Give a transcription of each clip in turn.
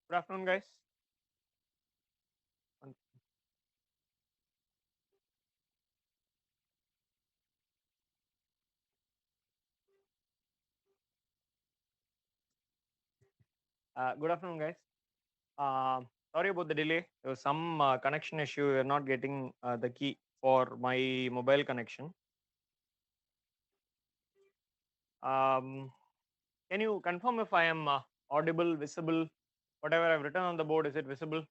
Good afternoon, guys. Good afternoon, guys. Sorry about the delay. There was some connection issue. We're not getting the key for my mobile connection. Um, can you confirm if I am audible, visible? Whatever I've written on the board, is it visible?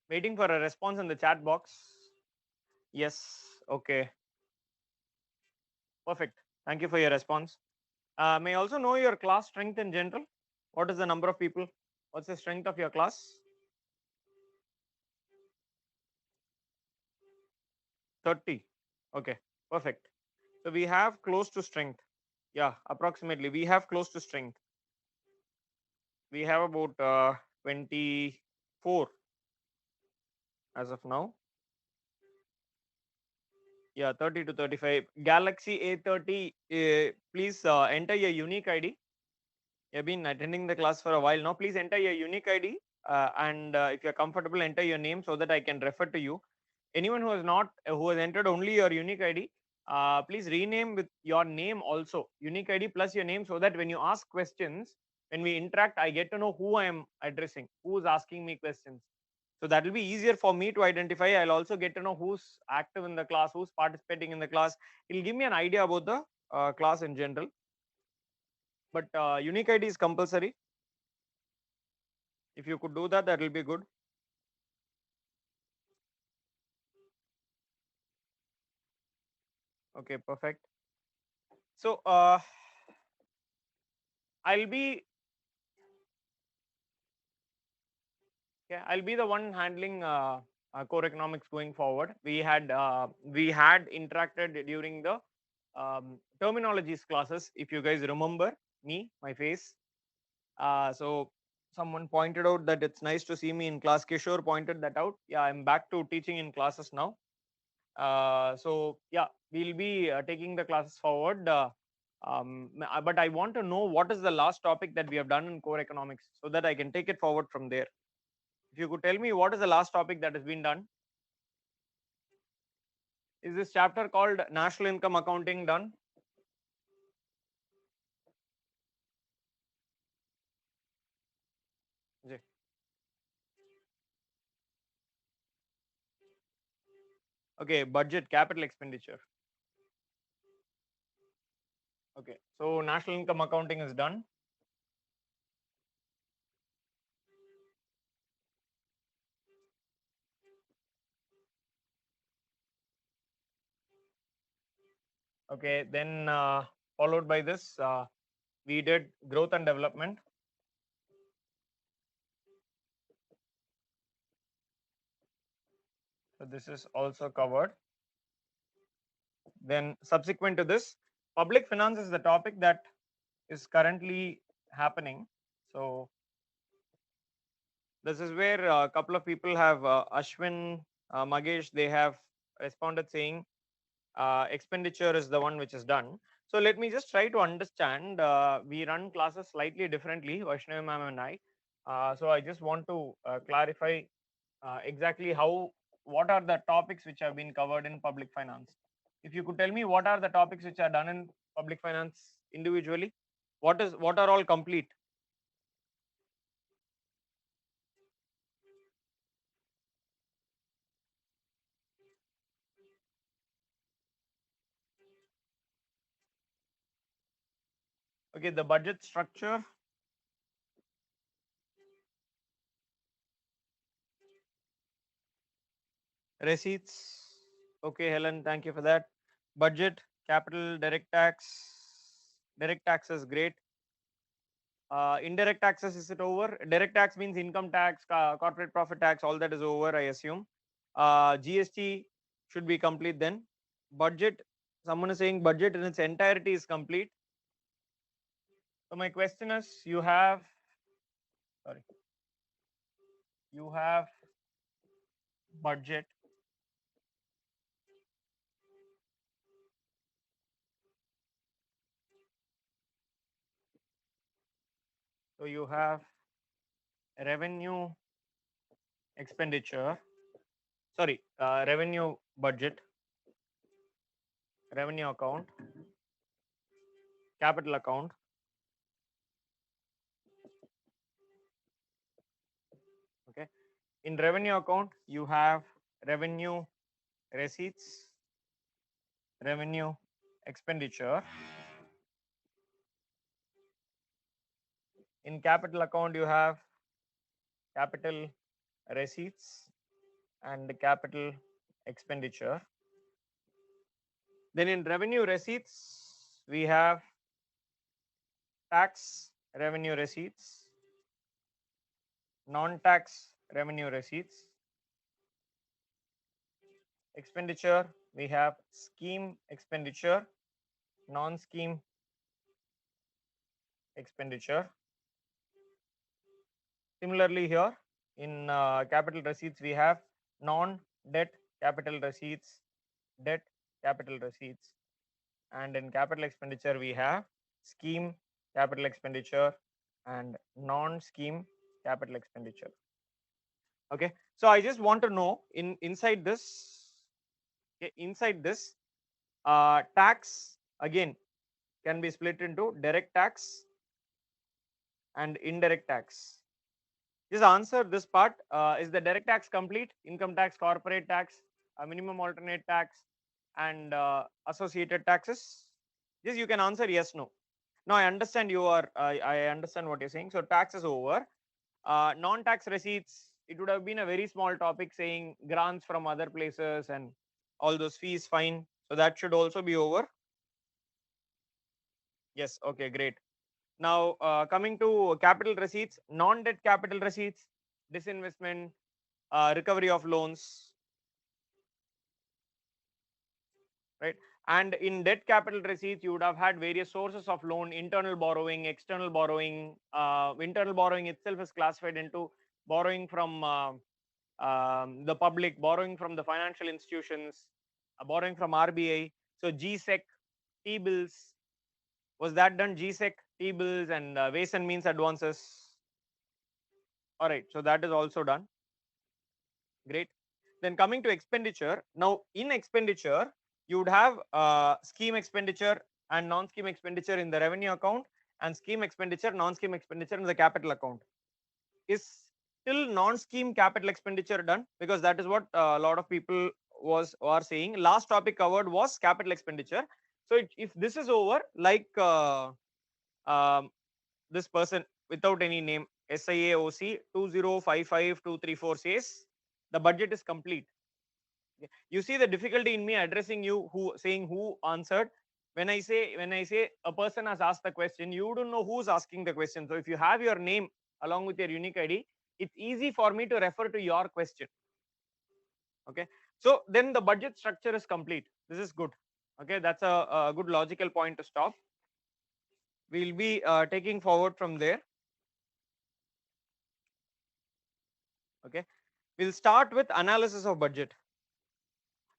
Waiting for a response in the chat box. Yes. Okay. Perfect. Thank you for your response. May I also know your class strength in general? What is the number of people? What's the strength of your class? 30. Okay. Perfect. So we have close to strength. Yeah, approximately. We have close to strength. We have about 24 as of now. Yeah, 30 to 35. Galaxy A30, please enter your unique ID. You've been attending the class for a while now. Please enter your unique ID and if you're comfortable, enter your name so that I can refer to you. Anyone who has not, who has entered only your unique ID, please rename with your name also, unique ID plus your name, so that when you ask questions, when we interact, I get to know who I am addressing, who's asking me questions. So that will be easier for me to identify. I'll also get to know who's active in the class, who's participating in the class. It'll give me an idea about the class in general. But unique ID is compulsory. If you could do that, that will be good. Okay, perfect. So I'll be yeah, I'll be the one handling core economics going forward. We had interacted during the terminologies classes. If you guys remember me, my face. So someone pointed out that it's nice to see me in class. Kishore pointed that out. Yeah, I'm back to teaching in classes now. So yeah, we'll be taking the classes forward. But I want to know what is the last topic that we have done in core economics so that I can take it forward from there. If you could tell me what is the last topic that has been done? Is this chapter called National Income Accounting done? Ji. Okay, budget, capital expenditure. Okay, so National Income Accounting is done. Okay, then followed by this, we did growth and development. So this is also covered. Then subsequent to this, public finance is the topic that is currently happening. So this is where a couple of people have Ashwin, Magesh, they have responded saying expenditure is the one which is done. So let me just try to understand. We run classes slightly differently, Vaishnavi ma'am and I. So I just want to clarify exactly what are the topics which have been covered in public finance. If you could tell me what are the topics which are done in public finance individually, what are all complete? Okay, the budget structure, receipts. Okay, Helen, thank you for that. Budget, capital, direct tax is great. Indirect taxes, is it over? Direct tax means income tax, corporate profit tax, all that is over, I assume. GST should be complete then. Budget, someone is saying budget in its entirety is complete. So my question is, sorry, you have budget, So you have revenue expenditure, sorry, revenue budget, revenue account, capital account. Okay. In revenue account, you have revenue receipts, revenue expenditure. In capital account, you have capital receipts and capital expenditure. Then in revenue receipts, we have tax revenue receipts, non-tax revenue receipts. Expenditure, we have scheme expenditure, non-scheme expenditure. Similarly here in capital receipts, we have non-debt capital receipts, debt capital receipts, and in capital expenditure we have scheme capital expenditure and non-scheme capital expenditure. Okay, so I just want to know inside this, okay, inside this tax again can be split into direct tax and indirect tax. Just answer this part. Is the direct tax complete? Income tax, corporate tax, minimum alternate tax, and associated taxes? Just you can answer yes, no. No, I understand you are. I understand what you're saying. So tax is over. Non-tax receipts. It would have been a very small topic saying grants from other places and all those fees. Fine. So that should also be over. Yes. Okay. Great. Now, coming to capital receipts, non-debt capital receipts, disinvestment, recovery of loans, right? And in debt capital receipts, you would have had various sources of loan, internal borrowing, external borrowing. Internal borrowing itself is classified into borrowing from the public, borrowing from the financial institutions, borrowing from RBI. So GSEC, T-bills, was that done? GSEC, T-bills, and ways and means advances. All right, so that is also done. Great. Then coming to expenditure. Now, in expenditure, you would have scheme expenditure and non-scheme expenditure in the revenue account, and scheme expenditure, non-scheme expenditure in the capital account. Is still non-scheme capital expenditure done? Because that is what a lot of people are saying. Last topic covered was capital expenditure. So if this is over, like um, this person without any name, SIAOC 2055234 says the budget is complete. You see the difficulty in me addressing you, who saying who answered. When I say a person has asked the question, you don't know who's asking the question. So if you have your name along with your unique ID, it's easy for me to refer to your question. Okay, so then the budget structure is complete. This is good. Okay, that's a good logical point to stop. We'll be taking forward from there. Okay, we'll start with analysis of budget.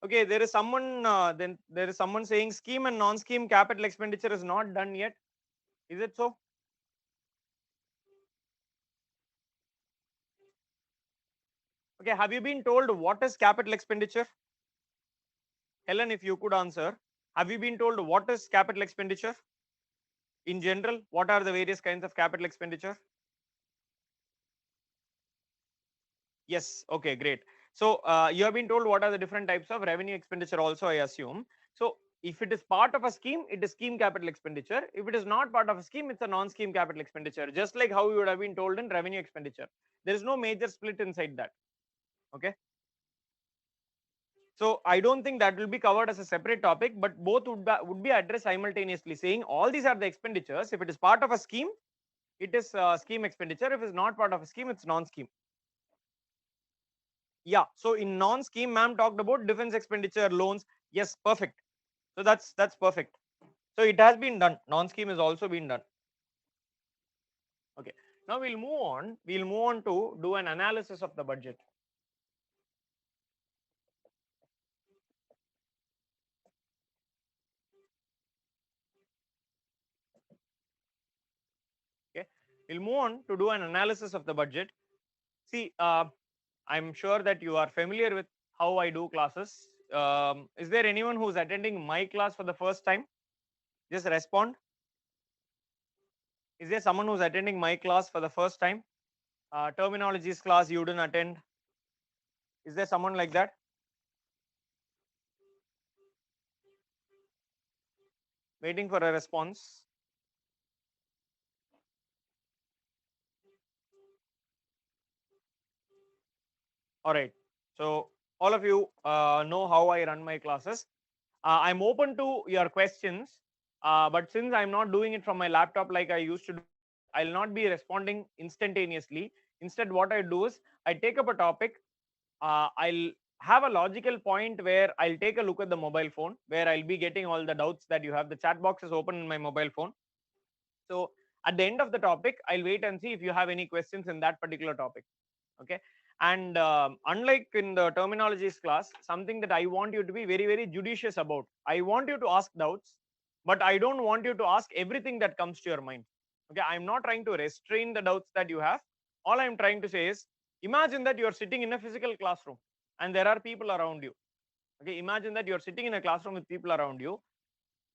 Okay, there is someone then there is someone saying scheme and non-scheme capital expenditure is not done yet. Is it so? Okay, have you been told what is capital expenditure? Helen, if you could answer, have you been told what is capital expenditure? In general, what are the various kinds of capital expenditure? Yes, okay, great. So you have been told what are the different types of revenue expenditure also, I assume. So if it is part of a scheme, it is scheme capital expenditure. If it is not part of a scheme, it's a non-scheme capital expenditure, just like how you would have been told in revenue expenditure. There is no major split inside that. Okay. So I don't think that will be covered as a separate topic, but both would be addressed simultaneously, saying all these are the expenditures. If it is part of a scheme, it is scheme expenditure. If it is not part of a scheme, it's non-scheme. Yeah, so in non-scheme, ma'am talked about defense expenditure, loans. Yes, perfect. So that's perfect. So it has been done. Non-scheme has also been done. Okay. Now we'll move on. We'll move on to do an analysis of the budget. Okay. We'll move on to do an analysis of the budget. See, I'm sure that you are familiar with how I do classes. Is there anyone who's attending my class for the first time? Just respond. Is there someone who's attending my class for the first time? Terminologies class you didn't attend. Is there someone like that? Waiting for a response. All right. So all of you know how I run my classes. I'm open to your questions, but since I'm not doing it from my laptop like I used to do, I'll not be responding instantaneously. Instead, what I do is I take up a topic. I'll have a logical point where I'll take a look at the mobile phone, where I'll be getting all the doubts that you have. The chat box is open in my mobile phone. So at the end of the topic, I'll wait and see if you have any questions in that particular topic. Okay. And unlike in the terminologies class, something that I want you to be very, very judicious about. I want you to ask doubts, but I don't want you to ask everything that comes to your mind. Okay. I'm not trying to restrain the doubts that you have. All I'm trying to say is, imagine that you're sitting in a physical classroom and there are people around you. Okay. Imagine that you're sitting in a classroom with people around you.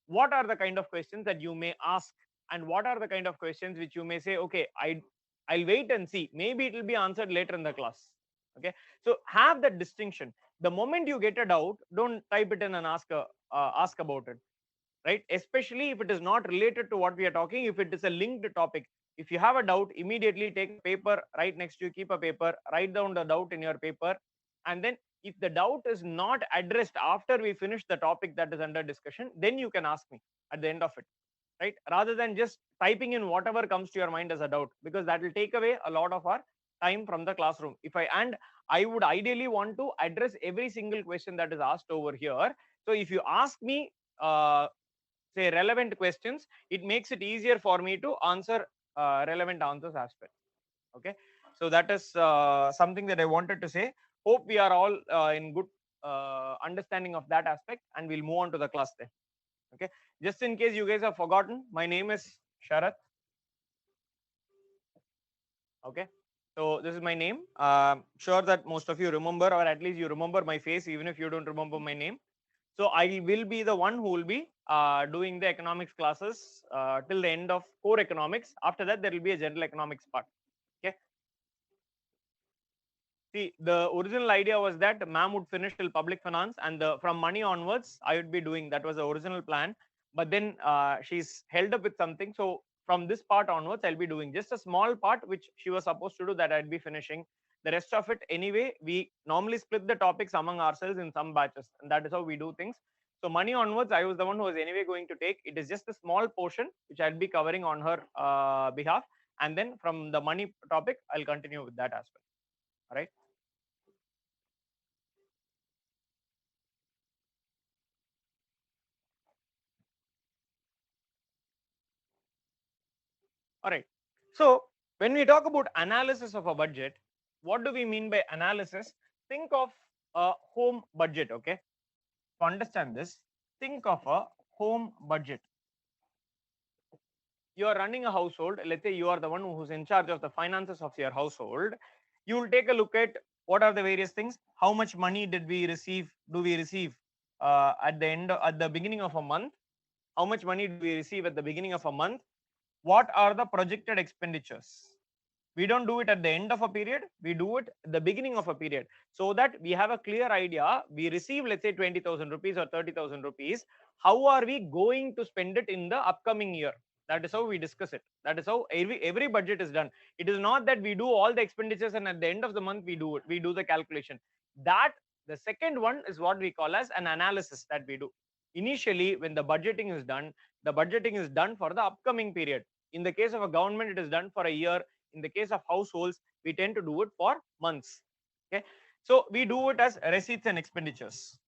What are the kind of questions that you may ask, and what are the kind of questions which you may say, okay, I'll wait and see, maybe it will be answered later in the class. Okay, so have that distinction. The moment you get a doubt, don't type it in and ask about it, right? Especially if it is not related to what we are talking. If it is a linked topic, if you have a doubt, immediately take a paper right next to you, keep a paper, write down the doubt in your paper, and then if the doubt is not addressed after we finish the topic that is under discussion, then you can ask me at the end of it, right? Rather than just typing in whatever comes to your mind as a doubt, because that will take away a lot of our time from the classroom. I would ideally want to address every single question that is asked over here. So if you ask me say relevant questions, it makes it easier for me to answer relevant answers as well. Okay, so that is something that I wanted to say. Hope we are all in good understanding of that aspect, and we'll move on to the class then. Okay, just in case you guys have forgotten, my name is Sharath. Okay, so this is my name. Sure that most of you remember, or at least you remember my face, even if you don't remember my name. So I will be the one who will be doing the economics classes till the end of core economics. After that, there will be a general economics part. Okay. See, the original idea was that ma'am would finish till public finance, and from money onwards, I would be doing. That was the original plan. But then she's held up with something. So from this part onwards, I'll be doing just a small part which she was supposed to do, that I'd be finishing. The rest of it, anyway, we normally split the topics among ourselves in some batches, and that is how we do things. So money onwards, I was the one who was anyway going to take. It is just a small portion which I'll be covering on her behalf, and then from the money topic, I'll continue with that as well. All right. All right. So when we talk about analysis of a budget, what do we mean by analysis? Think of a home budget. Okay. To understand this, think of a home budget. You are running a household. Let's say you are the one who's in charge of the finances of your household. You will take a look at what are the various things. How much money did we receive? Do we receive at the beginning of a month? How much money do we receive at the beginning of a month? What are the projected expenditures? We don't do it at the end of a period, we do it at the beginning of a period, so that we have a clear idea. We receive, let's say, 20,000 rupees or 30,000 rupees. How are we going to spend it in the upcoming year? That is how we discuss it. That is how every budget is done. It is not that we do all the expenditures and at the end of the month we do it, we do the calculation. That the second one is what we call as an analysis that we do. Initially, when the budgeting is done, the budgeting is done for the upcoming period. In the case of a government, it is done for a year. In the case of households, we tend to do it for months. Okay, so we do it as receipts and expenditures.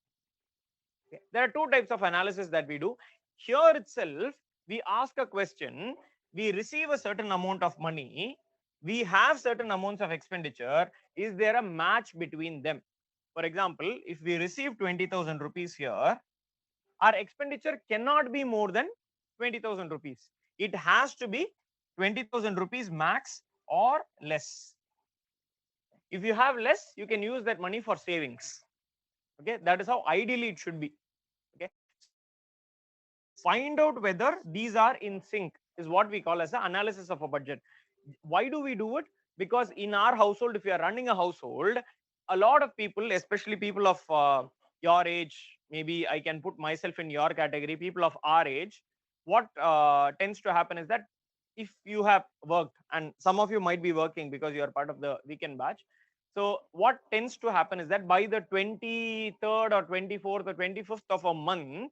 Okay. There are two types of analysis that we do. Here itself, we ask a question. We receive a certain amount of money. We have certain amounts of expenditure. Is there a match between them? For example, if we receive 20,000 rupees here, our expenditure cannot be more than 20,000 rupees. It has to be 20,000 rupees max or less. If you have less, you can use that money for savings. Okay, that is how ideally it should be. Okay, find out whether these are in sync is what we call as the analysis of a budget. Why do we do it? Because in our household, if you are running a household, a lot of people, especially people of your age, maybe I can put myself in your category, people of our age, what tends to happen is that if you have worked, and some of you might be working because you are part of the weekend batch, so what tends to happen is that by the 23rd or 24th or 25th of a month,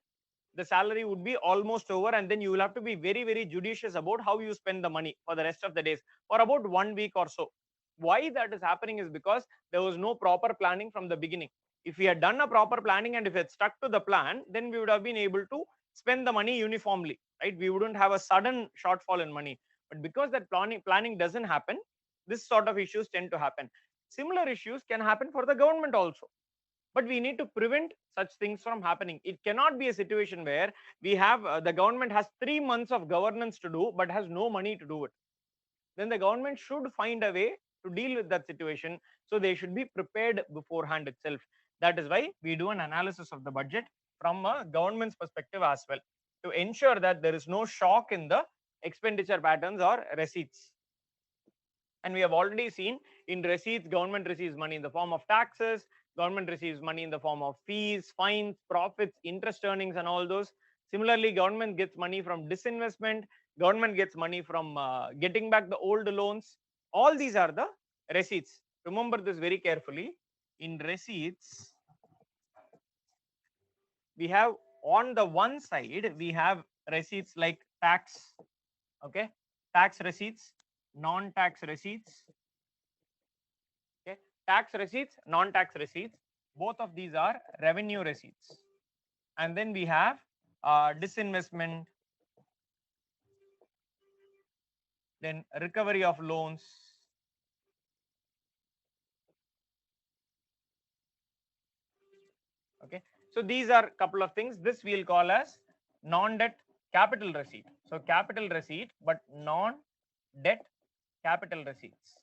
the salary would be almost over, and then you will have to be very, very judicious about how you spend the money for the rest of the days for about 1 week or so. Why that is happening is because there was no proper planning from the beginning. If we had done a proper planning and if it stuck to the plan, then we would have been able to spend the money uniformly, right? We wouldn't have a sudden shortfall in money. But because that planning doesn't happen, this sort of issues tend to happen. Similar issues can happen for the government also, but we need to prevent such things from happening. It cannot be a situation where we have the government has 3 months of governance to do but has no money to do it. Then the government should find a way to deal with that situation, so they should be prepared beforehand itself. That is why we do an analysis of the budget from a government's perspective as well, to ensure that there is no shock in the expenditure patterns or receipts. And we have already seen in receipts, government receives money in the form of taxes, government receives money in the form of fees, fines, profits, interest earnings, and all those. Similarly, government gets money from disinvestment, government gets money from getting back the old loans. All these are the receipts. Remember this very carefully. In receipts, we have on the one side, we have receipts like tax, okay, tax receipts, non-tax receipts, okay, tax receipts, non-tax receipts, both of these are revenue receipts. And then we have disinvestment, then recovery of loans, okay. So these are a couple of things. This we'll call as non-debt capital receipt. So capital receipt, but non-debt capital receipts,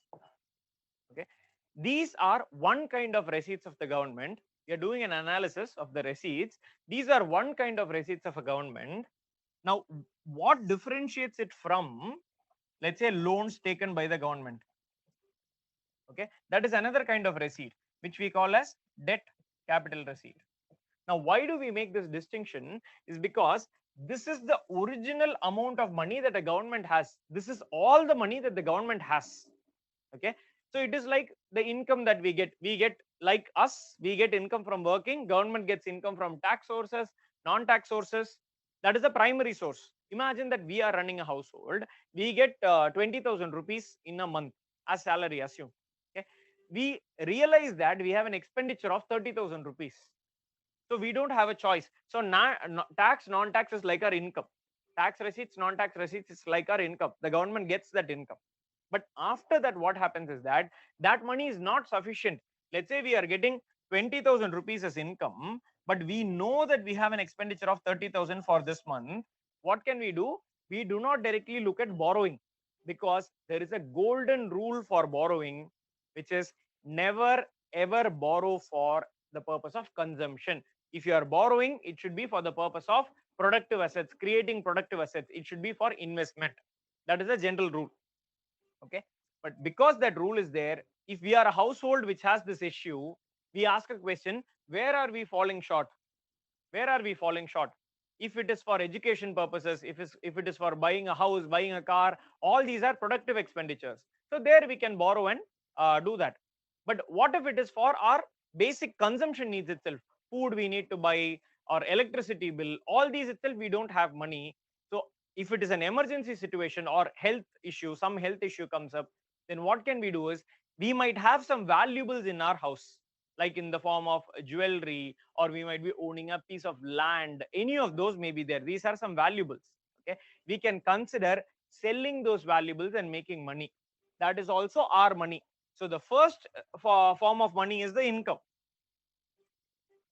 okay. These are one kind of receipts of the government. We are doing an analysis of the receipts. These are one kind of receipts of a government. Now, what differentiates it from, let's say, loans taken by the government? Okay, that is another kind of receipt which we call as debt capital receipt. Now, why do we make this distinction? Is because this is the original amount of money that a government has. This is all the money that the government has. Okay, so it is like the income that we get. We get, like us, we get income from working. Government gets income from tax sources, non-tax sources. That is the primary source. Imagine that we are running a household. We get 20,000 rupees in a month as salary, assume. Okay, we realize that we have an expenditure of 30,000 rupees. So we don't have a choice. So tax, non-tax is like our income. Tax receipts, non-tax receipts is like our income. The government gets that income. But after that, what happens is that that money is not sufficient. Let's say we are getting 20,000 rupees as income, but we know that we have an expenditure of 30,000 for this month. What can we do? We do not directly look at borrowing, because there is a golden rule for borrowing, which is never ever borrow for the purpose of consumption. If you are borrowing, it should be for the purpose of productive assets, creating productive assets. It should be for investment. That is a general rule. Okay, but because that rule is there, if we are a household which has this issue, we ask a question: where are we falling short? Where are we falling short? If it is for education purposes, if it is for buying a house, buying a car, all these are productive expenditures. So there we can borrow and do that. But what if it is for our basic consumption needs itself? Food we need to buy, or electricity bill, all these itself we don't have money. So if it is an emergency situation or health issue, some health issue comes up, then what can we do is, we might have some valuables in our house, like in the form of jewelry, or we might be owning a piece of land. Any of those may be there. These are some valuables. Okay, we can consider selling those valuables and making money. That is also our money. So the first form of money is the income.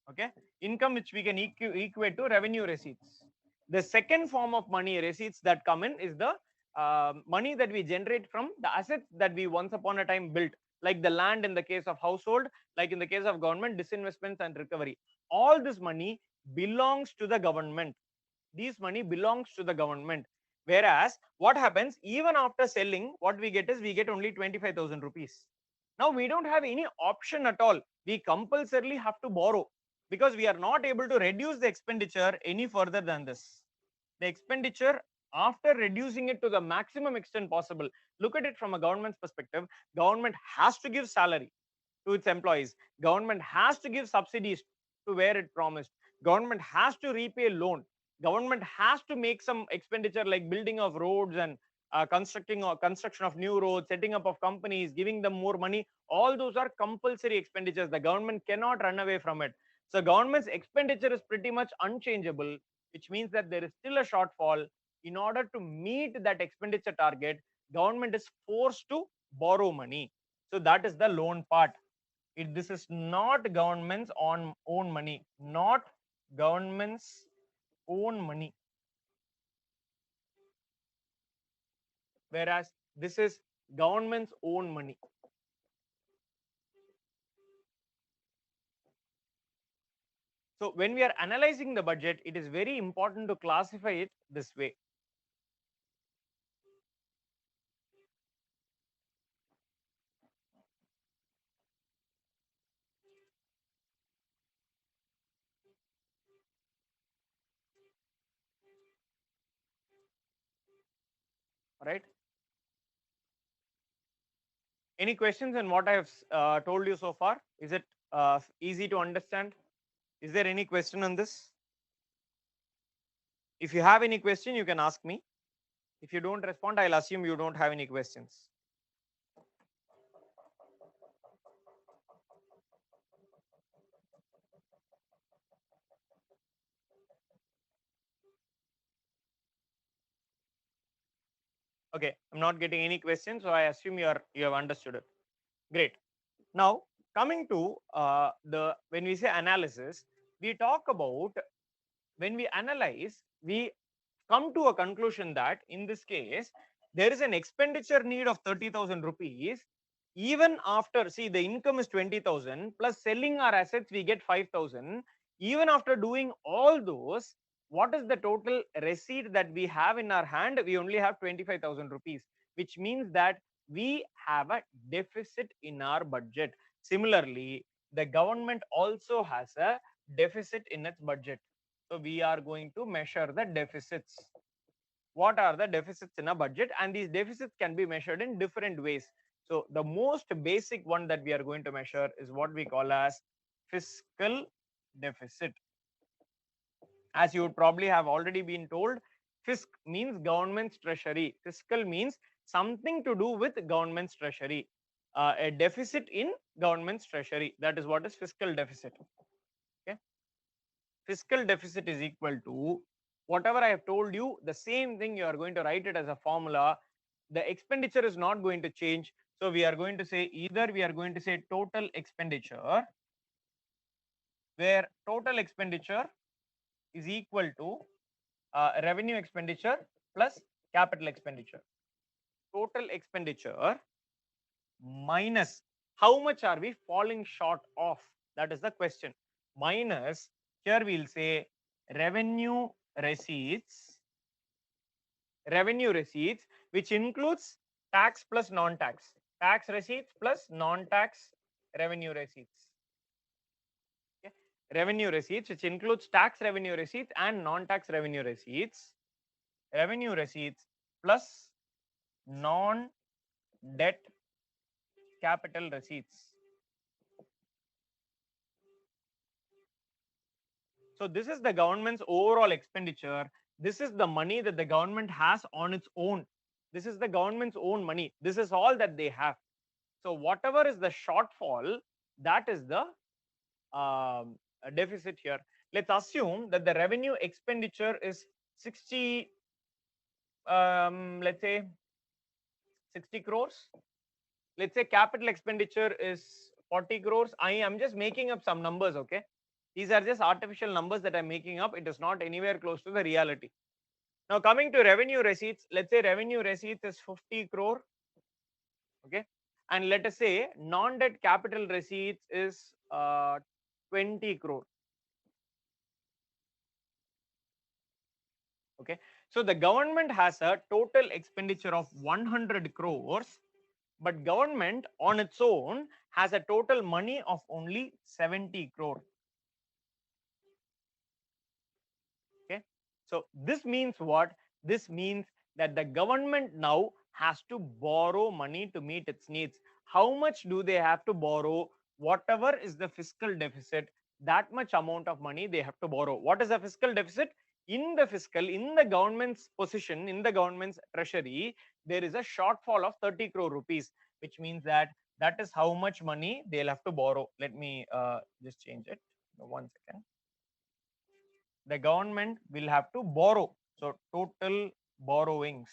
Okay, income which we can equate to revenue receipts. The second form of money receipts that come in is the money that we generate from the assets that we once upon a time built, like the land in the case of household, like in the case of government, disinvestments and recovery. All this money belongs to the government. This money belongs to the government. Whereas what happens, even after selling, what we get is we get only 25,000 rupees. Now we don't have any option at all. We compulsorily have to borrow because we are not able to reduce the expenditure any further than this. The expenditure, after reducing it to the maximum extent possible, look at it from a government's perspective. Government has to give salary to its employees. Government has to give subsidies to where it promised. Government has to repay loan. Government has to make some expenditure like building of roads and construction of new roads, setting up of companies, giving them more money. All those are compulsory expenditures. The government cannot run away from it. So government's expenditure is pretty much unchangeable, which means that there is still a shortfall. In order to meet that expenditure target, government is forced to borrow money. So that is the loan part. This is not government's own money, not government's own money, whereas this is government's own money. So when we are analyzing the budget, it is very important to classify it this way. Right? Any questions on what I have told you so far? Is it easy to understand? Is there any question on this? If you have any question, you can ask me. If you don't respond, I'll assume you don't have any questions. Okay, I'm not getting any questions, so I assume you have understood it. Great. Now coming to the when we say analysis, we talk about when we analyze, we come to a conclusion that in this case there is an expenditure need of 30,000 rupees. Even after, see, the income is 20,000 plus selling our assets we get 5,000. Even after doing all those, what is the total receipt that we have in our hand? We only have 25,000 rupees, which means that we have a deficit in our budget. Similarly, the government also has a deficit in its budget. So we are going to measure the deficits. What are the deficits in a budget? And these deficits can be measured in different ways. So the most basic one that we are going to measure is what we call as fiscal deficit. As you would probably have already been told, fisc means government's treasury. Fiscal means something to do with government's treasury. A deficit in government's treasury. That is what is fiscal deficit. Okay. Fiscal deficit is equal to whatever I have told you, the same thing you are going to write it as a formula. The expenditure is not going to change. So we are going to say either we are going to say total expenditure, where total expenditure is equal to revenue expenditure plus capital expenditure. Total expenditure minus how much are we falling short of? That is the question. Minus, here we'll say revenue receipts, which includes tax plus non-tax, tax receipts plus non-tax revenue receipts. Okay. Revenue receipts, which includes tax revenue receipts and non-tax revenue receipts. Revenue receipts plus non-debt capital receipts. So this is the government's overall expenditure. This is the money that the government has on its own. This is the government's own money. This is all that they have. So whatever is the shortfall, that is the deficit here. Let's assume that the revenue expenditure is 60, let's say 60 crores. Let's say capital expenditure is 40 crores. I am just making up some numbers, okay? These are just artificial numbers that I'm making up. It is not anywhere close to the reality. Now coming to revenue receipts, let's say revenue receipts is 50 crore, okay, and let us say non-debt capital receipts is 20 crore, okay. So the government has a total expenditure of 100 crores, but government on its own has a total money of only 70 crore. Okay, so this means what? This means that the government now has to borrow money to meet its needs. How much do they have to borrow? Whatever is the fiscal deficit, that much amount of money they have to borrow. What is the fiscal deficit? In the fiscal, in the government's position, in the government's treasury, there is a shortfall of 30 crore rupees, which means that that is how much money they'll have to borrow. Let me just change it. 1 second. The government will have to borrow. So total borrowings,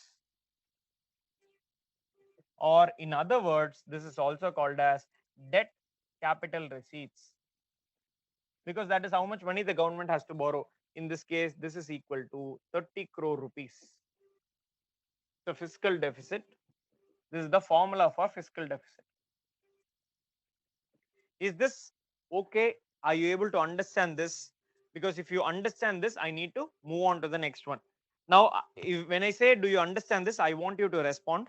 or in other words, this is also called as debt capital receipts, because that is how much money the government has to borrow. In this case, this is equal to 30 crore rupees. So fiscal deficit, this is the formula for fiscal deficit. Is this okay? Are you able to understand this? Because if you understand this, I need to move on to the next one. Now, when I say, do you understand this? I want you to respond.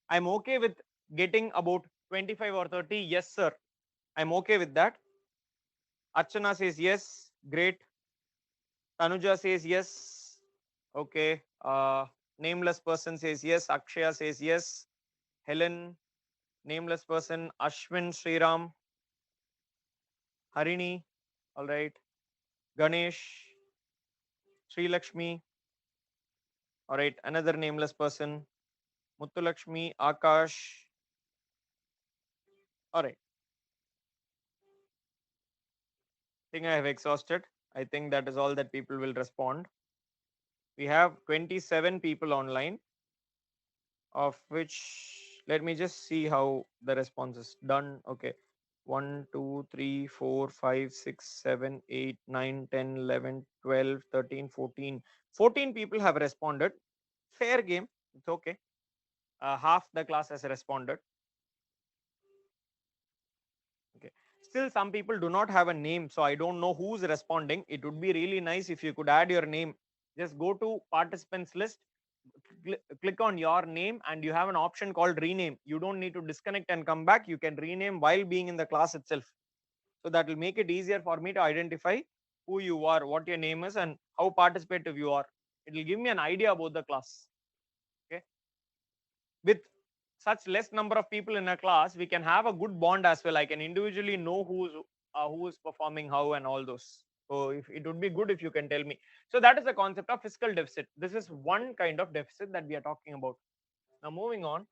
I'm okay with getting about 25 or 30. Yes, sir. I'm okay with that. Archana says yes. Great. Tanuja says yes. Okay. Nameless person says yes. Akshaya says yes. Helen, nameless person. Ashwin, Sriram, Harini. All right. Ganesh, Sri Lakshmi. All right. Another nameless person. Muttulakshmi, Akash. All right. I think I have exhausted. I think that is all that people will respond. We have 27 people online, of which let me just see how the response is done. Okay, 1 2 3 4 5 6 7 8 9 10 11 12 13 14. 14 people have responded. Fair game, it's okay. Half the class has responded. Okay, still some people do not have a name, so I don't know who's responding. It would be really nice if you could add your name. Just go to participants list, click on your name, and you have an option called rename. You don't need to disconnect and come back. You can rename while being in the class itself. So that will make it easier for me to identify who you are, what your name is, and how participative you are. It will give me an idea about the class. Okay, with such less number of people in a class, we can have a good bond as well. I can individually know who is performing how and all those. So if it would be good if you can tell me. So that is the concept of fiscal deficit. This is one kind of deficit that we are talking about. Now moving on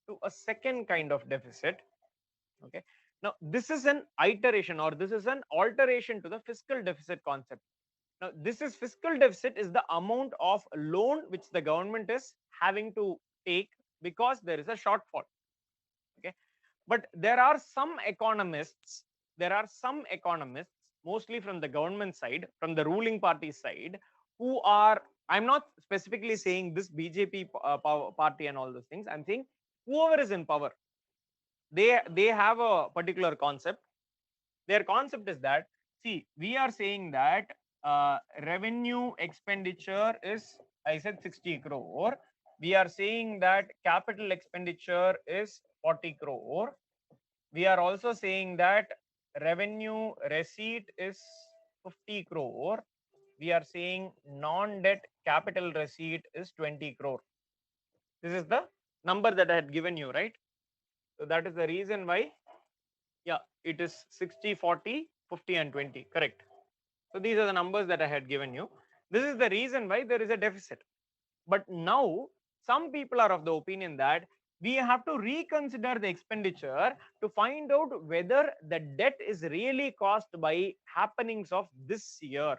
to a second kind of deficit. Okay. Now this is an iteration, or this is an alteration to the fiscal deficit concept. Now this is fiscal deficit is the amount of loan which the government is having to take because there is a shortfall. Okay, but there are some economists, mostly from the government side, from the ruling party side, who are, I'm not specifically saying this BJP party and all those things. I'm saying whoever is in power, they have a particular concept. Their concept is that, see, we are saying that revenue expenditure is, I said 60 crore. We are saying that capital expenditure is 40 crore. We are also saying that revenue receipt is 50 crore. We are saying non-debt capital receipt is 20 crore. This is the number that I had given you, right? So that is the reason why, yeah, it is 60, 40, 50 and 20, correct. So these are the numbers that I had given you. This is the reason why there is a deficit. But now some people are of the opinion that we have to reconsider the expenditure to find out whether the debt is really caused by happenings of this year.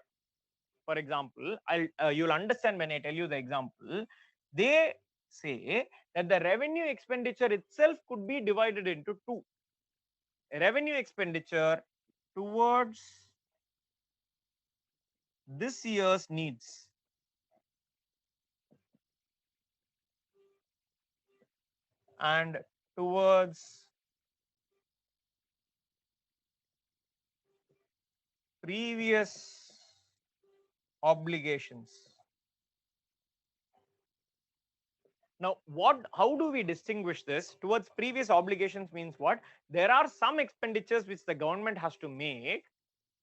For example, you'll understand when I tell you the example. They say that the revenue expenditure itself could be divided into two. Revenue expenditure towards this year's needs and towards previous obligations. Now, how do we distinguish this? Towards previous obligations means what? There are some expenditures which the government has to make,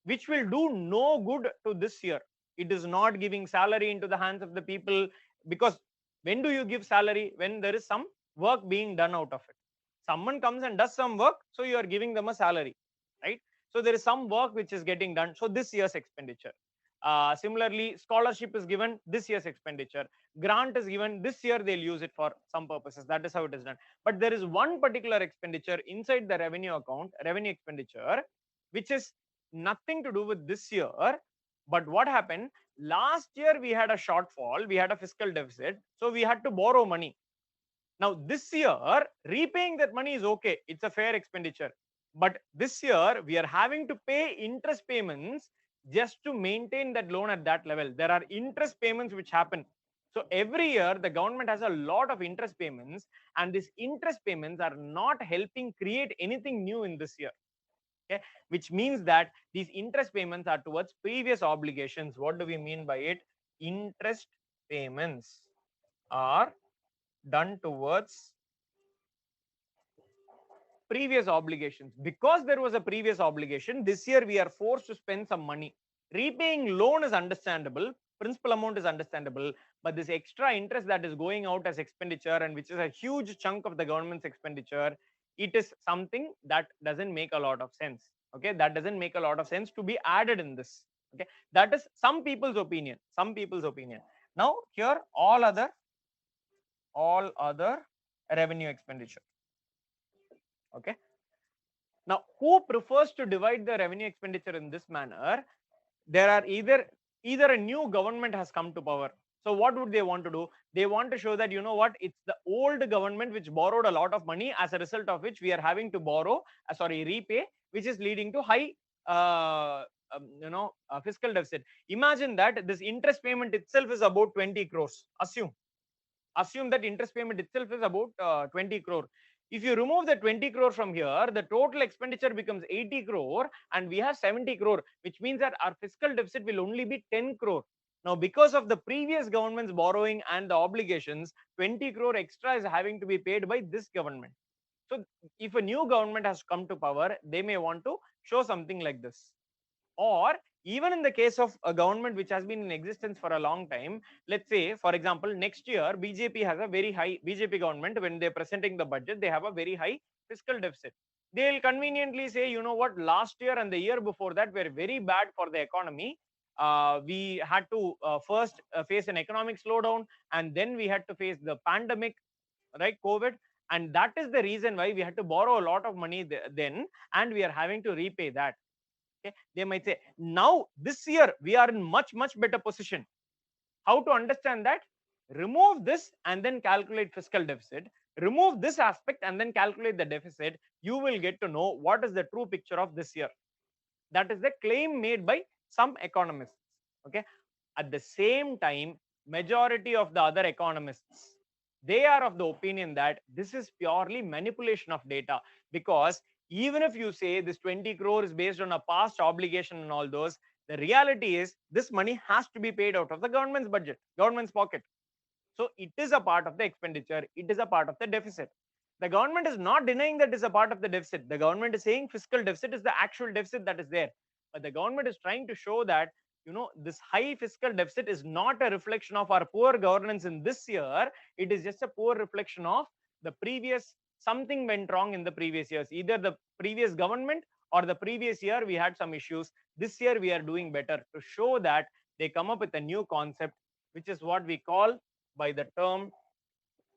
which will do no good to this year. It is not giving salary into the hands of the people, because when do you give salary? When there is some work being done out of it. Someone comes and does some work, so you are giving them a salary, right? So there is some work which is getting done. So this year's expenditure. Similarly, scholarship is given, this year's expenditure. Grant is given, this year they'll use it for some purposes. That is how it is done. But there is one particular expenditure inside the revenue account, revenue expenditure, which is nothing to do with this year. But what happened? Last year we had a shortfall, we had a fiscal deficit, so we had to borrow money. Now this year, repaying that money is okay, it's a fair expenditure. But this year we are having to pay interest payments just to maintain that loan at that level. There are interest payments which happen. So every year the government has a lot of interest payments, and these interest payments are not helping create anything new in this year. Okay, which means that these interest payments are towards previous obligations. What do we mean by it? Interest payments are done towards previous obligations. Because there was a previous obligation, this year we are forced to spend some money. Repaying loan is understandable, principal amount is understandable, but this extra interest that is going out as expenditure, and which is a huge chunk of the government's expenditure, it is something that doesn't make a lot of sense. Okay, that doesn't make a lot of sense to be added in this. Okay, that is some people's opinion. Some people's opinion. Now here all other revenue expenditure. Okay, now who prefers to divide the revenue expenditure in this manner? There are either a new government has come to power. So what would they want to do? They want to show that, you know what, it's the old government which borrowed a lot of money, as a result of which we are having to repay, which is leading to high fiscal deficit. Imagine that this interest payment itself is about 20 crores. Assume that interest payment itself is about 20 crore. If you remove the 20 crore from here, the total expenditure becomes 80 crore, and we have 70 crore, which means that our fiscal deficit will only be 10 crore. Now, because of the previous government's borrowing and the obligations, 20 crore extra is having to be paid by this government. So if a new government has come to power, they may want to show something like this. Or even in the case of a government which has been in existence for a long time, let's say, for example, next year BJP has a very high, BJP government, when they're presenting the budget, they have a very high fiscal deficit. They'll conveniently say, you know what, last year and the year before that were very bad for the economy. We had to first face an economic slowdown, and then we had to face the pandemic, right, COVID, and that is the reason why we had to borrow a lot of money then, and we are having to repay that. Okay, they might say, now this year we are in much better position. How to understand that? Remove this and then calculate fiscal deficit, remove this aspect and then calculate the deficit. You will get to know what is the true picture of this year. That is the claim made by some economists. Okay, at the same time, majority of the other economists, they are of the opinion that this is purely manipulation of data. Because even if you say this 20 crore is based on a past obligation and all those, the reality is this money has to be paid out of the government's budget, government's pocket. So it is a part of the expenditure, it is a part of the deficit. The government is not denying that it is a part of the deficit. The government is saying fiscal deficit is the actual deficit that is there. But the government is trying to show that, you know, this high fiscal deficit is not a reflection of our poor governance in this year. It is just a poor reflection of the previous, something went wrong in the previous years. Either the previous government or the previous year we had some issues. This year we are doing better. To show that, they come up with a new concept, which is what we call by the term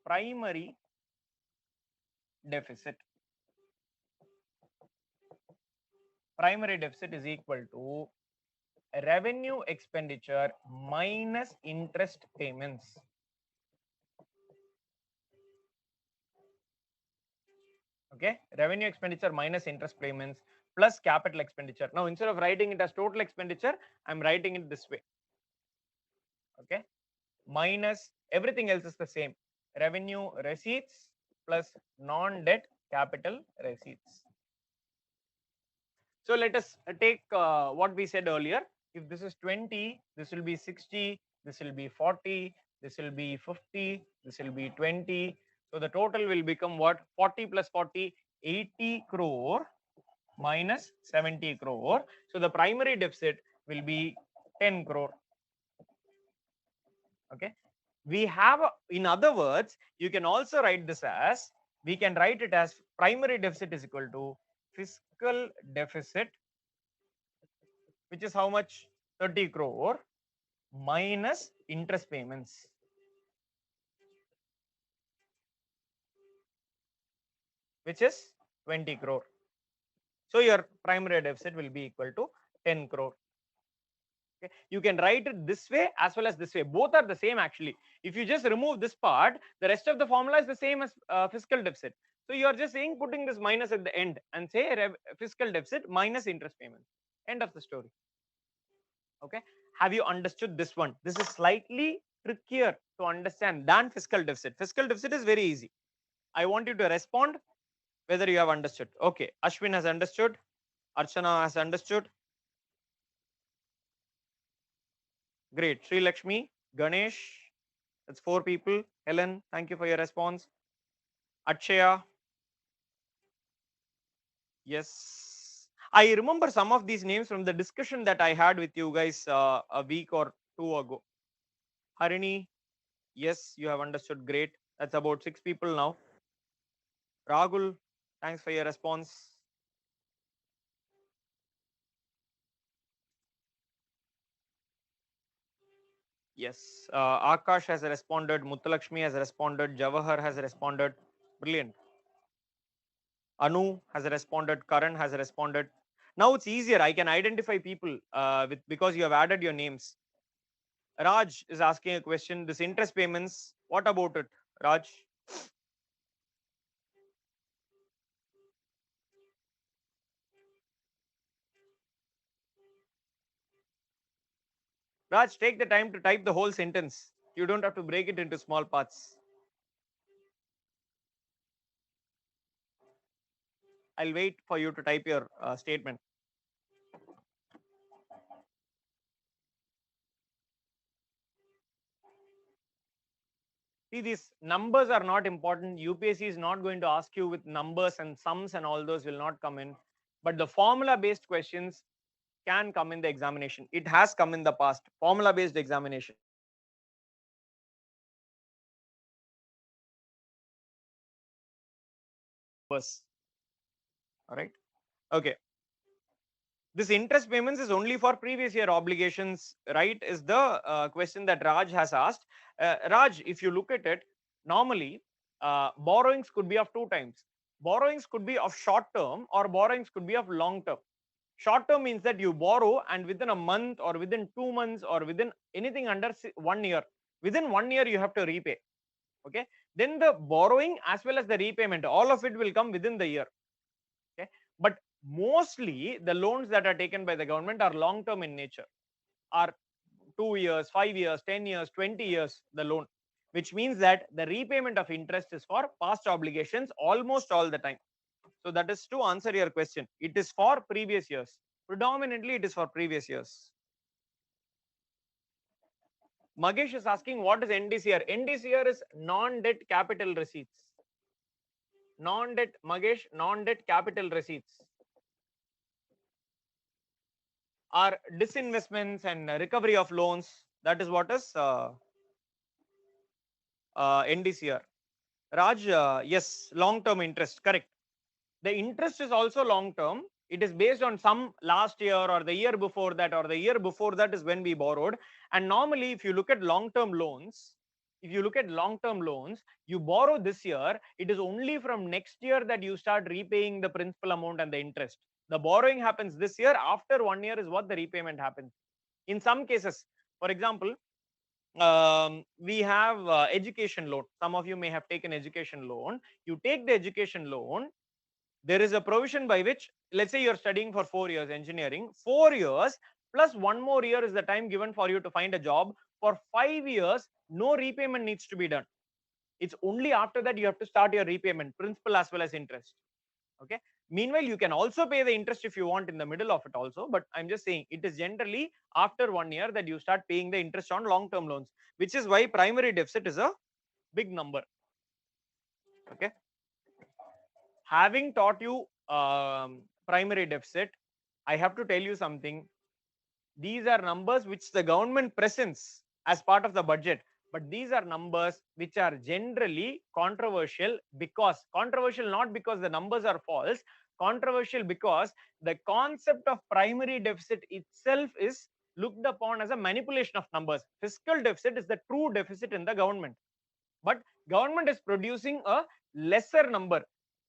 primary deficit. Primary deficit is equal to revenue expenditure minus interest payments. Okay, revenue expenditure minus interest payments plus capital expenditure. Now, instead of writing it as total expenditure, I'm writing it this way. Okay, minus everything else is the same. Revenue receipts plus non-debt capital receipts. So let us take what we said earlier. If this is 20, this will be 60, this will be 40, this will be 50, this will be 20. So the total will become what? 40 plus 40, 80 crore minus 70 crore. So the primary deficit will be 10 crore. Okay. We have, in other words, you can also write this as, we can write it as primary deficit is equal to fiscal deficit, which is how much? 30 crore minus interest payments, which is 20 crore. So your primary deficit will be equal to 10 crore. Okay. You can write it this way as well as this way. Both are the same actually. If you just remove this part, the rest of the formula is the same as fiscal deficit. So you are just saying putting this minus at the end and say fiscal deficit minus interest payments. End of the story. Okay. Have you understood this one? This is slightly trickier to understand than fiscal deficit. Fiscal deficit is very easy. I want you to respond whether you have understood. Okay. Ashwin has understood. Archana has understood. Great. Sri Lakshmi, Ganesh, that's 4 people. Helen, thank you for your response. Akshaya, yes. I remember some of these names from the discussion that I had with you guys a week or two ago. Harini, yes, you have understood. Great. That's about 6 people now. Rahul, thanks for your response. Yes. Akash has responded. Mutalakshmi has responded. Jawahar has responded. Brilliant. Anu has responded. Karan has responded. Now it's easier. I can identify people with because you have added your names. Raj is asking a question. This interest payments, what about it, Raj? Raj, take the time to type the whole sentence. You don't have to break it into small parts. I'll wait for you to type your statement. See, these numbers are not important. UPSC is not going to ask you with numbers and sums and all those will not come in. But the formula based questions can come in the examination. It has come in the past. Formula based examination. All right. Okay. This interest payments is only for previous year obligations, right? Is the question that Raj has asked. Raj, if you look at it, normally borrowings could be of two types. Borrowings could be of short term or borrowings could be of long term. Short term means that you borrow and within a month or within 2 months or within anything under 1 year, within 1 year you have to repay. Okay. Then the borrowing as well as the repayment, all of it will come within the year. Okay. But mostly the loans that are taken by the government are long term in nature, are 2 years, 5 years, 10 years, 20 years the loan, which means that the repayment of interest is for past obligations almost all the time. So that is to answer your question. It is for previous years. Predominantly it is for previous years. Magesh is asking what is NDCR? NDCR is non-debt capital receipts. Non-debt, Magesh, non-debt capital receipts are disinvestments and recovery of loans. That is what is NDCR. Raj, yes, long-term interest, correct. The interest is also long-term. It is based on some last year or the year before that or the year before that is when we borrowed. And normally, if you look at long-term loans, you borrow this year, it is only from next year that you start repaying the principal amount and the interest. The borrowing happens this year. After 1 year is what the repayment happens. In some cases, for example, we have education loan. Some of you may have taken education loan. You take the education loan. There is a provision by which, let's say you're studying for 4 years engineering, 4 years, plus 1 more year is the time given for you to find a job. For 5 years, no repayment needs to be done. It's only after that you have to start your repayment, principal as well as interest. Okay. Meanwhile, you can also pay the interest if you want in the middle of it also, but I'm just saying it is generally after 1 year that you start paying the interest on long-term loans, which is why primary deficit is a big number. Okay. Having taught you primary deficit, I have to tell you something. These are numbers which the government presents as part of the budget, but these are numbers which are generally controversial, because controversial not because the numbers are false, controversial because the concept of primary deficit itself is looked upon as a manipulation of numbers. Fiscal deficit is the true deficit in the government, but government is producing a lesser number.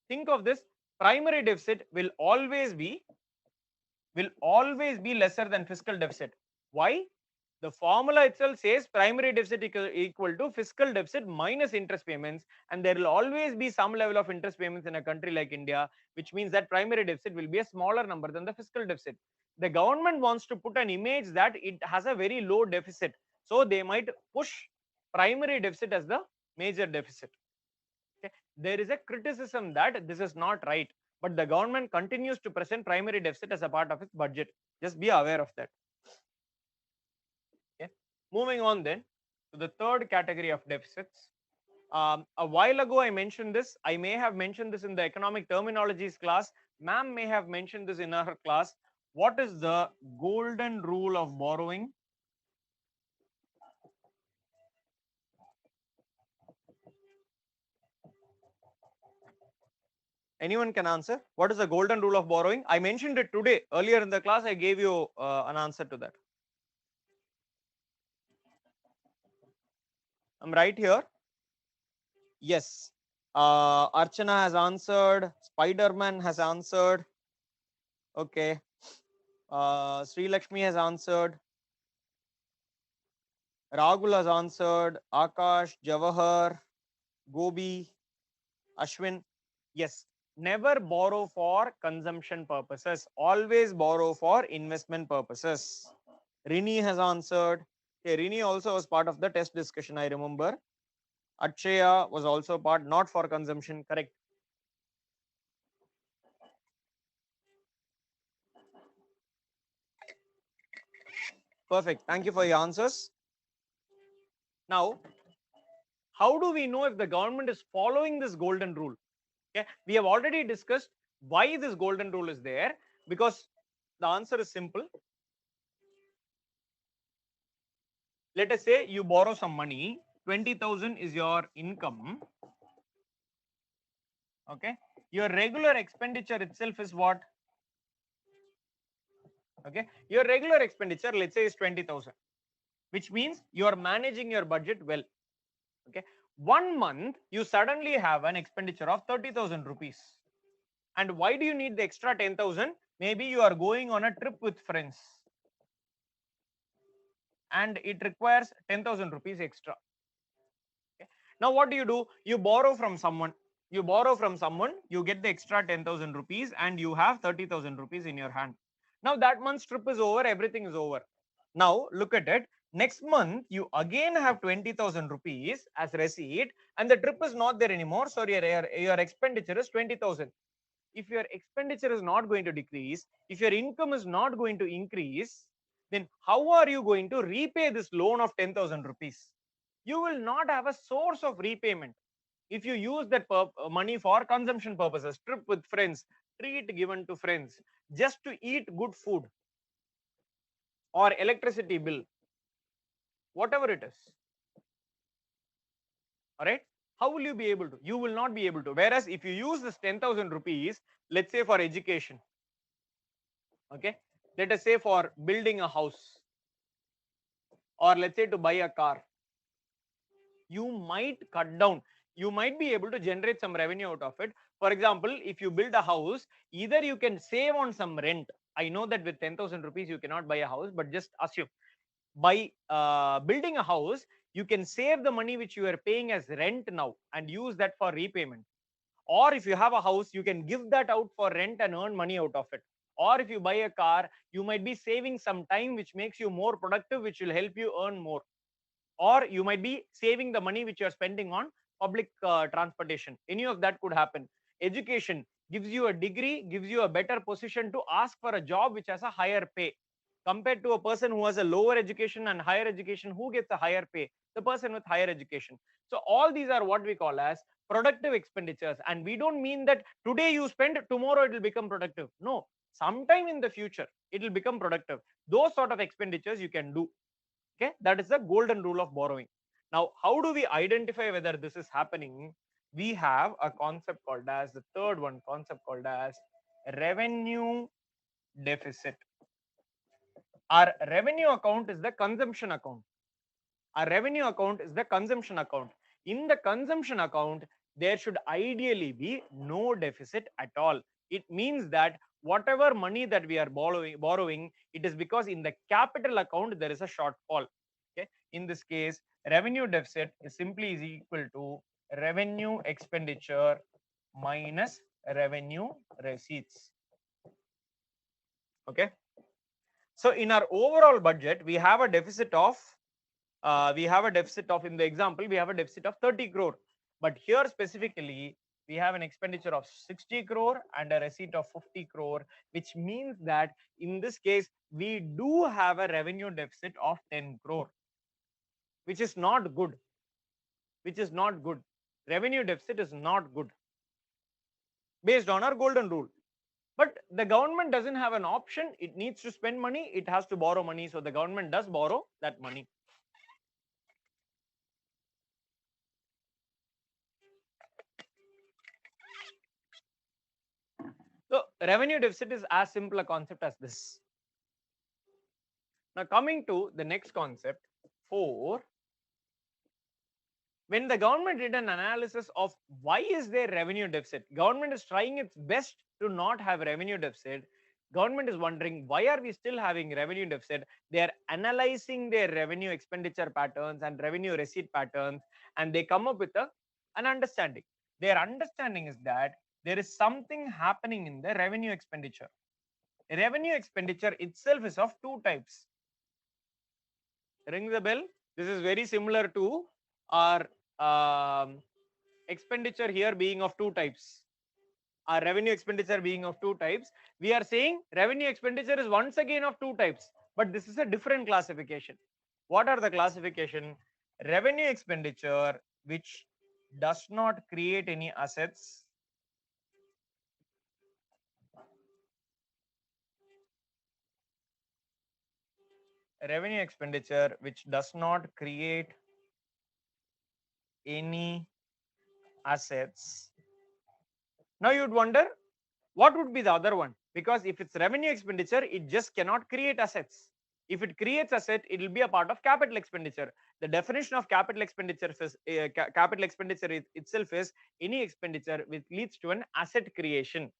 Think of this: primary deficit will always be lesser than fiscal deficit. Why? The formula itself says primary deficit equal to fiscal deficit minus interest payments, and there will always be some level of interest payments in a country like India, which means that primary deficit will be a smaller number than the fiscal deficit. The government wants to put an image that it has a very low deficit, so they might push primary deficit as the major deficit. Okay. There is a criticism that this is not right, but the government continues to present primary deficit as a part of its budget. Just be aware of that. Okay. Moving on then to the third category of deficits. A while ago I mentioned this. I may have mentioned this in the economic terminologies class. Ma'am may have mentioned this in her class. What is the golden rule of borrowing? Anyone can answer. What is the golden rule of borrowing? I mentioned it today. Earlier in the class, I gave you an answer to that. I'm right here. Yes. Archana has answered. Spider-Man has answered. Okay. Sri Lakshmi has answered. Rahul has answered. Akash, Jawahar, Gobi, Ashwin. Yes. Never borrow for consumption purposes. Always borrow for investment purposes. Rini has answered. Okay, Rini also was part of the test discussion, I remember. Akshaya was also part, not for consumption, correct. Perfect. Thank you for your answers. Now, how do we know if the government is following this golden rule? Okay, we have already discussed why this golden rule is there, because the answer is simple. Let us say you borrow some money, 20,000 is your income. Okay, your regular expenditure itself is what? Okay, your regular expenditure, let's say, is 20,000, which means you are managing your budget well. Okay, 1 month you suddenly have an expenditure of 30,000 rupees. And why do you need the extra 10,000? Maybe you are going on a trip with friends and it requires 10,000 rupees extra. Okay. Now what do? You borrow from someone. You get the extra 10,000 rupees and you have 30,000 rupees in your hand. Now that month's trip is over, everything is over. Now look at it. Next month, you again have 20,000 rupees as receipt and the trip is not there anymore. So your expenditure is 20,000. If your expenditure is not going to decrease, if your income is not going to increase, then how are you going to repay this loan of 10,000 rupees? You will not have a source of repayment. If you use that money for consumption purposes, trip with friends, treat given to friends, just to eat good food, or electricity bill, whatever it is. All right. How will you be able to? You will not be able to. Whereas if you use this 10,000 rupees, let's say for education, okay, let us say for building a house, or let's say to buy a car, you might cut down. You might be able to generate some revenue out of it. For example, if you build a house, either you can save on some rent. I know that with 10,000 rupees you cannot buy a house, but just assume by building a house, you can save the money which you are paying as rent now and use that for repayment. Or if you have a house, you can give that out for rent and earn money out of it. Or if you buy a car, you might be saving some time, which makes you more productive, which will help you earn more. Or you might be saving the money which you are spending on public transportation. Any of that could happen. Education gives you a degree, gives you a better position to ask for a job which has a higher pay, compared to a person who has a lower education and higher education. Who gets a higher pay? The person with higher education. So all these are what we call as productive expenditures, and we don't mean that today you spend, tomorrow it will become productive. No, sometime in the future it will become productive. Those sort of expenditures you can do. Okay, that is the golden rule of borrowing. Now, how do we identify whether this is happening? We have a concept called as, the third one, concept called as revenue deficit. Our revenue account is the consumption account. Our revenue account is the consumption account. In the consumption account, there should ideally be no deficit at all. It means that whatever money that we are borrowing, it is because in the capital account there is a shortfall. Okay, in this case, revenue deficit is simply is equal to revenue expenditure minus revenue receipts. Okay, so in our overall budget, we have a deficit of in the example, we have a deficit of 30 crore. But here specifically, we have an expenditure of 60 crore and a receipt of 50 crore, which means that in this case, we do have a revenue deficit of 10 crore, which is not good. Which is not good. Revenue deficit is not good based on our golden rule. But the government doesn't have an option. It needs to spend money. It has to borrow money. So the government does borrow that money. So revenue deficit is as simple a concept as this. Now coming to the next concept, 4. When the government did an analysis of why is there revenue deficit, government is trying its best to not have revenue deficit. Government is wondering why are we still having revenue deficit. They are analyzing their revenue expenditure patterns and revenue receipt patterns, and they come up with an understanding. Their understanding is that there is something happening in the revenue expenditure. Revenue expenditure itself is of two types. Ring the bell. This is very similar to our expenditure here being of two types. Our revenue expenditure being of two types. We are saying revenue expenditure is once again of two types, but this is a different classification. What are the classification? Revenue expenditure which does not create any assets. Revenue expenditure which does not create any assets. Now you'd wonder what would be the other one, because if it's revenue expenditure, it just cannot create assets. If it creates asset, it will be a part of capital expenditure. The definition of capital expenditure is itself is any expenditure which leads to an asset creation,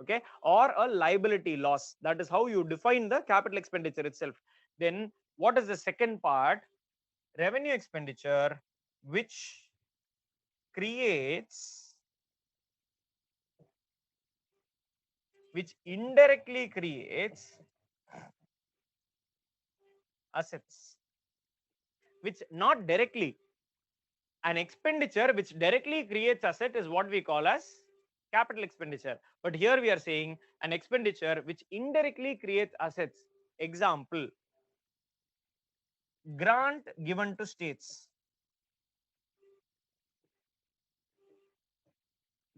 okay, or a liability loss. That is how you define the capital expenditure itself. Then what is the second part? Revenue expenditure which creates, which indirectly creates assets, which not directly. An expenditure which directly creates asset is what we call as capital expenditure. But here we are saying an expenditure which indirectly creates assets. Example, grant given to states.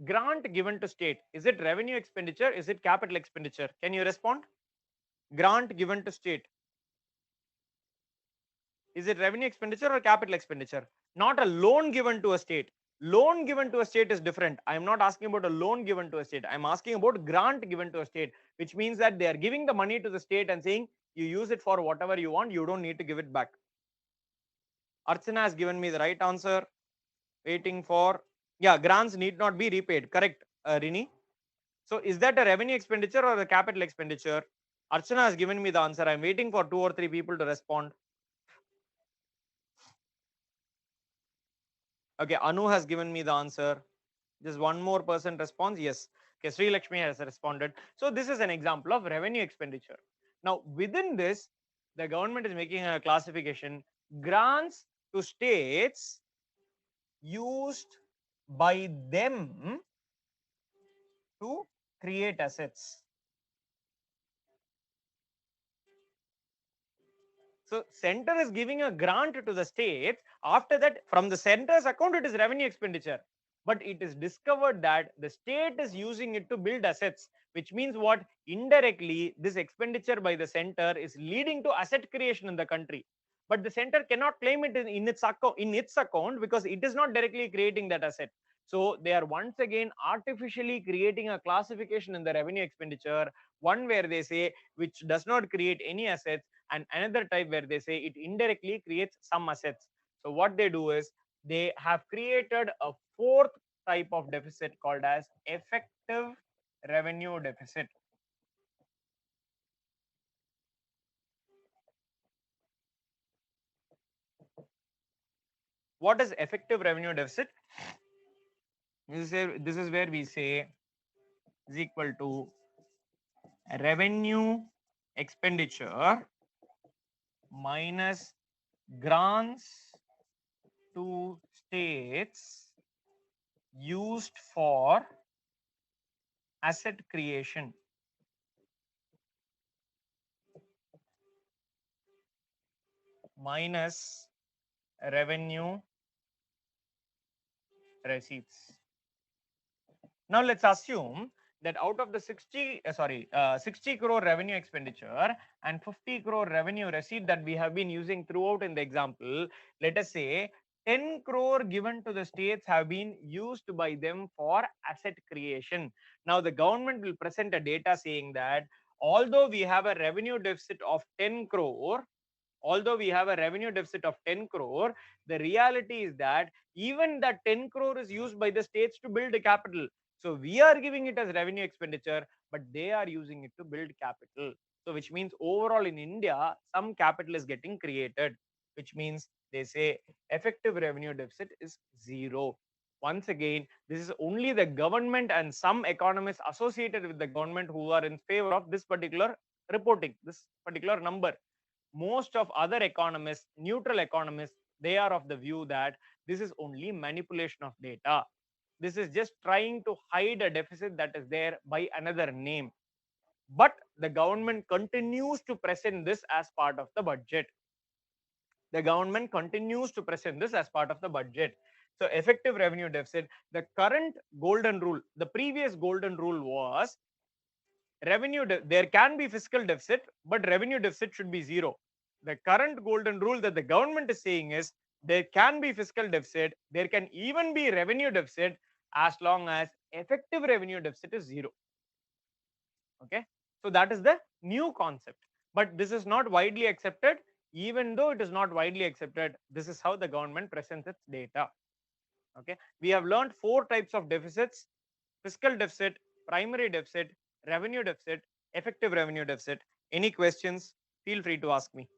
Grant given to state, is it revenue expenditure? Is it capital expenditure? Can you respond? Grant given to state, is it revenue expenditure or capital expenditure? Not a loan given to a state. Loan given to a state is different. I am not asking about a loan given to a state. I am asking about grant given to a state, which means that they are giving the money to the state and saying you use it for whatever you want. You don't need to give it back. Archana has given me the right answer. Waiting for, yeah, grants need not be repaid. Correct, Rini. So is that a revenue expenditure or a capital expenditure? Archana has given me the answer. I'm waiting for 2 or 3 people to respond. Okay, Anu has given me the answer. Just one more person responds. Yes, Okay, Sri Lakshmi has responded. So this is an example of revenue expenditure. Now within this, the government is making a classification: grants to states used by them to create assets. So center is giving a grant to the states. After that, from the center's account, it is revenue expenditure. But it is discovered that the state is using it to build assets, which means what? Indirectly, this expenditure by the center is leading to asset creation in the country. But the center cannot claim it in its account because it is not directly creating that asset. So they are once again artificially creating a classification in the revenue expenditure, one where they say which does not create any assets, and another type where they say it indirectly creates some assets. So what they do is they have created a fourth type of deficit called as effective revenue deficit. What is effective revenue deficit? This is where we say is equal to revenue expenditure minus grants to states used for asset creation minus revenue receipts. Now let's assume that out of the 60 crore revenue expenditure and 50 crore revenue receipt that we have been using throughout in the example, let us say 10 crore given to the states have been used by them for asset creation. Now the government will present a data saying that although we have a revenue deficit of 10 crore, although we have a revenue deficit of 10 crore, the reality is that even that 10 crore is used by the states to build a capital. So we are giving it as revenue expenditure, but they are using it to build capital. So which means overall in India, some capital is getting created, which means they say effective revenue deficit is zero. Once again, this is only the government and some economists associated with the government who are in favor of this particular reporting, this particular number. Most of other economists, neutral economists, they are of the view that this is only manipulation of data. This is just trying to hide a deficit that is there by another name. But the government continues to present this as part of the budget. The government continues to present this as part of the budget. So effective revenue deficit, the current golden rule, the previous golden rule was there can be fiscal deficit, but revenue deficit should be zero. The current golden rule that the government is saying is there can be fiscal deficit, there can even be revenue deficit as long as effective revenue deficit is zero. Okay, so that is the new concept, but this is not widely accepted. Even though it is not widely accepted, this is how the government presents its data. Okay, we have learned four types of deficits: fiscal deficit, primary deficit, revenue deficit, effective revenue deficit. Any questions? Feel free to ask me.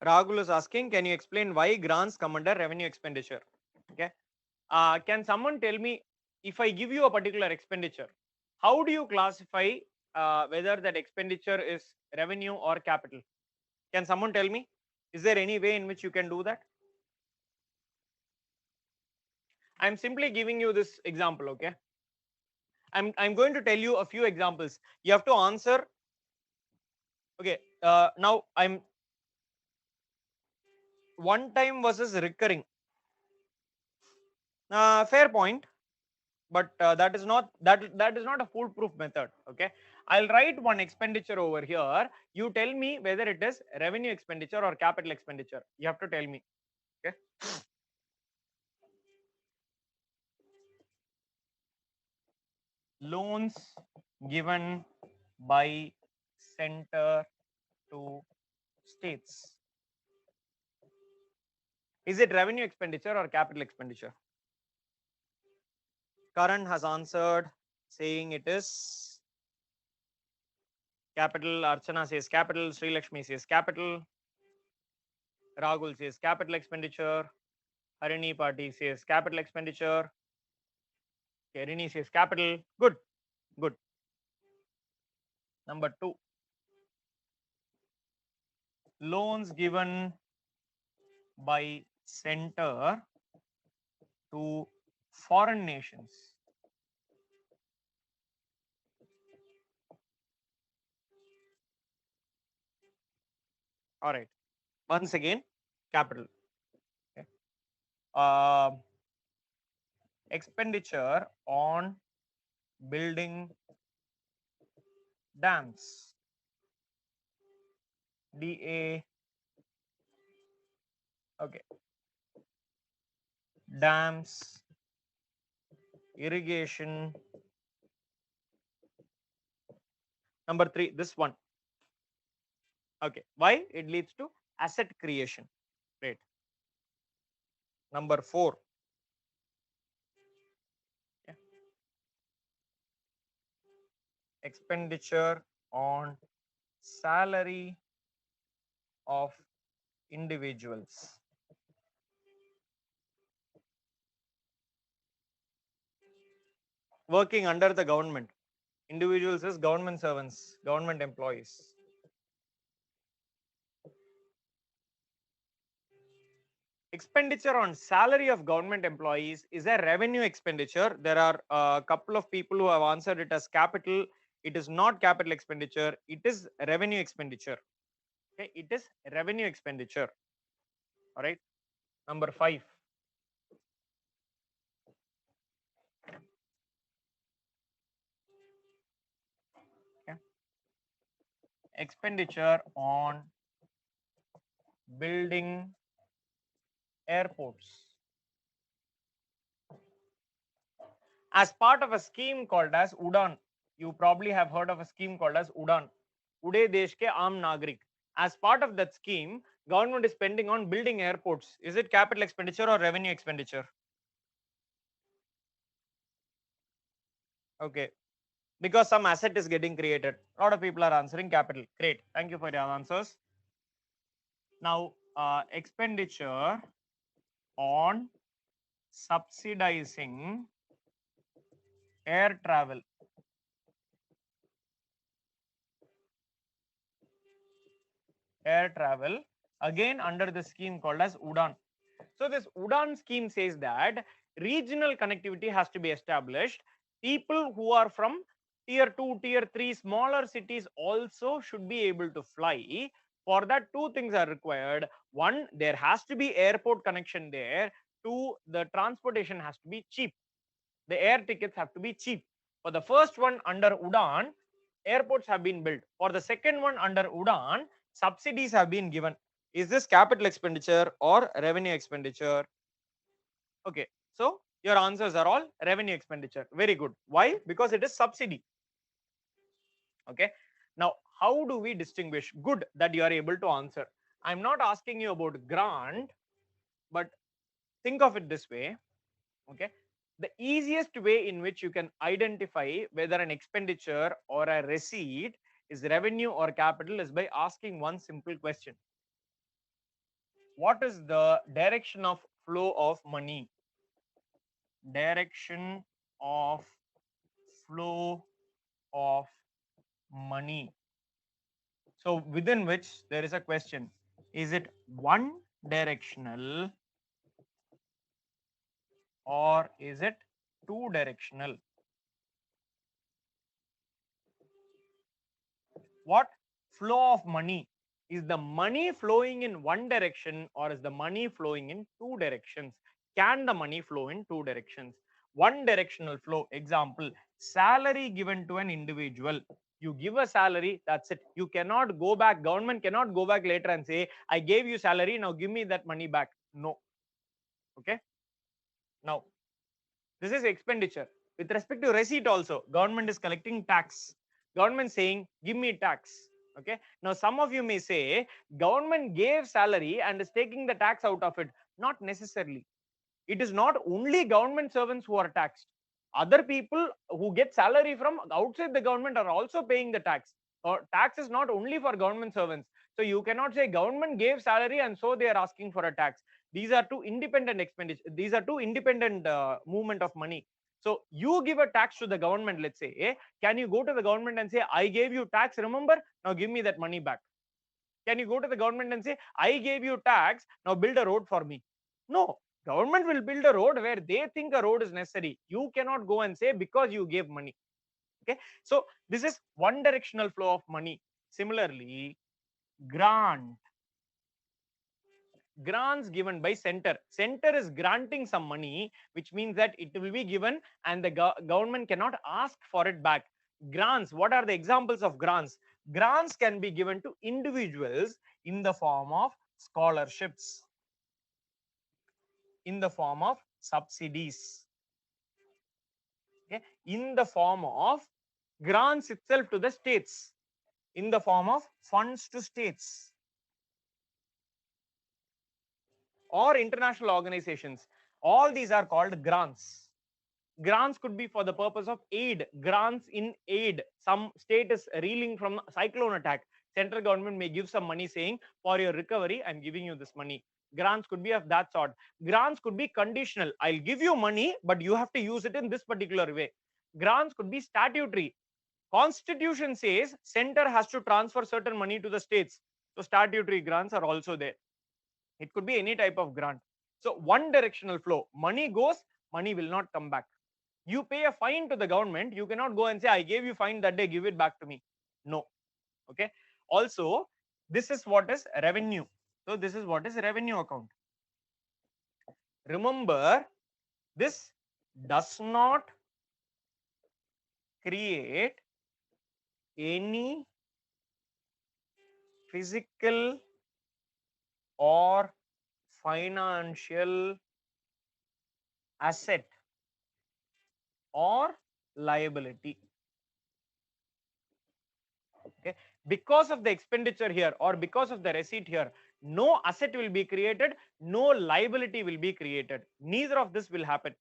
Rahul is asking, can you explain why grants come under revenue expenditure? Okay. Can someone tell me, if I give you a particular expenditure, how do you classify whether that expenditure is revenue or capital? Can someone tell me? Is there any way in which you can do that? I'm simply giving you this example. Okay. I'm going to tell you a few examples. You have to answer. Okay. Now I'm one time versus recurring. Fair point, but that is not a foolproof method. Okay, I'll write one expenditure over here. You tell me whether it is revenue expenditure or capital expenditure. You have to tell me. Okay. loans given by center to states. Is it revenue expenditure or capital expenditure? Karan has answered saying it is capital. Archana says capital. Sri Lakshmi says capital. Rahul says capital expenditure. Harini Party says capital expenditure. Kerini says capital. Good, good. Number 2, loans given by center to foreign nations. All right. Once again, capital. Okay. Expenditure on building dams. DA. Okay. Dams, irrigation. Number 3, this one. Okay. Why? It leads to asset creation. Great. Number 4. Yeah. Expenditure on salary of individuals. Working under the government. Individuals is government servants, government employees. Expenditure on salary of government employees is a revenue expenditure. There are a couple of people who have answered it as capital. It is not capital expenditure. It is revenue expenditure. Okay, it is revenue expenditure. All right. Number 5. Okay. Expenditure on building airports. As part of a scheme called as UDAN. You probably have heard of a scheme called as UDAN. Ude Desh ke Aam Nagrik. As part of that scheme, government is spending on building airports. Is it capital expenditure or revenue expenditure? Okay. Because some asset is getting created. A lot of people are answering capital. Great. Thank you for your answers. Now, expenditure on subsidizing air travel. Air travel again under the scheme called as UDAN. So this UDAN scheme says that regional connectivity has to be established. People who are from tier 2, tier 3 smaller cities also should be able to fly. For that, 2 things are required. 1, there has to be airport connection there. 2, the transportation has to be cheap. The air tickets have to be cheap. For the first one under UDAN, airports have been built. For the second one under UDAN, subsidies have been given. Is this capital expenditure or revenue expenditure? Okay, so your answers are all revenue expenditure. Very good. Why? Because it is subsidy. Okay. Now, how do we distinguish? Good that you are able to answer. I'm not asking you about grant, but think of it this way. Okay. The easiest way in which you can identify whether an expenditure or a receipt is revenue or capital is by asking one simple question. What is the direction of flow of money? Direction of flow of money. So within which there is a question. Is it one directional or is it two directional? What flow of money? Is the money flowing in one direction or is the money flowing in two directions? Can the money flow in two directions? One directional flow, example, salary given to an individual. You give a salary, that's it. You cannot go back. Government cannot go back later and say, I gave you salary, now give me that money back. No. Okay. Now, this is expenditure. With respect to receipt also, government is collecting tax. Government saying, give me tax. Okay. Now, some of you may say, government gave salary and is taking the tax out of it. Not necessarily. It is not only government servants who are taxed. Other people who get salary from outside the government are also paying the tax. Or tax is not only for government servants. So you cannot say government gave salary and so they are asking for a tax. These are two independent expenditure. These are two independent movement of money. So you give a tax to the government, let's say, can you go to the government and say, I gave you tax, remember? Now give me that money back. Can you go to the government and say, I gave you tax, now build a road for me? No, government will build a road where they think a road is necessary. You cannot go and say because you gave money. Okay, so this is one directional flow of money. Similarly, grants given by center is granting some money, which means that it will be given and the government cannot ask for it back. Grants, what are the examples of grants? Grants can be given to individuals in the form of scholarships, in the form of subsidies, okay, in the form of grants itself to the states, in the form of funds to states, or international organizations. All these are called grants. Grants could be for the purpose of aid. Grants in aid. Some state is reeling from cyclone attack. Central government may give some money saying, for your recovery, I'm giving you this money. Grants could be of that sort. Grants could be conditional. I'll give you money, but you have to use it in this particular way. Grants could be statutory. Constitution says center has to transfer certain money to the states. So statutory grants are also there. It could be any type of grant. So one directional flow. Money goes, money will not come back. You pay a fine to the government, you cannot go and say, I gave you fine that day, give it back to me. No. Okay. Also, this is what is revenue. So this is what is revenue account. Remember, this does not create any physical or financial asset or liability. Okay, because of the expenditure here or because of the receipt here, no asset will be created, no liability will be created. Neither of this will happen.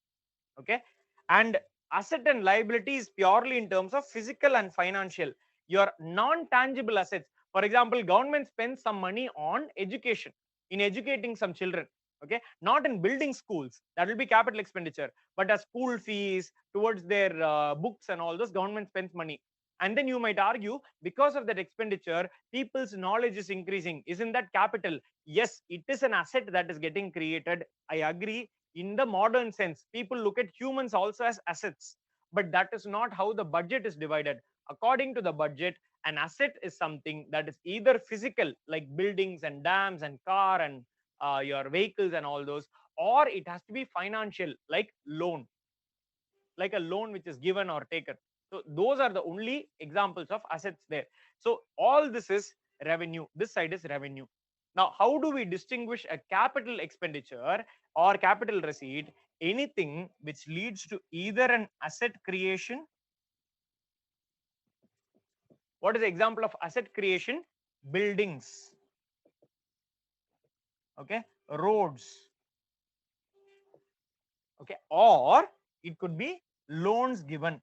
Okay, and asset and liability is purely in terms of physical and financial. Your non-tangible assets, for example, government spends some money on education, in educating some children. Okay, not in building schools, that will be capital expenditure, but as school fees, towards their books and all those, government spends money. And then you might argue, because of that expenditure, people's knowledge is increasing. Isn't that capital? Yes, it is an asset that is getting created. I agree. In the modern sense, people look at humans also as assets, but that is not how the budget is divided. According to the budget, an asset is something that is either physical, like buildings and dams and car and your vehicles and all those, or it has to be financial, like loan, like a loan which is given or taken. So those are the only examples of assets there. So all this is revenue. This side is revenue. Now, how do we distinguish a capital expenditure or capital receipt? Anything which leads to either an asset creation. What is the example of asset creation? Buildings, okay, roads, okay, or it could be loans given.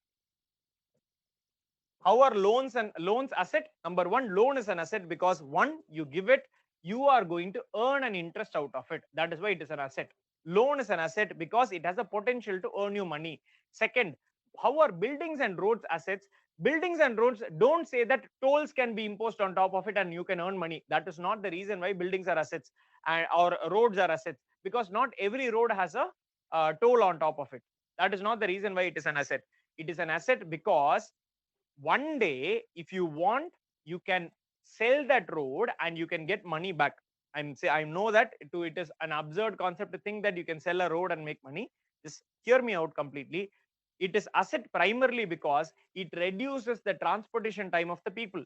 How are loans and loans asset? Number one, loan is an asset because one, you give it, you are going to earn an interest out of it. That is why it is an asset. Loan is an asset because it has a potential to earn you money. Second, how are buildings and roads assets? Buildings and roads don't say that tolls can be imposed on top of it and you can earn money. That is not the reason why buildings are assets and or roads are assets, because not every road has a toll on top of it. That is not the reason why it is an asset. It is an asset because one day, if you want, you can sell that road and you can get money back. I know that it is an absurd concept to think that you can sell a road and make money. Just hear me out completely. It is asset primarily because it reduces the transportation time of the people,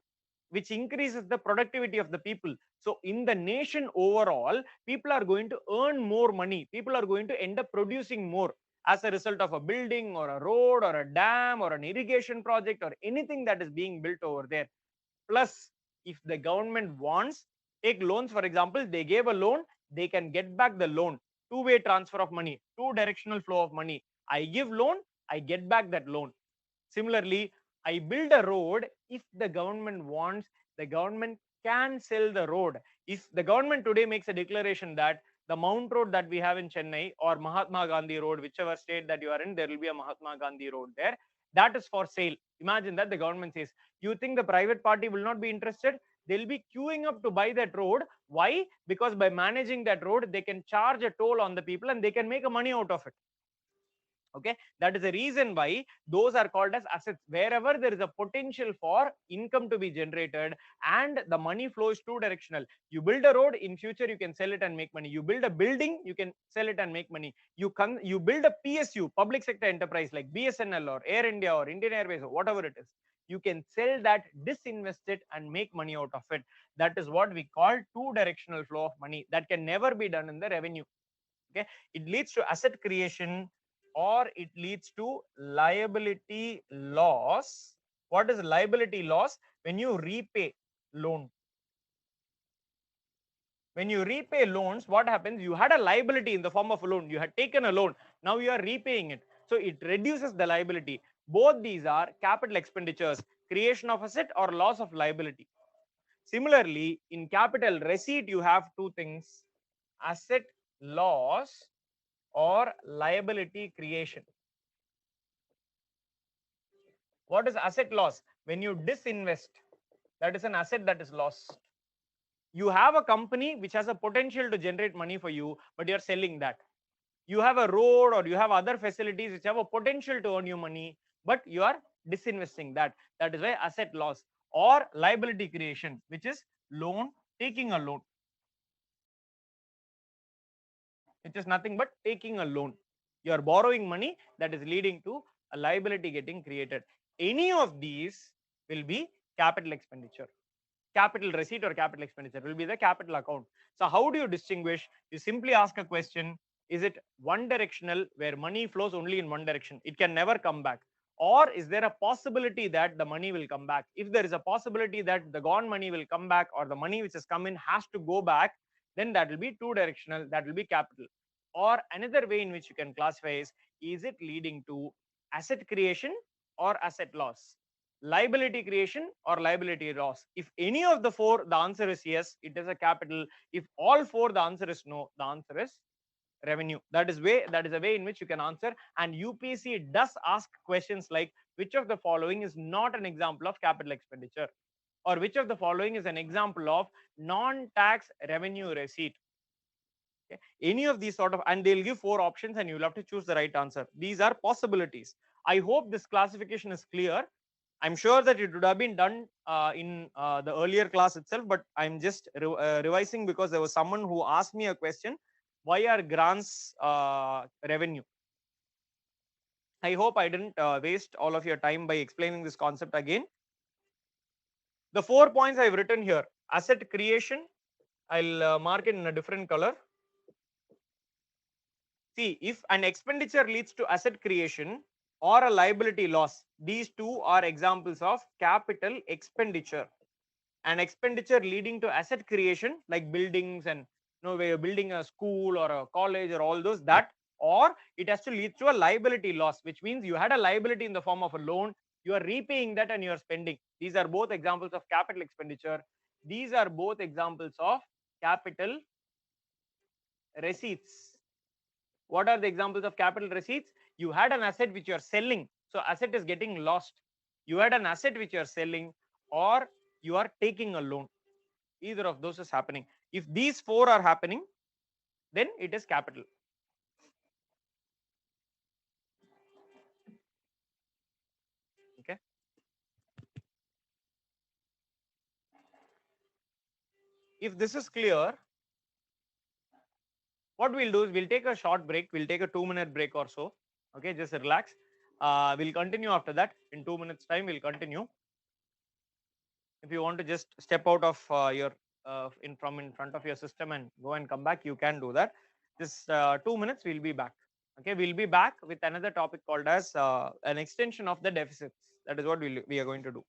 which increases the productivity of the people. So in the nation overall, people are going to earn more money. People are going to end up producing more. as a result of a building or a road or a dam or an irrigation project or anything that is being built over there. Plus, if the government wants, take loans for example, they gave a loan, they can get back the loan. Two-way transfer of money, two directional flow of money. I give loan, I get back that loan. Similarly, I build a road. If the government wants, the government can sell the road. If the government today makes a declaration that the Mount Road that we have in Chennai or Mahatma Gandhi Road, whichever state that you are in, there will be a Mahatma Gandhi Road there. That is for sale. Imagine that the government says, you think the private party will not be interested? They'll be queuing up to buy that road. Why? Because by managing that road, they can charge a toll on the people and they can make a money out of it. Okay, that is the reason why those are called as assets. Wherever there is a potential for income to be generated and the money flows two directional. You build a road, in future you can sell it and make money. You build a building, you can sell it and make money. You build a PSU, public sector enterprise, like BSNL or Air India or Indian Airways or whatever it is. You can sell that, disinvest it and make money out of it. That is what we call two directional flow of money. That can never be done in the revenue. Okay, it leads to asset creation or it leads to liability loss. What is liability loss? When you repay loan. When you repay loans, what happens? You had a liability in the form of a loan. You had taken a loan. Now you are repaying it. So it reduces the liability. Both these are capital expenditures, creation of asset or loss of liability. Similarly, in capital receipt, you have two things: asset loss or liability creation. What is asset loss? When you disinvest, that is an asset that is lost. You have a company which has a potential to generate money for you, but you're selling that. You have a road or you have other facilities which have a potential to earn you money, but you are disinvesting that. That is why asset loss. Or liability creation, which is loan, taking a loan, which is nothing but taking a loan. You are borrowing money, that is leading to a liability getting created. Any of these will be capital expenditure. Capital receipt or capital expenditure will be the capital account. So how do you distinguish? You simply ask a question: is it one directional, where money flows only in one direction, it can never come back? Or is there a possibility that the money will come back? If there is a possibility that the gone money will come back, or the money which has come in has to go back, then that will be two directional, that will be capital. Or another way in which you can classify is it leading to asset creation or asset loss, liability creation or liability loss? If any of the four, the answer is yes, it is a capital. If all four, the answer is no, the answer is revenue. That is a way in which you can answer. And UPSC does ask questions like, which of the following is not an example of capital expenditure, or which of the following is an example of non-tax revenue receipt. Okay. Any of these sort of, and they'll give four options and you'll have to choose the right answer. These are possibilities. I hope this classification is clear. I'm sure that it would have been done in the earlier class itself, but I'm just revising because there was someone who asked me a question: why are grants revenue? I hope I didn't waste all of your time by explaining this concept again. The 4 points I've written here: asset creation, I'll mark it in a different color. See, if an expenditure leads to asset creation or a liability loss, these two are examples of capital expenditure. An expenditure leading to asset creation, like buildings and where you're building a school or a college or all those, that, or it has to lead to a liability loss, which means you had a liability in the form of a loan, you are repaying that and you are spending. These are both examples of capital expenditure. These are both examples of capital receipts. What are the examples of capital receipts? You had an asset which you are selling, so asset is getting lost. You had an asset which you are selling, or you are taking a loan. Either of those is happening. If these four are happening, then it is capital. Okay. If this is clear, what we'll do is we'll take a short break. We'll take a 2-minute break or so. Okay, just relax. We'll continue after that. In 2 minutes time, we'll continue. If you want to just step out of your in front of your system and go and come back, you can do that. Just 2 minutes, we'll be back. Okay, we'll be back with another topic called as an extension of the deficits. That is what we are going to do.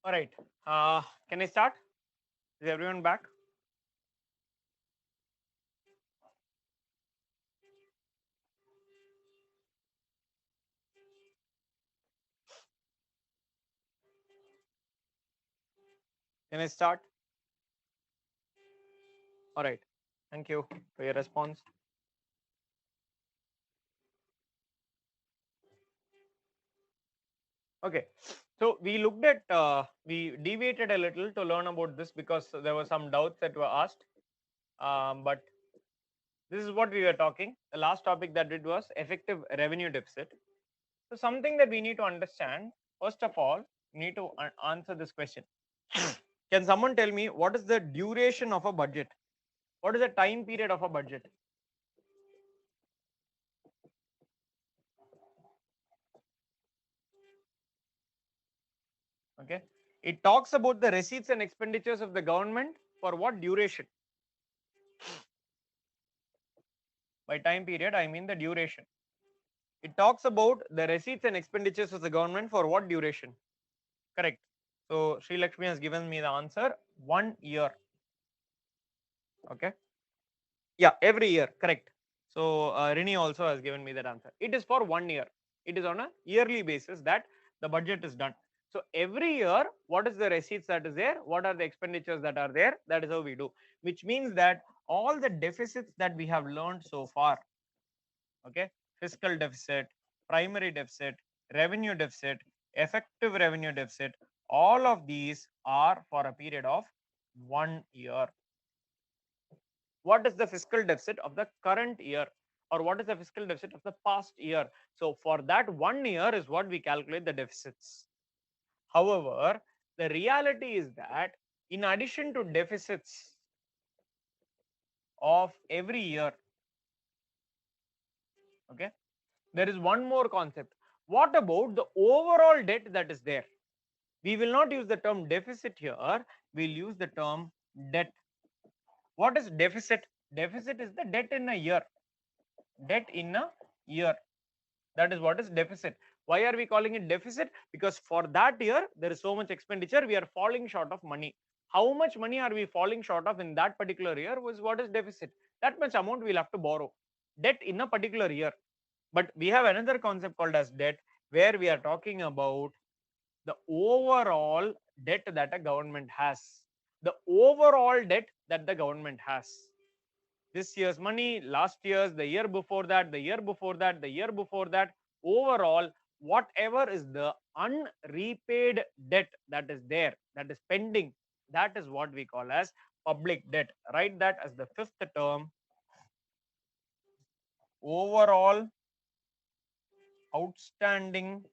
All right. Can I start? Is everyone back? Can I start? All right. Thank you for your response. Okay. So we looked at, we deviated a little to learn about this because there were some doubts that were asked. But this is what we were talking. The last topic that did was effective revenue deficit. So something that we need to understand, first of all, we need to answer this question. Can someone tell me what is the duration of a budget? What is the time period of a budget? Okay. It talks about the receipts and expenditures of the government for what duration? By time period, I mean the duration. It talks about the receipts and expenditures of the government for what duration? Correct. So Sri Lakshmi has given me the answer, 1 year. Okay. Yeah, every year. Correct. So Rini also has given me that answer. It is for 1 year. It is on a yearly basis that the budget is done. So every year, what is the receipts that is there? What are the expenditures that are there? That is how we do. Which means that all the deficits that we have learned so far, okay, fiscal deficit, primary deficit, revenue deficit, effective revenue deficit, all of these are for a period of 1 year. What is the fiscal deficit of the current year, or what is the fiscal deficit of the past year? So for that 1 year is what we calculate the deficits. However, the reality is that in addition to deficits of every year, okay, there is one more concept. What about the overall debt that is there? We will not use the term deficit here, we'll use the term debt. What is deficit? Deficit is the debt in a year. Debt in a year. That is what is deficit. Why are we calling it deficit? Because for that year, there is so much expenditure, we are falling short of money. How much money are we falling short of in that particular year was what is deficit. That much amount we'll have to borrow. Debt in a particular year. But we have another concept called as debt, where we are talking about the overall debt that a government has. The overall debt that the government has. This year's money, last year's, the year before that, the year before that, the year before that, overall, whatever is the unrepaid debt that is there, that is pending, that is what we call as public debt. Write that as the fifth term, overall outstanding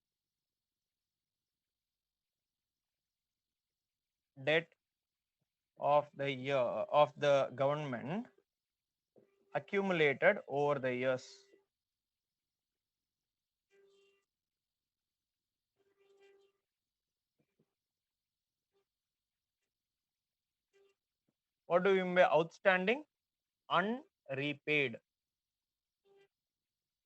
debt of the year of the government accumulated over the years. What do you mean by outstanding? Unrepaid.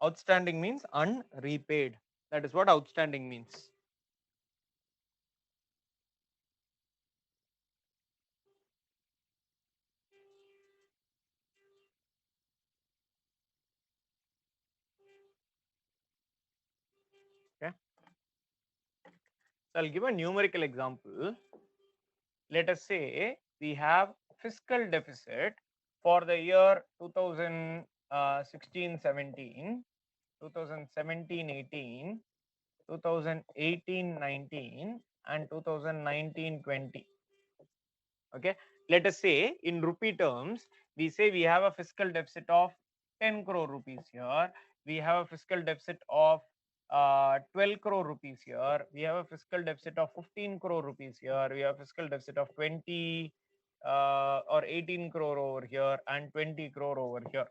Outstanding means unrepaid. That is what outstanding means. Okay. So I'll give a numerical example. Let us say we have fiscal deficit for the year 2016-17, 2017-18, 2018-19, and 2019-20. Okay, let us say in rupee terms, we say we have a fiscal deficit of 10 crore rupees here, we have a fiscal deficit of 12 crore rupees here, we have a fiscal deficit of 15 crore rupees here, we have a fiscal deficit of 20 or 18 crore over here, and 20 crore over here.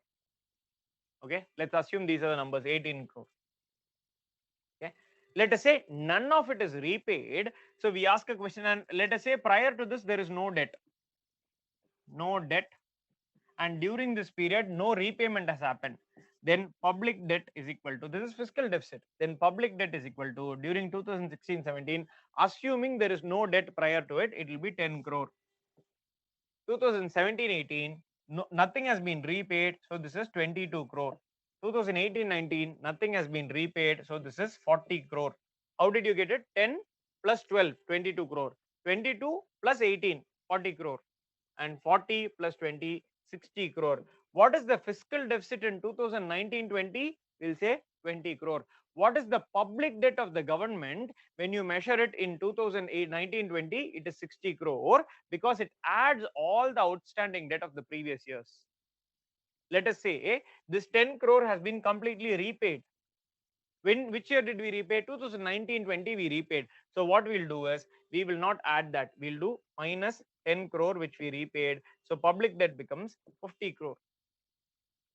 Okay, let's assume these are the numbers, 18 crore. Okay, let us say none of it is repaid. So we ask a question, and let us say prior to this there is no debt, no debt, and during this period no repayment has happened. then public debt is equal to, this is fiscal deficit, then public debt is equal to, during 2016-17, assuming there is no debt prior to it, it will be 10 crore. 2017-18, no, nothing has been repaid, so this is 22 crore. 2018-19, nothing has been repaid, so this is 40 crore. How did you get it? 10 plus 12, 22 crore. 22 plus 18, 40 crore. And 40 plus 20, 60 crore. What is the fiscal deficit in 2019-20? We'll say 20 crore. What is the public debt of the government when you measure it in 2019-20? It is 60 crore because it adds all the outstanding debt of the previous years. Let us say this 10 crore has been completely repaid. Which year did we repay? 2019-20 we repaid. So what we'll do is we will not add that. We'll do minus 10 crore which we repaid. So public debt becomes 50 crore.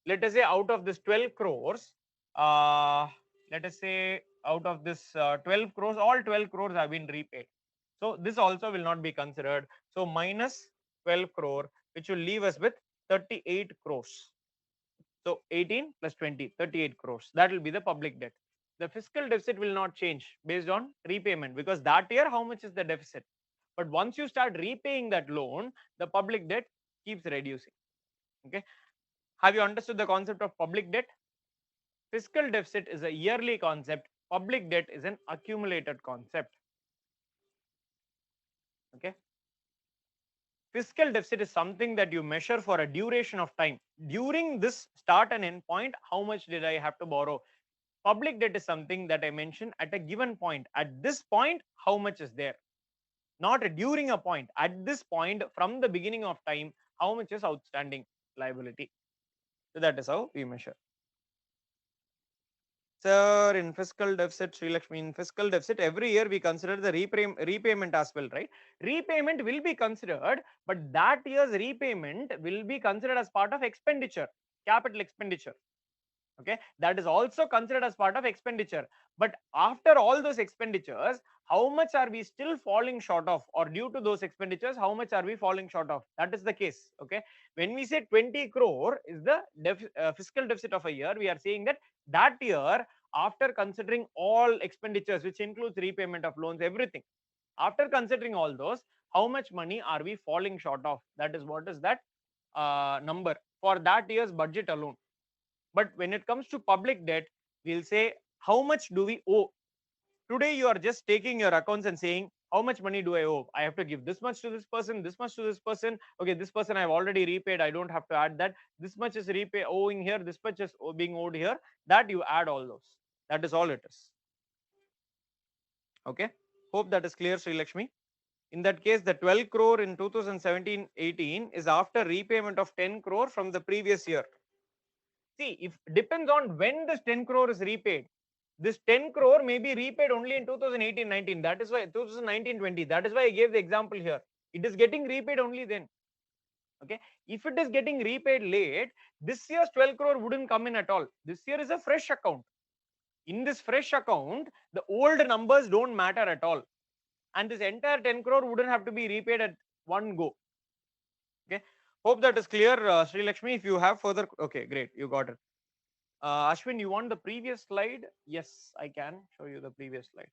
Let us say out of this 12 crores, let us say out of this 12 crores, all 12 crores have been repaid. So this also will not be considered. So minus 12 crore, which will leave us with 38 crores. So 18 plus 20, 38 crores. That will be the public debt. The fiscal deficit will not change based on repayment, because that year how much is the deficit. But once you start repaying that loan, the public debt keeps reducing. Okay. Have you understood the concept of public debt? Fiscal deficit is a yearly concept. Public debt is an accumulated concept. Okay. Fiscal deficit is something that you measure for a duration of time. During this start and end point, how much did I have to borrow? Public debt is something that I mentioned at a given point. At this point, how much is there? Not during a point. At this point, from the beginning of time, how much is outstanding liability? So that is how we measure. Sir, in fiscal deficit, Sri Lakshmi, in fiscal deficit, every year we consider the repayment as well, right? Repayment will be considered, but that year's repayment will be considered as part of expenditure, capital expenditure. Okay, that is also considered as part of expenditure. But after all those expenditures, how much are we still falling short of, or due to those expenditures, how much are we falling short of? That is the case. Okay, when we say 20 crore is the fiscal deficit of a year, we are saying that that year, after considering all expenditures, which includes repayment of loans, everything, after considering all those, how much money are we falling short of? That is what is that number for that year's budget alone. But when it comes to public debt, we'll say how much do we owe. Today you are just taking your accounts and saying how much money do I owe. I have to give this much to this person, this much to this person. Okay, this person I've already repaid, I don't have to add that. This much is owing here, this much is being owed here. That you add all those. That is all it is. Okay, hope that is clear, Sri Lakshmi. In that case, the 12 crore in 2017-18 is after repayment of 10 crore from the previous year. See, if depends on when this 10 crore is repaid. This 10 crore may be repaid only in 2018-19. That is why 2019-20. That is why I gave the example here. It is getting repaid only then. Okay. If it is getting repaid late, this year's 12 crore wouldn't come in at all. This year is a fresh account. In this fresh account, the old numbers don't matter at all. And this entire 10 crore wouldn't have to be repaid at one go. Okay. Hope that is clear, Sri Lakshmi. If you have further, okay, great, you got it. Ashwin, you want the previous slide? Yes, I can show you the previous slide.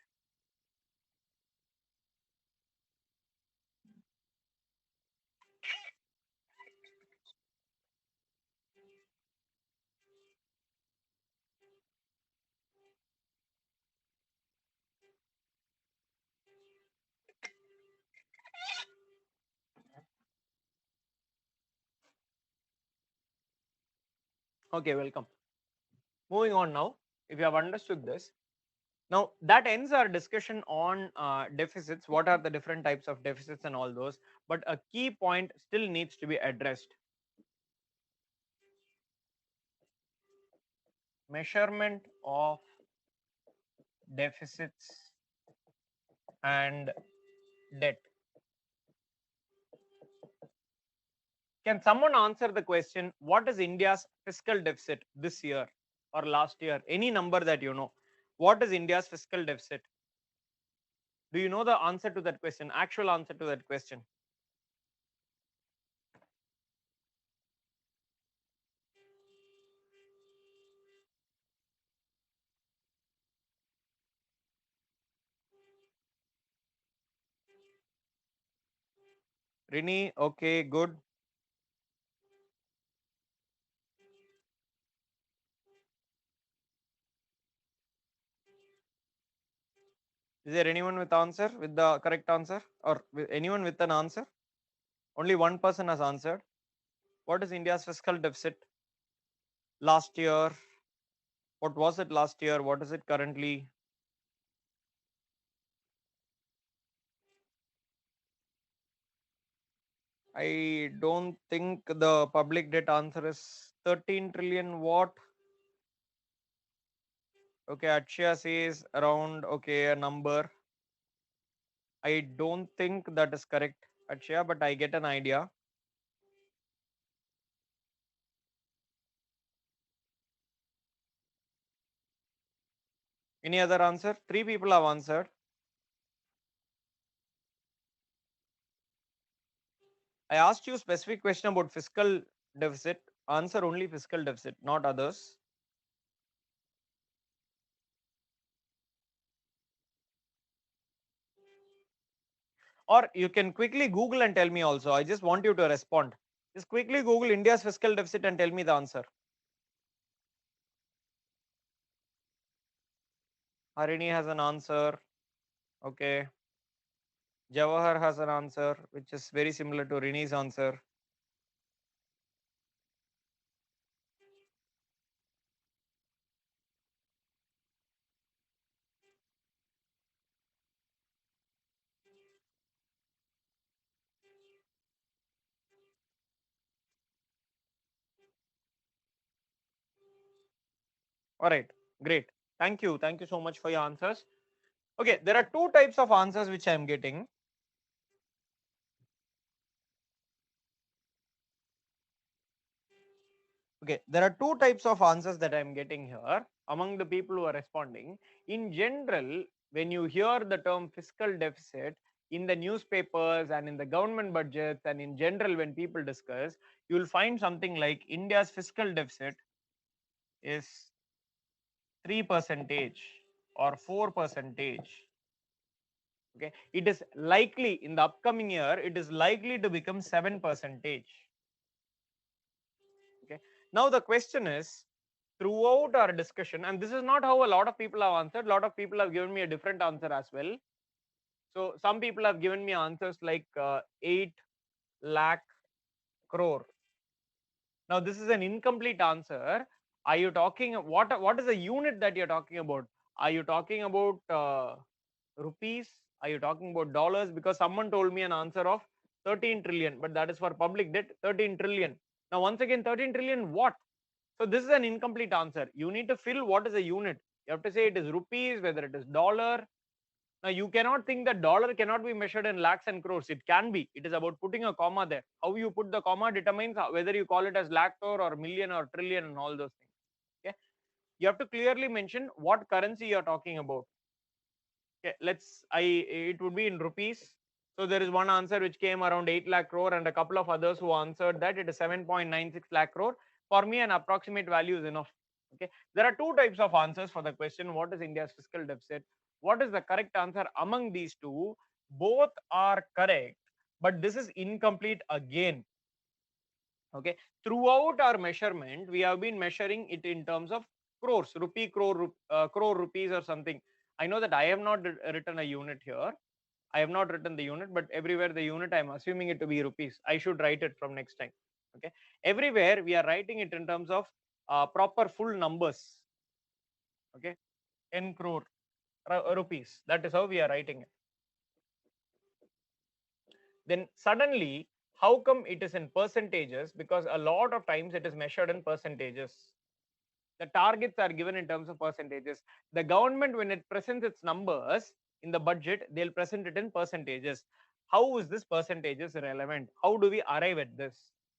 Okay, welcome. Moving on now, if you have understood this, now that ends our discussion on deficits. What are the different types of deficits and all those? But a key point still needs to be addressed. Measurement of deficits and debt. Can someone answer the question, what is India's fiscal deficit this year or last year? Any number that you know. What is India's fiscal deficit? Do you know the answer to that question? Actual answer to that question? Rini, okay, good. Is there anyone with answer, with the correct answer, or anyone with an answer? Only one person has answered. What is India's fiscal deficit last year? What was it last year? What is it currently? I don't think the public debt answer is 13 trillion. What? Okay, Akshaya says around, okay, a number. I don't think that is correct, Akshaya, but I get an idea. Any other answer? Three people have answered. I asked you specific question about fiscal deficit. Answer only fiscal deficit, not others. Or you can quickly Google and tell me also. I just want you to respond. Just quickly Google India's fiscal deficit and tell me the answer. Harini has an answer. Okay. Jawahar has an answer, which is very similar to Rini's answer. All right. Great. Thank you. Thank you so much for your answers. Okay. There are two types of answers which I am getting. Okay, there are two types of answers that I'm getting here among the people who are responding. In general, when you hear the term fiscal deficit in the newspapers and in the government budgets and in general when people discuss, you will find something like India's fiscal deficit is 3 percentage or 4 percentage. Okay, it is likely in the upcoming year, it is likely to become 7 percentage. Okay. Now the question is, throughout our discussion, and this is not how a lot of people have answered. A lot of people have given me a different answer as well. So some people have given me answers like 8 lakh crore. Now this is an incomplete answer. Are you talking what is the unit that you're talking about? Are you talking about rupees? Are you talking about dollars? Because someone told me an answer of 13 trillion, but that is for public debt 13 trillion. Now once again 13 trillion what? So this is an incomplete answer. You need to fill what is a unit. You have to say it is rupees, whether it is dollar. Now you cannot think that dollar cannot be measured in lakhs and crores. It can be. It is about putting a comma there. How you put the comma determines whether you call it as lakh crore or million or trillion and all those things. Okay. You have to clearly mention what currency you are talking about. Okay. It would be in rupees. So there is one answer which came around 8 lakh crore and a couple of others who answered that it is 7.96 lakh crore. For me, an approximate value is enough. Okay. There are two types of answers for the question, what is India's fiscal deficit? What is the correct answer among these two? Both are correct, but this is incomplete again. Okay. Throughout our measurement, we have been measuring it in terms of crores, crore rupees or something. I know that I have not written a unit here. I have not written the unit, but everywhere the unit, I'm assuming it to be rupees. I should write it from next time. Okay. Everywhere we are writing it in terms of proper full numbers. Okay. 10 crore rupees. That is how we are writing it. Then suddenly, how come it is in percentages? Because a lot of times it is measured in percentages. The targets are given in terms of percentages. The government, when it presents its numbers in the budget, they'll present it in percentages. How is this percentages relevant? How do we arrive at this?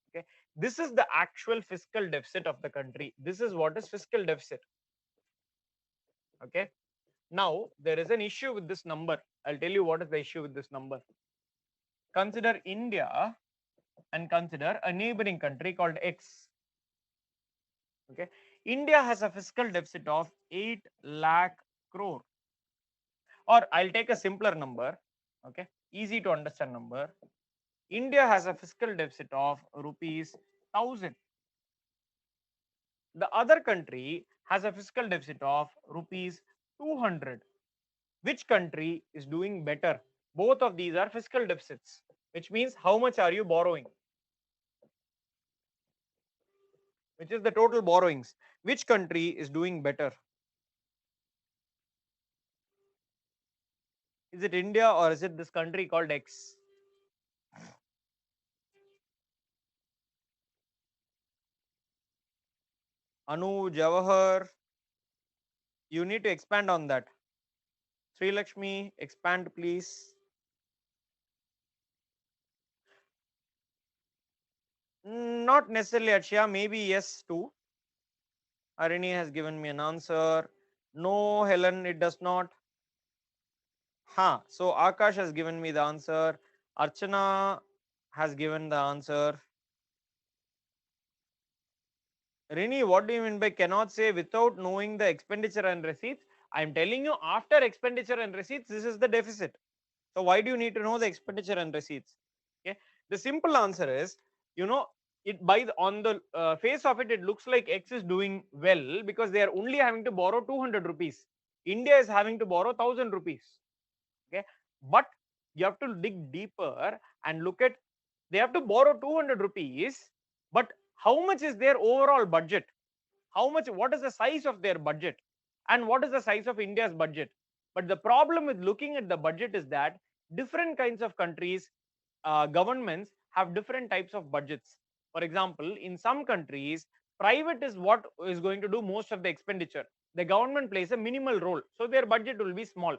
Okay, this is the actual fiscal deficit of the country. This is what is fiscal deficit. Okay, now there is an issue with this number. I'll tell you what is the issue with this number. Consider India and consider a neighboring country called X. Okay, India has a fiscal deficit of 8 lakh crore. Or I'll take a simpler number. Okay, easy to understand number. India has a fiscal deficit of rupees 1000. The other country has a fiscal deficit of rupees 200. Which country is doing better? Both of these are fiscal deficits, which means how much are you borrowing, which is the total borrowings. Which country is doing better? Is it India or is it this country called X? Anu, Jawahar, you need to expand on that. Sri Lakshmi, expand please. Not necessarily Achya, maybe yes too. Arini has given me an answer. No, Helen, it does not. So Akash has given me the answer. Archana has given the answer. Rini, what do you mean by cannot say without knowing the expenditure and receipts? I am telling you after expenditure and receipts, this is the deficit. So why do you need to know the expenditure and receipts? Okay, the simple answer is, you know, it by the, on the face of it, it looks like X is doing well because they are only having to borrow 200 rupees. India is having to borrow 1000 rupees. Okay, but you have to dig deeper and look at, they have to borrow 200 rupees, but how much is their overall budget? How much, what is the size of their budget, and what is the size of India's budget? But the problem with looking at the budget is that different kinds of countries, governments have different types of budgets. For example, in some countries, private is what is going to do most of the expenditure. The government plays a minimal role, so their budget will be small.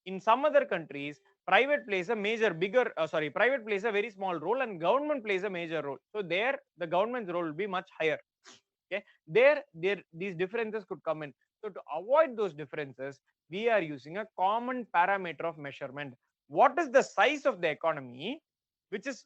In some other countries, private plays a private plays a very small role and government plays a major role. So there, the government's role will be much higher. Okay, there these differences could come in. So to avoid those differences, we are using a common parameter of measurement. What is the size of the economy, which is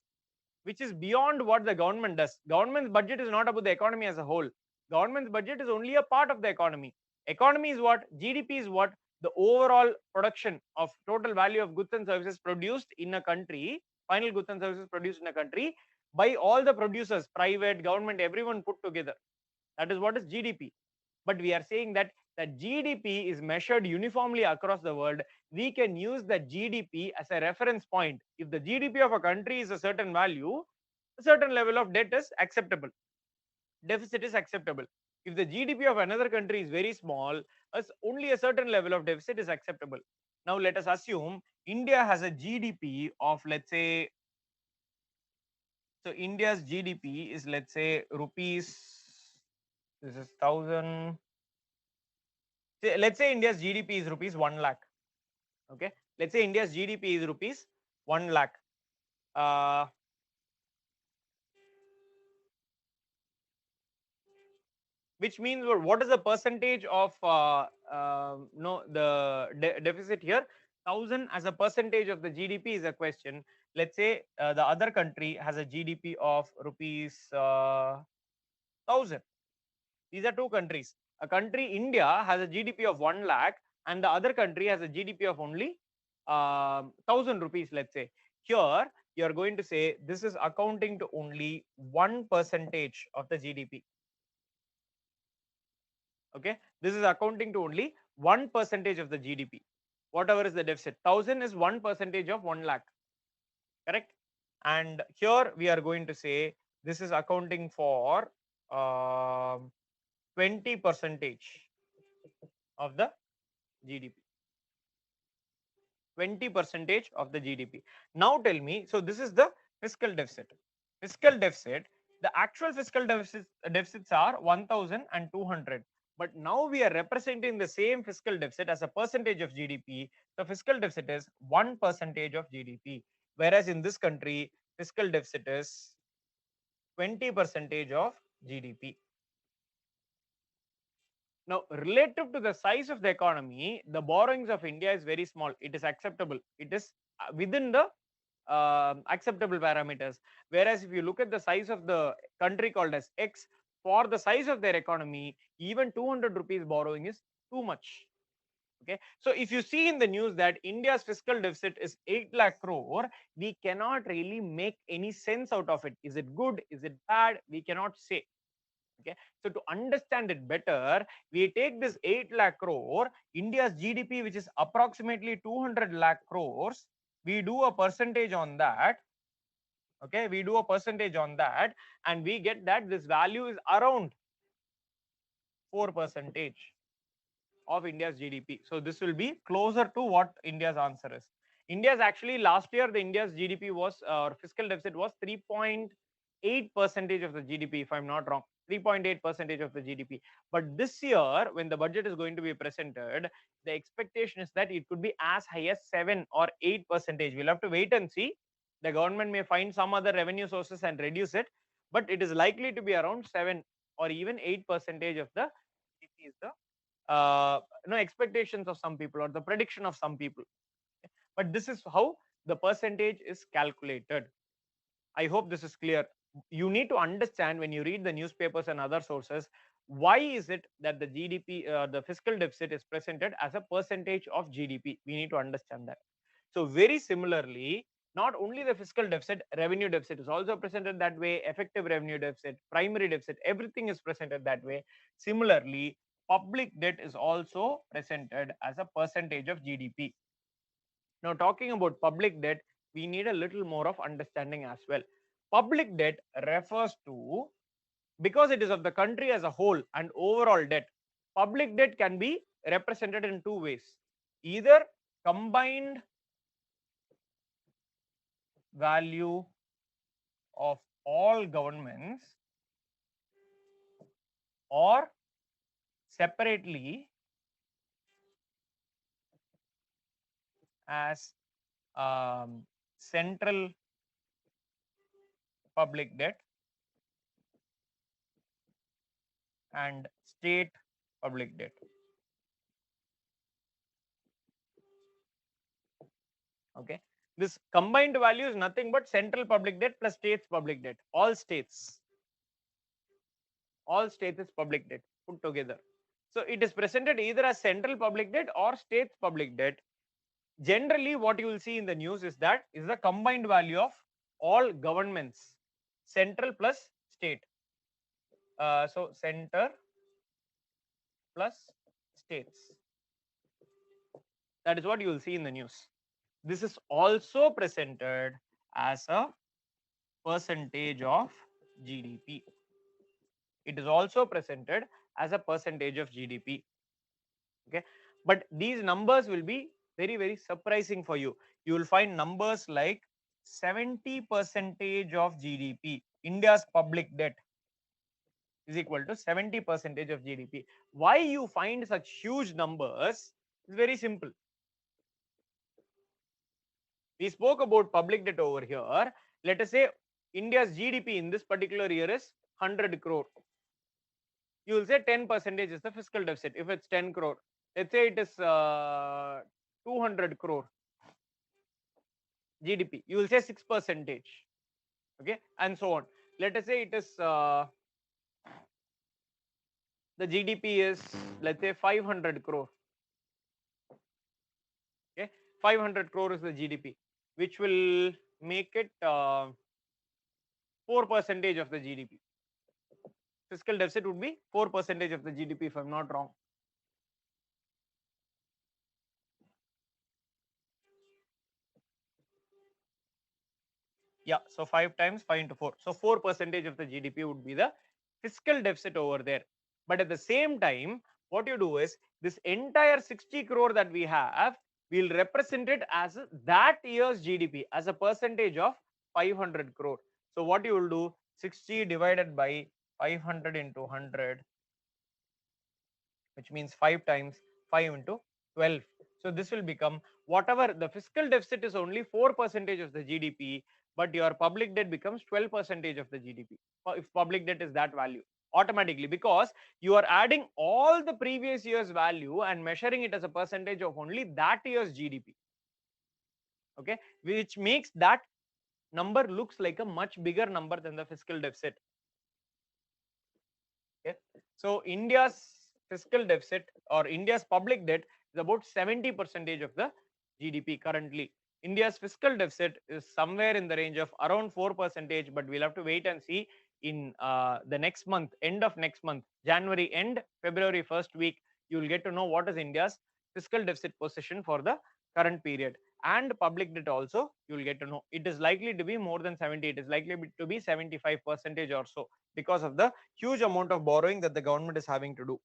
beyond what the government does? Government's budget is not about the economy as a whole. Government's budget is only a part of the economy. Economy is what? GDP is what? The overall production of total value of goods and services produced in a country, final goods and services produced in a country by all the producers, private, government, everyone put together. That is what is GDP. But we are saying that the GDP is measured uniformly across the world. We can use the GDP as a reference point. If the GDP of a country is a certain value, a certain level of debt is acceptable, deficit is acceptable. If the GDP of another country is very small, as only a certain level of deficit is acceptable. Now let us assume India has a GDP of, let's say, so India's GDP is, let's say, rupees, this is 1000. Let's say India's GDP is rupees 1 lakh. Okay, let's say India's GDP is rupees 1 lakh. Which means what is the percentage of no, the deficit here? 1000 as a percentage of the GDP is a question. Let's say the other country has a GDP of rupees 1000. These are two countries. A country, India, has a GDP of 1 lakh, and the other country has a GDP of only 1000 rupees, let's say. Here, you are going to say this is accounting to only 1% of the GDP. Okay, this is accounting to only 1% of the GDP. Whatever is the deficit, 1000 is 1% of 1 lakh, correct? And here we are going to say this is accounting for 20% of the GDP. 20% of the GDP. Now tell me, so this is the fiscal deficit. Fiscal deficit, the actual fiscal deficits are 1200. But now we are representing the same fiscal deficit as a percentage of GDP. The fiscal deficit is 1% of GDP. Whereas in this country, fiscal deficit is 20% of GDP. Now, relative to the size of the economy, the borrowings of India is very small. It is acceptable. It is within the acceptable parameters. Whereas if you look at the size of the country called as X, for the size of their economy, even 200 rupees borrowing is too much. Okay, so if you see in the news that India's fiscal deficit is 8 lakh crore, we cannot really make any sense out of it. Is it good? Is it bad? We cannot say. Okay, so to understand it better, we take this 8 lakh crore, India's GDP, which is approximately 200 lakh crores, we do a percentage on that. Okay, we do a percentage on that, and we get that this value is around 4% of India's GDP. So this will be closer to what India's answer is. India's actually last year, the India's GDP was, or fiscal deficit was 3.8 percentage of the GDP, if I'm not wrong. 3.8 percentage of the GDP. But this year, when the budget is going to be presented, the expectation is that it could be as high as 7 or 8 percentage. We'll have to wait and see. The government may find some other revenue sources and reduce it, but it is likely to be around 7 or even 8 percentage of the GDP is the expectations of some people or the prediction of some people. But this is how the percentage is calculated. I hope this is clear. You need to understand when you read the newspapers and other sources, why is it that the GDP, the fiscal deficit is presented as a percentage of GDP. We need to understand that. So very similarly, not only the fiscal deficit, revenue deficit is also presented that way, effective revenue deficit, primary deficit, everything is presented that way. Similarly, public debt is also presented as a percentage of GDP. Now, talking about public debt, we need a little more of understanding as well. Public debt refers to, because it is of the country as a whole and overall debt, public debt can be represented in two ways. Either combined value of all governments, or separately as central public debt and state public debt. Okay, this combined value is nothing but central public debt plus states public debt. All states is public debt put together. So it is presented either as central public debt or states public debt. Generally, what you will see in the news is that is the combined value of all governments, central plus state. So center plus states. That is what you will see in the news. This is also presented as a percentage of GDP. It is also presented as a percentage of GDP. Okay, but these numbers will be very, very surprising for you. You will find numbers like 70% of GDP. India's public debt is equal to 70% of GDP. Why you find such huge numbers is very simple. We spoke about public debt over here. Let us say India's GDP in this particular year is 100 crore. You will say 10% is the fiscal deficit. If it's 10 crore, let's say it is 200 crore GDP, you will say 6%. Okay, and so on. Let us say it is the GDP is, let's say, 500 crore. Okay, 500 crore is the GDP, which will make it 4% of the GDP. Fiscal deficit would be 4% of the GDP, if I'm not wrong. Yeah, so 5 times 5 into 4. So 4% of the GDP would be the fiscal deficit over there. But at the same time, what you do is this entire 60 crore that we have, we'll represent it as that year's GDP as a percentage of 500 crore. So what you will do, 60 divided by 500 into 100, which means 5 times 5 into 12. So this will become, whatever the fiscal deficit is only 4% of the GDP, but your public debt becomes 12% of the GDP. If public debt is that value, automatically, because you are adding all the previous year's value and measuring it as a percentage of only that year's GDP. Okay, which makes that number looks like a much bigger number than the fiscal deficit. Okay, so India's fiscal deficit or India's public debt is about 70% of the GDP currently. India's fiscal deficit is somewhere in the range of around 4%, but we'll have to wait and see in the next month, end of next month, January end, February first week, you will get to know what is India's fiscal deficit position for the current period. And public debt also, you will get to know. It is likely to be more than 70. It is likely to be 75% or so because of the huge amount of borrowing that the government is having to do.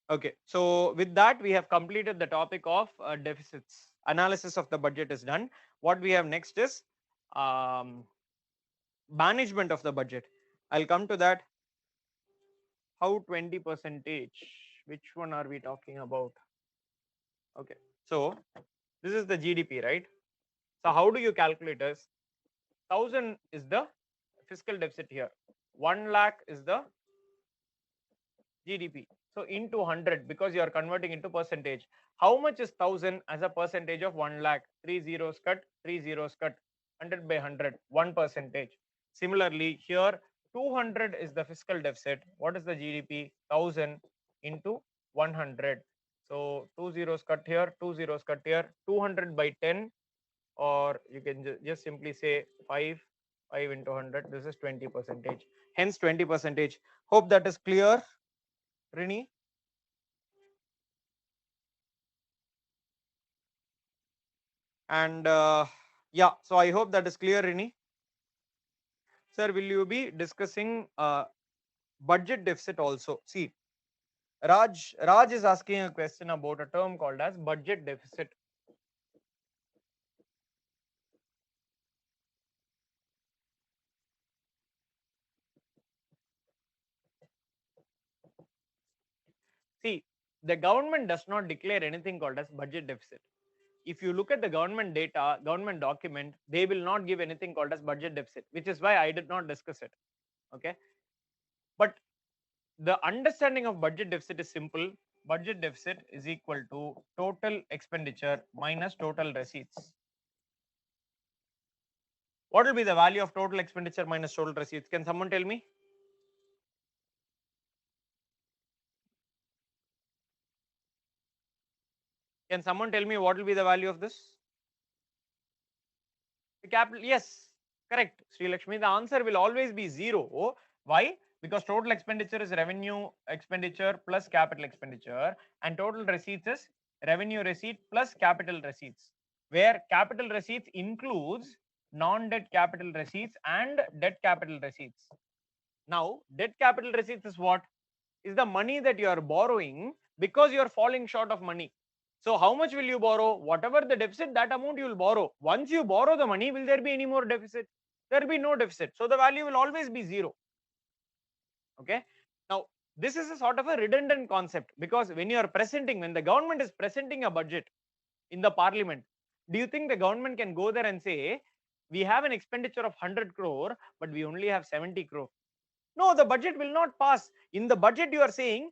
Okay, so with that, we have completed the topic of deficits. Analysis of the budget is done. What we have next is um, management of the budget. I'll come to that. How 20 percentage? Which one are we talking about? Okay, so this is the GDP, right? So how do you calculate this? 1000 is the fiscal deficit here. 1 lakh is the GDP. So into 100 because you are converting into percentage. How much is 1000 as a percentage of 1 lakh? 3 zeros cut, 3 zeros cut, 100 by 100, 1 percentage. Similarly, here 200 is the fiscal deficit. What is the GDP? 1000 into 100. So 2 zeros cut here, 2 zeros cut here, 200 by 10, or you can just simply say 5, 5 into 100. This is 20 percentage. Hence 20 percentage. Hope that is clear, Rini. And yeah, so I hope that is clear, Rini. Sir, will you be discussing budget deficit also? See, Raj is asking a question about a term called as budget deficit. See, the government does not declare anything called as budget deficit. If you look at the government data, government document, they will not give anything called as budget deficit, which is why I did not discuss it. Okay, but the understanding of budget deficit is simple. Budget deficit is equal to total expenditure minus total receipts. What will be the value of total expenditure minus total receipts? Can someone tell me? Can someone tell me what will be the value of this? The capital, yes, correct, Sri Lakshmi. The answer will always be 0. Why? Because total expenditure is revenue expenditure plus capital expenditure, and total receipts is revenue receipt plus capital receipts, where capital receipts includes non-debt capital receipts and debt capital receipts. Now, debt capital receipts is what? Is the money that you are borrowing because you are falling short of money. So how much will you borrow? Whatever the deficit, that amount you will borrow. Once you borrow the money, will there be any more deficit? There will be no deficit. So the value will always be 0. Okay. Now, this is a sort of a redundant concept, because when you are presenting, when the government is presenting a budget in the parliament, do you think the government can go there and say, we have an expenditure of 100 crore, but we only have 70 crore? No, the budget will not pass. In the budget, you are saying,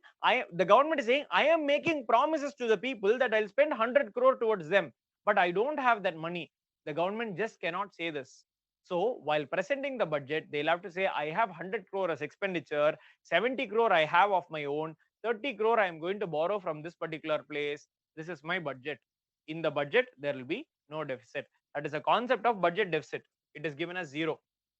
the government is saying, I am making promises to the people that I'll spend 100 crore towards them, but I don't have that money. The government just cannot say this. So while presenting the budget, they'll have to say, I have 100 crore as expenditure, 70 crore I have of my own, 30 crore I am going to borrow from this particular place. This is my budget. In the budget, there will be no deficit. That is a concept of budget deficit. It is given as 0.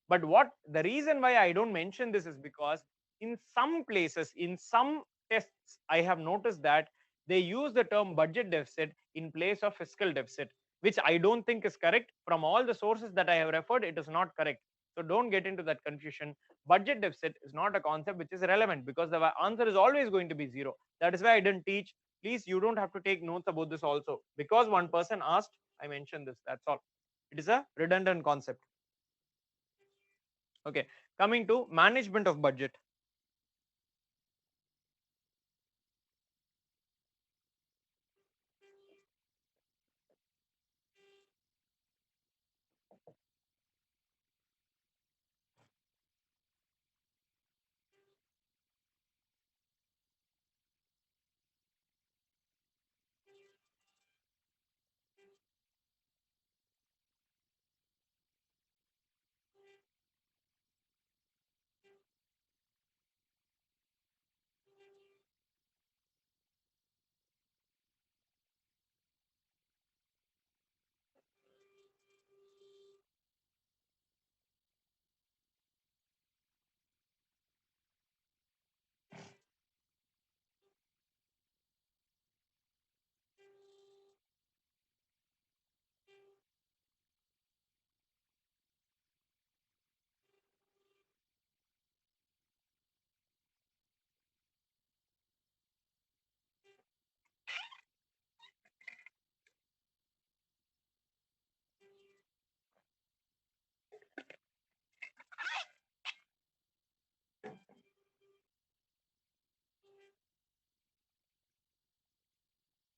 But what the reason why I don't mention this is because in some places, in some tests, I have noticed that they use the term budget deficit in place of fiscal deficit, which I don't think is correct. From all the sources that I have referred, it is not correct. So don't get into that confusion. Budget deficit is not a concept which is relevant, because the answer is always going to be 0. That is why I didn't teach. Please, you don't have to take notes about this also. Because one person asked, I mentioned this. That's all. It is a redundant concept. Okay, coming to management of budget.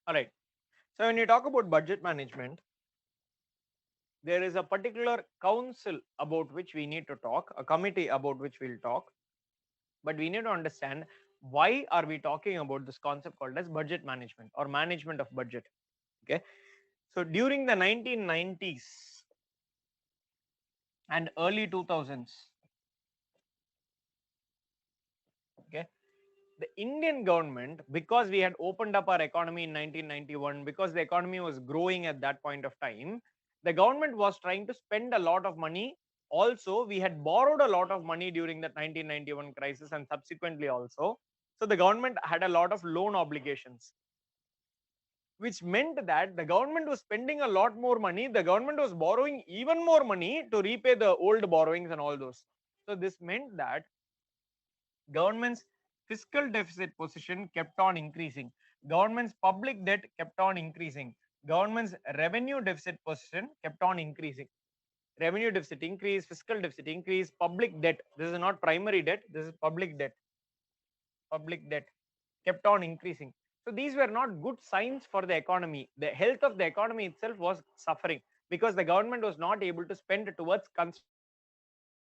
All right. So when you talk about budget management, there is a particular council about which we need to talk, a committee about which we'll talk, but we need to understand why are we talking about this concept called as budget management or management of budget. Okay. So during the 1990s and early 2000s, okay, the Indian government, because we had opened up our economy in 1991, because the economy was growing at that point of time, the government was trying to spend a lot of money. Also, we had borrowed a lot of money during that 1991 crisis and subsequently also. So the government had a lot of loan obligations, which meant that the government was spending a lot more money. The government was borrowing even more money to repay the old borrowings and all those. So this meant that government's fiscal deficit position kept on increasing. Government's public debt kept on increasing. Government's revenue deficit position kept on increasing. Revenue deficit increase, fiscal deficit increase, public debt. This is not primary debt. This is public debt. Public debt kept on increasing. So these were not good signs for the economy. The health of the economy itself was suffering because the government was not able to spend towards constructive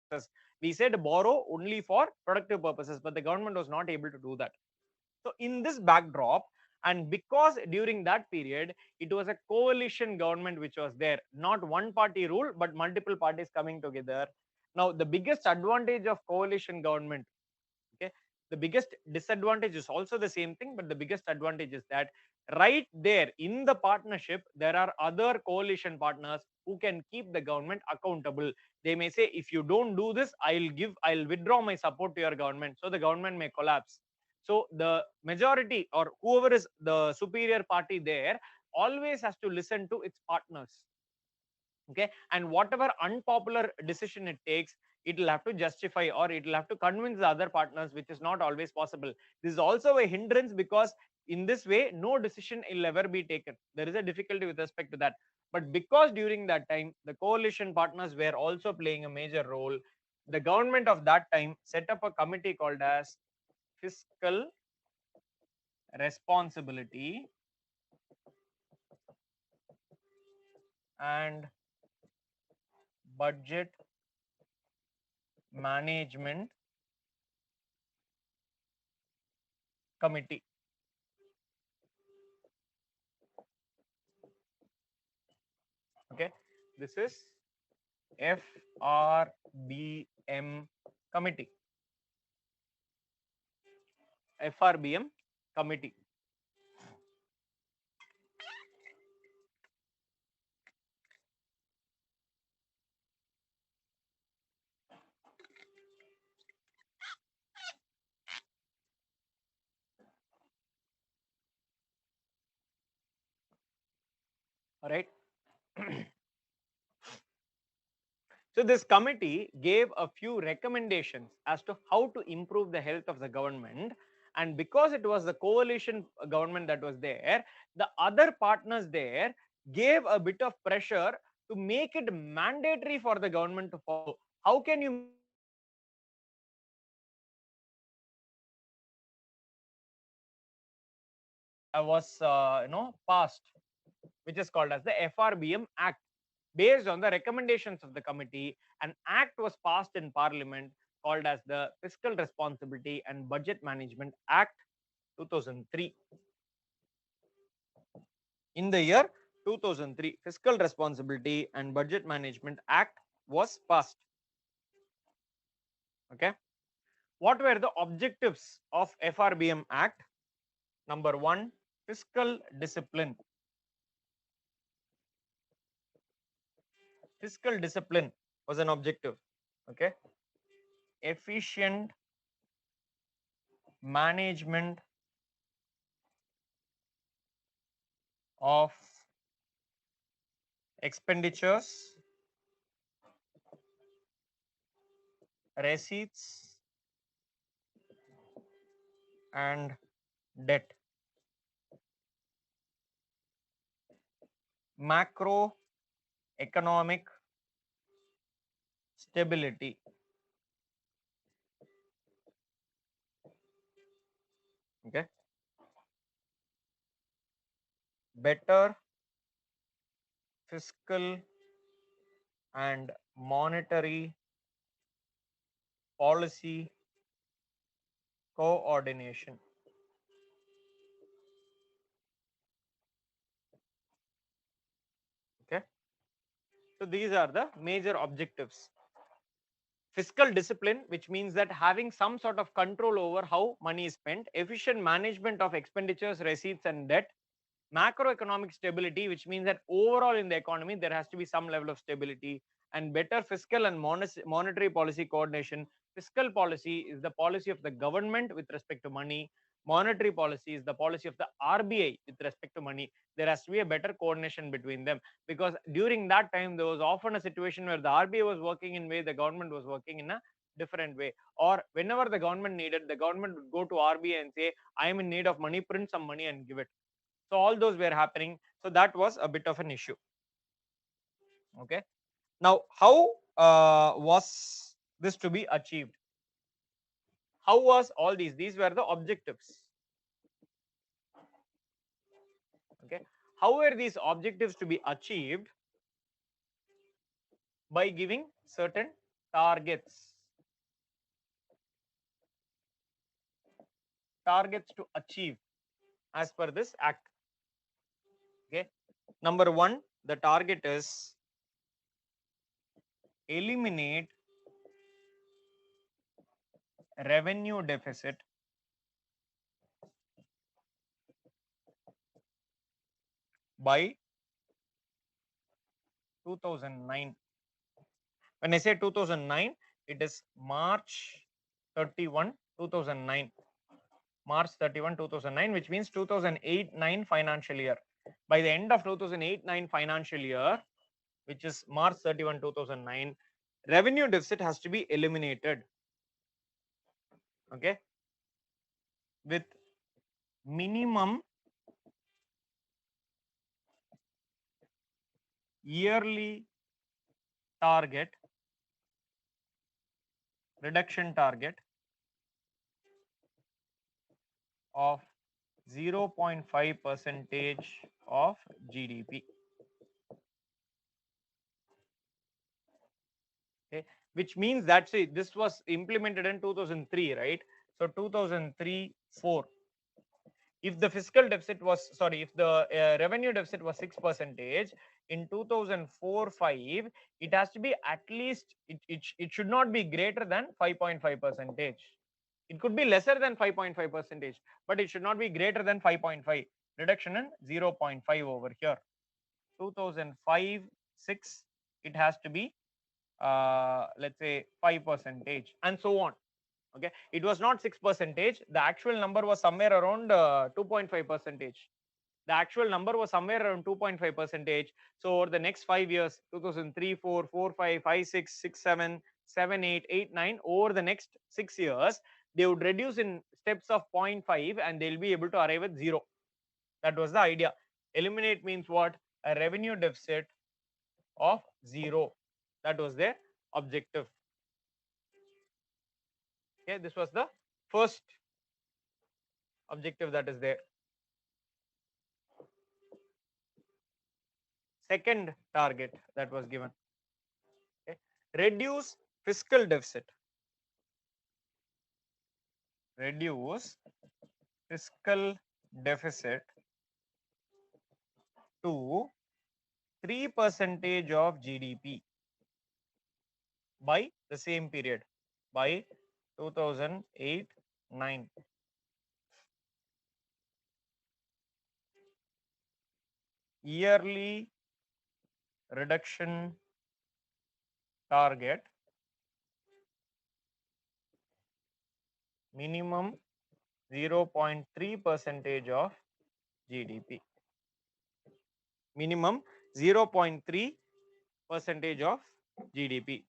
purposes. We said borrow only for productive purposes, but the government was not able to do that. So in this backdrop, and because during that period it was a coalition government which was there, not one party rule but multiple parties coming together. Now the biggest advantage of coalition government, okay, the biggest disadvantage is also the same thing, but the biggest advantage is that right there in the partnership there are other coalition partners who can keep the government accountable. They may say, if you don't do this, I'll withdraw my support to your government, so the government may collapse. So the majority or whoever is the superior party there always has to listen to its partners, okay, and whatever unpopular decision it takes, it will have to justify or it will have to convince the other partners, which is not always possible. This is also a hindrance because in this way no decision will ever be taken. There is a difficulty with respect to that, but because during that time the coalition partners were also playing a major role, the government of that time set up a committee called as fiscal responsibility and budget management committee. Okay, this is FRBM committee. FRBM committee. All right. So this committee gave a few recommendations as to how to improve the health of the government. And because it was the coalition government that was there, the other partners there gave a bit of pressure to make it mandatory for the government to follow. How can you make it mandatory for the government to follow? During that time, a particular act was passed, which is called as the FRBM Act. Based on the recommendations of the committee, an act was passed in Parliament called as the Fiscal Responsibility and Budget Management Act 2003. In the year 2003, Fiscal Responsibility and Budget Management Act was passed. Okay. What were the objectives of FRBM Act? Number one, fiscal discipline. Fiscal discipline was an objective. Okay. Efficient management of expenditures, receipts, and debt. Macroeconomic stability. Okay. better fiscal and monetary policy coordination. Okay, so these are the major objectives. Fiscal discipline, which means that having some sort of control over how money is spent, efficient management of expenditures, receipts and debt, macroeconomic stability, which means that overall in the economy there has to be some level of stability, and better fiscal and monetary policy coordination. Fiscal policy is the policy of the government with respect to money. Monetary policy is the policy of the RBI with respect to money. There has to be a better coordination between them, because during that time there was often a situation where the RBI was working in way, the government was working in a different way, or whenever the government needed, the government would go to RBI and say, I am in need of money, print some money and give it. So all those were happening, so that was a bit of an issue. Okay, now how was this to be achieved? How was all these were the objectives. Okay, how were these objectives to be achieved? By giving certain targets to achieve as per this act. Okay, number 1, the target is eliminate revenue deficit by 2009. When I say 2009, it is March 31, 2009. March 31, 2009, which means 2008-9 financial year. By the end of 2008-9 financial year, which is March 31, 2009, revenue deficit has to be eliminated. Okay, with minimum yearly target, reduction target of 0.5 percentage of GDP. Okay, which means that, see, this was implemented in 2003, right? So 2003-4, if the fiscal deficit was, sorry, if the revenue deficit was 6 percentage in 2004-5, it has to be at least, it should not be greater than 5.5 percentage. It could be lesser than 5.5 percentage, but it should not be greater than 5.5. Reduction in 0.5 over here. 2005-6, it has to be let's say 5 percentage, and so on. Okay, it was not 6 percentage, the actual number was somewhere around 2.5 percentage. The actual number was somewhere around 2.5 percentage. So over the next 5 years, 2003, 4, 4, 5, 5, 6, 6, 7, 7, 8, 8, 9, over the next 6 years, they would reduce in steps of 0.5 and they'll be able to arrive at 0. That was the idea. Eliminate means what? A revenue deficit of 0. That was their objective. Okay, this was the first objective that is there. Second target that was given. Okay, reduce fiscal deficit. Reduce fiscal deficit to 3 percentage of GDP by the same period, by 2008-9. Yearly reduction target minimum 0.3 percentage of GDP. Minimum 0.3 percentage of GDP.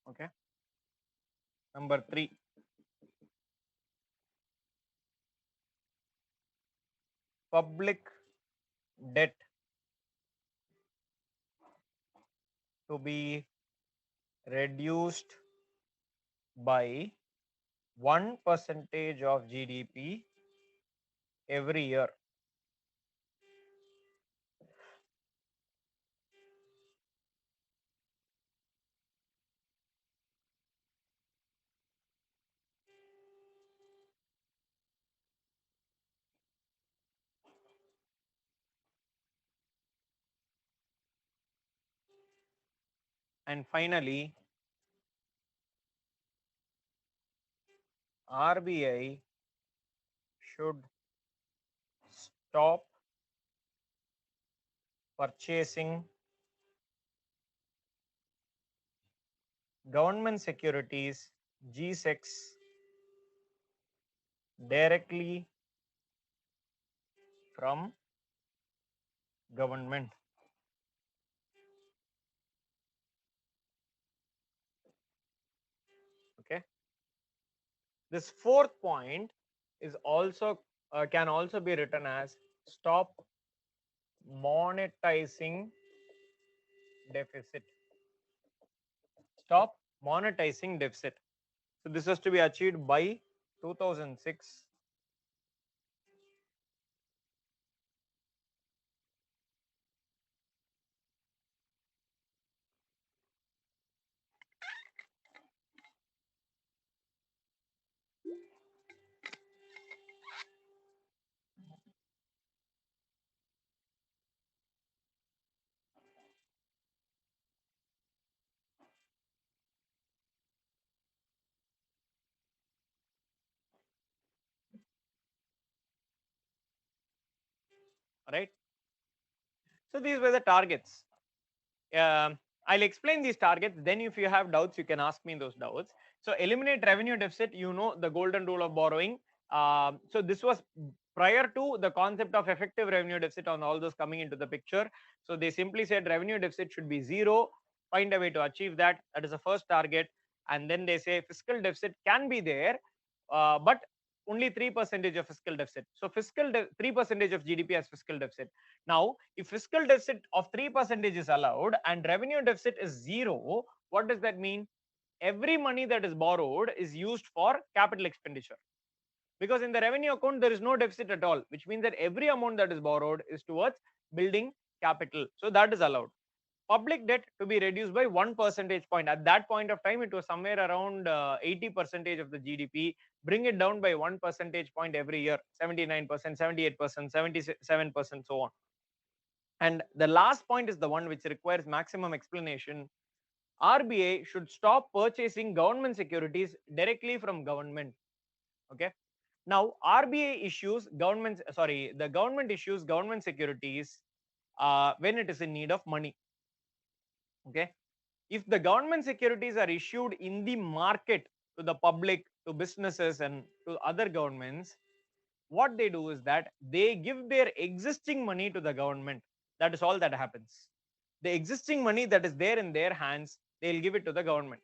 Okay, Number 3, public debt to be reduced by 1% of GDP every year. And finally, RBI should stop purchasing government securities G6 directly from government. Okay, this fourth point is also can also be written as stop monetizing deficit. Stop monetizing deficit. So this has to be achieved by 2006. Right. So these were the targets. I'll explain these targets. Then if you have doubts, you can ask me those doubts. So eliminate revenue deficit, you know the golden rule of borrowing. So this was prior to the concept of effective revenue deficit on all those coming into the picture. So they simply said revenue deficit should be 0. Find a way to achieve that. That is the first target. And then they say fiscal deficit can be there, but only 3% of fiscal deficit. So 3% of GDP as fiscal deficit. Now, if fiscal deficit of 3% is allowed and revenue deficit is 0, what does that mean? Every money that is borrowed is used for capital expenditure. Because in the revenue account, there is no deficit at all, which means that every amount that is borrowed is towards building capital. So that is allowed. Public debt to be reduced by 1 percentage point. At that point of time, it was somewhere around 80% of the GDP. Bring it down by 1 percentage point every year, 79%, 78%, 77%, so on. And the last point is the one which requires maximum explanation. RBI should stop purchasing government securities directly from government. Okay. Now, the government issues government securities when it is in need of money. Okay. If the government securities are issued in the market to the public, to businesses, and to other governments, what they do is that they give their existing money to the government. That is all that happens. The existing money that is there in their hands, they'll give it to the government.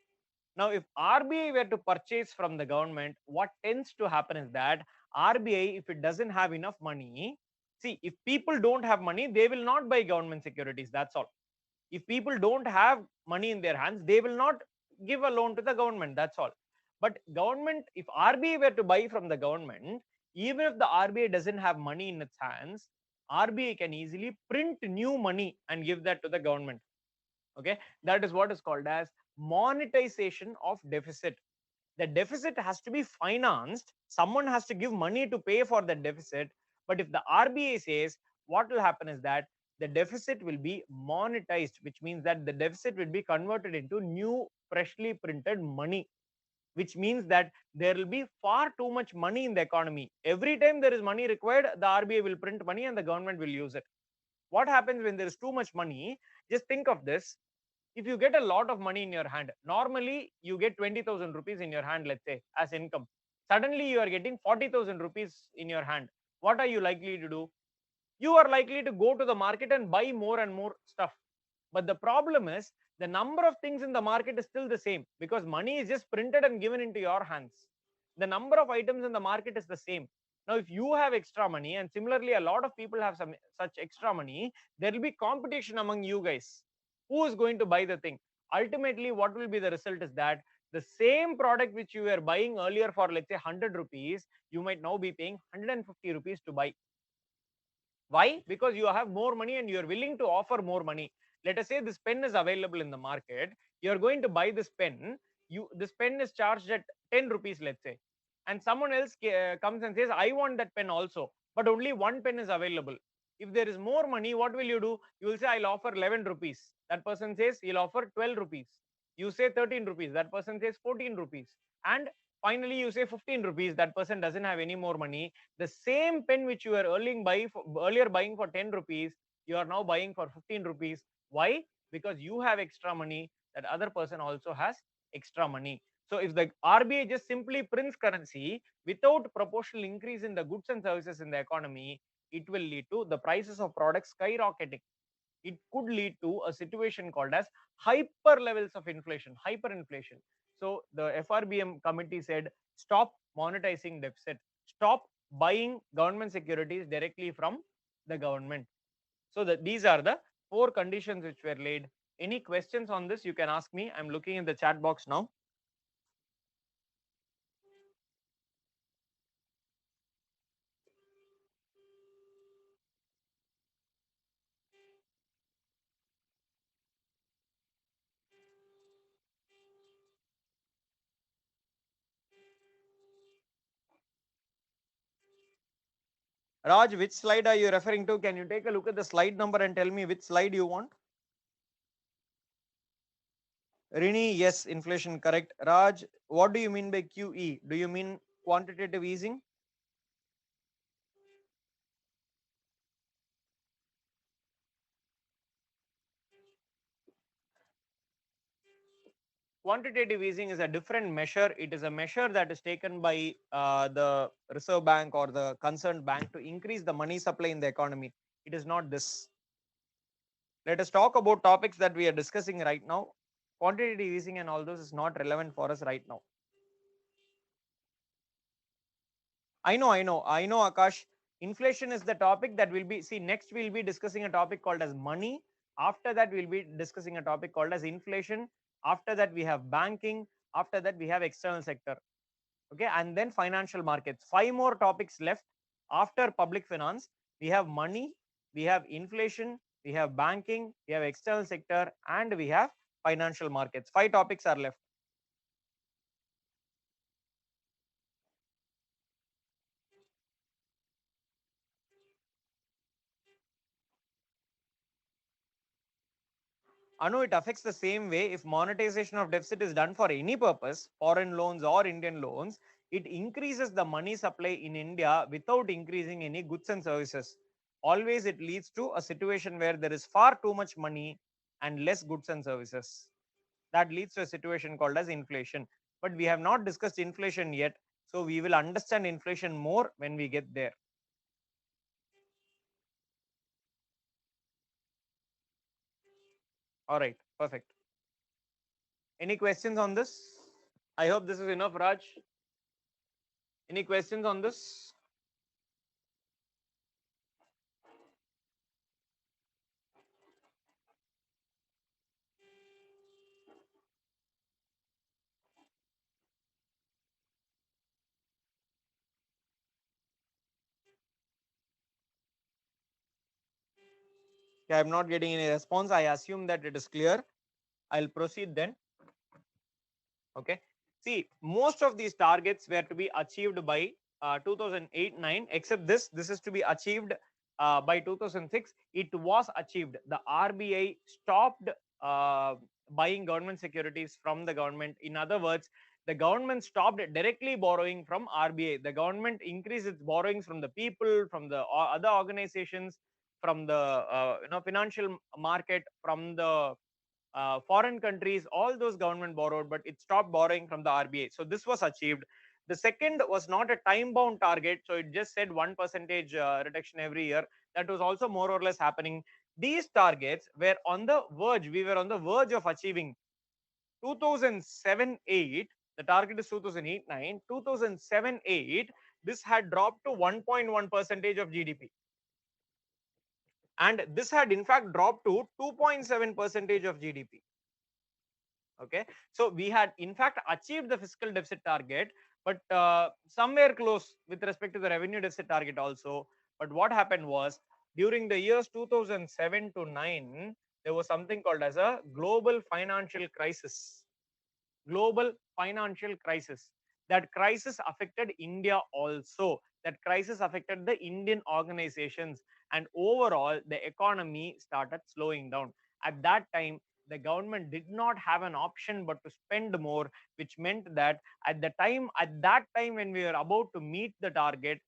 Now, if RBI were to purchase from the government, what tends to happen is that RBI, if it doesn't have enough money, see, if people don't have money, they will not buy government securities. That's all. If people don't have money in their hands, they will not give a loan to the government. That's all. But government, if RBI were to buy from the government, even if the RBI doesn't have money in its hands, RBI can easily print new money and give that to the government. Okay, that is what is called as monetization of deficit. The deficit has to be financed. Someone has to give money to pay for the deficit. But if the RBI says, what will happen is that the deficit will be monetized, which means that the deficit will be converted into new freshly printed money, which means that there will be far too much money in the economy. Every time there is money required, the RBI will print money and the government will use it. What happens when there is too much money? Just think of this. If you get a lot of money in your hand, normally you get 20,000 rupees in your hand, let's say, as income. Suddenly you are getting 40,000 rupees in your hand. What are you likely to do? You are likely to go to the market and buy more and more stuff. But the problem is The number of things in the market is still the same because money is just printed and given into your hands. The number of items in the market is the same. Now, if you have extra money, and similarly, a lot of people have some such extra money, there will be competition among you guys. Who is going to buy the thing? Ultimately, what will be the result is that the same product which you were buying earlier for, let's say, 100 rupees, you might now be paying 150 rupees to buy. Why? Because you have more money and you are willing to offer more money. Let us say this pen is available in the market. You are going to buy this pen. This pen is charged at 10 rupees, let's say, and someone else comes and says, I want that pen also, but only one pen is available. If there is more money, what will you do? You will say, I'll offer 11 rupees. That person says he'll offer 12 rupees. You say 13 rupees. That person says 14 rupees. And finally, you say 15 rupees. That person doesn't have any more money. The same pen which you were earlier buying for 10 rupees, you are now buying for 15 rupees. Why? Because you have extra money. That other person also has extra money. So if the RBI just simply prints currency without proportional increase in the goods and services in the economy, it will lead to the prices of products skyrocketing. It could lead to a situation called as hyper levels of inflation, hyperinflation. So the FRBM committee said, stop monetizing deficit, stop buying government securities directly from the government. So these are the 4 conditions which were laid. Any questions on this? You can ask me. I'm looking in the chat box now. Raj, which slide are you referring to? Can you take a look at the slide number and tell me which slide you want? Rini, yes, inflation, correct. Raj, what do you mean by QE? Do you mean quantitative easing? Quantitative easing is a different measure. It is a measure that is taken by the Reserve Bank or the concerned bank to increase the money supply in the economy. It is not this. Let us talk about topics that we are discussing right now. Quantitative easing and all those is not relevant for us right now. I know, Akash. Inflation is the topic that will be, see, next we'll be discussing a topic called as money. After that, we'll be discussing a topic called as inflation. After that, we have banking. After that, we have external sector. Okay, and then financial markets. 5 more topics left after public finance. We have money, we have inflation, we have banking, we have external sector, and we have financial markets. 5 topics are left. Anu, it affects the same way. If monetization of deficit is done for any purpose, foreign loans or Indian loans, it increases the money supply in India without increasing any goods and services. Always it leads to a situation where there is far too much money and less goods and services. That leads to a situation called as inflation. But we have not discussed inflation yet. So we will understand inflation more when we get there. All right, perfect. Any questions on this? I hope this is enough, Raj. Any questions on this? Okay, I'm not getting any response. I assume that it is clear. I'll proceed then. Okay. See, most of these targets were to be achieved by 2008-9, except this. This is to be achieved by 2006. It was achieved. The RBI stopped buying government securities from the government. In other words, the government stopped directly borrowing from RBI. The government increased its borrowings from the people, from the other organizations, from the financial market, from the foreign countries. All those government borrowed, but it stopped borrowing from the RBI. So this was achieved. The second was not a time bound target, so it just said 1% reduction every year. That was also more or less happening. These targets were on the verge, we were on the verge of achieving. 2007-8, the target is 2008-9, 2007-8, this had dropped to 1.1 percentage of GDP. And this had in fact dropped to 2.7 percentage of GDP. Okay, so we had in fact achieved the fiscal deficit target, but somewhere close with respect to the revenue deficit target also. But what happened was, during the years 2007 to 9, there was something called as a global financial crisis. Global financial crisis. That crisis affected India also. That crisis affected the Indian organizations, and overall the economy started slowing down. At that time, the government did not have an option but to spend more, which meant that at that time when we were about to meet the target,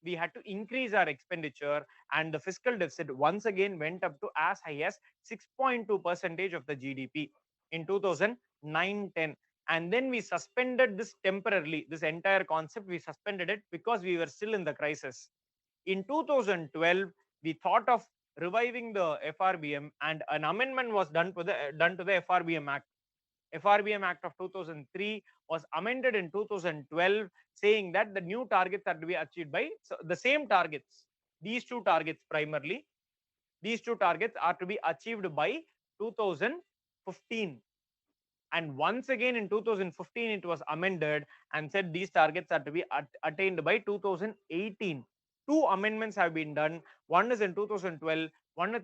we had to increase our expenditure, and the fiscal deficit once again went up to as high as 6.2 percentage of the GDP in 2009-10. And then we suspended this temporarily. This entire concept, we suspended it because we were still in the crisis. In 2012, we thought of reviving the FRBM, and an amendment was done to the FRBM Act. FRBM Act of 2003 was amended in 2012, saying that the new targets are to be achieved by, so the same targets. These two targets primarily, these two targets are to be achieved by 2015. And once again in 2015 it was amended and said these targets are to be attained by 2018. Two amendments have been done. One is in 2012, one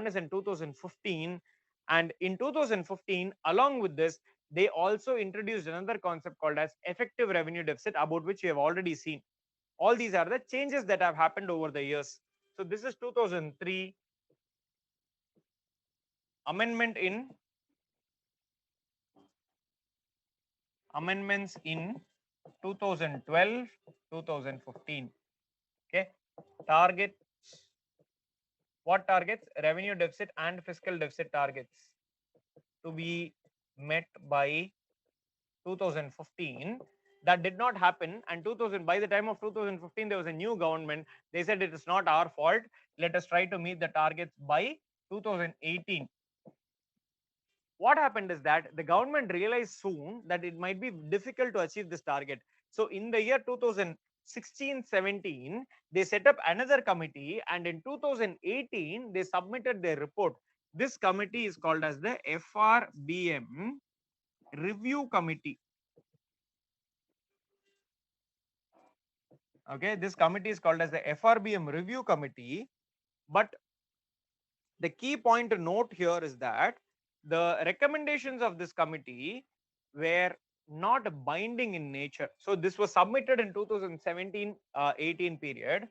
is in 2015. And in 2015, along with this, they also introduced another concept called as effective revenue deficit, about which you have already seen. All these are the changes that have happened over the years. So this is 2003 amendment in amendments in 2012, 2015. Okay, targets. What targets? Revenue deficit and fiscal deficit targets to be met by 2015. That did not happen, and by the time of 2015 there was a new government. They said it is not our fault, let us try to meet the targets by 2018. What happened is that the government realized soon that it might be difficult to achieve this target. So in the year 2016-17, they set up another committee, and in 2018 they submitted their report. This committee is called as the FRBM Review Committee. Okay, this committee is called as the FRBM Review Committee. But the key point to note here is that the recommendations of this committee were not binding in nature. So this was submitted in 2017-18 period.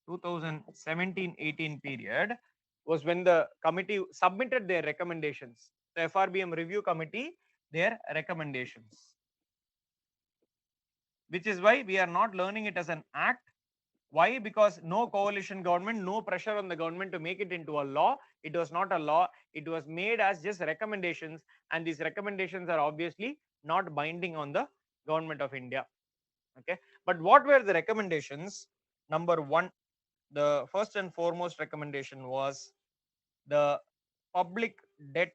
2017-18 period was when the committee submitted their recommendations. The FRBM Review Committee, their recommendations. Which is why we are not learning it as an act. Why? Because no coalition government, no pressure on the government to make it into a law. It was not a law. It was made as just recommendations, and these recommendations are obviously not binding on the government of India. Okay, but what were the recommendations? Number one, the first and foremost recommendation was the public debt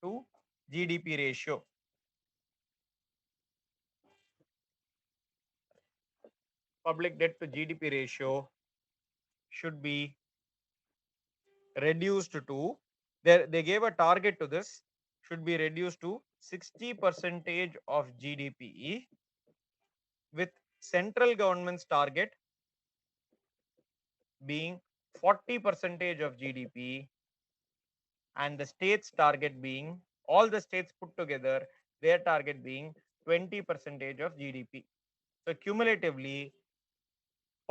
to GDP ratio. Public debt to GDP ratio should be reduced to, they gave a target to this, should be reduced to 60% of GDP, with central government's target being 40% of GDP, and the state's target being, all the states put together, their target being 20% of GDP. So cumulatively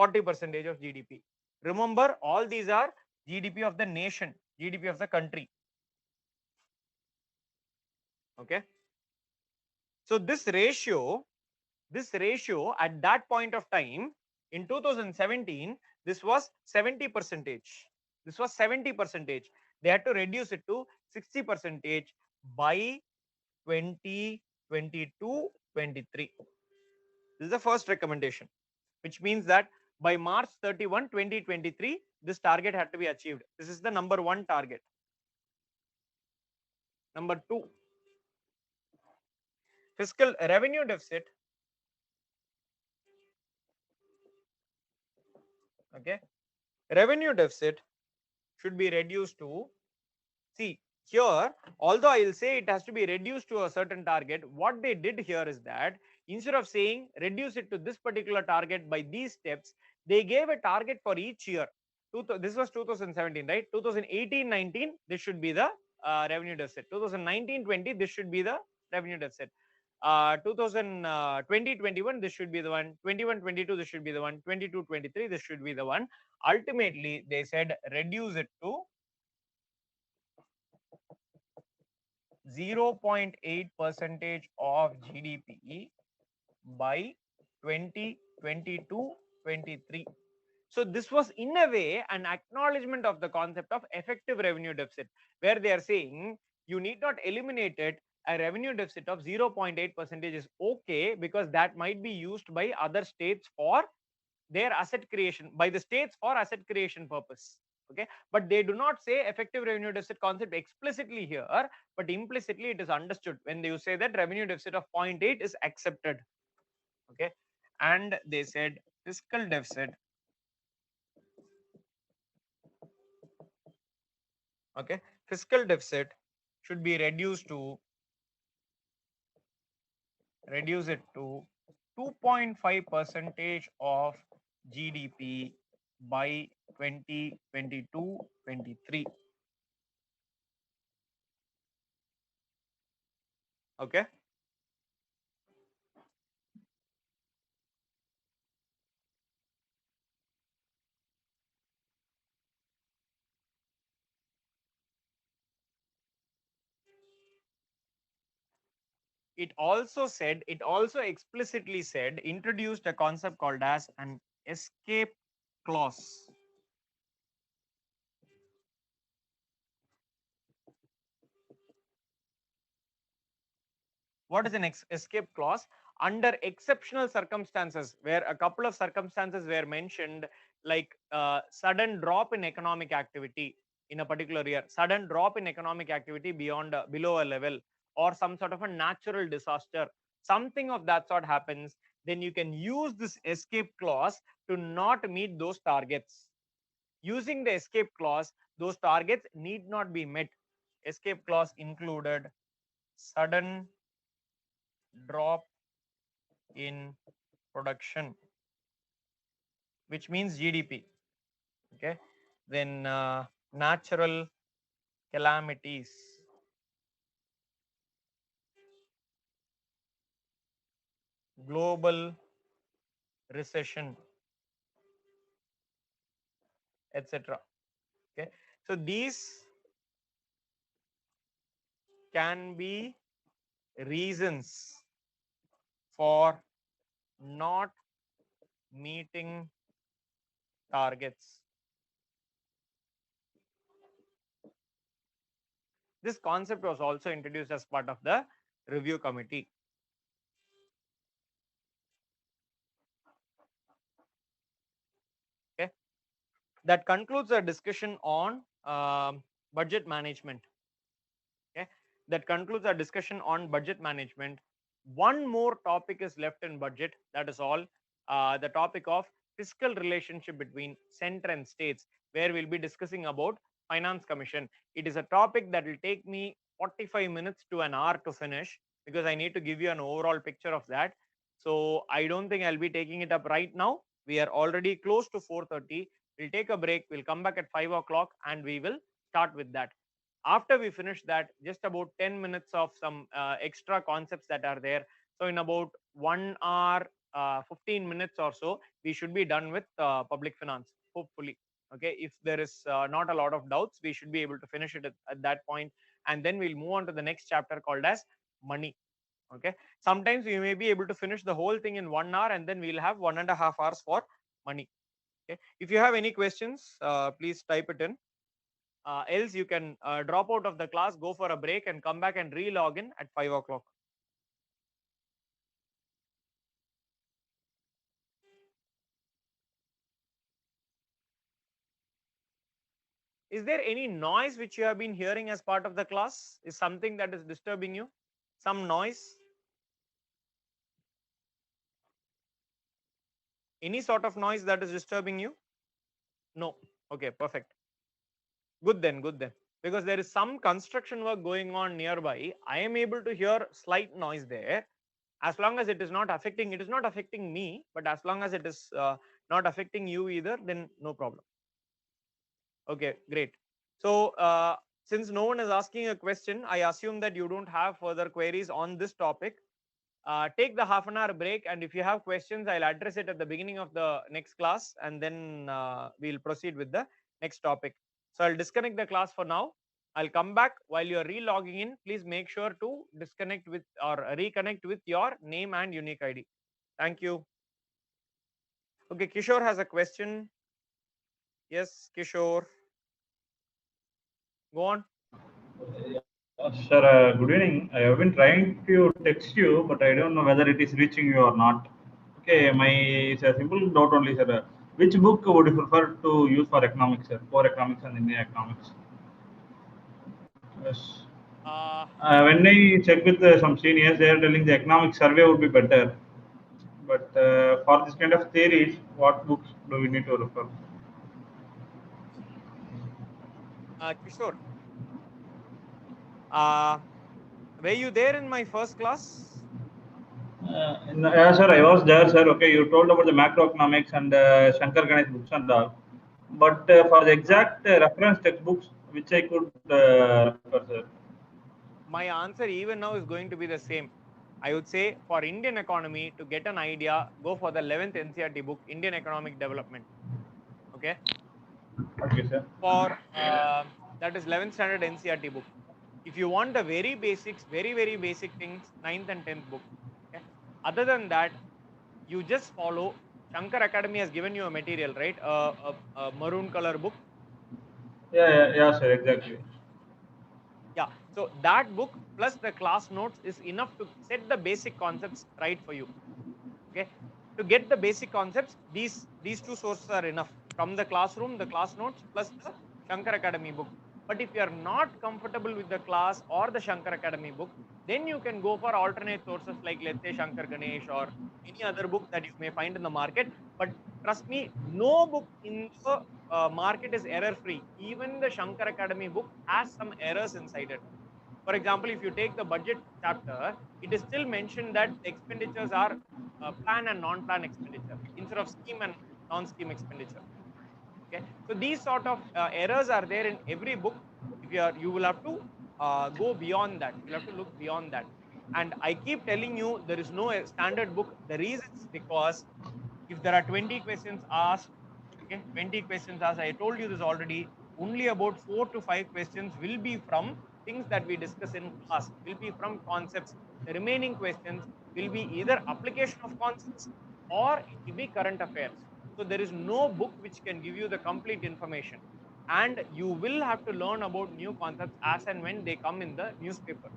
40% of GDP. Remember, all these are GDP of the nation, GDP of the country. Okay. So this ratio at that point of time in 2017, this was 70%. This was 70%. They had to reduce it to 60% by 2022-23. This is the first recommendation, which means that by March 31, 2023, this target had to be achieved. This is the number one target. Number two, fiscal revenue deficit. Okay, revenue deficit should be reduced to, see here, although I will say it has to be reduced to a certain target, what they did here is that instead of saying reduce it to this particular target by these steps, they gave a target for each year. This was 2017, right? 2018-19, this should be the revenue deficit. 2019-20, this should be the revenue deficit. 2020-21, this should be the one. 21-22, this should be the one. 22-23, this should be the one. Ultimately, they said reduce it to 0.8 percentage of GDP by 2022-23. So this was in a way an acknowledgement of the concept of effective revenue deficit, where they are saying you need not eliminate it. A revenue deficit of 0.8 percentage is okay, because that might be used by other states for their asset creation, by the states for asset creation purpose. Okay, but they do not say effective revenue deficit concept explicitly here, but implicitly it is understood when you say that revenue deficit of 0.8 is accepted. Okay, and they said fiscal deficit, okay, fiscal deficit should be reduce it to 2.5 percentage of GDP by 2022-23. Okay, it also explicitly said, introduced a concept called as an escape clause. What is an escape clause? Under exceptional circumstances, where a couple of circumstances were mentioned, like sudden drop in economic activity in a particular year, sudden drop in economic activity beyond below a level, or some sort of a natural disaster, something of that sort happens, then you can use this escape clause to not meet those targets. Using the escape clause, those targets need not be met. Escape clause included sudden drop in production, which means GDP. Okay, then natural calamities, global recession, etc. Okay, so these can be reasons for not meeting targets. This concept was also introduced as part of the review committee. Okay, that concludes our discussion on budget management. Okay, that concludes our discussion on budget management. One more topic is left in budget, that is all. The topic of fiscal relationship between center and states, where we'll be discussing about finance commission. It is a topic that will take me 45 minutes to an hour to finish, because I need to give you an overall picture of that. So I don't think I'll be taking it up right now. We are already close to 4:30. We'll take a break, we'll come back at 5 o'clock, and we will start with that. After we finish that, just about 10 minutes of some extra concepts that are there. So in about 1 hour 15 minutes or so, we should be done with public finance, hopefully. Okay, if there is not a lot of doubts, we should be able to finish it at that point, and then we'll move on to the next chapter called as money. Okay, sometimes we may be able to finish the whole thing in 1 hour, and then we'll have 1.5 hours for money. Okay, if you have any questions, please type it in. Else you can drop out of the class, go for a break, and come back and re-log in at 5 o'clock. Is there any noise which you have been hearing as part of the class? Is something that is disturbing you? Some noise? Any sort of noise that is disturbing you? No. Okay, perfect. Good then, good then. Because there is some construction work going on nearby. I am able to hear slight noise there. As long as it is not affecting me, but as long as it is not affecting you either, then no problem. Okay, great. So since no one is asking a question, I assume that you don't have further queries on this topic. Take the half an hour break, and if you have questions, I'll address it at the beginning of the next class, and then we'll proceed with the next topic. So I'll disconnect the class for now. I'll come back while you're re-logging in. Please make sure to disconnect with or reconnect with your name and unique ID. Thank you. Okay, Kishore has a question. Yes, Kishore. Go on. Sir, good evening. I have been trying to text you, but I don't know whether it is reaching you or not. Okay, my it's a simple doubt only, sir. Which book would you prefer to use for economics, sir? Core economics and Indian economics. Yes. Uh, When I check with some seniors, they are telling the economic survey would be better. But for this kind of theories, what books do we need to refer? Kishore, uh, were you there in my first class? Yeah, sir, I was there, sir. Okay, you told about the macroeconomics and Shankar Ganesh books and all. But for the Uh, exact reference textbooks, which I could refer, sir. my answer even now is going to be the same. I would say for Indian economy, to get an idea, go for the 11th NCRT book, Indian Economic Development. Okay. Okay, sir. For that is 11th standard NCRT book. If you want the very basics, very basic things, 9th and 10th book. Okay. Other than that, you just follow. Shankar Academy has given you a material, right? A maroon color book. Yeah, sir, exactly. Yeah. So that book plus the class notes is enough to set the basic concepts right for you. Okay. To get the basic concepts, these two sources are enough. From the classroom, the class notes plus the Shankar Academy book. But if you are not comfortable with the class or the Shankar Academy book, then you can go for alternate sources like, let's say, Shankar Ganesh or any other book that you may find in the market. But trust me, no book in the market is error free. Even the Shankar Academy book has some errors inside it. For example, if you take the budget chapter, it is still mentioned that the expenditures are plan and non-plan expenditure instead of scheme and non-scheme expenditure. Okay, so these sort of errors are there in every book. If you are, you will have to go beyond that. You will have to look beyond that. And I keep telling you, there is no standard book. The reason is because if there are 20 questions asked, okay, 20 questions asked, I told you this already, only about 4 to 5 questions will be from things that we discuss in class, will be from concepts. The remaining questions will be either application of concepts or it will be current affairs. So there is no book which can give you the complete information. And you will have to learn about new concepts as and when they come in the newspaper.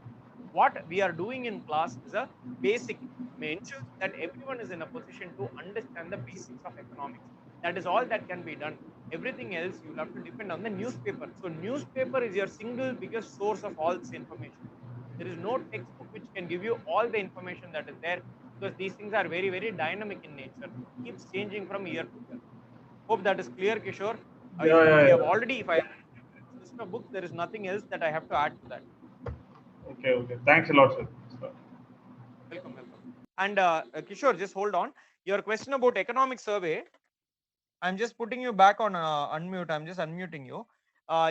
What we are doing in class is a basic, ensures that everyone is in a position to understand the basics of economics. That is all that can be done. Everything else you will have to depend on the newspaper. So newspaper is your single biggest source of all this information. There is no textbook which can give you all the information that is there, because these things are very dynamic in nature. It keeps changing from year to year. Hope that is clear, Kishore. Yeah, If we yeah, have yeah. already, if I list of books, there is nothing else that I have to add to that. Okay, okay. Thanks a lot, sir. Welcome, welcome. And Kishore, just hold on. Your question about economic survey, I'm just putting you back on unmute. I'm just unmuting you.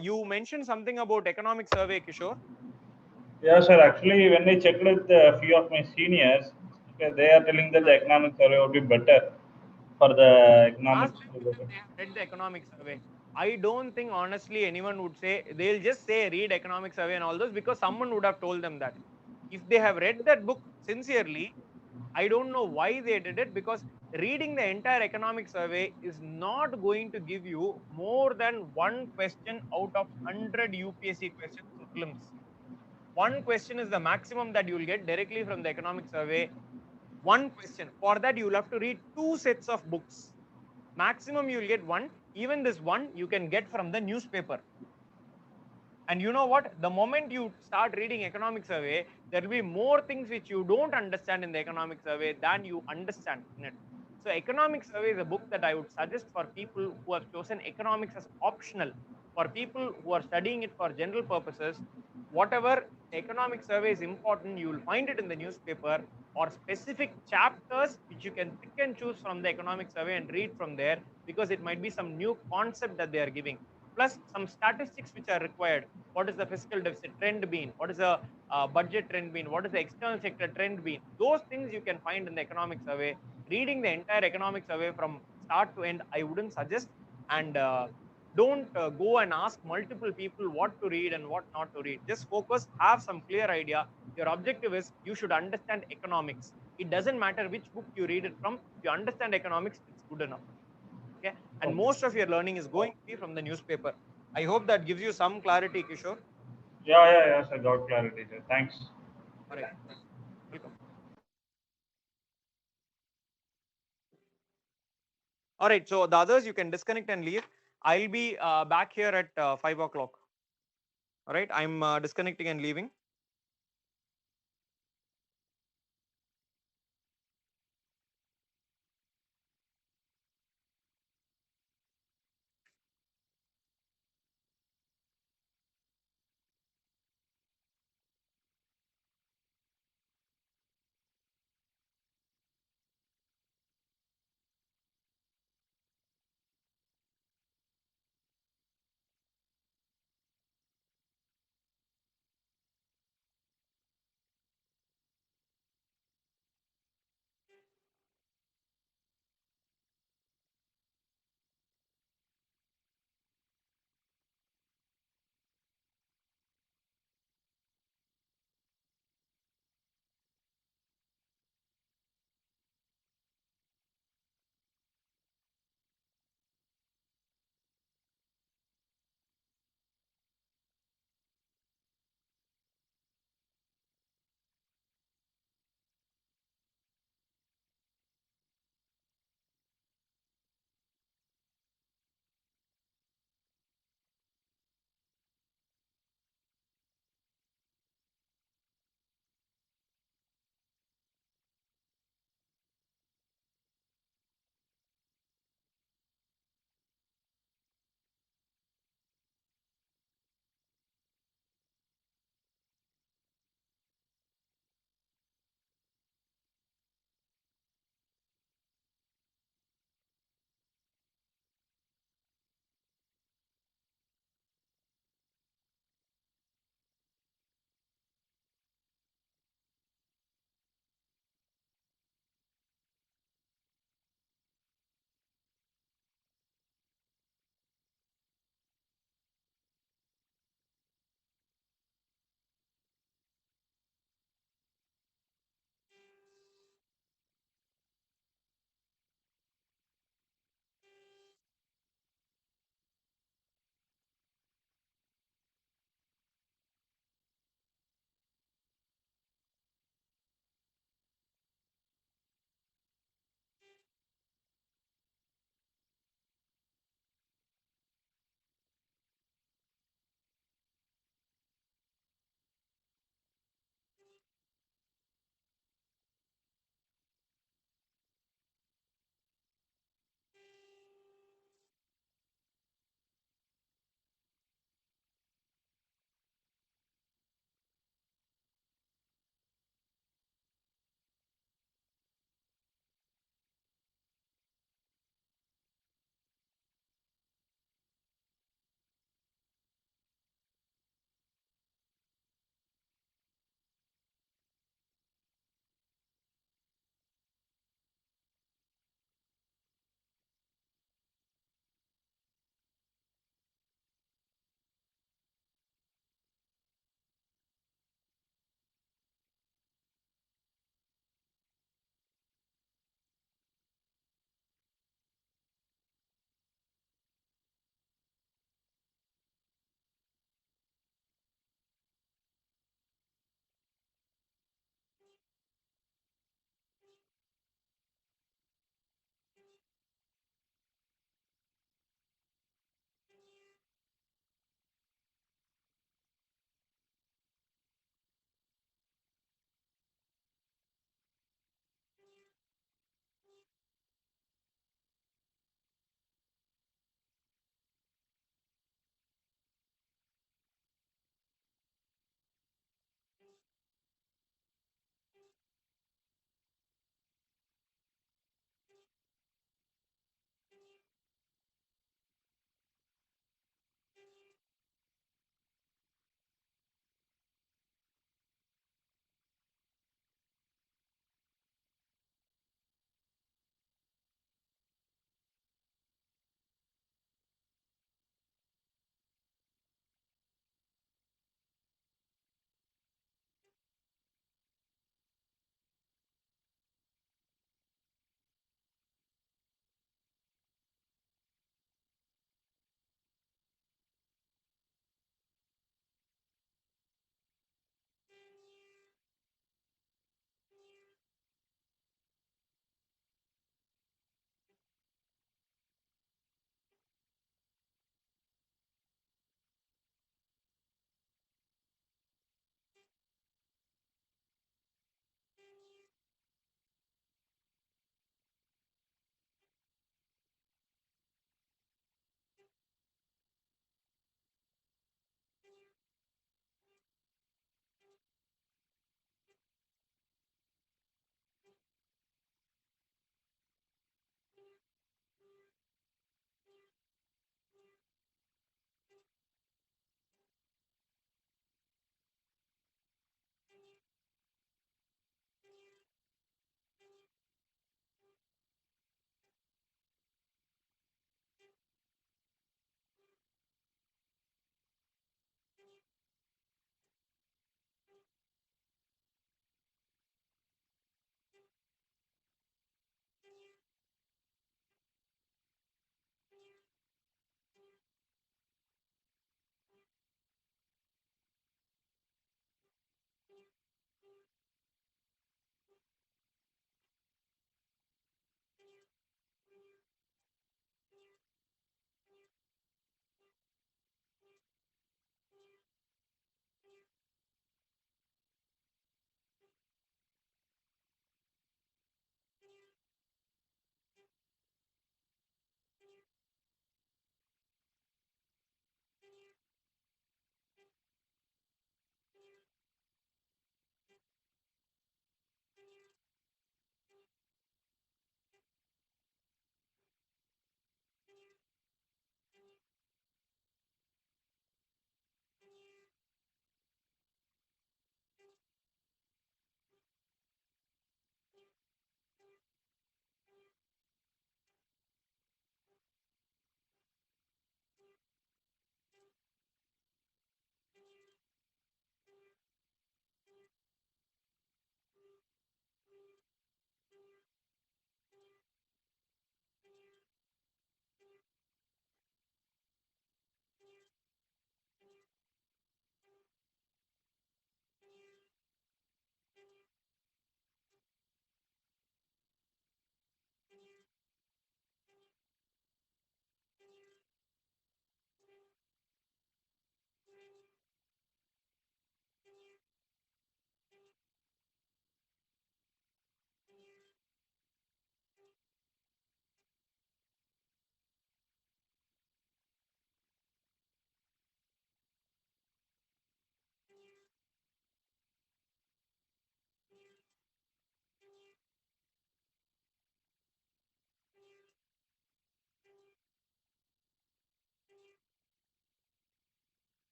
You mentioned something about economic survey, Kishore. Yeah, sir. Actually, when I checked with a few of my seniors, okay, they are telling that the Uh, economic survey would be better for the Ask economics. them whether they have read the economic survey. I don't think honestly anyone would say, they'll just say read economic survey and all those because someone would have told them that. If they have read that book sincerely, I don't know why they did it, because reading the entire economic survey is not going to give you more than one question out of 100 UPSC questions in prelims. One question is the maximum that you will get directly from the economic survey. One question. For that, you will have to read two sets of books. Maximum you will get one. Even this one you can get from the newspaper. And you know what? The moment you start reading economic survey, there will be more things which you don't understand in the economic survey than you understand in it. So economic survey is a book that I would suggest for people who have chosen economics as optional. For people who are studying it for general purposes, whatever economic survey is important, you will find it in the newspaper, or specific chapters which you can pick and choose from the economic survey and read from there, because it might be some new concept that they are giving, plus some statistics which are required. What is the fiscal deficit trend been? What is the budget trend been? What is the external sector trend been? Those things you can find in the economic survey. Reading the entire economic survey from start to end, I wouldn't suggest. And don't go and ask multiple people what to read and what not to read. Just focus, have some clear idea. Your objective is you should understand economics. It doesn't matter which book you read it from. If you understand economics, it's good enough. Okay, and Okay. most of your learning is going to be from the newspaper. I hope that gives you some clarity, Kishore. Yeah, sir. Got clarity, sir. Thanks. All right, welcome. All right, so the others you can disconnect and leave. I'll be back here at 5 o'clock. All right, I'm disconnecting and leaving.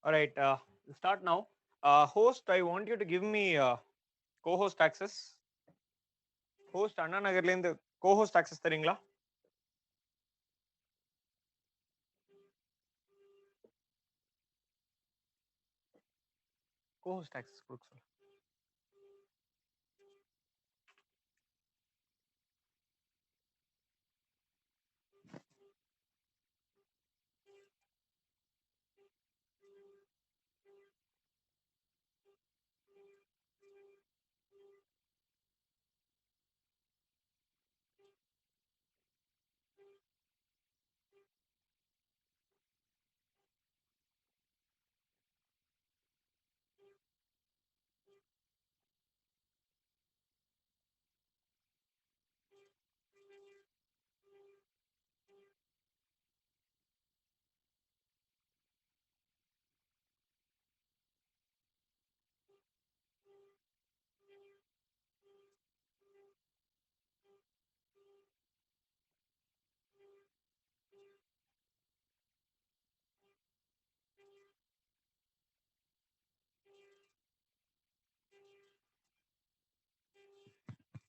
All right, start now. Host, I want you to give me co-host access. Host அண்ணா நகர்லேருந்து co-host access தரீங்களா? Co-host access கொடுக்க சொல்லு.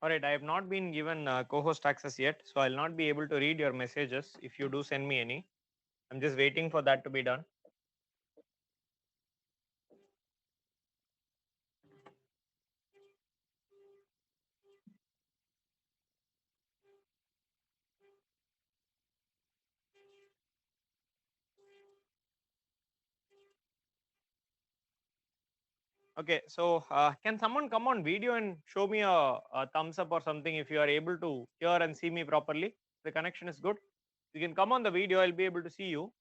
All right, I have not been given co-host access yet, so I'll not be able to read your messages if you do send me any. I'm just waiting for that to be done. Okay, so can someone come on video and show me a thumbs up or something if you are able to hear and see me properly? The connection is good. You can come on the video. I'll be able to see you.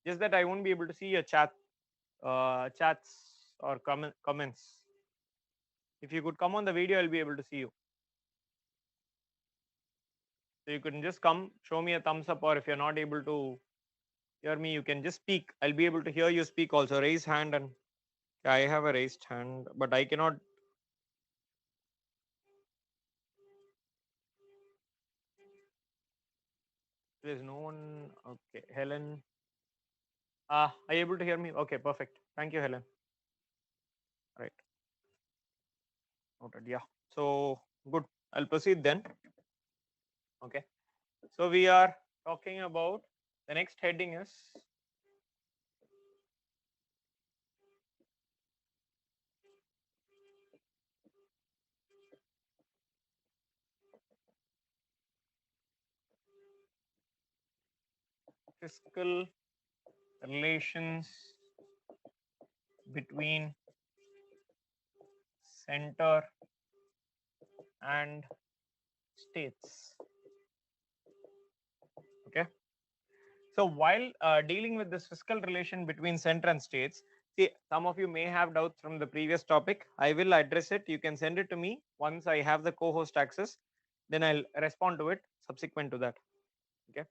Just that I won't be able to see your chats or comments. If you could come on the video, I'll be able to see you. So you can just come, show me a thumbs up, or if you're not able to hear me, you can just speak. I'll be able to hear you speak also. Raise hand, and yeah, I have a raised hand, but I cannot. There's no one. Okay, Helen. Are you able to hear me? Okay, perfect. Thank you, Helen. Right. Noted. Yeah. So good. I'll proceed then. Okay. So we are talking about the next heading is fiscal relations between center and states. Okay. So while dealing with this fiscal relation between center and states, see, some of you may have doubts from the previous topic. I will address it. You can send it to me once I have the co-host access. Then I'll respond to it subsequent to that. Okay.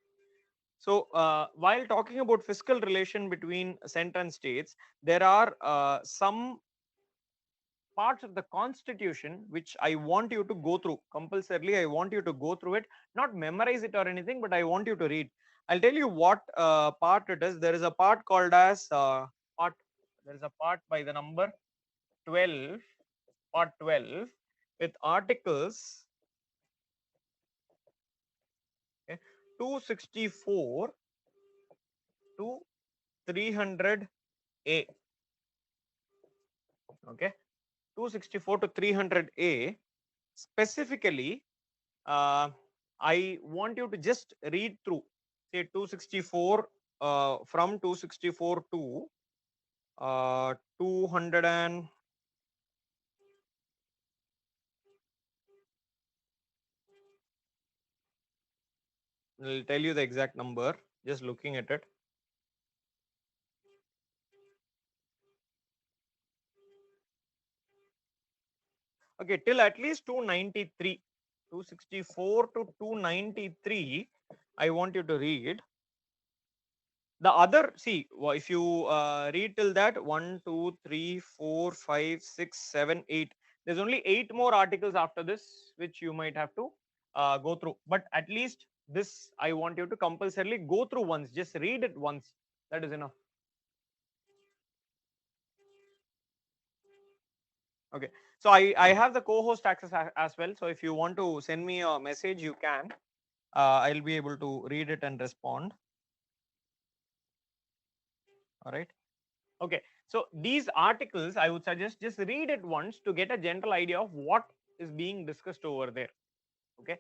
So while talking about fiscal relation between center and states, there are some parts of the constitution which I want you to go through compulsorily. I want you to go through it, not memorize it or anything, but I want you to read. I'll tell you what part it is. There is a part called as part. There is a part by the number 12, part 12, with articles, okay, 264 to 300A. Okay, 264 to 300A. Specifically, I want you to just read through, say 264, from 264 to 200 and I'll tell you the exact number, just looking at it. Okay, till at least 293, 264 to 293, I want you to read. The other, see, if you read till that 1, 2, 3, 4, 5, 6, 7, 8, there's only 8 more articles after this which you might have to go through. But at least this I want you to compulsorily go through once. Just read it once. That is enough. Okay, so I have the co-host access as well. So if you want to send me a message, you can. I'll be able to read it and respond. All right. Okay, so these articles I would suggest just read it once to get a general idea of what is being discussed over there. Okay,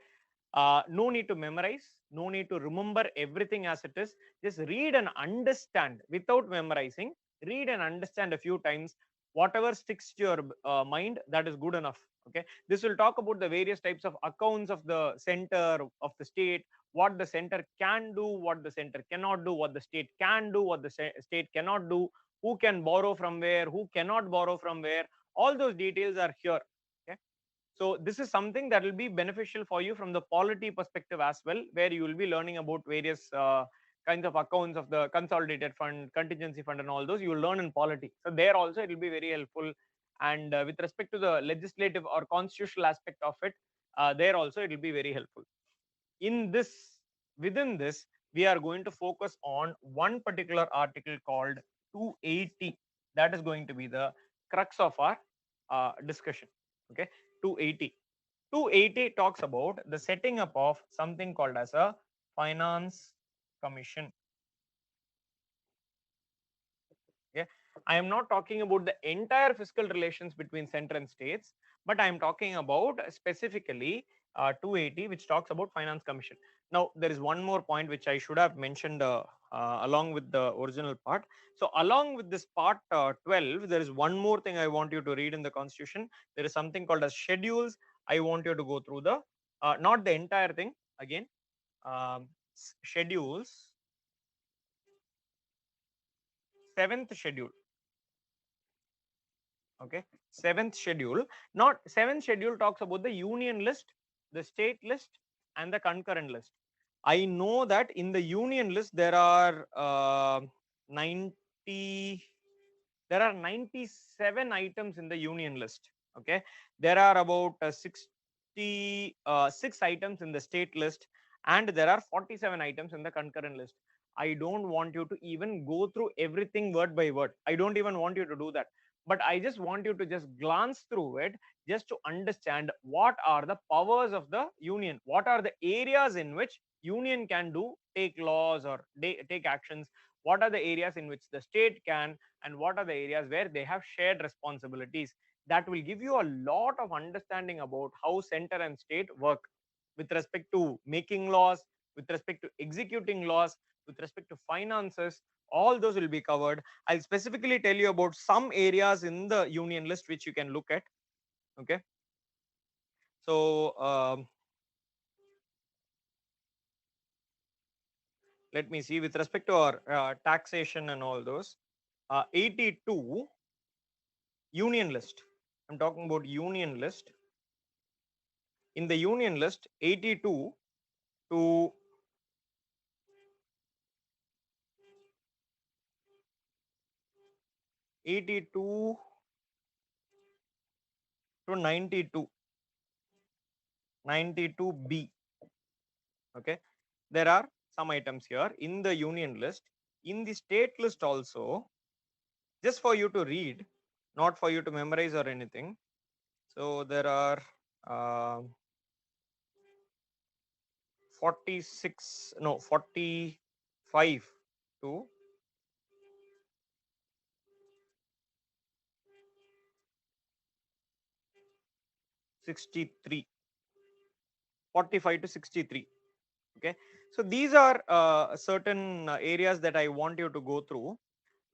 no need to memorize, no need to remember everything as it is. Just read and understand without memorizing. Read and understand a few times. Whatever sticks to your mind, that is good enough. Okay, this will talk about the various types of accounts of the center, of the state, what the center can do, what the center cannot do, what the state can do, what the state cannot do, who can borrow from where, who cannot borrow from where. All those details are here. Okay, so this is something that will be beneficial for you from the polity perspective as well, where you will be learning about various kinds of accounts of the consolidated fund, contingency fund, and all those you will learn in polity. So there also it will be very helpful. And with respect to the legislative or constitutional aspect of it, there also it will be very helpful. In this, within this, we are going to focus on one particular article called 280. That is going to be the crux of our discussion. Okay, 280. 280 talks about the setting up of something called as a finance commission. Okay, I am not talking about the entire fiscal relations between center and states, but I am talking about specifically 280, which talks about finance commission. Now there is one more point which I should have mentioned along with the original part. So along with this part 12, there is one more thing I want you to read in the constitution. There is something called as schedules. I want you to go through the not the entire thing again. Schedules, seventh schedule. Okay, seventh schedule. Not seventh schedule talks about the union list, the state list, and the concurrent list. I know that in the union list there are 90, there are 97 items in the union list. Okay, there are about 66 items in the state list, and there are 47 items in the concurrent list. I don't want you to even go through everything word by word. I don't even want you to do that, but I just want you to just glance through it, just to understand what are the powers of the union, what are the areas in which union can do, take laws or take actions, what are the areas in which the state can, and what are the areas where they have shared responsibilities. That will give you a lot of understanding about how center and state work with respect to making laws, with respect to executing laws, with respect to finances. All those will be covered. I'll specifically tell you about some areas in the union list which you can look at. Okay, so let me see. With respect to our taxation and all those, 82 union list. I'm talking about union list. In the union list, 82 to 82 to 92, 92B. Okay, there are some items here in the union list. In the state list also, just for you to read, not for you to memorize or anything. So there are 46, no, 45 to 63, 45 to 63. Okay, so these are certain areas that I want you to go through,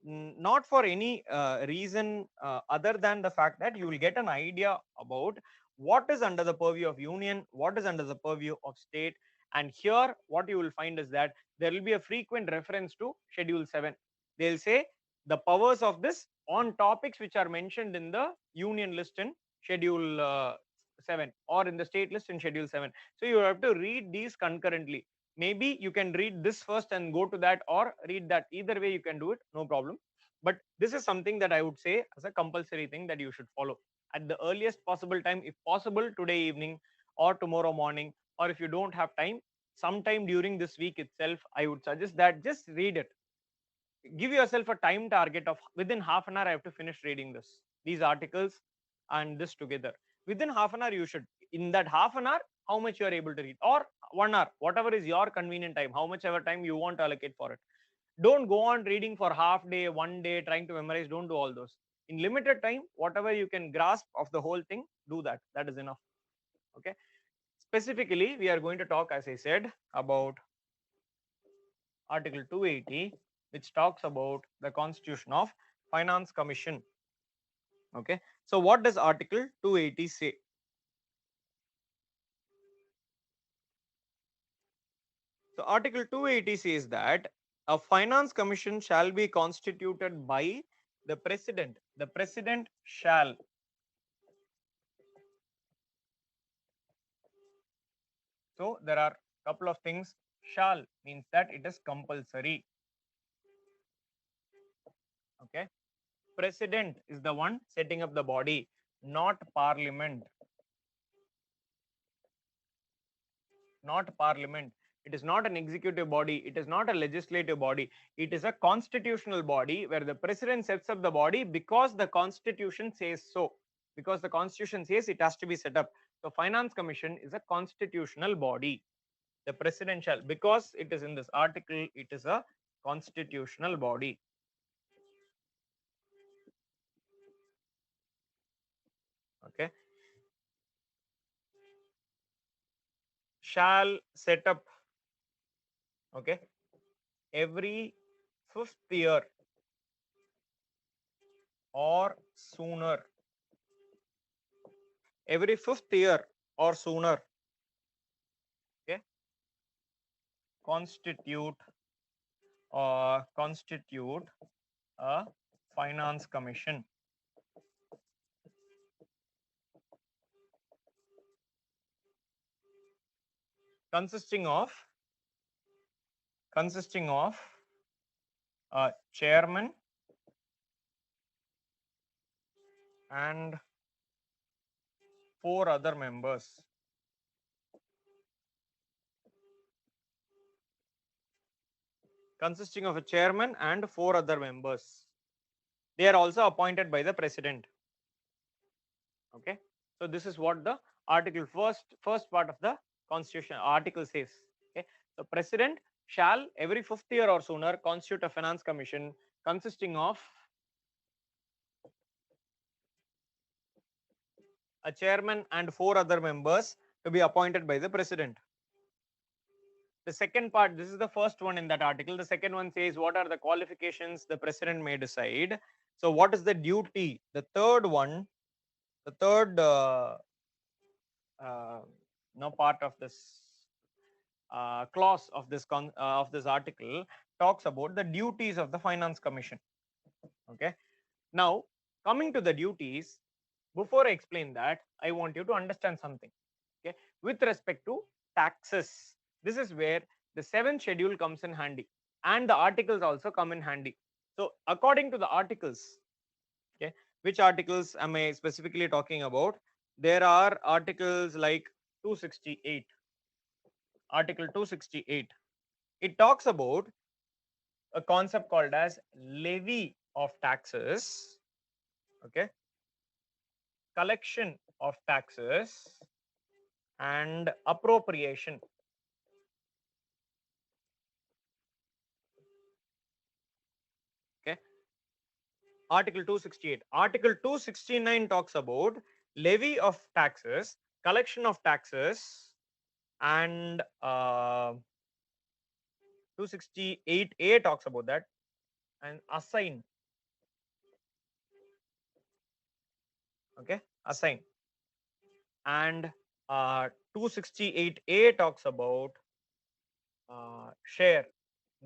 not for any reason other than the fact that you will get an idea about what is under the purview of union, what is under the purview of state. And here what you will find is that there will be a frequent reference to schedule 7. They'll say the powers of this on topics which are mentioned in the union list in schedule 7, or in the state list in schedule 7. So you have to read these concurrently. Maybe you can read this first and go to that, or read that. Either way you can do it, no problem. But this is something that I would say as a compulsory thing that you should follow at the earliest possible time, if possible today evening or tomorrow morning, or if you don't have time, sometime during this week itself. I would suggest that just read it. Give yourself a time target of within half an hour I have to finish reading these articles. and this together. Within half an hour, you should, in that half an hour, how much you are able to read, or 1 hour, whatever is your convenient time, how much ever time you want to allocate for it. Don't go on reading for half day, 1 day, trying to memorize. Don't do all those. In limited time, whatever you can grasp of the whole thing, do that. That is enough. Okay. Specifically, we are going to talk, as I said, about Article 280, which talks about the Constitution of Finance Commission. Okay. So what does Article 280 say? So Article 280 says that a finance commission shall be constituted by the president. The president shall. So there are a couple of things. Shall means that it is compulsory. Okay. President is the one setting up the body, not parliament. Not parliament. It is not an executive body. It is not a legislative body. It is a constitutional body where the president sets up the body because the constitution says so. Because the constitution says it has to be set up. So finance commission is a constitutional body. The president shall, because it is in this article, it is a constitutional body. Okay. Shall set up, okay, every 5th year or sooner. Every 5th year or sooner. Okay. Constitute a finance commission. Consisting of a chairman and 4 other members. Consisting of a chairman and 4 other members. They are also appointed by the president. Okay. So this is what the article first part of the constitution article says. Okay. The president shall every 5th year or sooner constitute a finance commission consisting of a chairman and 4 other members to be appointed by the president. The second part, this is the first one in that article. The second one says what are the qualifications the president may decide. So what is the duty? The third one, the third no part of this clause of this article talks about the duties of the finance commission. Okay. Now coming to the duties, before I explain that, I want you to understand something. Okay. With respect to taxes, this is where the 7th schedule comes in handy, and the articles also come in handy. So according to the articles, okay, which articles am I specifically talking about? There are articles like 268. Article 268. It talks about a concept called as levy of taxes, okay, collection of taxes, and appropriation. Okay. Article 268. Article 269 talks about levy of taxes, collection of taxes, and 268A talks about that, and assign. Okay, assign. And 268A talks about share,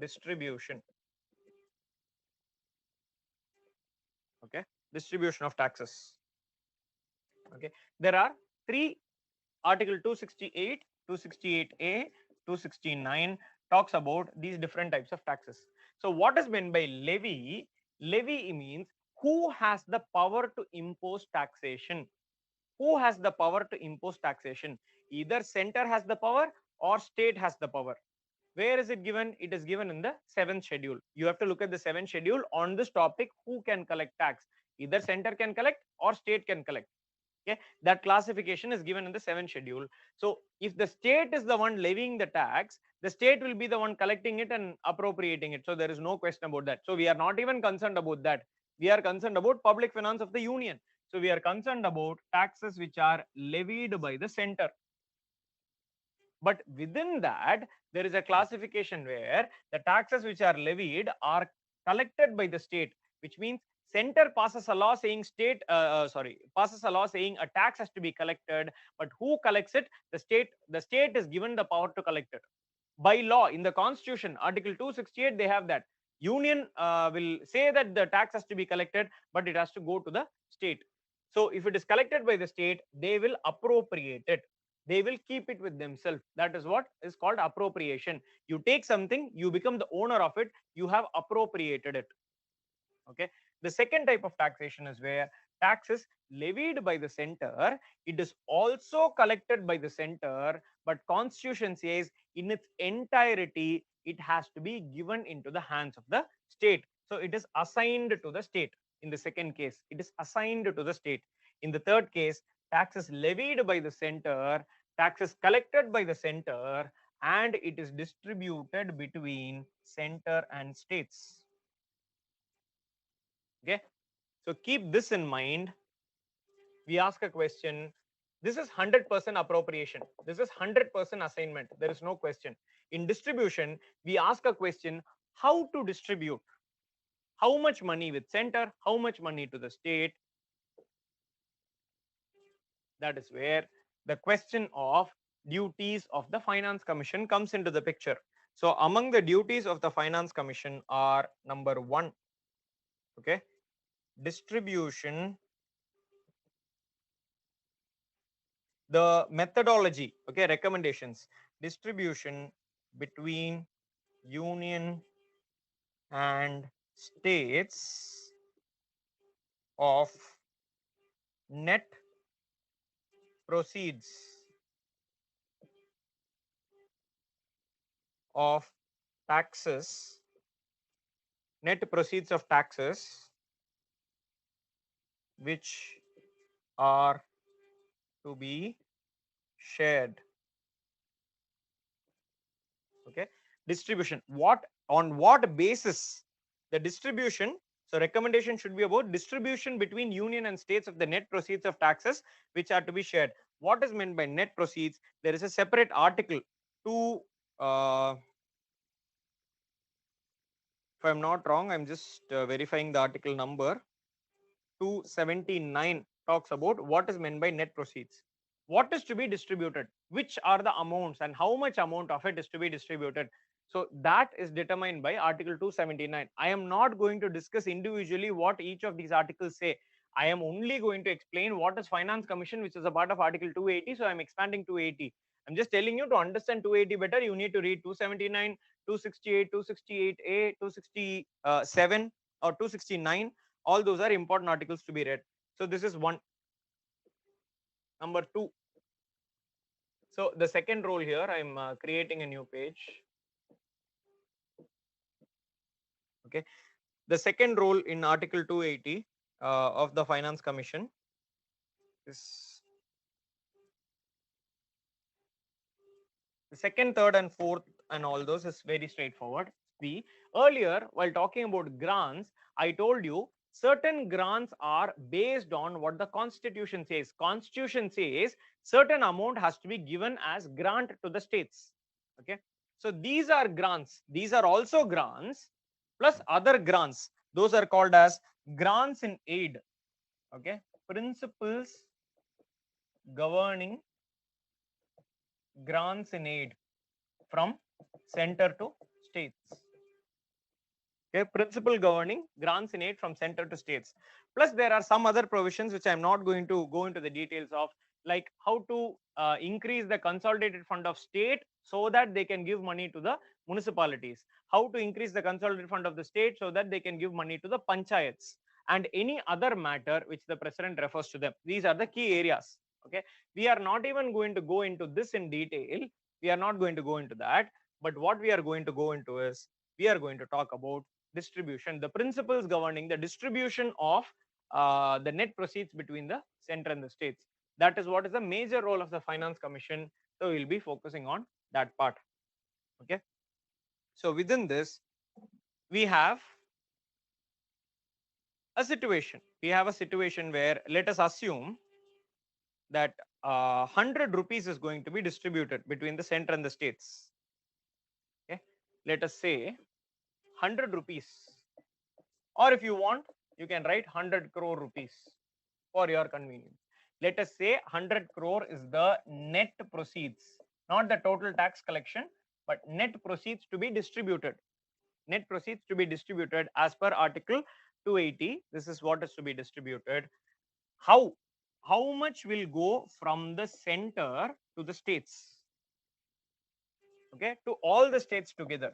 distribution. Okay, distribution of taxes. Okay, there are 3 article 268, 268A, 269 talks about these different types of taxes. So what is meant by levy? Levy means who has the power to impose taxation. Who has the power to impose taxation? Either center has the power or state has the power. Where is it given? It is given in the 7th schedule. You have to look at the 7th schedule on this topic. Who can collect tax? Either center can collect or state can collect. Okay, that classification is given in the 7th schedule. So if the state is the one levying the tax, the state will be the one collecting it and appropriating it. So there is no question about that. So we are not even concerned about that. We are concerned about public finance of the union. So we are concerned about taxes which are levied by the center. But within that, there is a classification where the taxes which are levied are collected by the state, which means center passes a law saying passes a law saying a tax has to be collected, but who collects it? The state is given the power to collect it by law. In the constitution, article 268, they have that union will say that the tax has to be collected, but it has to go to the state. So if it is collected by the state, they will appropriate it, they will keep it with themselves. That is what is called appropriation. You take something, you become the owner of it, you have appropriated it. Okay, the second type of taxation is where tax is levied by the center, it is also collected by the center, but constitution says in its entirety it has to be given into the hands of the state. So it is assigned to the state. In the second case, it is assigned to the state. In the third case, tax is levied by the center, tax is collected by the center, and it is distributed between center and states. Okay, so keep this in mind. We ask a question, this is 100% appropriation, this is 100% assignment, there is no question. In distribution, we ask a question, how to distribute, how much money with center, how much money to the state. That is where the question of duties of the finance commission comes into the picture. So among the duties of the finance commission are number 1, okay, distribution, the methodology, okay, recommendations, distribution between union and states of net proceeds of taxes, net proceeds of taxes which are to be shared. Okay, distribution, what, on what basis the distribution. So recommendation should be about distribution between union and states of the net proceeds of taxes which are to be shared. What is meant by net proceeds? There is a separate article to if I'm not wrong, I'm just verifying the article number. 279 talks about what is meant by net proceeds, what is to be distributed, which are the amounts, and how much amount of it is to be distributed. So that is determined by article 279. I am not going to discuss individually what each of these articles say. I am only going to explain what is finance commission, which is a part of article 280. So I'm expanding 280. I'm just telling you, to understand 280 better, you need to read 279, 268, 268a, 267 or 269. All those are important articles to be read. So this is one. Number 2, so the second role here, I'm creating a new page. Okay, the second role in article 280 of the finance commission is the second, third and fourth and all those is very straightforward. See, earlier while talking about grants, I told you certain grants are based on what the constitution says. Constitution says certain amount has to be given as grant to the states. Okay, so these are grants, these are also grants plus other grants, those are called as grants in aid. Okay, principles governing grants in aid from center to states. Okay, principle governing grants in aid from center to states. Plus there are some other provisions which I'm not going to go into the details of, like how to increase the consolidated fund of state so that they can give money to the municipalities, how to increase the consolidated fund of the state so that they can give money to the panchayats, and any other matter which the president refers to them. These are the key areas. Okay, we are not even going to go into this in detail, we are not going to go into that, but what we are going to go into is we are going to talk about distribution, the principles governing the distribution of the net proceeds between the center and the states. That is what is the major role of the finance commission. So we'll be focusing on that part. Okay. So within this, we have a situation. We have a situation where, let us assume that 100 rupees is going to be distributed between the center and the states. Okay. Let us say 100 rupees, or if you want, you can write 100 crore rupees for your convenience. Let us say 100 crore is the net proceeds, not the total tax collection, but net proceeds to be distributed. Net proceeds to be distributed as per Article 280. This is what is to be distributed. How? How much will go from the center to the states? Okay, to all the states together,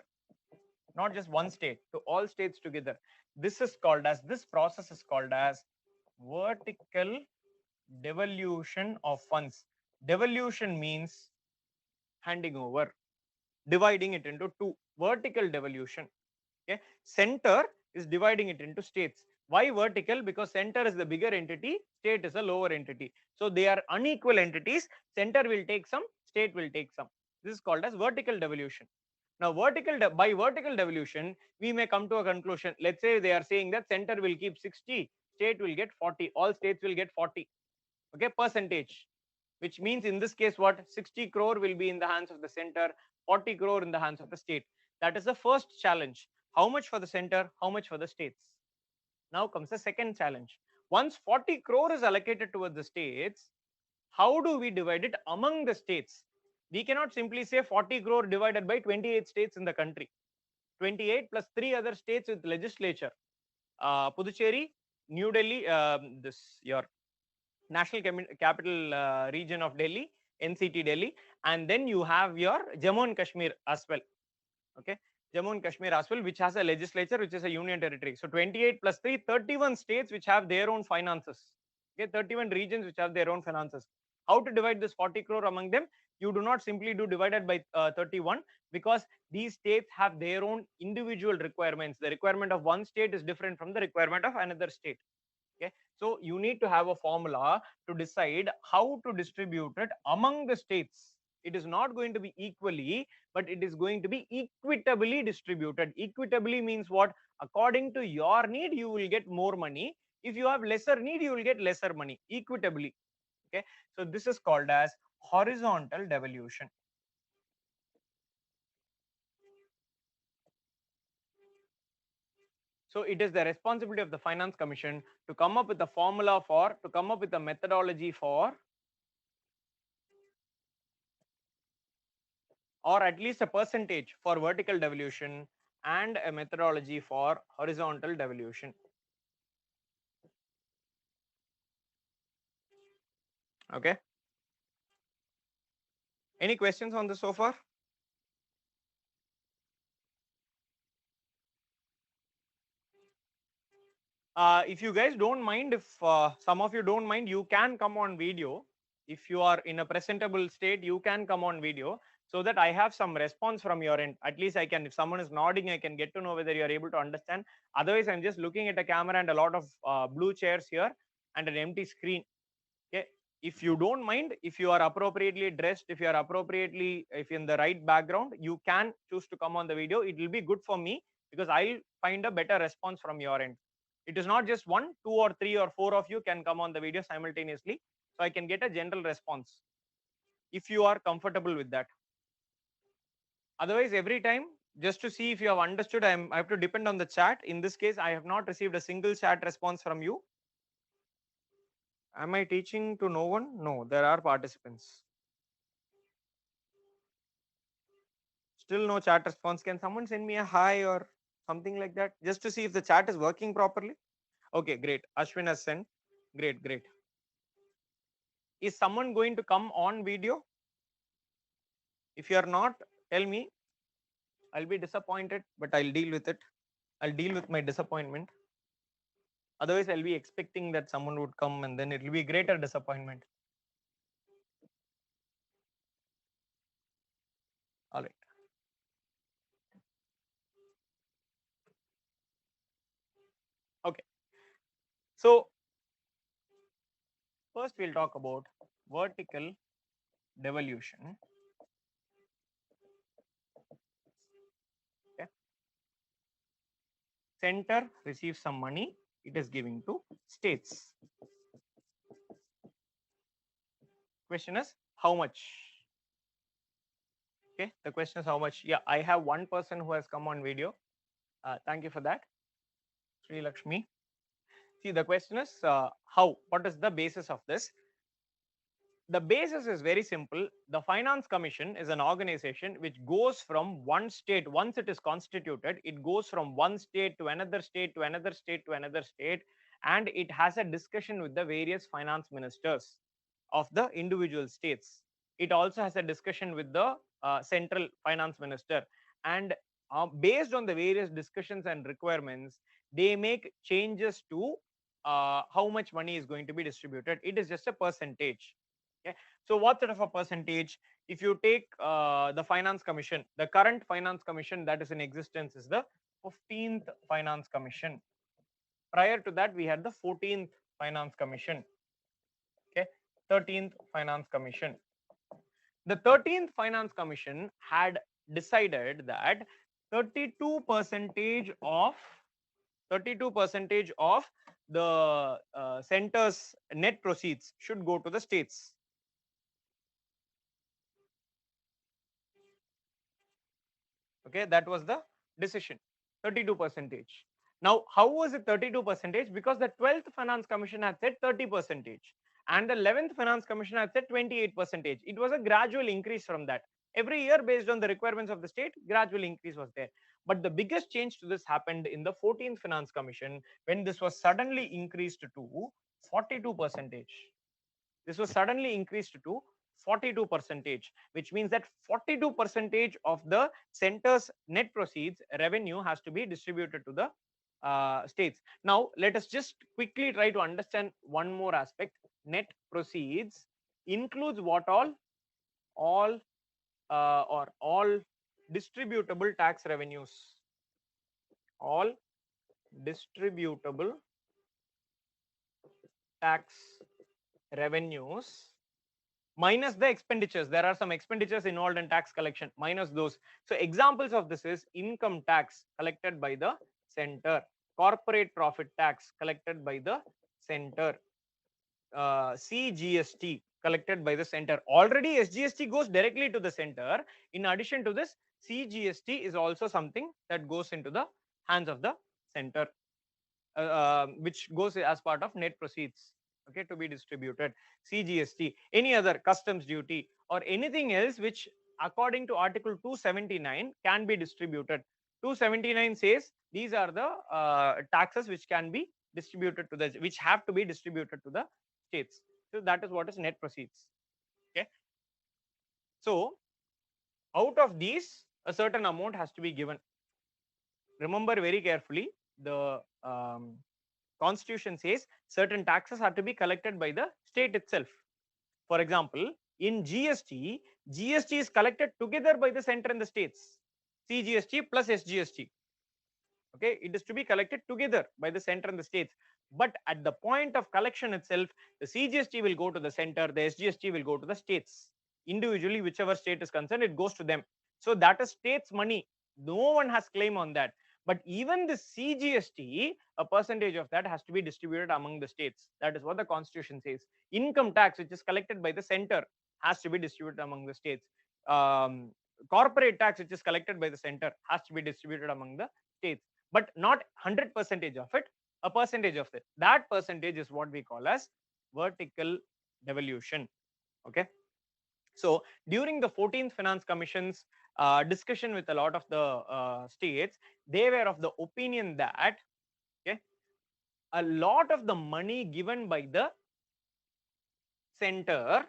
not just one state, to all states together. This is called as, this process is called as vertical devolution of funds. Devolution means handing over, dividing it into two. Vertical devolution. Okay, center is dividing it into states. Why vertical? Because center is the bigger entity, state is a lower entity. So they are unequal entities. Center will take some, state will take some. This is called as vertical devolution. Now, by vertical devolution, we may come to a conclusion. Let's say they are saying that center will keep 60, state will get 40, all states will get 40. Okay, percentage, which means in this case, what, 60 crore will be in the hands of the center, 40 crore in the hands of the state. That is the first challenge. How much for the center, how much for the states? Now comes the second challenge. Once 40 crore is allocated towards the states, how do we divide it among the states? We cannot simply say 40 crore divided by 28 states in the country. 28 plus 3 other states with legislature. Puducherry, New Delhi, this your National Capital Region of Delhi, NCT Delhi, and then you have your Jammu and Kashmir as well. Okay, Jammu and Kashmir as well, which has a legislature, which is a union territory. So 28 plus 3, 31 states which have their own finances. Okay, 31 regions which have their own finances. How to divide this 40 crore among them? You do not simply do divided by 31, because these states have their own individual requirements. The requirement of one state is different from the requirement of another state. Okay, so you need to have a formula to decide how to distribute it among the states. It is not going to be equally, but it is going to be equitably distributed. Equitably means what? According to your need, you will get more money. If you have lesser need, you will get lesser money. Equitably. Okay, so this is called as horizontal devolution. So it is the responsibility of the Finance Commission to come up with a formula for, to come up with a methodology for, or at least a percentage for vertical devolution and a methodology for horizontal devolution. Okay. Any questions on this so far? If you guys don't mind, if some of you don't mind, you can come on video. If you are in a presentable state, you can come on video, so that I have some response from your end. At least I can, if someone is nodding, I can get to know whether you are able to understand. Otherwise, I'm just looking at a camera and a lot of blue chairs here and an empty screen. Okay. If you don't mind, if you are appropriately dressed, if you are appropriately, if in the right background, you can choose to come on the video. It will be good for me, because I'll find a better response from your end. It is not just 1, 2 or 3 or 4 of you can come on the video simultaneously. So I can get a general response if you are comfortable with that. Otherwise, every time, just to see if you have understood, I have to depend on the chat. In this case, I have not received a single chat response from you. Am I teaching to no one? No, there are participants. Still no chat response. Can someone send me a hi or something like that, just to see if the chat is working properly? Okay, great. Ashwin has sent. Great, great. Is someone going to come on video? If you are not, tell me. I'll be disappointed, but I'll deal with it. I'll deal with my disappointment. Otherwise, I'll be expecting that someone would come, and then it will be greater disappointment. All right. Okay. So First, we'll talk about vertical devolution. Okay. Center receives some money, it is giving to states. Question is how much? Okay, the question is how much. Yeah, I have one person who has come on video. Thank you for that, Sri Lakshmi. See, the question is how? What is the basis of this? The basis is very simple. The Finance Commission is an organization which goes from one state. Once it is constituted, it goes from one state to another state to another state to another state, and it has a discussion with the various finance ministers of the individual states. It also has a discussion with the central finance minister, and based on the various discussions and requirements, they make changes to how much money is going to be distributed. It is just a percentage. Okay, so what sort of a percentage? If you take the Finance Commission, the current Finance Commission that is in existence is the 15th Finance Commission. Prior to that, we had the 14th Finance Commission. Okay, 13th Finance Commission. The 13th Finance Commission had decided that 32 percentage of 32 percentage of the center's net proceeds should go to the states. Okay, that was the decision, 32 percentage. Now, how was it 32 percentage? Because the 12th Finance Commission had said 30 percentage and the 11th Finance Commission had said 28 percentage. It was a gradual increase from that. Every year, based on the requirements of the state, gradual increase was there. But the biggest change to this happened in the 14th Finance Commission when this was suddenly increased to 42 percentage. This was suddenly increased to 42 percentage, which means that 42 percentage of the center's net proceeds revenue has to be distributed to the states. Now, let us just quickly try to understand one more aspect. Net proceeds includes what all? All or all distributable tax revenues. All distributable tax revenues minus the expenditures. There are some expenditures involved in tax collection, minus those. So examples of this is income tax collected by the center, corporate profit tax collected by the center, CGST collected by the center. Already SGST goes directly to the center. In addition to this, CGST is also something that goes into the hands of the center, which goes as part of net proceeds, okay, to be distributed. CGST, any other customs duty or anything else which according to article 279 can be distributed. 279 says these are the taxes which can be distributed to the, which have to be distributed to the states. So that is what is net proceeds. Okay, so out of these a certain amount has to be given. Remember very carefully, the constitution says certain taxes are to be collected by the state itself. For example, in GST, GST is collected together by the center and the states. CGST plus SGST. Okay, it is to be collected together by the center and the states. But at the point of collection itself, the CGST will go to the center, the SGST will go to the states. Individually, whichever state is concerned, it goes to them. So that is states' money. No one has claim on that. But even the CGST, a percentage of that has to be distributed among the states. That is what the constitution says. Income tax, which is collected by the center, has to be distributed among the states. Corporate tax, which is collected by the center, has to be distributed among the states. But not 100% of it, a percentage of it. That percentage is what we call as vertical devolution. Okay. So during the 14th Finance Commission's discussion with a lot of the states, they were of the opinion that, okay, a lot of the money given by the center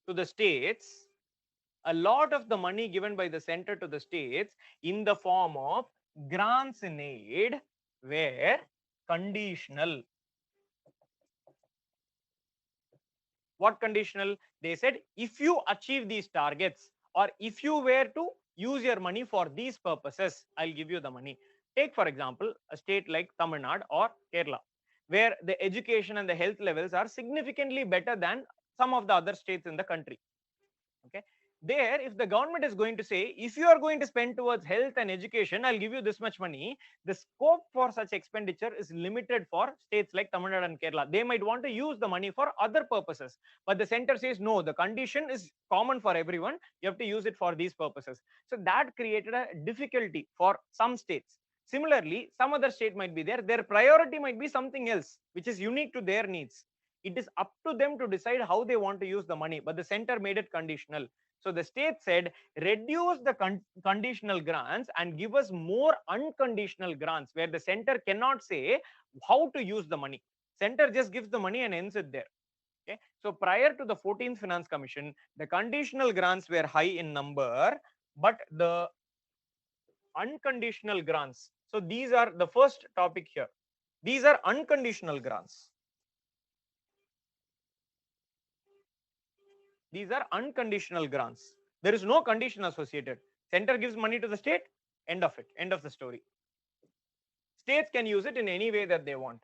to the states, a lot of the money given by the center to the states in the form of grants in aid were conditional. What conditional? They said if you achieve these targets or if you were to use your money for these purposes, I'll give you the money. Take for example a state like Tamil Nadu or Kerala. where the education and the health levels are significantly better than some of the other states in the country. Okay, there if the government is going to say, if you are going to spend towards health and education, I'll give you this much money, the scope for such expenditure is limited for states like Tamil Nadu and Kerala. They might want to use the money for other purposes, but the center says no, the condition is common for everyone, you have to use it for these purposes. So that created a difficulty for some states. Similarly, some other state might be there, their priority might be something else which is unique to their needs. It is up to them to decide how they want to use the money, but the center made it conditional. So the state said, reduce the conditional grants and give us more unconditional grants, where the center cannot say how to use the money. Center just gives the money and ends it there. Okay, so prior to the 14th Finance Commission, the conditional grants were high in number, but the unconditional grants, so these are the first topic here, these are unconditional grants. These are unconditional grants. There is no condition associated. Center gives money to the state, end of it, end of the story. States can use it in any way that they want.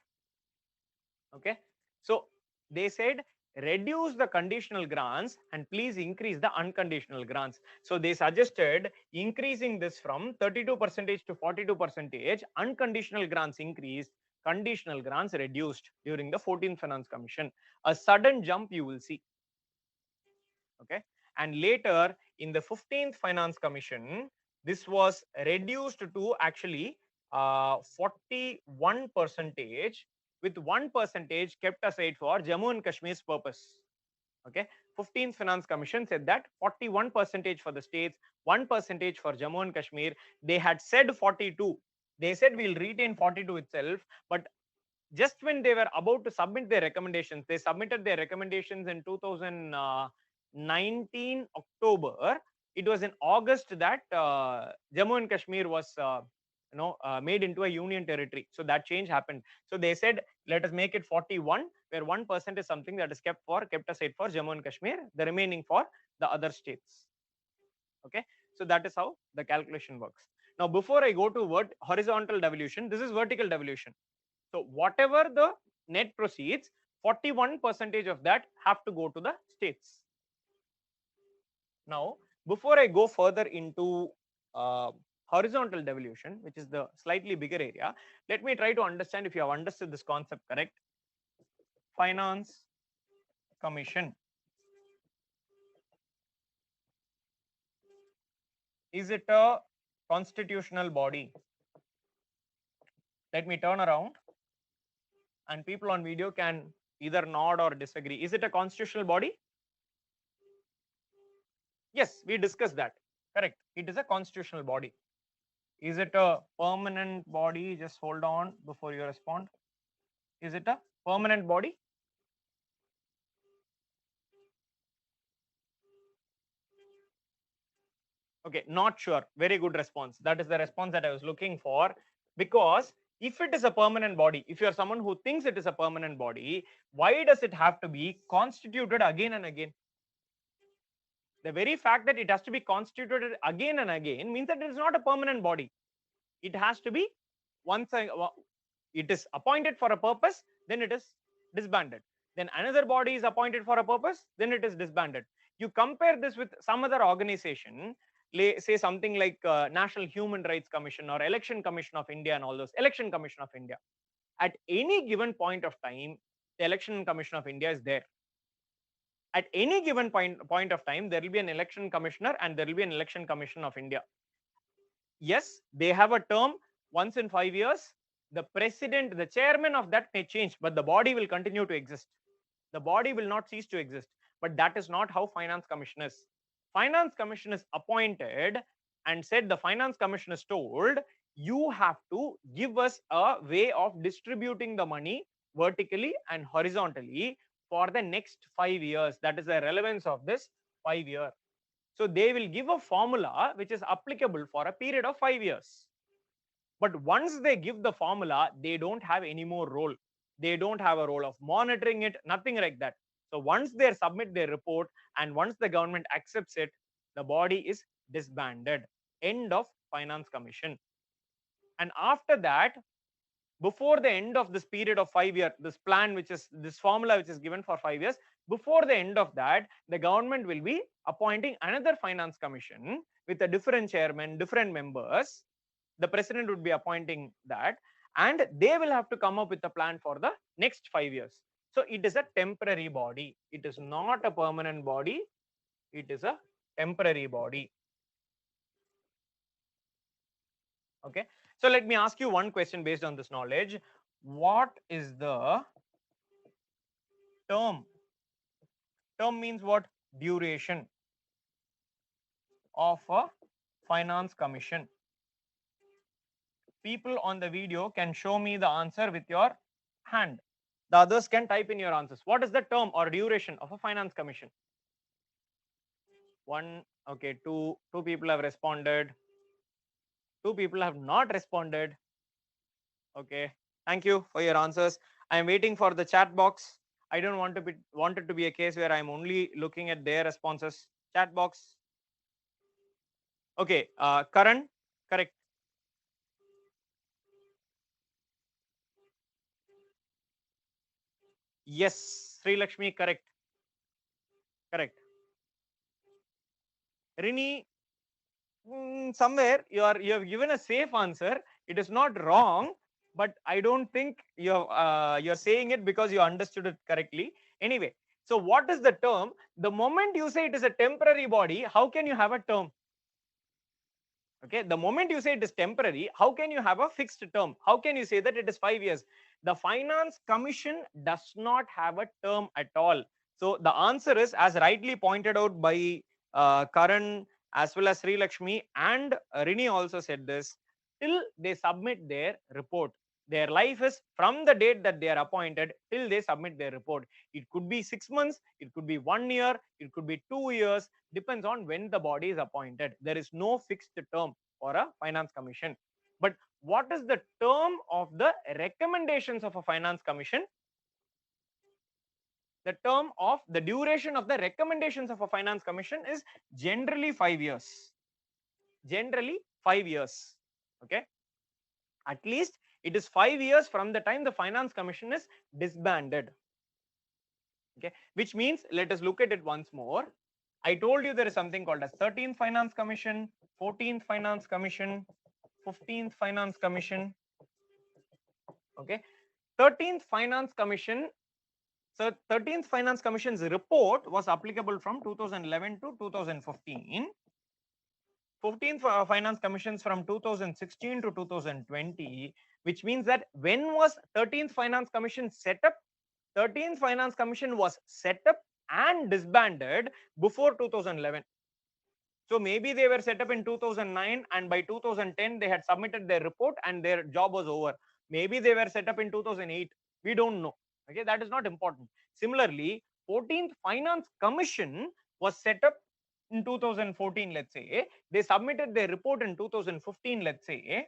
Okay, so they said reduce the conditional grants and please increase the unconditional grants. So they suggested increasing this from 32% to 42%. Unconditional grants increased, conditional grants reduced during the 14th Finance Commission. A sudden jump you will see. Okay, and later in the 15th Finance Commission, this was reduced to actually 41%, with 1% kept aside for Jammu and Kashmir's purpose. Okay, 15th Finance Commission said that 41% for the states, 1% for Jammu and Kashmir. They had said 42. They said we'll retain 42 itself, but just when they were about to submit their recommendations, they submitted their recommendations in 2019 October. It was in August that Jammu and Kashmir was made into a union territory. So that change happened. So they said, let us make it 41, where 1% is something that is kept aside for Jammu and Kashmir, the remaining for the other states. Okay, so that is how the calculation works. Now, before I go to horizontal devolution, this is vertical devolution. So whatever the net proceeds, 41% of that have to go to the states. Now, before I go further into horizontal devolution, which is the slightly bigger area, let me try to understand if you have understood this concept correct. Finance Commission. Is it a constitutional body? Let me turn around and people on video can either nod or disagree. Is it a constitutional body? Yes, we discussed that. Correct. It is a constitutional body. Is it a permanent body? Just hold on before you respond. Is it a permanent body? Okay, not sure. Very good response. That is the response that I was looking for. Because if it is a permanent body, if you are someone who thinks it is a permanent body, why does it have to be constituted again and again? The very fact that it has to be constituted again and again means that it is not a permanent body. It has to be it is appointed for a purpose, then it is disbanded. Then another body is appointed for a purpose, then it is disbanded. You compare this with some other organization, say something like National Human Rights Commission or Election Commission of India and all those. Election Commission of India. At any given point of time, the Election Commission of India is there. At any given point of time, there will be an election commissioner and there will be an election commission of India. Yes, they have a term once in 5 years. The president, the chairman of that may change, but the body will continue to exist. The body will not cease to exist. But that is not how Finance Commission is. Finance Commission is appointed and said the Finance Commission is told, you have to give us a way of distributing the money vertically and horizontally for the next 5 years. That is the relevance of this 5 year. So they will give a formula which is applicable for a period of 5 years. But once they give the formula, they don't have any more role. They don't have a role of monitoring it, nothing like that. So once they submit their report and once the government accepts it, the body is disbanded. End of Finance Commission. And after that, before the end of this period of 5 years, this plan, which is this formula which is given for 5 years, before the end of that, the government will be appointing another finance commission with a different chairman, different members. The president would be appointing that, and they will have to come up with a plan for the next 5 years. So it is a temporary body. It is not a permanent body. It is a temporary body. Okay. So let me ask you one question based on this knowledge. What is the term? Term means what? Duration of a finance commission. People on the video can show me the answer with your hand. The others can type in your answers. What is the term or duration of a finance commission? One, okay, two people have responded. Two people have not responded. Okay, thank you for your answers. I am waiting for the chat box. I don't want it to be a case where I'm only looking at their responses. Chat box. Okay, Karan, correct. Yes, Sri Lakshmi, correct. Correct. Rini, somewhere you have given a safe answer. It is not wrong, but I don't think you're saying it because you understood it correctly. Anyway, so what is the term? The moment you say it is a temporary body, how can you have a term? Okay, the moment you say it is temporary, how can you have a fixed term? How can you say that it is 5 years? The finance commission does not have a term at all. So the answer is, as rightly pointed out by Karan as well as Sri Lakshmi, and Rini also said this, till they submit their report. Their life is from the date that they are appointed till they submit their report. It could be 6 months, it could be 1 year, it could be 2 years, depends on when the body is appointed. There is no fixed term for a finance commission. But what is the term of the recommendations of a finance commission? The term of the duration of the recommendations of a finance commission is generally 5 years. Generally 5 years. Okay. At least it is 5 years from the time the finance commission is disbanded. Okay, which means, let us look at it once more. I told you there is something called as 13th finance commission, 14th finance commission, 15th finance commission. Okay, 13th finance commission. So 13th finance commission's report was applicable from 2011 to 2015. 15th finance commissions from 2016 to 2020, which means that when was 13th finance commission set up? 13th finance commission was set up and disbanded before 2011. So maybe they were set up in 2009 and by 2010 they had submitted their report and their job was over. Maybe they were set up in 2008. We don't know. Okay, that is not important. Similarly, 14th finance commission was set up in 2014, let's say. They submitted their report in 2015, let's say,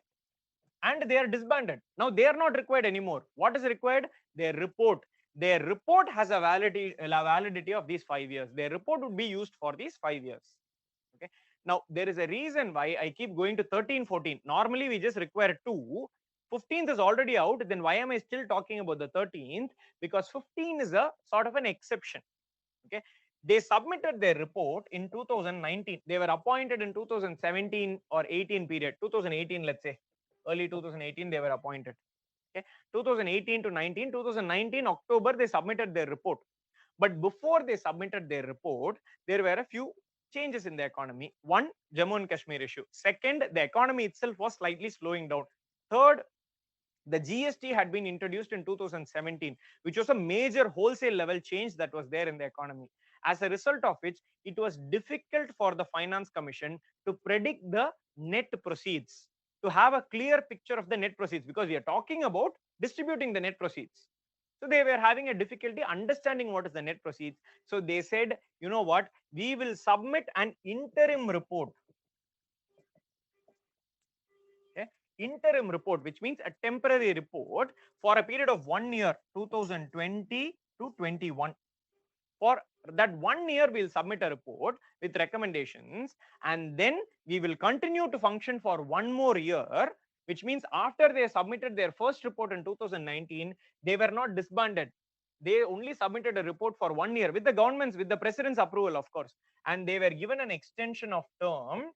and they are disbanded. Now they are not required anymore. What is required? Their report. Their report has a validity of these 5 years. Their report would be used for these 5 years. Okay. Now there is a reason why I keep going to 13, 14. Normally we just require 2. 15th is already out. Then why am I still talking about the 13th? Because 15 is a sort of an exception. Okay. They submitted their report in 2019. They were appointed in 2017 or 18 period. 2018, let's say. Early 2018 they were appointed. Okay, 2018 to 19, 2019 October they submitted their report. But before they submitted their report, there were a few changes in the economy. One, Jammu and Kashmir issue. Second, the economy itself was slightly slowing down. Third, the GST had been introduced in 2017, which was a major wholesale level change that was there in the economy. As a result of which, it was difficult for the Finance Commission to predict the net proceeds, to have a clear picture of the net proceeds, because we are talking about distributing the net proceeds. So they were having a difficulty understanding what is the net proceeds. So they said, you know what, we will submit an interim report. Okay? Interim report, which means a temporary report for a period of 1 year, 2020 to 21. For that 1 year, we'll submit a report with recommendations, and then we will continue to function for 1 more year which means after they submitted their first report in 2019, they were not disbanded. They only submitted a report for 1 year with the government's, with the president's approval, of course, and they were given an extension of term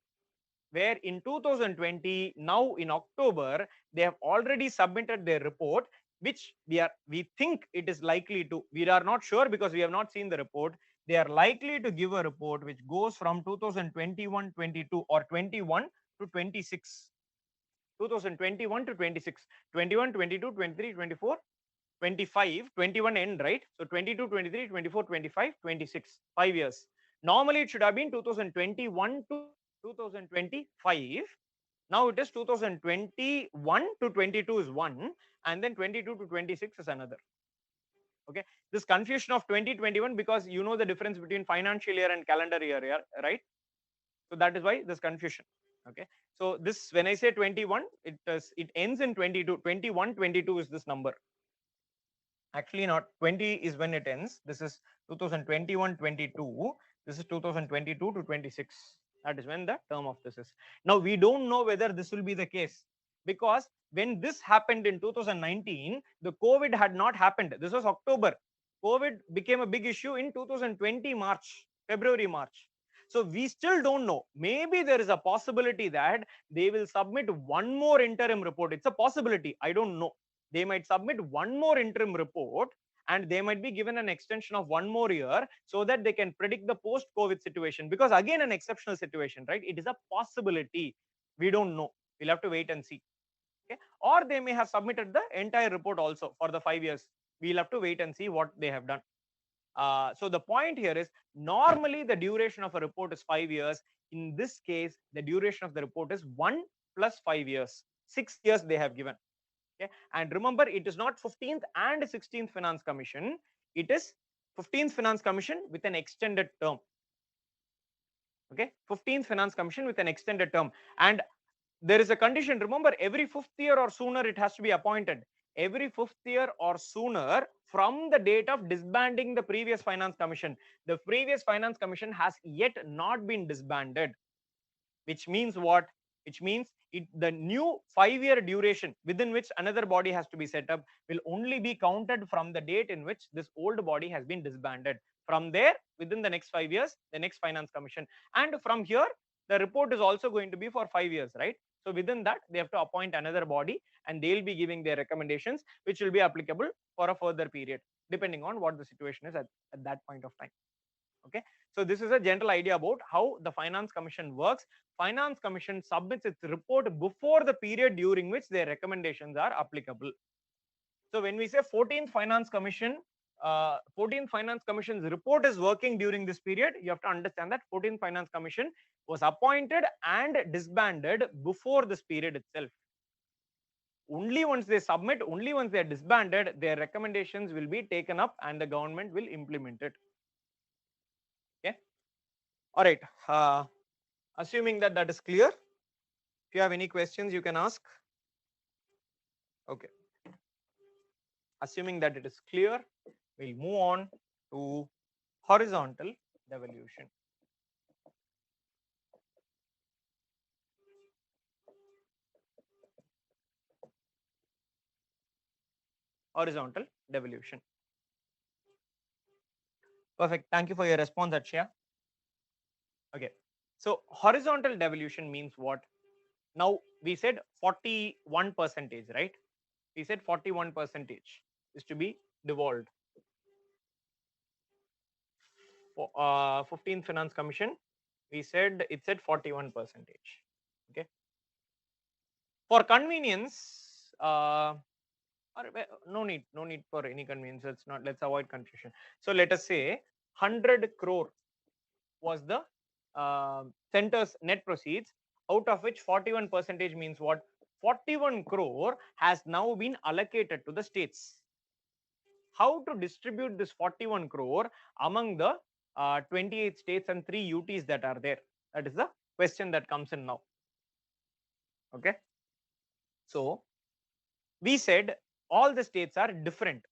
where in 2020, now in October, they have already submitted their report, which we think it is likely to, we are not sure because we have not seen the report. They are likely to give a report which goes from 2021-22 or 21 to 26. 2021 to 26, 21, 22, 23, 24, 25, 21 end, right? So 22, 23, 24, 25, 26, 5 years. Normally it should have been 2021 to 2025. Now it is 2021 to 22 is one, and then 22 to 26 is another. Okay, this confusion of 2021, because you know the difference between financial year and calendar year, right? So that is why this confusion. Okay, so this, when I say 21, it ends in 22. 21, 22 is this number. Actually not, 20 is when it ends. This is 2021-22. This is 2022 to 26. That is when the term of this is. Now we don't know whether this will be the case, because when this happened in 2019, the COVID had not happened. This was October. COVID became a big issue in 2020 March, February, March. So we still don't know. Maybe there is a possibility that they will submit one more interim report. It's a possibility. I don't know. They might submit one more interim report, and they might be given an extension of 1 more year so that they can predict the post COVID situation, because again an exceptional situation, right? It is a possibility. We don't know. We'll have to wait and see. Okay, or they may have submitted the entire report also for the 5 years. We'll have to wait and see what they have done. So the point here is, normally the duration of a report is 5 years. In this case, the duration of the report is 1 plus 5 years. 6 years they have given. Okay, and remember, it is not 15th and 16th Finance Commission. It is 15th Finance Commission with an extended term. Okay, 15th Finance Commission with an extended term, and there is a condition. Remember, every 5th year or sooner it has to be appointed. Every 5th year or sooner from the date of disbanding the previous Finance Commission. The previous Finance Commission has yet not been disbanded, which means what? Which means the new 5-year duration within which another body has to be set up will only be counted from the date in which this old body has been disbanded. From there, within the next 5 years, the next Finance Commission, and from here the report is also going to be for 5 years, right? So within that, they have to appoint another body, and they'll be giving their recommendations, which will be applicable for a further period depending on what the situation is at that point of time. Okay, so this is a general idea about how the Finance Commission works. Finance Commission submits its report before the period during which their recommendations are applicable. So when we say 14th Finance Commission, 14th Finance Commission's report is working during this period, you have to understand that 14th Finance Commission was appointed and disbanded before this period itself. Only once they submit, only once they are disbanded, their recommendations will be taken up and the government will implement it. Okay, all right. Assuming that that is clear, if you have any questions, you can ask. Okay. Assuming that it is clear, we'll move on to horizontal devolution. Horizontal devolution. Perfect. Thank you for your response, Akshaya. Okay. So horizontal devolution means what? Now we said 41%, right? We said 41% is to be devolved. 15th Finance Commission, we said it said 41%. Okay. For convenience, no need for any convenience. Let's avoid confusion. So let us say 100 crore was the center's net proceeds, out of which 41% means what? 41 crore has now been allocated to the states. How to distribute this 41 crore among the 28 states and 3 UTs that are there? That is the question that comes in now. Okay. So we said all the states are different.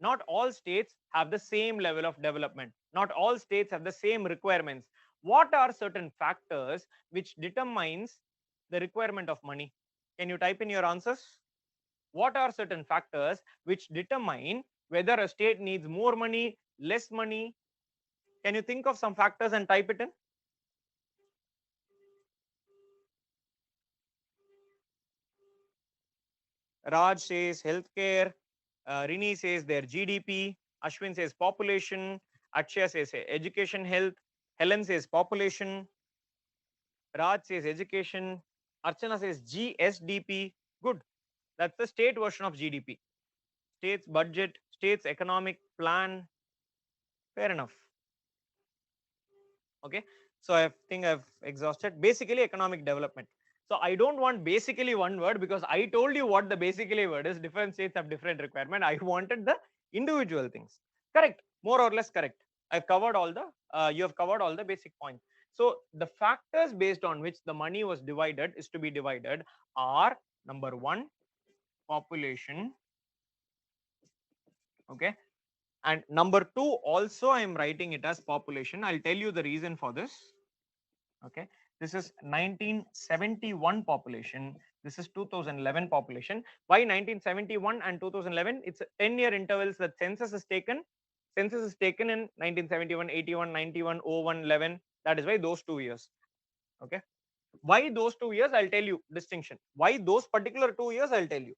Not all states have the same level of development. Not all states have the same requirements. What are certain factors which determines the requirement of money? Can you type in your answers? What are certain factors which determine whether a state needs more money, less money? Can you think of some factors and type it in? Raj says healthcare, Rini says their GDP, Ashwin says population, Akshaya says education health, Helen says population, Raj says education, Archana says GSDP. Good. That's the state version of GDP. State's budget, state's economic plan. Fair enough. Okay. So I think I've exhausted basically economic development. So I don't want basically one word because I told you what the basically word is. Different states have different requirement. I wanted the individual things. Correct. More or less correct. I've covered all the, you have covered all the basic points. So the factors based on which the money was divided is to be divided are number one, population. Okay. And number two, also I am writing it as population. I'll tell you the reason for this. Okay, this is 1971 population, this is 2011 population. Why 1971 and 2011? It's a 10-year intervals that census is taken. Census is taken in 1971, 81, 91, 01, 11. That is why those 2 years. Okay, why those 2 years? I'll tell you distinction. Why those particular 2 years? I'll tell you.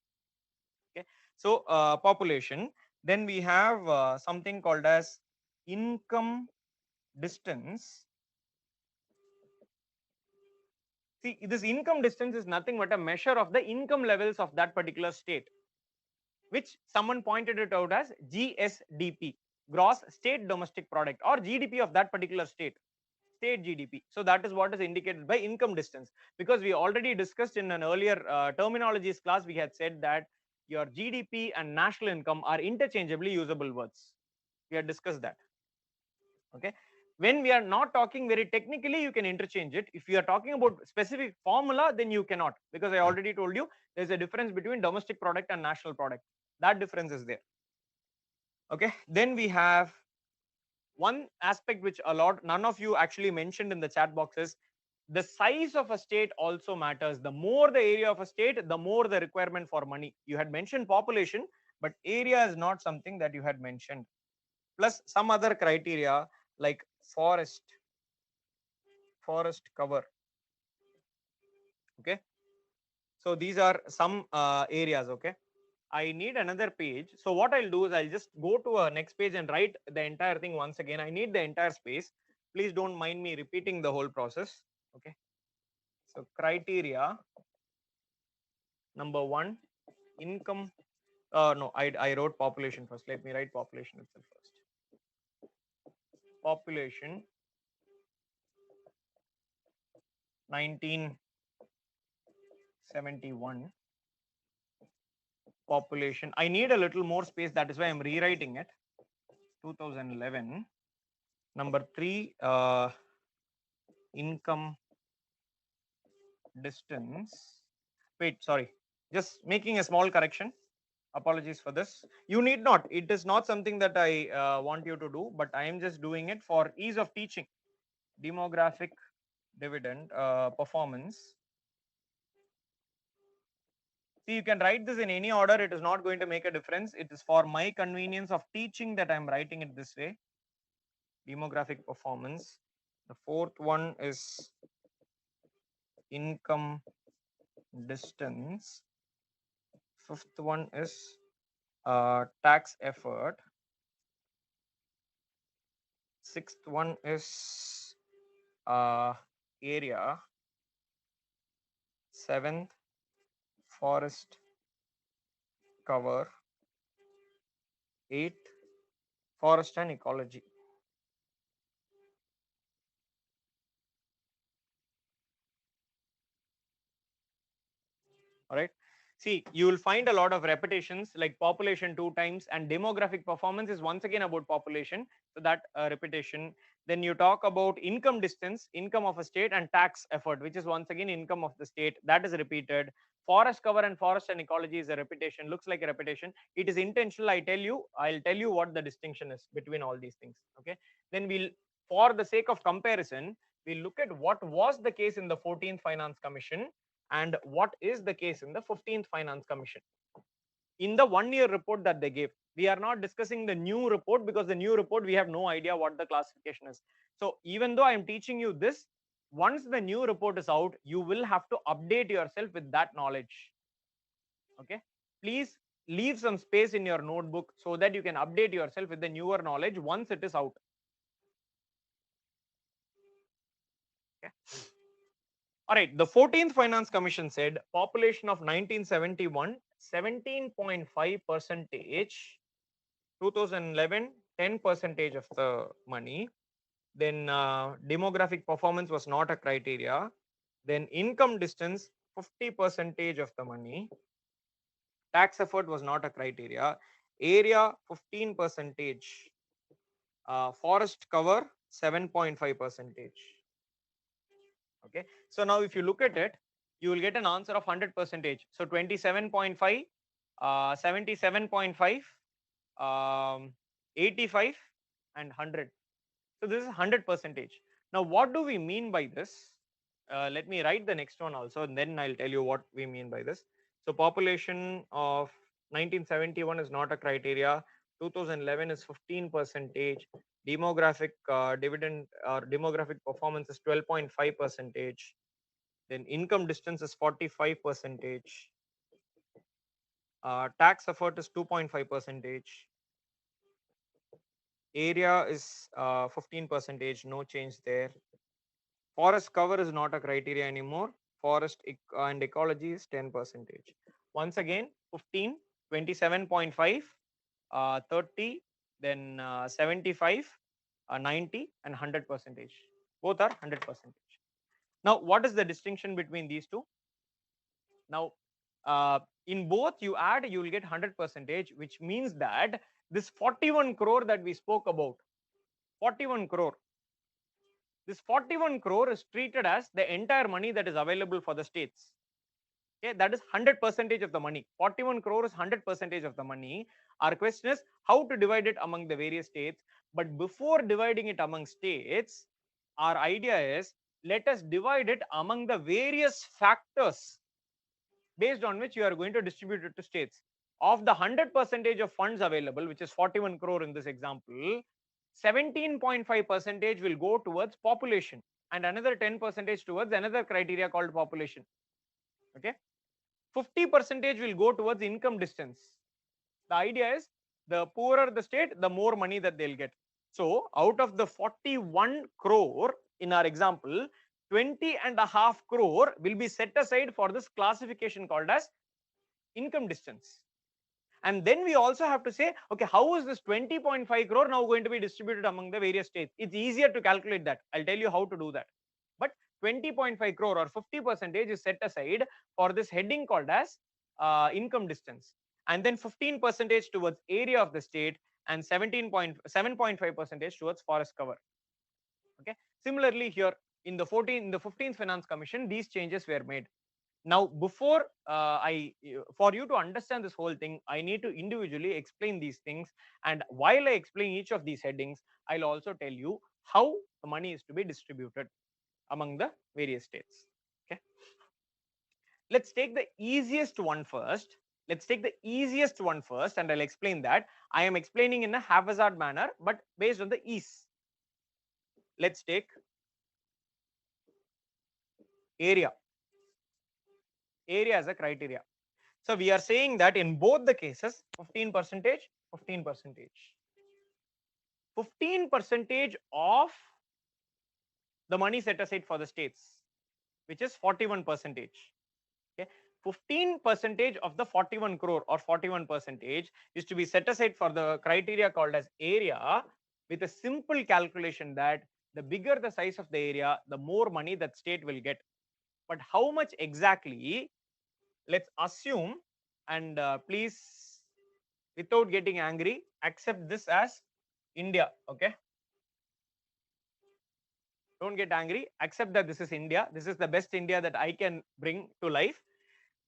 Okay, so population. Then we have something called as income distance. See, this income distance is nothing but a measure of the income levels of that particular state, which someone pointed it out as GSDP, gross state domestic product, or GDP of that particular state, state GDP. So that is what is indicated by income distance. Because we already discussed in an earlier terminologies class, we had said that your GDP and national income are interchangeably usable words. We had discussed that. Okay, when we are not talking very technically, you can interchange it. If you are talking about specific formula, then you cannot, because I already told you there's a difference between domestic product and national product. That difference is there. Okay, then we have one aspect which none of you actually mentioned in the chat boxes. The size of a state also matters. The more the area of a state, the more the requirement for money. You had mentioned population, but area is not something that you had mentioned. Plus some other criteria like forest cover. Okay, so these are some areas. Okay, I need another page. So what I'll do is I'll just go to a next page and write the entire thing once again. I need the entire space. Please don't mind me repeating the whole process. Okay, so criteria number one, income. No, I wrote population first. Let me write population itself first. Population 1971. Population. I need a little more space. That is why I'm rewriting it. 2011. Number three, income distance. Wait, sorry. Just making a small correction. Apologies for this. You need not. It is not something that I want you to do, but I am just doing it for ease of teaching. Demographic dividend performance. See, you can write this in any order. It is not going to make a difference. It is for my convenience of teaching that I'm writing it this way. Demographic performance. The fourth one is income distance. Fifth one is tax effort. Sixth one is area. Seventh, forest cover. Eighth, forest and ecology. All right. See, you will find a lot of repetitions like population 2 times, and demographic performance is once again about population. So that repetition. Then you talk about income distance, income of a state, and tax effort, which is once again income of the state. That is repeated. Forest cover and forest and ecology is a repetition. Looks like a repetition. It is intentional. I'll tell you what the distinction is between all these things. Okay. Then we'll, for the sake of comparison, we'll look at what was the case in the 14th Finance Commission and what is the case in the 15th Finance Commission. In the 1-year report that they gave, we are not discussing the new report because the new report we have no idea what the classification is. So even though I am teaching you this, once the new report is out, you will have to update yourself with that knowledge. Okay, please leave some space in your notebook so that you can update yourself with the newer knowledge once it is out. Okay. All right, the 14th Finance Commission said population of 1971 17.5 percentage, 2011 10 percentage of the money. Then demographic performance was not a criteria. Then income distance 50 percentage of the money. Tax effort was not a criteria. Area 15 percentage. Forest cover 7.5 percentage. Okay, so now if you look at it, you will get an answer of 100 percentage. So 27.5, 77.5, 85 and 100. So this is 100 percentage. Now what do we mean by this? Let me write the next one also, and then I'll tell you what we mean by this. So population of 1971 is not a criteria. 2011 is 15 percentage. Demographic dividend or demographic performance is 12.5 percentage. Then income distance is 45 percentage. Tax effort is 2.5 percentage. Area is 15 percentage, no change there. Forest cover is not a criteria anymore. Forest and ecology is 10 percentage. Once again, 15, 27.5, 30, then 75, 90 and 100 percentage. Both are 100 percentage. Now, what is the distinction between these two? Now, in both you add, you will get 100 percentage, which means that this 41 crore that we spoke about, 41 crore, this 41 crore is treated as the entire money that is available for the states. Okay, that is 100 percentage of the money. 41 crore is 100 percentage of the money. Our question is how to divide it among the various states. But before dividing it among states, our idea is let us divide it among the various factors based on which you are going to distribute it to states. Of the 100 percentage of funds available, which is 41 crore in this example, 17.5 percentage will go towards population and another 10 percentage towards another criteria called population. Okay, 50 percentage will go towards income distance. The idea is the poorer the state, the more money that they'll get. So out of the 41 crore in our example, 20.5 crore will be set aside for this classification called as income distance. And then we also have to say, okay, how is this 20.5 crore now going to be distributed among the various states? It's easier to calculate that. I'll tell you how to do that. But 20.5 crore or 50 percentage is set aside for this heading called as income distance. And then 15 percentage towards area of the state and 7.5 percentage towards forest cover. Okay. Similarly here in the 15th Finance Commission, these changes were made. Now, before for you to understand this whole thing, I need to individually explain these things. And while I explain each of these headings, I'll also tell you how the money is to be distributed among the various states. Okay. Let's take the easiest one first. And I'll explain that. I am explaining in a haphazard manner, but based on the ease. Let's take area as a criteria. So we are saying that in both the cases, 15 percentage, 15 percentage. 15 percentage of the money set aside for the states, which is 41 percentage. Okay, 15 percentage of the 41 crore or 41 percentage is to be set aside for the criteria called as area, with a simple calculation that the bigger the size of the area, the more money that state will get. But how much exactly? Let's assume, and please, without getting angry, accept this as India. Okay, don't get angry, accept that this is India. This is the best India that I can bring to life.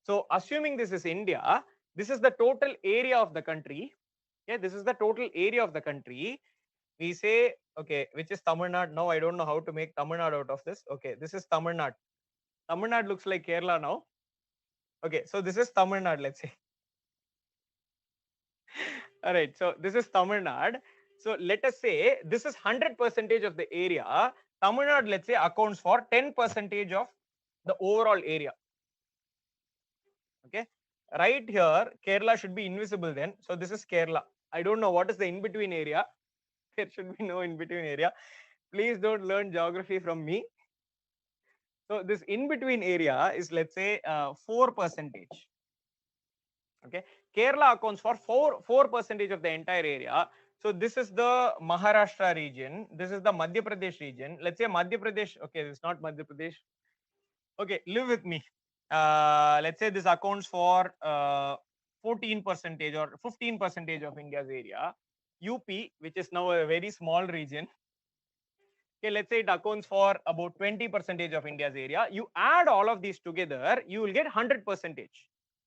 So assuming this is India, this is the total area of the country. Okay, this is the total area of the country. We say, okay, which is Tamil Nadu. Now I don't know how to make Tamil Nadu out of this. Okay, this is Tamil Nadu. Tamil Nadu looks like Kerala now. Okay, so this is Tamil Nadu, let's say. All right, so this is Tamil Nadu. So let us say this is 100% of the area. Tamil Nadu, let's say, accounts for 10% of the overall area. Okay, right here, Kerala should be invisible then. So this is Kerala. I don't know what is the in-between area. There should be no in-between area. Please don't learn geography from me. So this in-between area is, let's say, 4%. Okay, Kerala accounts for 4% of the entire area. So this is the Maharashtra region. This is the Madhya Pradesh region. Let's say Madhya Pradesh. Okay, this is not Madhya Pradesh. Okay, live with me. Let's say this accounts for 14% or 15% of India's area. UP, which is now a very small region. Okay, let's say it accounts for about 20% of India's area. You add all of these together, you will get 100%.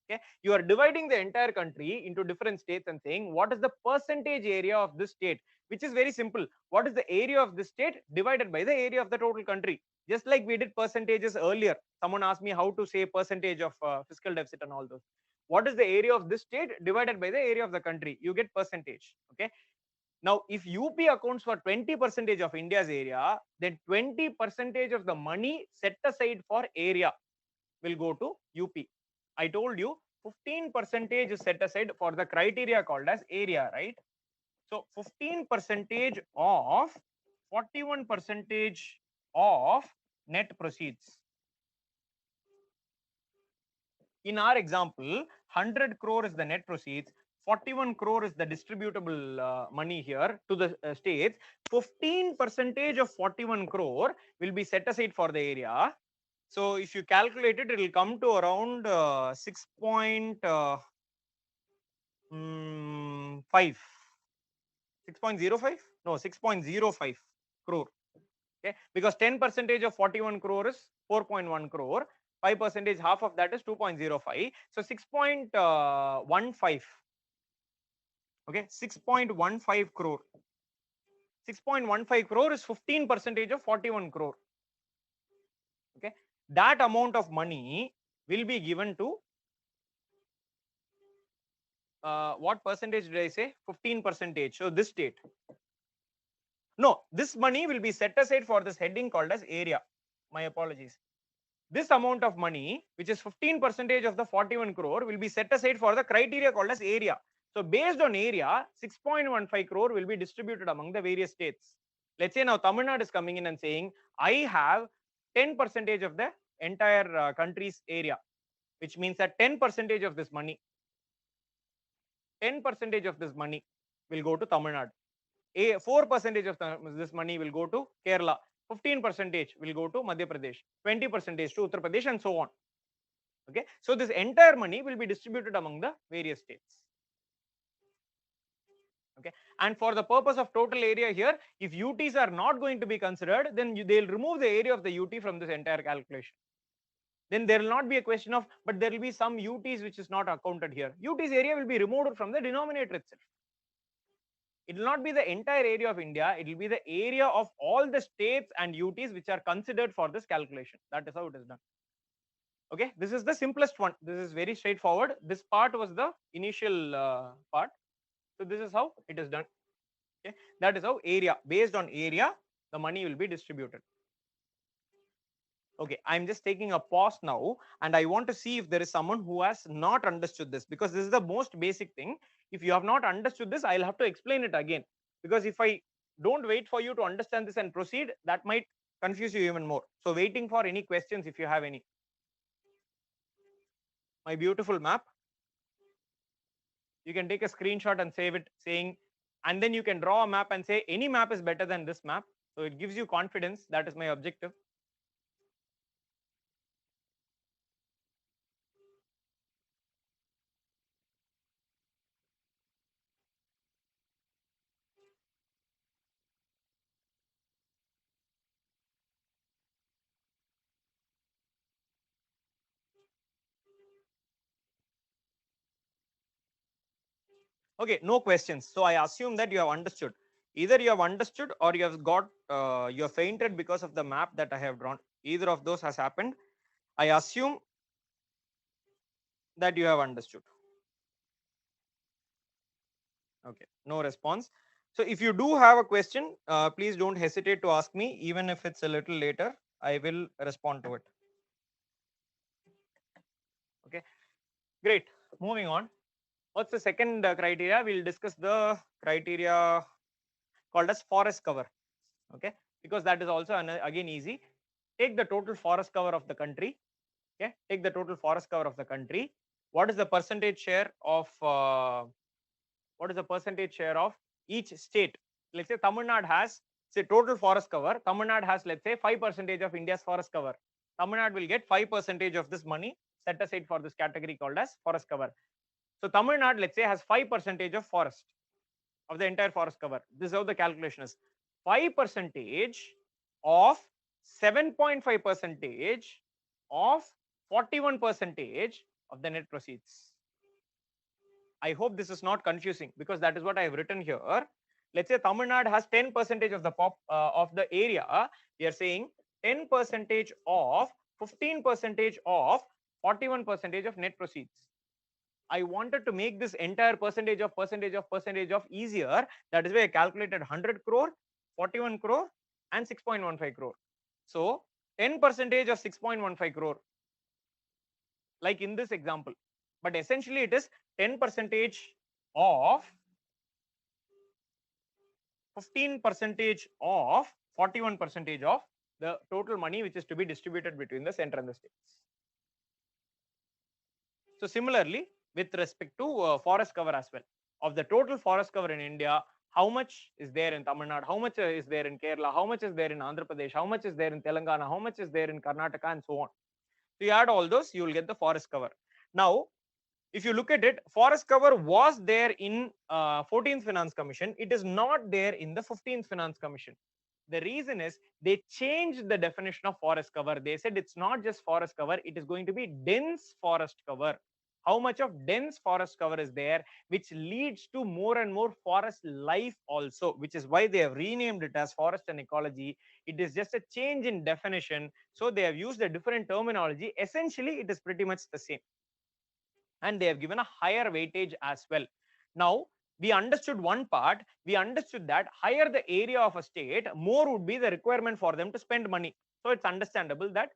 Okay, you are dividing the entire country into different states and saying what is the percentage area of this state, which is very simple. What is the area of this state divided by the area of the total country? Just like we did percentages earlier. Someone asked me how to say percentage of fiscal deficit and all those. What is the area of this state divided by the area of the country? You get percentage. Okay. Now, if UP accounts for 20% of India's area, then 20% of the money set aside for area will go to UP. I told you 15% is set aside for the criteria called as area, right? So 15% of 41% of net proceeds. In our example, 100 crore is the net proceeds, 41 crore is the distributable money here to the states. 15% of 41 crore will be set aside for the area. So if you calculate it, it will come to around 6.05 6.05 no 6.05 crore. Okay, because 10% of 41 crore is 4.1 crore, 5% half of that is 2.05, so 6.15. Okay, 6.15 crore. 6.15 crore is 15% of 41 crore. Okay, that amount of money will be given to what percentage did I say? 15%. So this state. No, this money will be set aside for this heading called as area. My apologies. This amount of money, which is 15% of the 41 crore, will be set aside for the criteria called as area. So based on area, 6.15 crore will be distributed among the various states. Let's say now Tamil Nadu is coming in and saying, I have 10% of the entire country's area, which means that 10% of this money, 10% of this money will go to Tamil Nadu. 4% of this money will go to Kerala. 15% will go to Madhya Pradesh, 20% to Uttar Pradesh, and so on. Okay, so this entire money will be distributed among the various states. Okay, and for the purpose of total area here, if UTs are not going to be considered, then they'll remove the area of the UT from this entire calculation. Then there will not be a question of, but there will be some UTs which is not accounted here. UT's area will be removed from the denominator itself. It will not be the entire area of India. It will be the area of all the states and UTs which are considered for this calculation. That is how it is done. Okay, this is the simplest one. This is very straightforward. This part was the initial part. So this is how it is done. Okay, that is how area, based on area, the money will be distributed. Okay, I'm just taking a pause now, and I want to see if there is someone who has not understood this, because this is the most basic thing. If you have not understood this, I'll have to explain it again, because if I don't wait for you to understand this and proceed, that might confuse you even more. So waiting for any questions if you have any. My beautiful map, you can take a screenshot and save it saying, and then you can draw a map and say any map is better than this map. So it gives you confidence. That is my objective. Okay, no questions. So I assume that you have understood. Either you have understood or you have got you have fainted because of the map that I have drawn. Either of those has happened. I assume that you have understood? Okay, no response. So if you do have a question, please don't hesitate to ask me, even if it's a little later, I will respond to it. Okay, great. Moving on. What's the second criteria? We'll discuss the criteria called as forest cover. Okay, because that is also again easy. Take the total forest cover of the country. Okay, take the total forest cover of the country. What is the percentage share of each state? Let's say Tamil Nadu has, say, total forest cover. Tamil Nadu has, let's say, 5% of India's forest cover. Tamil Nadu will get 5% of this money set aside for this category called as forest cover. So Tamil Nadu, let's say, has 5% of forest, of the entire forest cover. This is how the calculation is. 5% of 7.5% of 41% of the net proceeds. I hope this is not confusing, because that is what I have written here. Let's say Tamil Nadu has 10% of the of the area. We are saying 10% of 15% of 41% of net proceeds. I wanted to make this entire percentage of easier. That is why I calculated 100 crore, 41 crore, and 6.15 crore. So 10% of 6.15 crore, like in this example, but essentially it is 10% of 15% of 41% of the total money which is to be distributed between the center and the states. So similarly, with respect to forest cover as well, of the total forest cover in India, how much is there in Tamil Nadu, how much is there in Kerala, how much is there in Andhra Pradesh, how much is there in Telangana, how much is there in Karnataka, and so on. So you add all those, you will get the forest cover. Now, if you look at it, forest cover was there in 14th Finance Commission. It is not there in the 15th Finance Commission. The reason is they changed the definition of forest cover. They said it's not just forest cover, it is going to be dense forest cover. How much of dense forest cover is there, which leads to more and more forest life also, which is why they have renamed it as forest and ecology. It is just a change in definition. So they have used a different terminology. Essentially, it is pretty much the same. And they have given a higher weightage as well. Now, we understood one part. We understood that higher the area of a state, more would be the requirement for them to spend money. So it's understandable that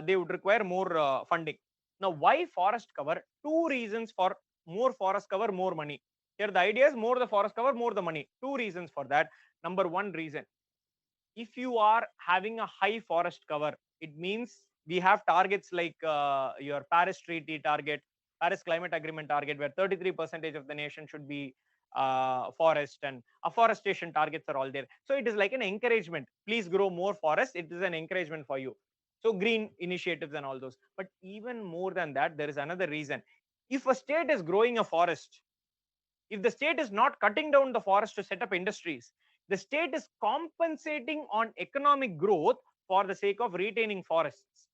they would require more funding. Now, why forest cover? Two reasons for more forest cover, more money. Here the idea is more the forest cover, more the money. Two reasons for that. Number one reason, if you are having a high forest cover, it means we have targets like your Paris Treaty target, Paris Climate Agreement target, where 33% of the nation should be forest, and afforestation targets are all there. So it is like an encouragement. Please grow more forest. It is an encouragement for you. So green initiatives and all those. But even more than that, there is another reason. If a state is growing a forest, if the state is not cutting down the forest to set up industries, the state is compensating on economic growth for the sake of retaining forests,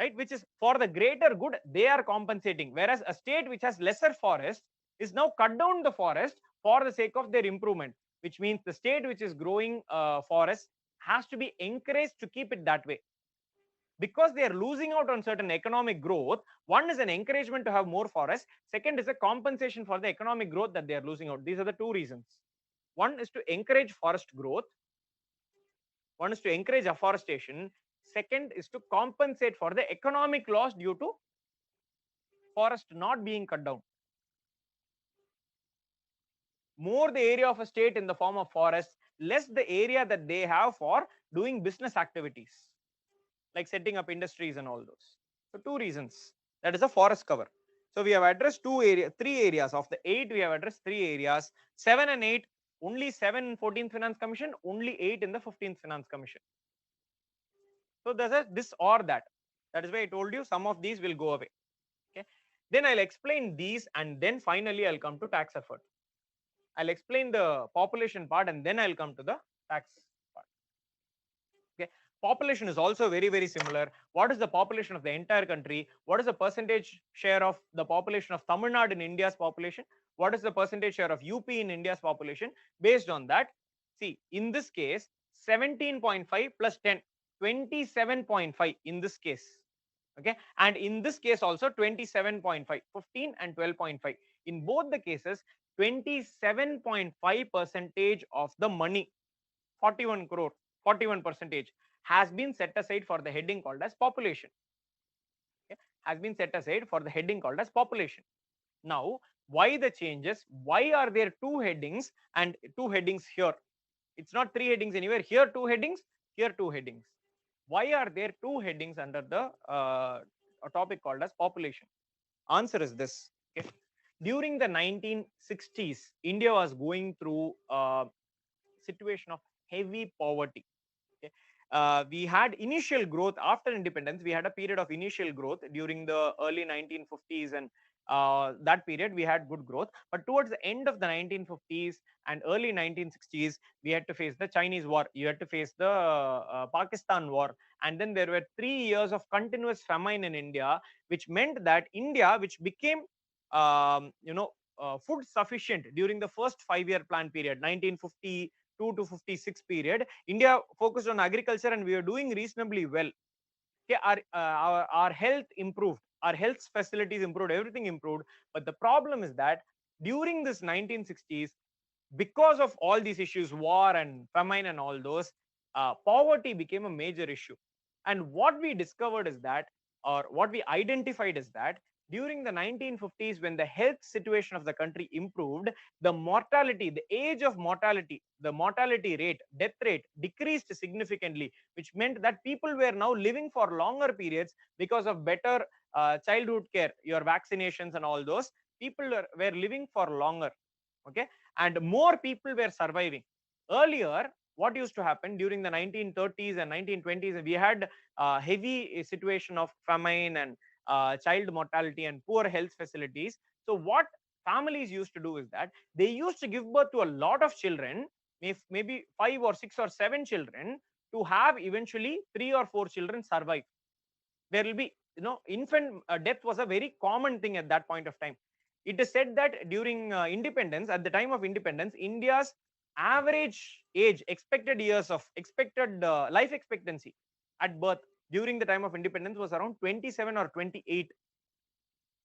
right? Which is for the greater good, they are compensating. Whereas a state which has lesser forest is now cut down the forest for the sake of their improvement, which means the state which is growing forest has to be encouraged to keep it that way, because they are losing out on certain economic growth. One is an encouragement to have more forests. Second is a compensation for the economic growth that they are losing out. These are the two reasons. One is to encourage forest growth. One is to encourage afforestation. Second is to compensate for the economic loss due to forest not being cut down. More the area of a state in the form of forests, less the area that they have for doing business activities, like setting up industries and all those. So two reasons. That is a forest cover. So we have addressed three areas of the 8. We have addressed 3 areas. 7 and 8, only 7 in 14th Finance Commission, only 8 in the 15th Finance Commission. So there's a this or that. That is why I told you some of these will go away. Okay. Then I'll explain these, and then finally I'll come to tax effort. I'll explain the population part, and then I'll come to the tax part. Okay. Population is also very, very similar. What is the population of the entire country? What is the percentage share of the population of Tamil Nadu in India's population? What is the percentage share of UP in India's population? Based on that, see, in this case, 17.5 plus 10, 27.5 in this case. Okay, and in this case also 27.5, 15 and 12.5. In both the cases, 27.5 percentage of the money, 41 crore, 41 percentage has been set aside for the heading called as population. Okay, has been set aside for the heading called as population. Now, why the changes? Why are there two headings and two headings here? It's not three headings anywhere. Here two headings, here two headings. Why are there two headings under the a topic called as population? Answer is this. Okay. During the 1960s, India was going through a situation of heavy poverty. Okay. We had initial growth after independence. We had a period of initial growth during the early 1950s, and that period we had good growth. But towards the end of the 1950s and early 1960s, we had to face the Chinese war. You had to face the Pakistan war, and then there were 3 years of continuous famine in India, which meant that India, which became food sufficient during the first 5-year plan period, 1952 to 56 period, India focused on agriculture and we were doing reasonably well. Okay, our health improved, our health facilities improved, everything improved. But the problem is that during this 1960s, because of all these issues, war and famine and all those, poverty became a major issue. And what we discovered is that, or what we identified is that, during the 1950s, when the health situation of the country improved, the mortality, the age of mortality, the mortality rate, death rate decreased significantly, which meant that people were now living for longer periods because of better childhood care, your vaccinations and all those. People were living for longer. Okay, and more people were surviving. Earlier, what used to happen during the 1930s and 1920s, we had heavy situation of famine and child mortality and poor health facilities. So what families used to do is that they used to give birth to a lot of children, if maybe 5 or 6 or 7 children, to have eventually 3 or 4 children survive. There will be, infant death was a very common thing at that point of time. It is said that during independence, at the time of independence, India's average age, expected years of expected life expectancy at birth during the time of independence was around 27 or 28.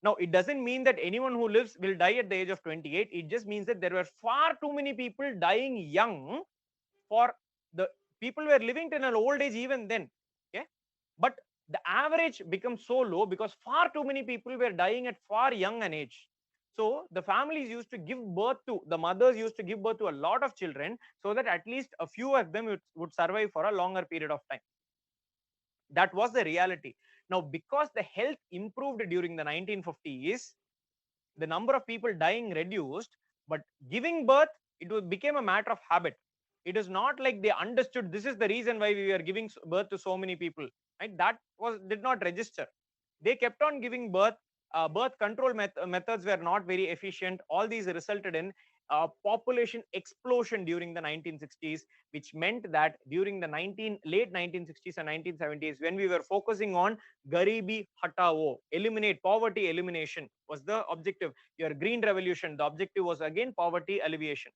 Now, it doesn't mean that anyone who lives will die at the age of 28. It just means that there were far too many people dying young. For the people were living till an old age even then. Okay, but the average becomes so low because far too many people were dying at far young an age. So the families used to give birth to, the mothers used to give birth to a lot of children, so that at least a few of them would survive for a longer period of time. That was the reality. Now, because the health improved during the 1950s, the number of people dying reduced, but giving birth, became a matter of habit. It is not like they understood this is the reason why we are giving birth to so many people. Right? That did not register. They kept on giving birth. Birth control methods were not very efficient. All these resulted in population explosion during the 1960s, which meant that during the late 1960s and 1970s, when we were focusing on Garibi Hatao, eliminate poverty, elimination was the objective. Your green revolution, the objective was again poverty alleviation.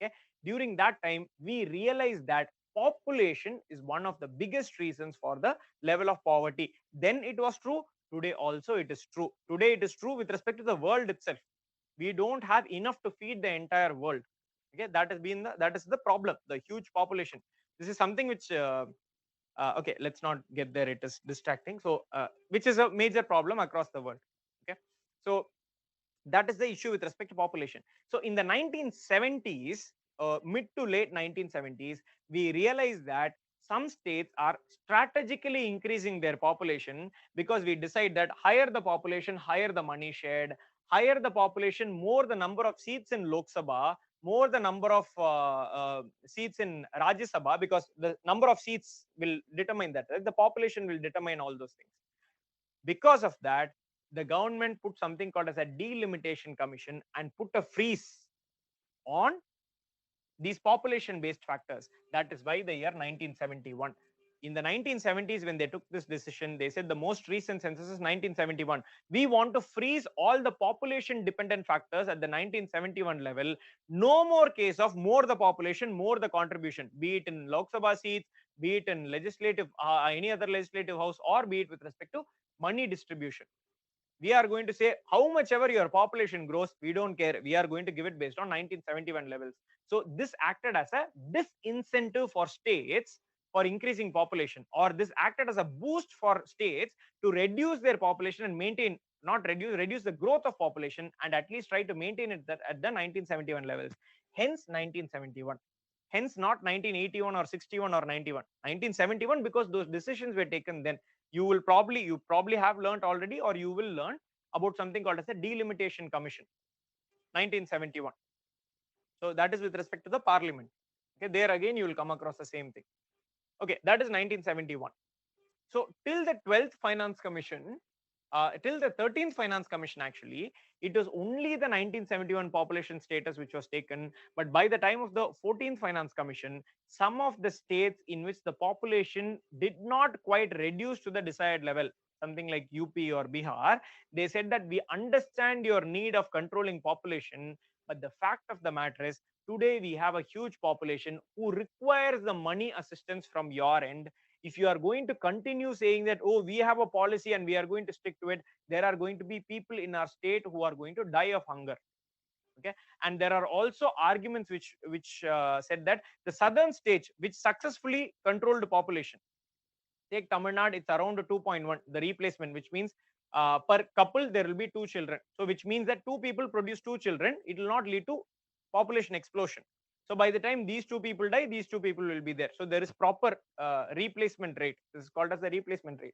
Okay, during that time we realized that population is one of the biggest reasons for the level of poverty. Then it was true, today also it is true. Today it is true with respect to the world itself. We don't have enough to feed the entire world. Okay, that is the problem, the huge population. This is something which okay, let's not get there, it is distracting. So which is a major problem across the world. Okay, so that is the issue with respect to population. So in the 1970s, mid to late 1970s, we realized that some states are strategically increasing their population, because we decide that higher the population, higher the money shared, higher the population, more the number of seats in Lok Sabha, more the number of seats in Rajya Sabha, because the number of seats will determine that, right? The population will determine all those things. Because of that, the government put something called as a delimitation commission and put a freeze on these population based factors. That is why the year 1971. In the 1970s, when they took this decision, they said the most recent census is 1971. We want to freeze all the population dependent factors at the 1971 level. No more case of more the population, more the contribution, be it in Lok Sabha seats, be it in legislative, any other legislative house, or be it with respect to money distribution. We are going to say how much ever your population grows, we don't care. We are going to give it based on 1971 levels. So this acted as a disincentive for states for increasing population, or this acted as a boost for states to reduce their population and maintain, not reduce the growth of population, and at least try to maintain it that at the 1971 levels. Hence 1971. Hence not 1981 or 61 or 91. 1971, because those decisions were taken then. You probably have learned already, or you will learn about something called as a delimitation commission, 1971. So that is with respect to the parliament. Okay, there again you will come across the same thing. Okay, that is 1971. So till the 12th finance commission, till the 13th finance commission, actually it was only the 1971 population status which was taken. But by the time of the 14th finance commission, some of the states in which the population did not quite reduce to the desired level, something like UP or Bihar, they said that we understand your need of controlling population, but the fact of the matter is today we have a huge population who requires the money assistance from your end. If you are going to continue saying that, oh, we have a policy and we are going to stick to it, there are going to be people in our state who are going to die of hunger. Okay, and there are also arguments which said that the southern states which successfully controlled the population, take Tamil Nadu, it's around 2.1, the replacement, which means per couple there will be 2 children. So which means that 2 people produce 2 children, it will not lead to population explosion. So by the time these 2 people die, these 2 people will be there. So there is proper replacement rate. This is called as the replacement rate.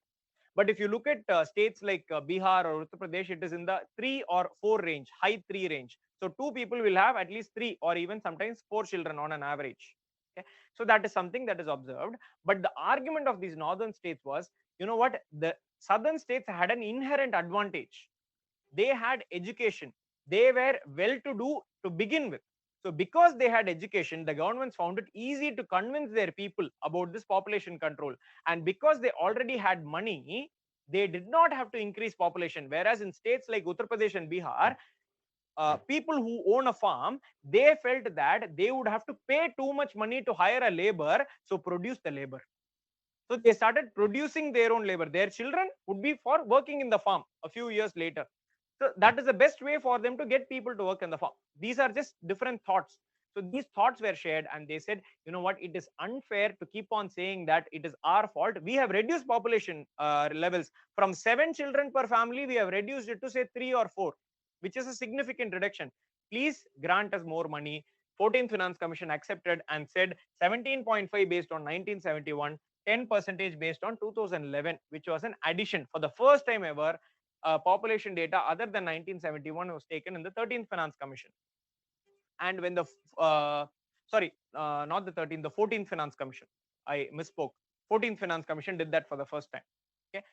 But if you look at states like Bihar or Uttar Pradesh, it is in the 3 or 4 range, high 3 range. So 2 people will have at least 3 or even sometimes 4 children on an average. Okay, so that is something that is observed. But the argument of these northern states was, you know what, the southern states had an inherent advantage. They had education, they were well to do to begin with. So because they had education, the governments found it easy to convince their people about this population control. And because they already had money, they did not have to increase population. Whereas in states like Uttar Pradesh and Bihar, people who own a farm, they felt that they would have to pay too much money to hire a labor, so produce the labor. So they started producing their own labor. Their children would be for working in the farm a few years later. So that is the best way for them to get people to work in the farm. These are just different thoughts. So these thoughts were shared, and they said, you know what, it is unfair to keep on saying that it is our fault. We have reduced population levels from 7 children per family. We have reduced it to say 3 or 4, which is a significant reduction. Please grant us more money. 14th Finance Commission accepted and said 17.5 based on 1971, 10% based on 2011, which was an addition. For the first time ever, population data other than 1971 was taken in the 13th Finance Commission. And when the not the 13th, the 14th Finance Commission, I misspoke. 14th Finance Commission did that for the first time. Okay,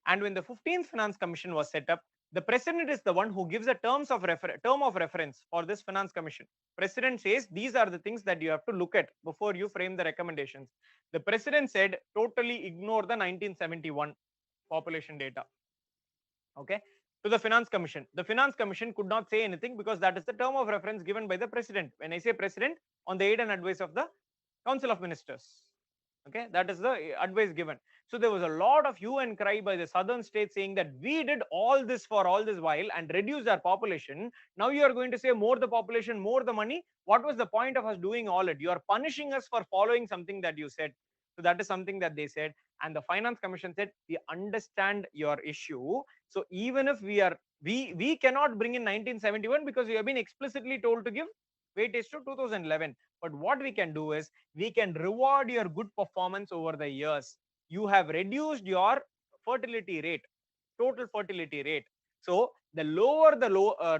and when the 15th Finance Commission was set up, the president is the one who gives a term of reference for this finance commission. President says these are the things that you have to look at before you frame the recommendations. The president said totally ignore the 1971 population data. Okay, to the finance commission. The finance commission could not say anything because that is the term of reference given by the president. When I say president, on the aid and advice of the council of ministers. Okay, that is the advice given. So there was a lot of hue and cry by the southern states saying that we did all this for all this while and reduced our population. Now you are going to say more the population, more the money. What was the point of us doing all it? You are punishing us for following something that you said. So that is something that they said. And the finance commission said, we understand your issue. So even if we cannot bring in 1971 because you have been explicitly told to give weightage to 2011. But what we can do is we can reward your good performance over the years. You have reduced your fertility rate, total fertility rate. So the lower the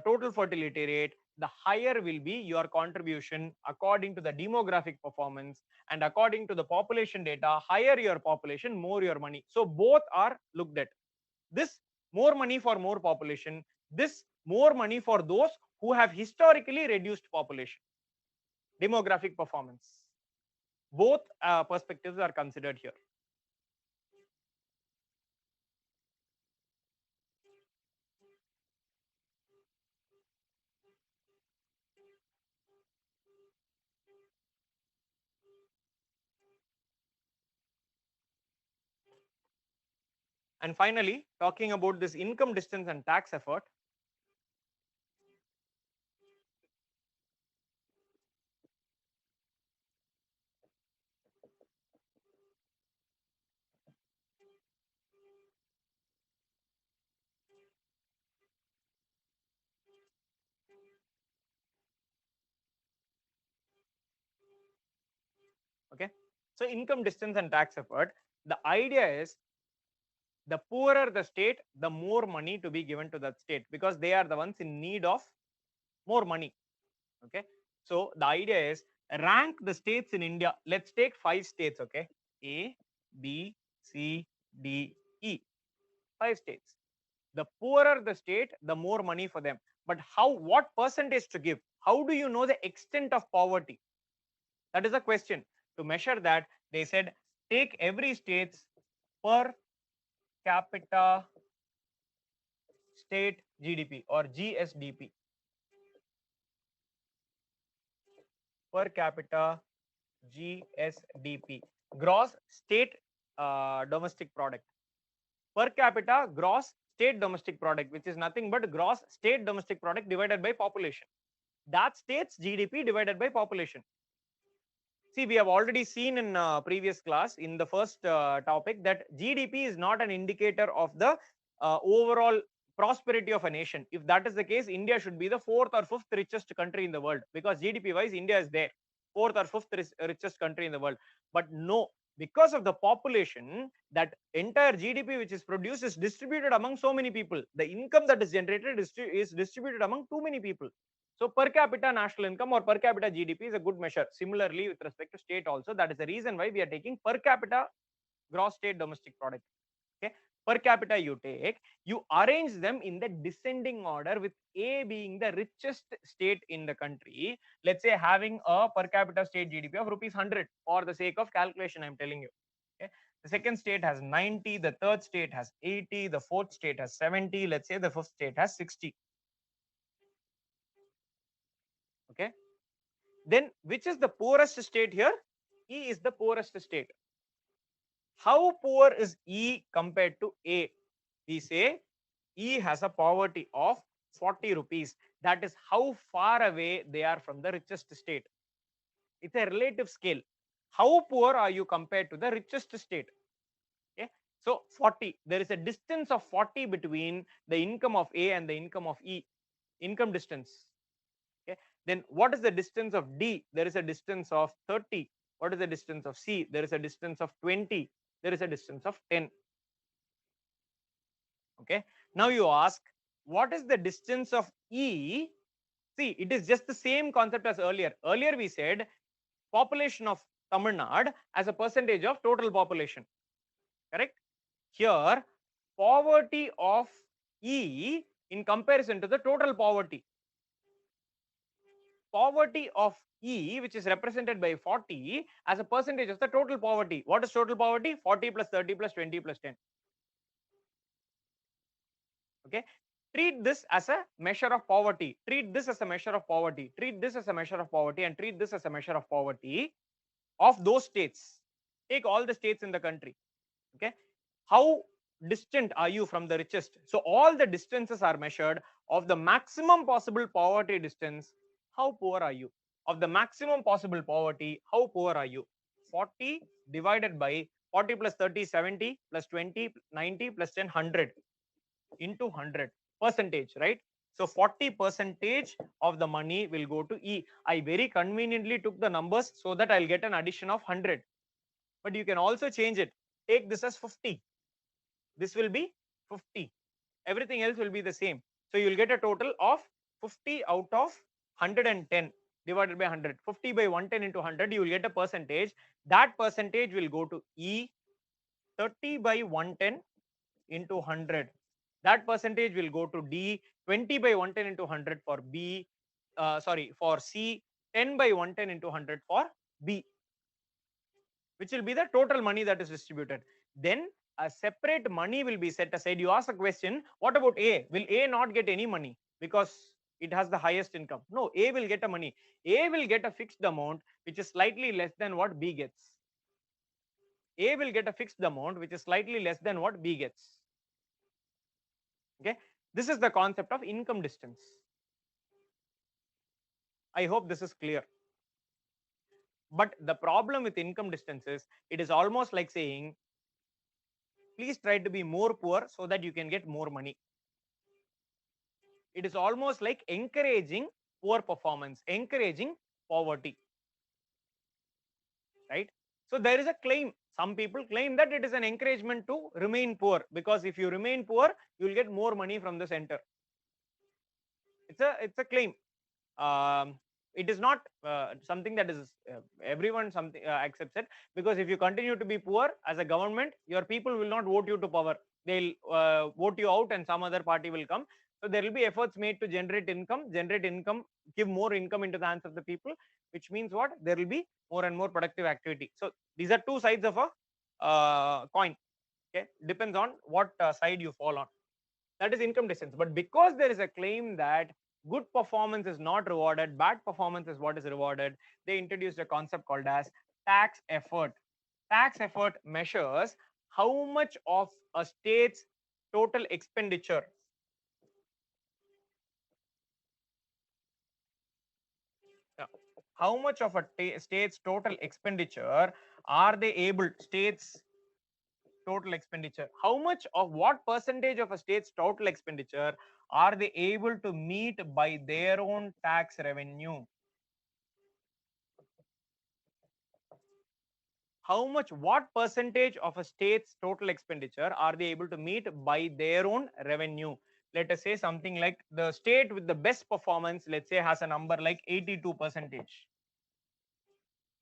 total fertility rate, the higher will be your contribution according to the demographic performance, and according to the population data, higher your population, more your money. So both are looked at. This more money for more population, this more money for those who have historically reduced population. Demographic performance. Both perspectives are considered here. And finally, talking about this income distance and tax effort. Okay, so income distance and tax effort, the idea is the poorer the state, the more money to be given to that state, because they are the ones in need of more money. Okay, so the idea is rank the states in India. Let's take 5 states. Okay, A, B, C, D, E, 5 states. The poorer the state, the more money for them. But how, what percentage to give? How do you know the extent of poverty? That is a question. To measure that, they said take every state's per capita state GDP or GSDP, per capita GSDP, gross state domestic product. Per capita gross state domestic product, which is nothing but gross state domestic product divided by population. That state's GDP divided by population. See, we have already seen in previous class in the first topic that GDP is not an indicator of the overall prosperity of a nation. If that is the case, India should be the 4th or 5th richest country in the world, because GDP wise India is there, 4th or 5th richest country in the world. But no, because of the population, that entire GDP which is produced is distributed among so many people. The income that is generated is distributed among too many people. So per capita national income or per capita GDP is a good measure. Similarly, with respect to state also, that is the reason why we are taking per capita gross state domestic product. Okay, per capita you take, you arrange them in the descending order, with A being the richest state in the country. Let's say having a per capita state GDP of rupees 100 for the sake of calculation, I'm telling you. Okay, the second state has 90, the third state has 80, the fourth state has 70, let's say the fifth state has 60. Okay, then which is the poorest state here? E is the poorest state. How poor is E compared to A? We say E has a poverty of 40 rupees. That is how far away they are from the richest state. It's a relative scale. How poor are you compared to the richest state? Okay, so 40, there is a distance of 40 between the income of A and the income of E, income distance. Okay, then what is the distance of D? There is a distance of 30. What is the distance of C? There is a distance of 20. There is a distance of 10. Okay, now you ask, what is the distance of E? See, it is just the same concept as earlier. Earlier we said population of Tamil Nadu as a percentage of total population, correct? Here, poverty of E in comparison to the total poverty. Poverty of E, which is represented by 40 as a percentage of the total poverty. What is total poverty? 40 plus 30 plus 20 plus 10. Okay, treat this as a measure of poverty, treat this as a measure of poverty, treat this as a measure of poverty, and treat this as a measure of poverty of those states. Take all the states in the country. Okay, how distant are you from the richest? So all the distances are measured. Of the maximum possible poverty distance, how poor are you? Of the maximum possible poverty, how poor are you? 40 divided by 40 plus 30 70 plus 20 90 plus 10 100 into 100 percentage, right? So 40 percentage of the money will go to E. I very conveniently took the numbers so that I'll get an addition of 100, but you can also change it. Take this as 50. This will be 50. Everything else will be the same. So you'll get a total of 50 out of 110 divided by 100. 50 by 110 into 100, you will get a percentage. That percentage will go to E. 30 by 110 into 100. That percentage will go to D. 20 by 110 into 100 for B. For C. 10 by 110 into 100 for B, which will be the total money that is distributed. Then a separate money will be set aside. You ask a question, what about A? Will A not get any money because it has the highest income? No, A will get a money. A will get a fixed amount which is slightly less than what B gets. A will get a fixed amount which is slightly less than what B gets. Okay, this is the concept of income distance. I hope this is clear. But the problem with income distance is it is almost like saying, please try to be more poor so that you can get more money. It is almost like encouraging poor performance, encouraging poverty, right? So there is a claim. Some people claim that it is an encouragement to remain poor, because if you remain poor, you will get more money from the center. It's a claim. It is not something that is everyone something accepts it, because if you continue to be poor as a government, your people will not vote you to power. They'll vote you out and some other party will come. So there will be efforts made to generate income, give more income into the hands of the people, which means what? There will be more and more productive activity. So these are two sides of a coin. Okay, depends on what side you fall on. That is income distance. But because there is a claim that good performance is not rewarded, bad performance is what is rewarded, they introduced a concept called as tax effort. Tax effort measures how much of a state's total expenditure, yeah, how much of a state's total expenditure are they able, states total expenditure, how much of what percentage of a state's total expenditure are they able to meet by their own tax revenue? How much, what percentage of a state's total expenditure are they able to meet by their own revenue? Let us say something like the state with the best performance, let's say, has a number like 82 percentage.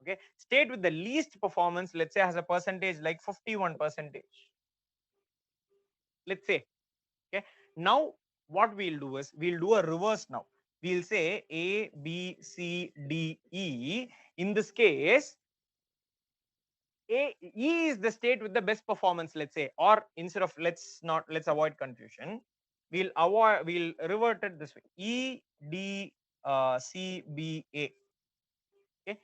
Okay, state with the least performance, let's say, has a percentage like 51 percentage, let's say. Okay, now what we'll do is we'll do a reverse. Now we'll say A, B, C, D, E. In this case, E is the state with the best performance, let's say, or instead of, let's avoid confusion, we'll revert it this way: E, D, C, B, A. Okay,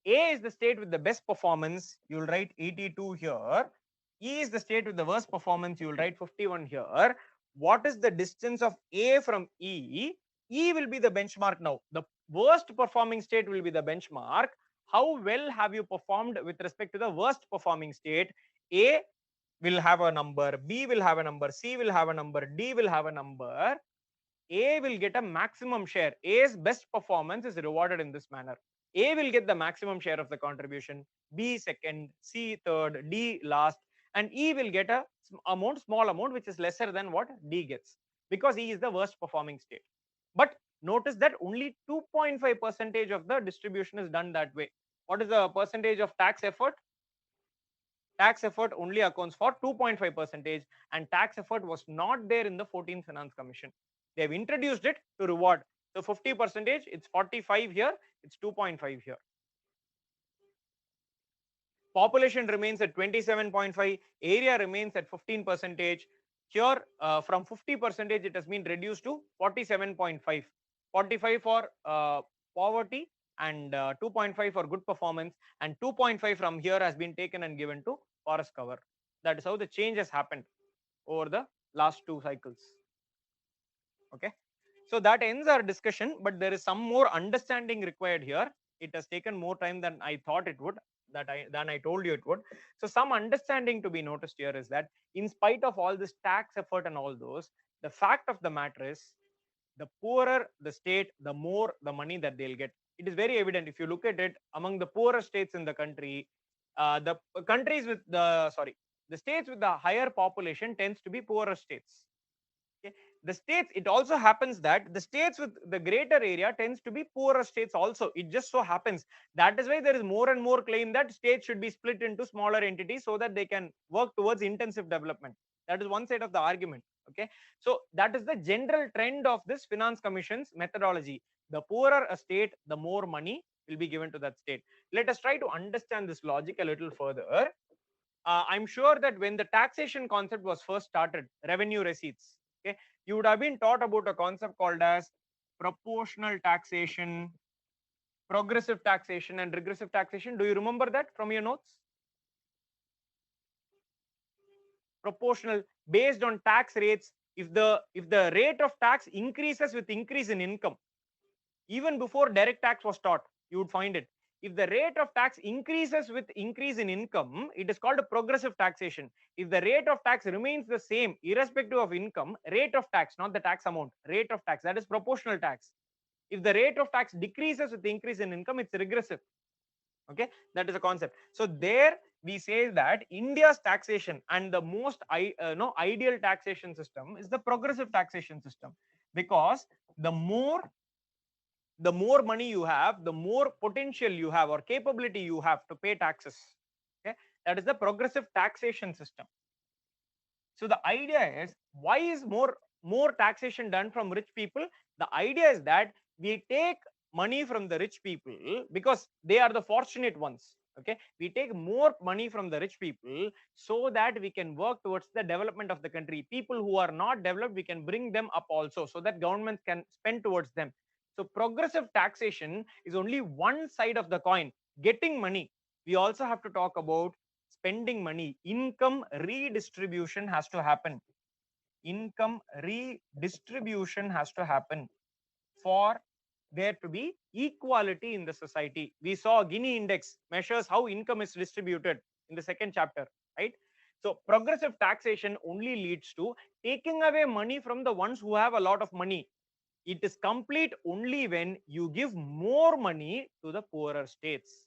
A is the state with the best performance, you'll write 82 here. E is the state with the worst performance, you'll write 51 here. What is the distance of A from E? E will be the benchmark now. The worst performing state will be the benchmark. How well have you performed with respect to the worst performing state? A will have a number, B will have a number, C will have a number, D will have a number. A will get a maximum share. A's best performance is rewarded in this manner. A will get the maximum share of the contribution, B second, C third, D last, and E will get a small amount, which is lesser than what D gets, because E is the worst performing state. But notice that only 2.5 percentage of the distribution is done that way. What is the percentage of tax effort? Tax effort only accounts for 2.5 percentage, and tax effort was not there in the 14th Finance Commission. They have introduced it to reward. So 50 percentage, it's 45 here, it's 2.5 here. Population remains at 27.5, area remains at 15 percentage. Here from 50 percentage, it has been reduced to 47.5. 45 for poverty and 2.5 for good performance, and 2.5 from here has been taken and given to forest cover. That is how the change has happened over the last two cycles. Okay, so that ends our discussion, but there is some more understanding required here. It has taken more time than I thought it would, than I told you it would. So some understanding to be noticed here is that in spite of all this tax effort and all those, the fact of the matter is, the poorer the state, the more the money that they'll get. It is very evident if you look at it. Among the poorer states in the country, the countries with the the states with the higher population tends to be poorer states. Okay, the states, it also happens that the states with the greater area tends to be poorer states also. It just so happens. That is why there is more and more claim that states should be split into smaller entities so that they can work towards intensive development. That is one side of the argument. Okay, so that is the general trend of this Finance Commission's methodology. The poorer a state, the more money will be given to that state. Let us try to understand this logic a little further. I'm sure that when the taxation concept was first started, revenue receipts, okay, you would have been taught about a concept called as proportional taxation, progressive taxation, and regressive taxation. Do you remember that from your notes? Proportional, based on tax rates If the rate of tax increases with increase in income, even before direct tax was taught, you would find it. If the rate of tax increases with increase in income, it is called a progressive taxation. If the rate of tax remains the same irrespective of income, rate of tax, not the tax amount, rate of tax, that is proportional tax. If the rate of tax decreases with increase in income, it's regressive. Okay, that is a concept. So there we say that India's taxation and the most ideal taxation system is the progressive taxation system, because the more money you have, the more potential you have or capability you have to pay taxes. Okay, that is the progressive taxation system. So the idea is, why is more taxation done from rich people? The idea is that we take money from the rich people because they are the fortunate ones. Okay, we take more money from the rich people so that we can work towards the development of the country. People who are not developed, we can bring them up also, so that governments can spend towards them. So progressive taxation is only one side of the coin, getting money. We also have to talk about spending money. Income redistribution has to happen. Income redistribution has to happen for there to be equality in the society. We saw Gini index measures how income is distributed in the second chapter, right? So progressive taxation only leads to taking away money from the ones who have a lot of money. It is complete only when you give more money to the poorer states.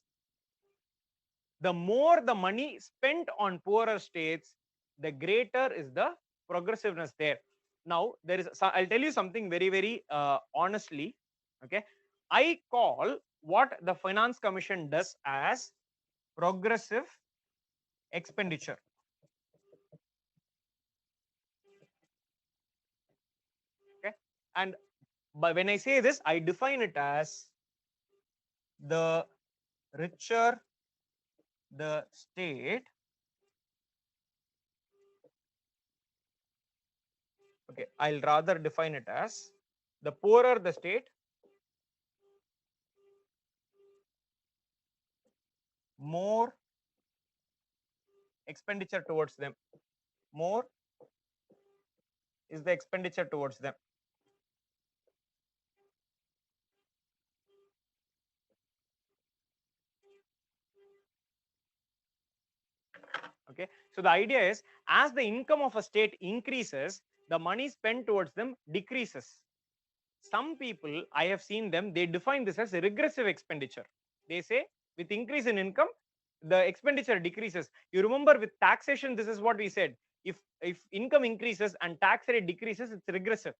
The more the money spent on poorer states, the greater is the progressiveness there. Now there is, I'll tell you something very, very honestly. Okay, I call what the Finance Commission does as progressive expenditure. Okay, and but when I say this, I define it as the richer the state, okay, I'll rather define it as the poorer the state, more expenditure towards them, more is the expenditure towards them. Okay, so the idea is, as the income of a state increases, the money spent towards them decreases. Some people, I have seen them, they define this as a regressive expenditure. They say with increase in income, the expenditure decreases. You remember with taxation, this is what we said. If income increases and tax rate decreases, it's regressive.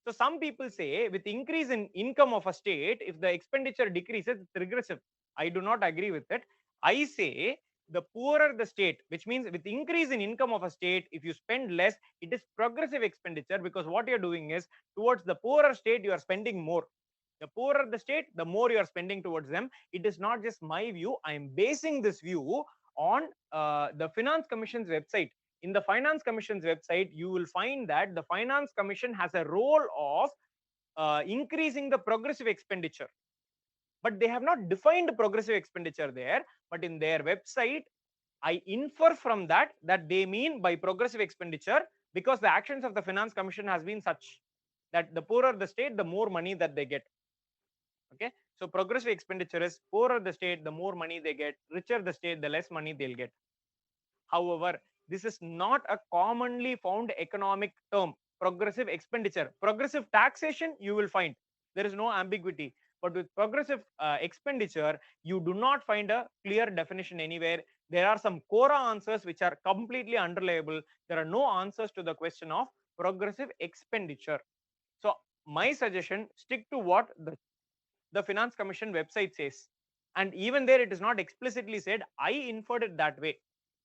So some people say with increase in income of a state, if the expenditure decreases, it's regressive. I do not agree with it. I say the poorer the state, which means with increase in income of a state, if you spend less, it is progressive expenditure, because what you're doing is towards the poorer state, you are spending more. The poorer the state, the more you are spending towards them. It is not just my view. I am basing this view on the Finance Commission's website. In the Finance Commission's website, you will find that the Finance Commission has a role of increasing the progressive expenditure, but they have not defined progressive expenditure there. But in their website, I infer from that they mean by progressive expenditure, because the actions of the Finance Commission has been such that the poorer the state, the more money that they get. Okay, so progressive expenditure is poorer the state, the more money they get; richer the state, the less money they'll get. However, this is not a commonly found economic term. Progressive expenditure, progressive taxation, you will find there is no ambiguity. But with progressive expenditure, you do not find a clear definition anywhere. There are some Quora answers which are completely unreliable. There are no answers to the question of progressive expenditure. So my suggestion, stick to what the Finance Commission website says. And even there, it is not explicitly said. I inferred it that way.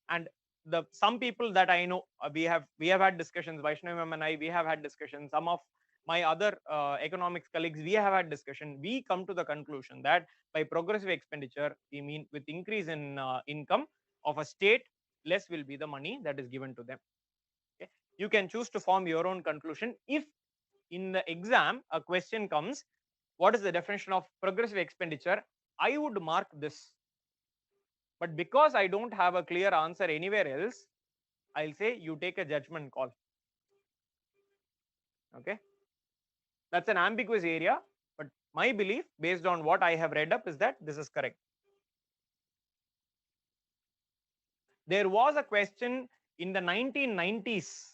And the some people that I know, we have had discussions. Vaishnavi and I, we have had discussions. Some of my other economics colleagues, we have had discussion. We come to the conclusion that by progressive expenditure, we mean with increase in income of a state, less will be the money that is given to them. Okay? You can choose to form your own conclusion. If in the exam a question comes, what is the definition of progressive expenditure, I would mark this. But because I don't have a clear answer anywhere else, I'll say you take a judgment call. Okay, that's an ambiguous area, but my belief based on what I have read up is that this is correct. There was a question in the 1990s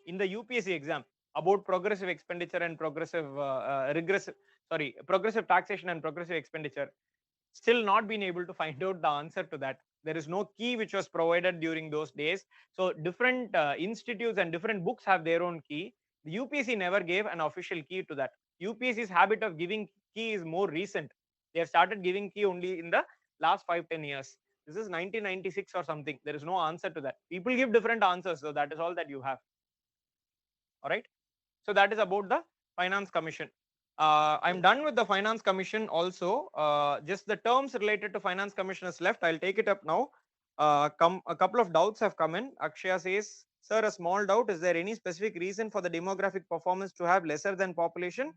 in the UPSC exam about progressive expenditure and progressive taxation and progressive expenditure. Still not been able to find out the answer to that. There is no key which was provided during those days. So different institutes and different books have their own key. The UPSC never gave an official key to that. UPSC's habit of giving key is more recent. They have started giving key only in the last 5-10 years. This is 1996 or something. There is no answer to that. People give different answers, so that is all that you have. All right. So that is about the Finance Commission. I'm done with the Finance Commission also. Just the terms related to Finance Commission is left. I'll take it up now. A couple of doubts have come in. Akshaya says, sir, a small doubt. Is there any specific reason for the demographic performance to have lesser than population?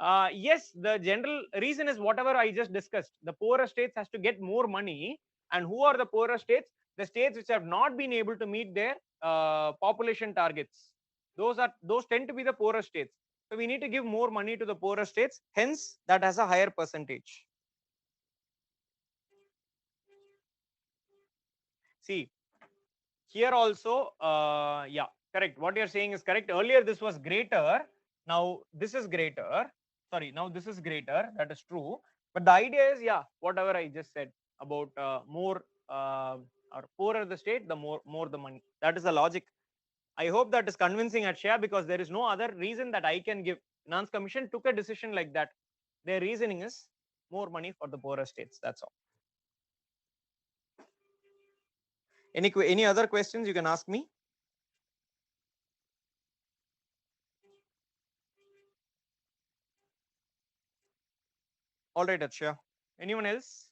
Yes, the general reason is whatever I just discussed. The poorer states has to get more money. And who are the poorer states? The states which have not been able to meet their population targets. Those tend to be the poorer states. So we need to give more money to the poorer states. Hence, that has a higher percentage. See, here also, yeah, correct. What you're saying is correct. Earlier, this was greater. Now, this is greater. Sorry, now this is greater. That is true. But the idea is, yeah, whatever I just said about more or poorer the state, the more the money. That is the logic. I hope that is convincing at share, because there is no other reason that I can give. Finance Commission took a decision like that. Their reasoning is more money for the poorer states. That's all. Any other questions you can ask me? All right, Akshay. Anyone else?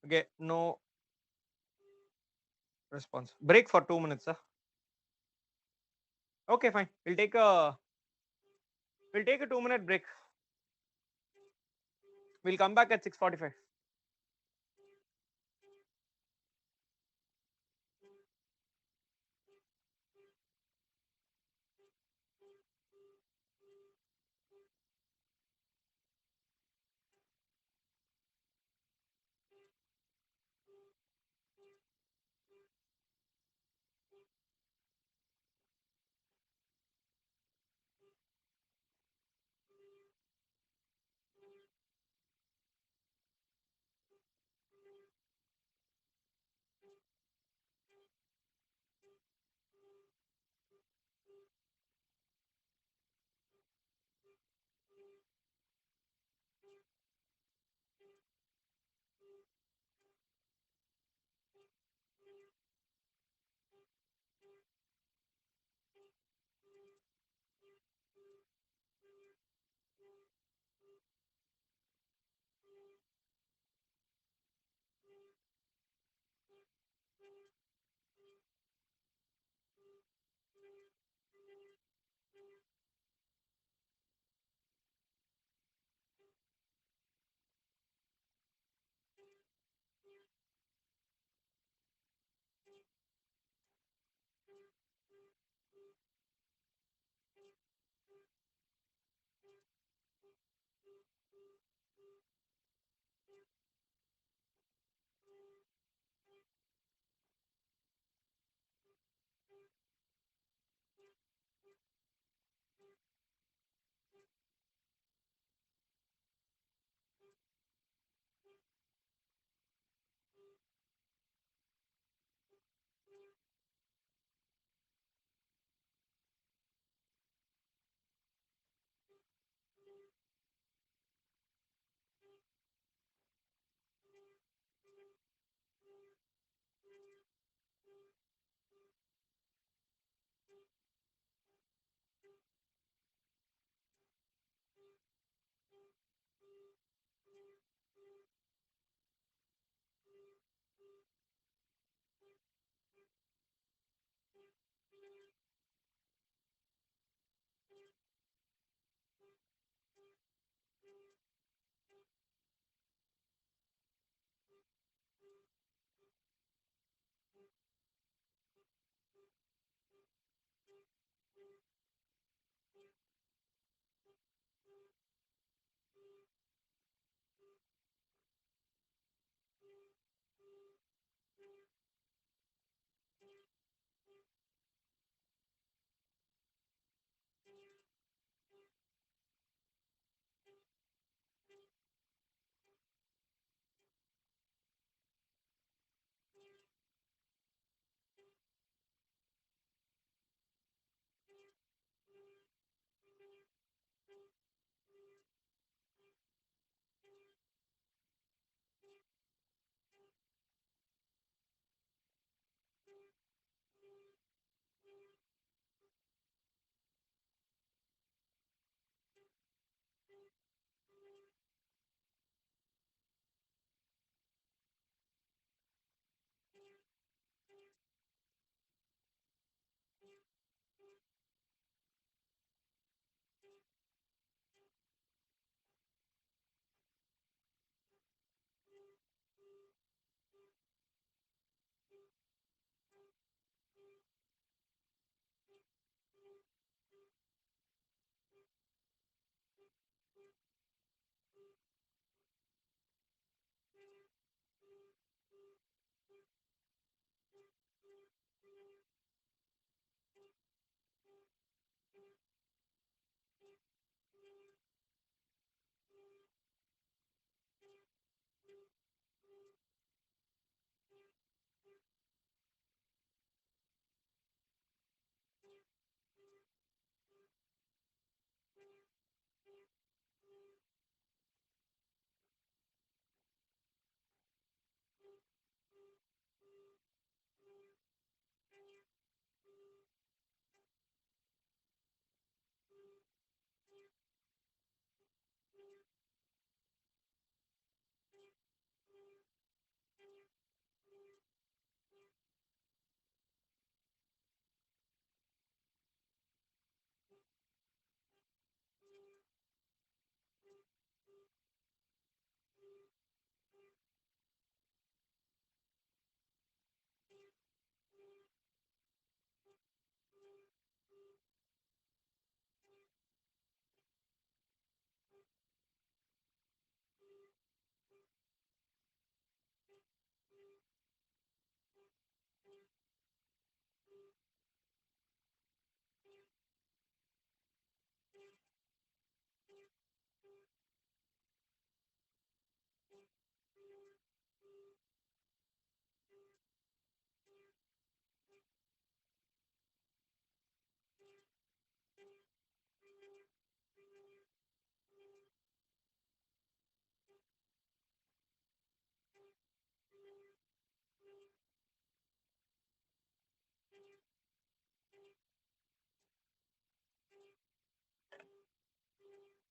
Okay, no response. Break for 2 minutes, sir. Okay, fine. We'll take a 2-minute break. We'll come back at 6:45.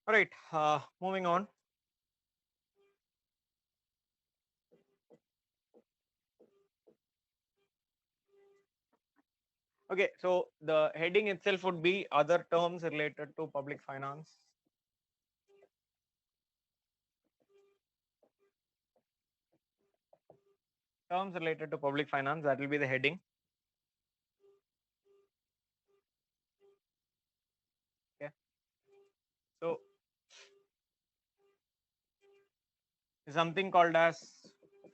All right, moving on. Okay, so the heading itself would be other terms related to public finance. Terms related to public finance, that will be the heading. Okay, so something called as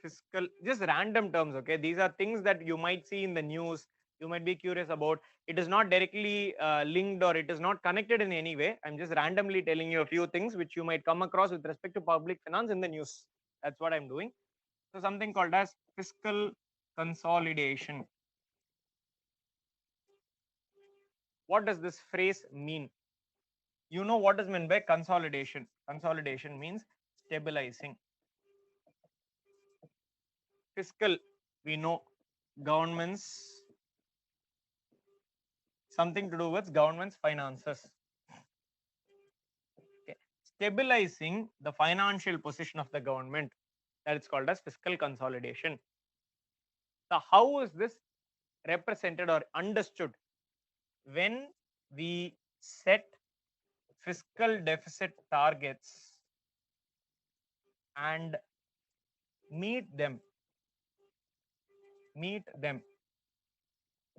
fiscal, just random terms. Okay, these are things that you might see in the news, you might be curious about. It is not directly linked, or it is not connected in any way. I'm just randomly telling you a few things which you might come across with respect to public finance in the news. That's what I'm doing. So something called as fiscal consolidation. What does this phrase mean? You know what is meant by consolidation. Consolidation means stabilizing. Fiscal, we know, governments, something to do with government's finances. Okay. Stabilizing the financial position of the government, that is called as fiscal consolidation. So how is this represented or understood? When we set fiscal deficit targets and meet them,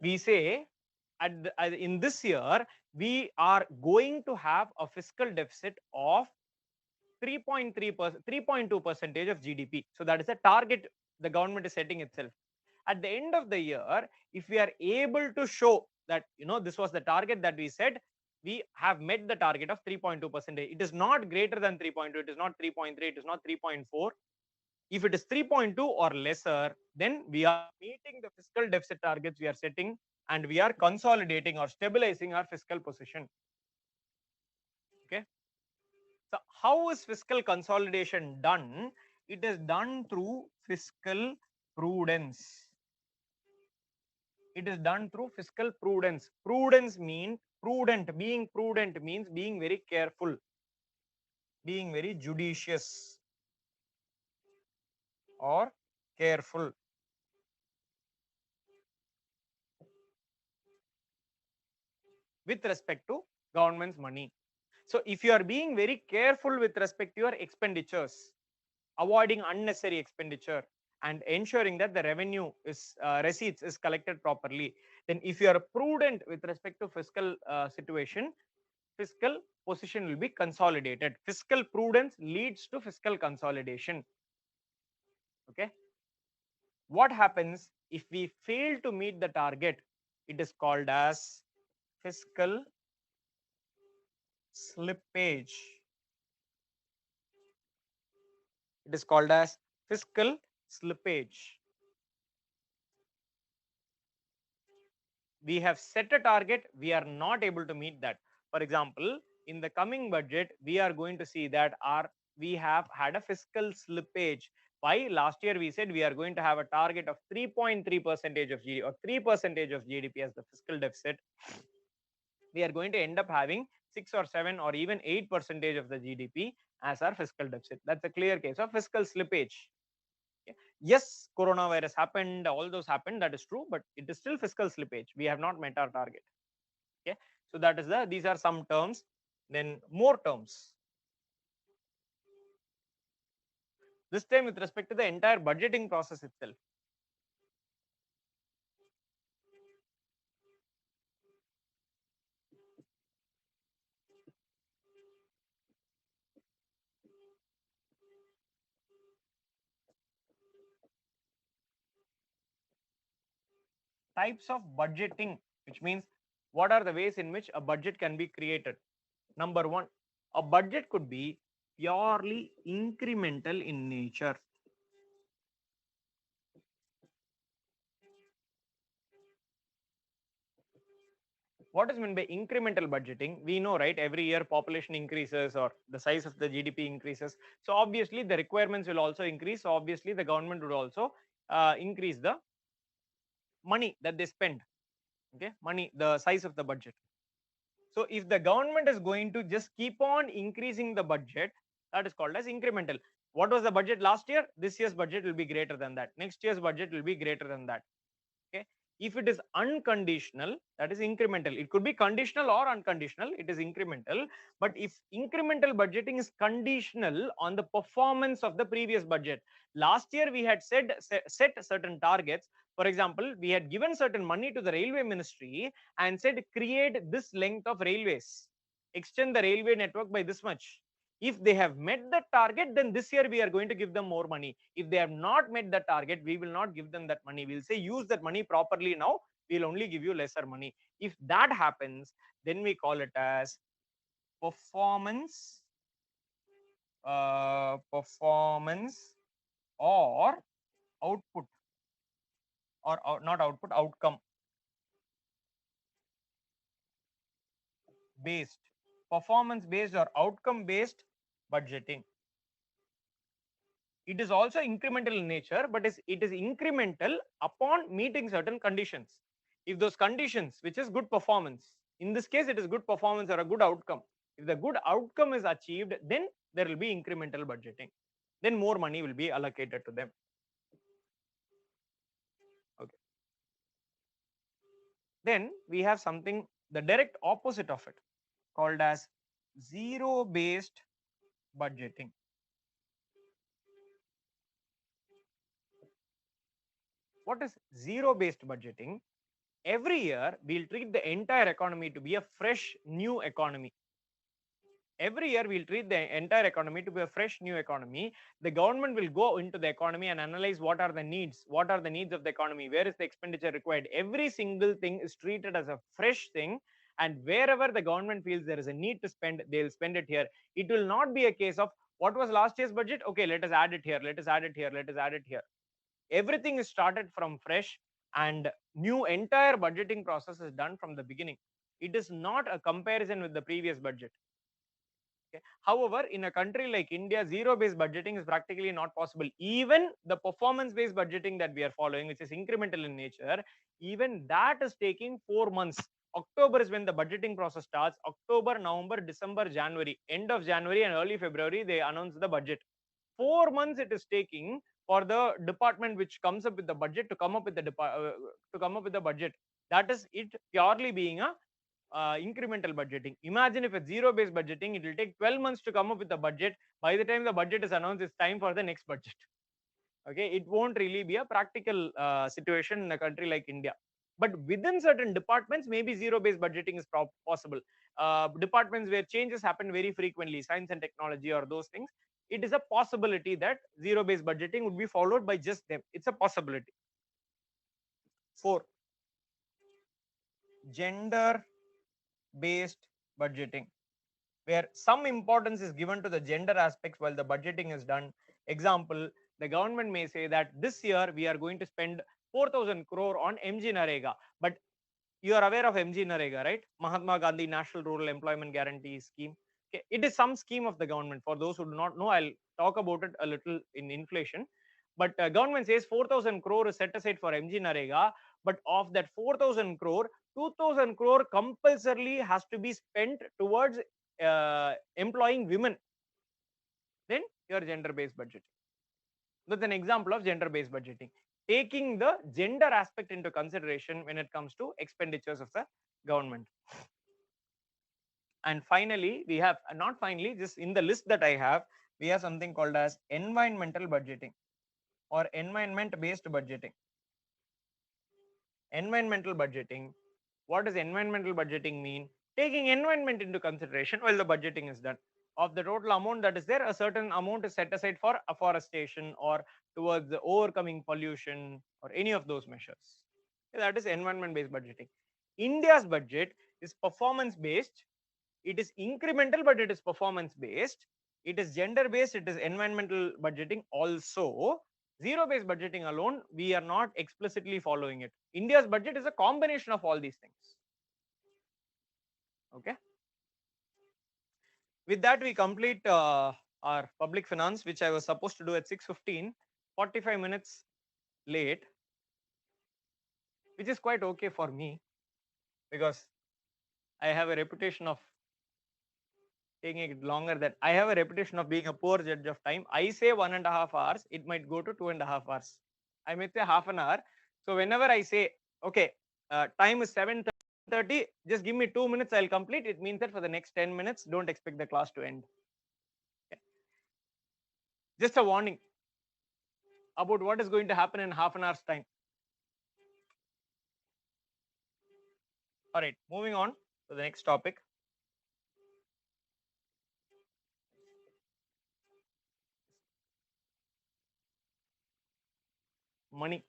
we say in this year we are going to have a fiscal deficit of 3.3%, 3.2 percentage of GDP. So that is a target the government is setting itself. At the end of the year, if we are able to show that this was the target that we set, we have met the target of 3.2%. It is not greater than 3.2, it is not 3.3, it is not 3.4. If it is 3.2 or lesser, then we are meeting the fiscal deficit targets we are setting, and we are consolidating or stabilizing our fiscal position. Okay. So how is fiscal consolidation done? It is done through fiscal prudence. It is done through fiscal prudence. Prudence means prudent. Being prudent means being very careful, being very judicious or careful with respect to government's money. So if you are being very careful with respect to your expenditures, avoiding unnecessary expenditure and ensuring that the revenue is receipts is collected properly, then if you are prudent with respect to fiscal situation, fiscal position will be consolidated. Fiscal prudence leads to fiscal consolidation. Okay. What happens if we fail to meet the target? It is called as fiscal slippage. It is called as fiscal slippage. We have set a target, we are not able to meet that. For example, in the coming budget, we are going to see that we have had a fiscal slippage. Why? Last year we said we are going to have a target of 3.3 percentage of GDP or 3 percentage of GDP as the fiscal deficit. We are going to end up having 6 or 7 or even 8 percentage of the GDP as our fiscal deficit. That's a clear case of fiscal slippage. Yes, coronavirus happened, all those happened, that is true, but it is still fiscal slippage. We have not met our target. Okay, so that is these are some terms. Then more terms. This time with respect to the entire budgeting process itself. Types of budgeting, which means what are the ways in which a budget can be created. Number one, a budget could be purely incremental in nature. What is meant by incremental budgeting? We know, right? Every year population increases or the size of the GDP increases. So obviously the requirements will also increase. So obviously the government would also increase the money that they spend. Okay, money, the size of the budget. So if the government is going to just keep on increasing the budget, that is called as incremental. What was the budget last year? This year's budget will be greater than that. Next year's budget will be greater than that. Okay. If it is unconditional, that is incremental. It could be conditional or unconditional. It is incremental. But if incremental budgeting is conditional on the performance of the previous budget, last year we had set certain targets. For example, we had given certain money to the railway ministry and said create this length of railways, extend the railway network by this much. If they have met the target, then this year we are going to give them more money. If they have not met the target, we will not give them that money. We'll say use that money properly now, we'll only give you lesser money. If that happens, then we call it as performance performance or output, or not output, outcome based, performance based or outcome based budgeting. It is also incremental in nature, but it is incremental upon meeting certain conditions. If those conditions, which is good performance, in this case it is good performance or a good outcome, if the good outcome is achieved, then there will be incremental budgeting, then more money will be allocated to them. Okay. Then we have something, the direct opposite of it, called as zero based budgeting. What is zero based budgeting? Every year we'll treat the entire economy to be a fresh new economy. Every year we'll treat the entire economy to be a fresh new economy. The government will go into the economy and analyze what are the needs of the economy, where is the expenditure required. Every single thing is treated as a fresh thing, and wherever the government feels there is a need to spend, they'll spend it here. It will not be a case of what was last year's budget, okay, let us add it here, let us add it here, let us add it here. Everything is started from fresh, and new entire budgeting process is done from the beginning. It is not a comparison with the previous budget. Okay. However, in a country like India, zero-based budgeting is practically not possible. Even the performance-based budgeting that we are following, which is incremental in nature, even that is taking 4 months. October is when the budgeting process starts. October, November, December, January. End of January and early February, they announce the budget. 4 months it is taking for the department which comes up with the budget to come up with the budget. That is it purely being a incremental budgeting. Imagine if it's zero based budgeting, it will take 12 months to come up with the budget. By the time the budget is announced, it's time for the next budget. Okay, it won't really be a practical situation in a country like India. But within certain departments, maybe zero based budgeting is possible. Departments where changes happen very frequently, science and technology or those things, it is a possibility that zero based budgeting would be followed by just them. It's a possibility. 4, gender based budgeting, where some importance is given to the gender aspects while the budgeting is done. Example, the government may say that this year we are going to spend 4,000 crore on MG Narega, but you are aware of MG Narega, right? Mahatma Gandhi National Rural Employment Guarantee Scheme. Okay. It is some scheme of the government. For those who do not know, I'll talk about it a little in inflation. But government says 4,000 crore is set aside for MG Narega, but of that 4,000 crore, 2,000 crore compulsorily has to be spent towards employing women. Then your gender-based budgeting. That's an example of gender-based budgeting, taking the gender aspect into consideration when it comes to expenditures of the government. And finally, we have, not finally, just in the list that I have, we have something called as environmental budgeting or environment-based budgeting. Environmental budgeting. What does environmental budgeting mean? Taking environment into consideration while the budgeting is done. Of the total amount that is there, a certain amount is set aside for afforestation or towards the overcoming pollution or any of those measures. That is environment-based budgeting. India's budget is performance-based. It is incremental, but it is performance-based. It is gender-based. It is environmental budgeting also. Zero-based budgeting alone, we are not explicitly following it. India's budget is a combination of all these things. Okay. With that, we complete our public finance, which I was supposed to do at 6:15, 45 minutes late, which is quite okay for me because I have a reputation of taking it longer. That I have a reputation of being a poor judge of time. I say 1.5 hours, it might go to 2.5 hours. I may say half an hour. So whenever I say, okay, time is 7:30, just give me 2 minutes, I'll complete. It means that for the next 10 minutes, don't expect the class to end. Okay. Just a warning about what is going to happen in half an hour's time. All right, moving on to the next topic. Money.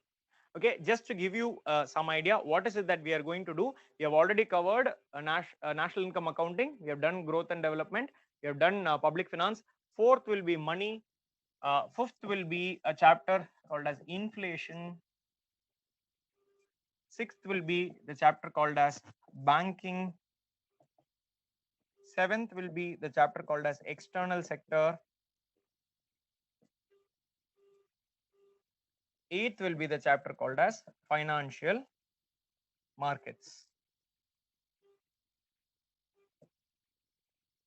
Okay, just to give you some idea, what is it that we are going to do? We have already covered national income accounting. We have done growth and development. We have done public finance. Fourth will be money. Fifth will be a chapter called as inflation. Sixth will be the chapter called as banking. Seventh will be the chapter called as external sector. Eighth will be the chapter called as financial markets.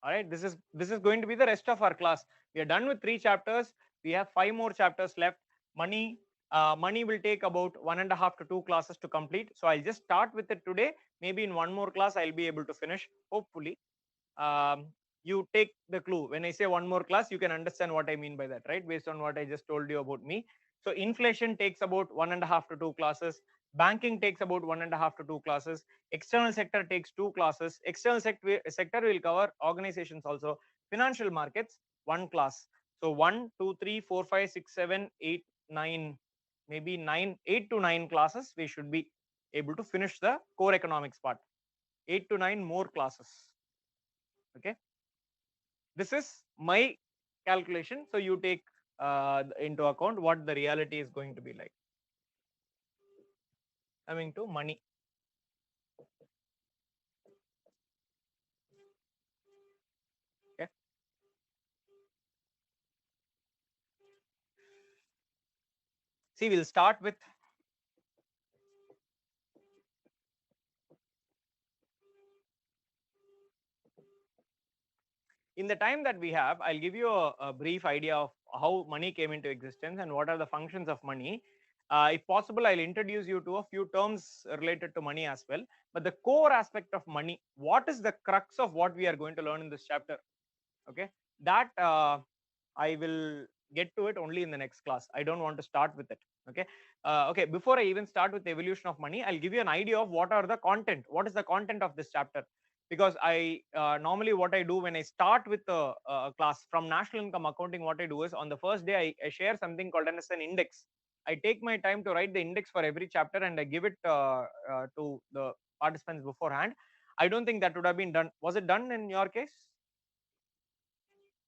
All right, this is going to be the rest of our class. We are done with 3 chapters. We have 5 more chapters left. Money will take about 1.5 to 2 classes to complete. So I'll just start with it today. Maybe in one more class I'll be able to finish, hopefully. You take the clue. When I say one more class, you can understand what I mean by that, right? Based on what I just told you about me. So inflation takes about 1.5 to 2 classes. Banking takes about 1.5 to 2 classes. External sector takes 2 classes. External sector will cover organizations also. Financial markets, 1 class. So 1, 2, 3, 4, 5, 6, 7, 8, 9, maybe 9, 8 to 9 classes. We should be able to finish the core economics part. 8 to 9 more classes. Okay, this is my calculation, so you take into account what the reality is going to be like. Coming to money. Okay, see, we'll start with in the time that we have. I'll give you a brief idea of how money came into existence and what are the functions of money. If possible, I'll introduce you to a few terms related to money as well. But the core aspect of money, what is the crux of what we are going to learn in this chapter? Okay, that I will get to it only in the next class. I don't want to start with it. Okay, okay, before I even start with the evolution of money, I'll give you an idea of what are the content, what is the content of this chapter. Because I normally what I do when I start with a class from national income accounting, what I do is on the first day I share something called as an index. I take my time to write the index for every chapter and I give it to the participants beforehand. I don't think that would have been done. Was it done in your case?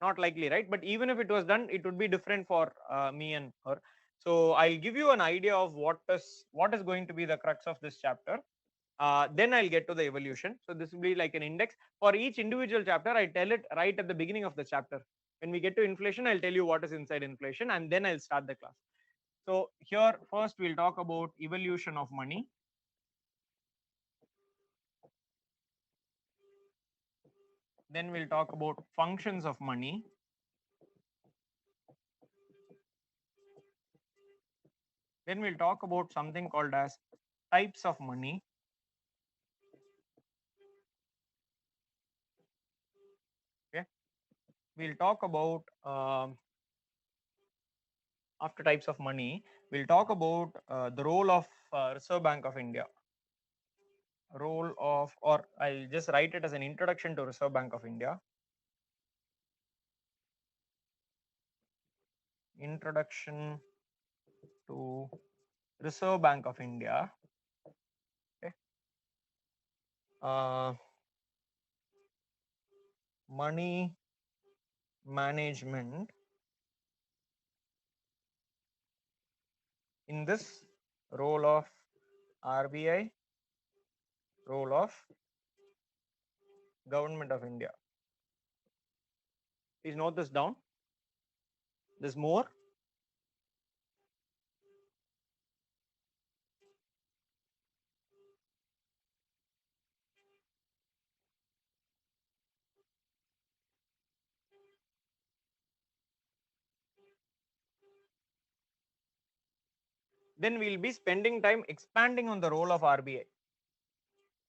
Not likely, right? But even if it was done, it would be different for me and her. So I'll give you an idea of what is going to be the crux of this chapter. Then I'll get to the evolution. So this will be like an index for each individual chapter. I tell it right at the beginning of the chapter. When we get to inflation, I'll tell you what is inside inflation, and then I'll start the class. So here first we'll talk about evolution of money. Then we'll talk about functions of money. Then we'll talk about something called as types of money. Okay, we'll talk about after types of money, we'll talk about the role of Reserve Bank of India. Role of, or I'll just write it as an introduction to Reserve Bank of India. Introduction to Reserve Bank of India. Okay. Money management in this role of RBI, role of Government of India. Please note this down. There's more. then we'll be spending time expanding on the role of RBI.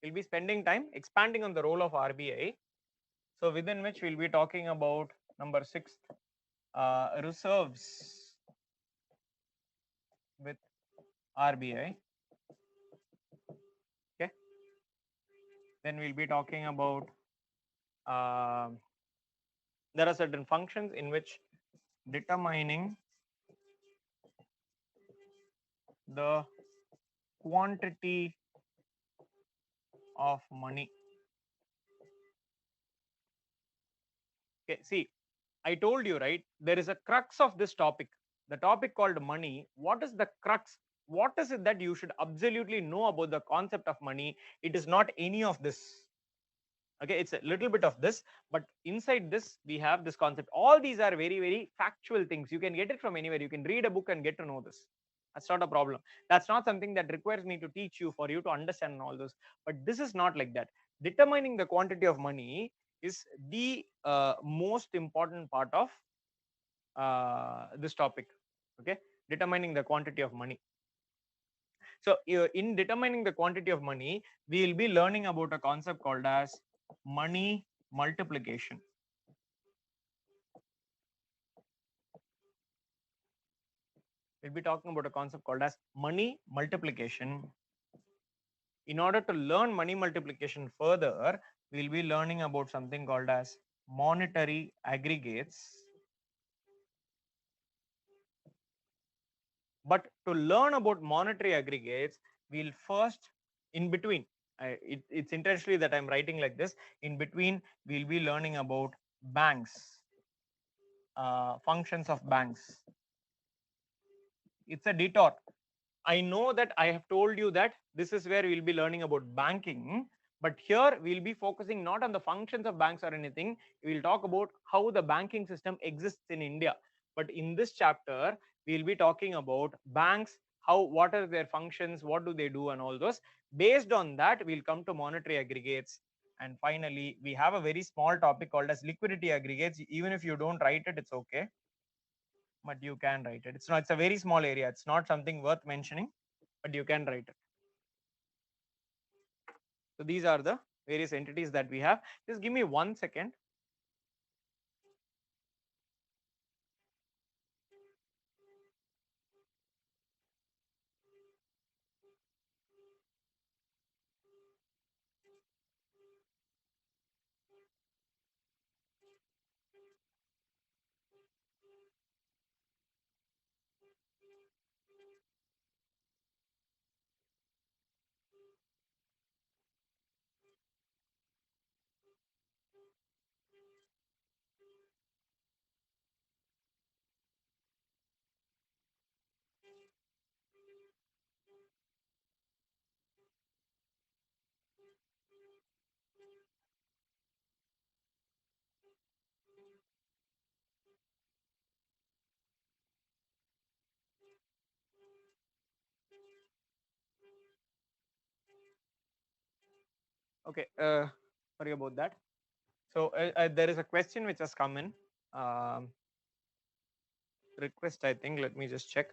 We'll be spending time expanding on the role of RBI. So within which we'll be talking about number 6, reserves with RBI. Okay. Then we'll be talking about there are certain functions in which determining the quantity of money. Okay, see, I told you, right? There is a crux of this topic. The topic called money. What is the crux? What is it that you should absolutely know about the concept of money? It is not any of this. Okay, it's a little bit of this, but inside this we have this concept. All these are very, very factual things. You can get it from anywhere. You can read a book and get to know this. That's not a problem. That's not something that requires me to teach you for you to understand all this. But this is not like that. Determining the quantity of money is the most important part of this topic. Okay, determining the quantity of money. So in determining the quantity of money, we will be learning about a concept called as money multiplication. We'll be talking about a concept called as money multiplication. In order to learn money multiplication further, we'll be learning about something called as monetary aggregates. But to learn about monetary aggregates, we'll first, in between, it's intentionally that I'm writing like this, in between, we'll be learning about banks, functions of banks. It's a detour. I know that I have told you that this is where we'll be learning about banking, but here we'll be focusing not on the functions of banks or anything. We'll talk about how the banking system exists in India. But in this chapter, we'll be talking about banks, what are their functions, what do they do, and all those. Based on that, we'll come to monetary aggregates. And finally, we have a very small topic called as liquidity aggregates. Even if you don't write it, it's okay, but you can write it. It's a very small area. It's not something worth mentioning, but you can write it. So these are the various entities that we have. Just give me 1 second. Okay, sorry about that. So there is a question which has come in. Request, I think. Let me just check.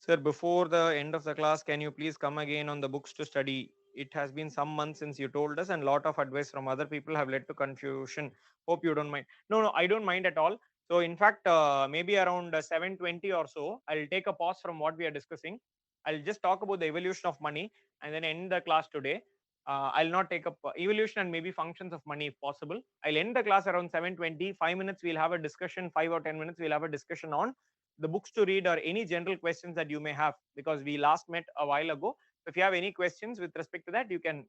Sir, before the end of the class, can you please come again on the books to study? It has been some months since you told us, and lot of advice from other people have led to confusion. Hope you don't mind. No, I don't mind at all. So in fact, maybe around 7:20 or so, I'll take a pause from what we are discussing. I'll just talk about the evolution of money and then end the class today. I'll not take up evolution and maybe functions of money if possible. I'll end the class around 7:20. 5 minutes we'll have a discussion. 5 or 10 minutes we'll have a discussion on the books to read or any general questions that you may have, because we last met a while ago. So if you have any questions with respect to that, we can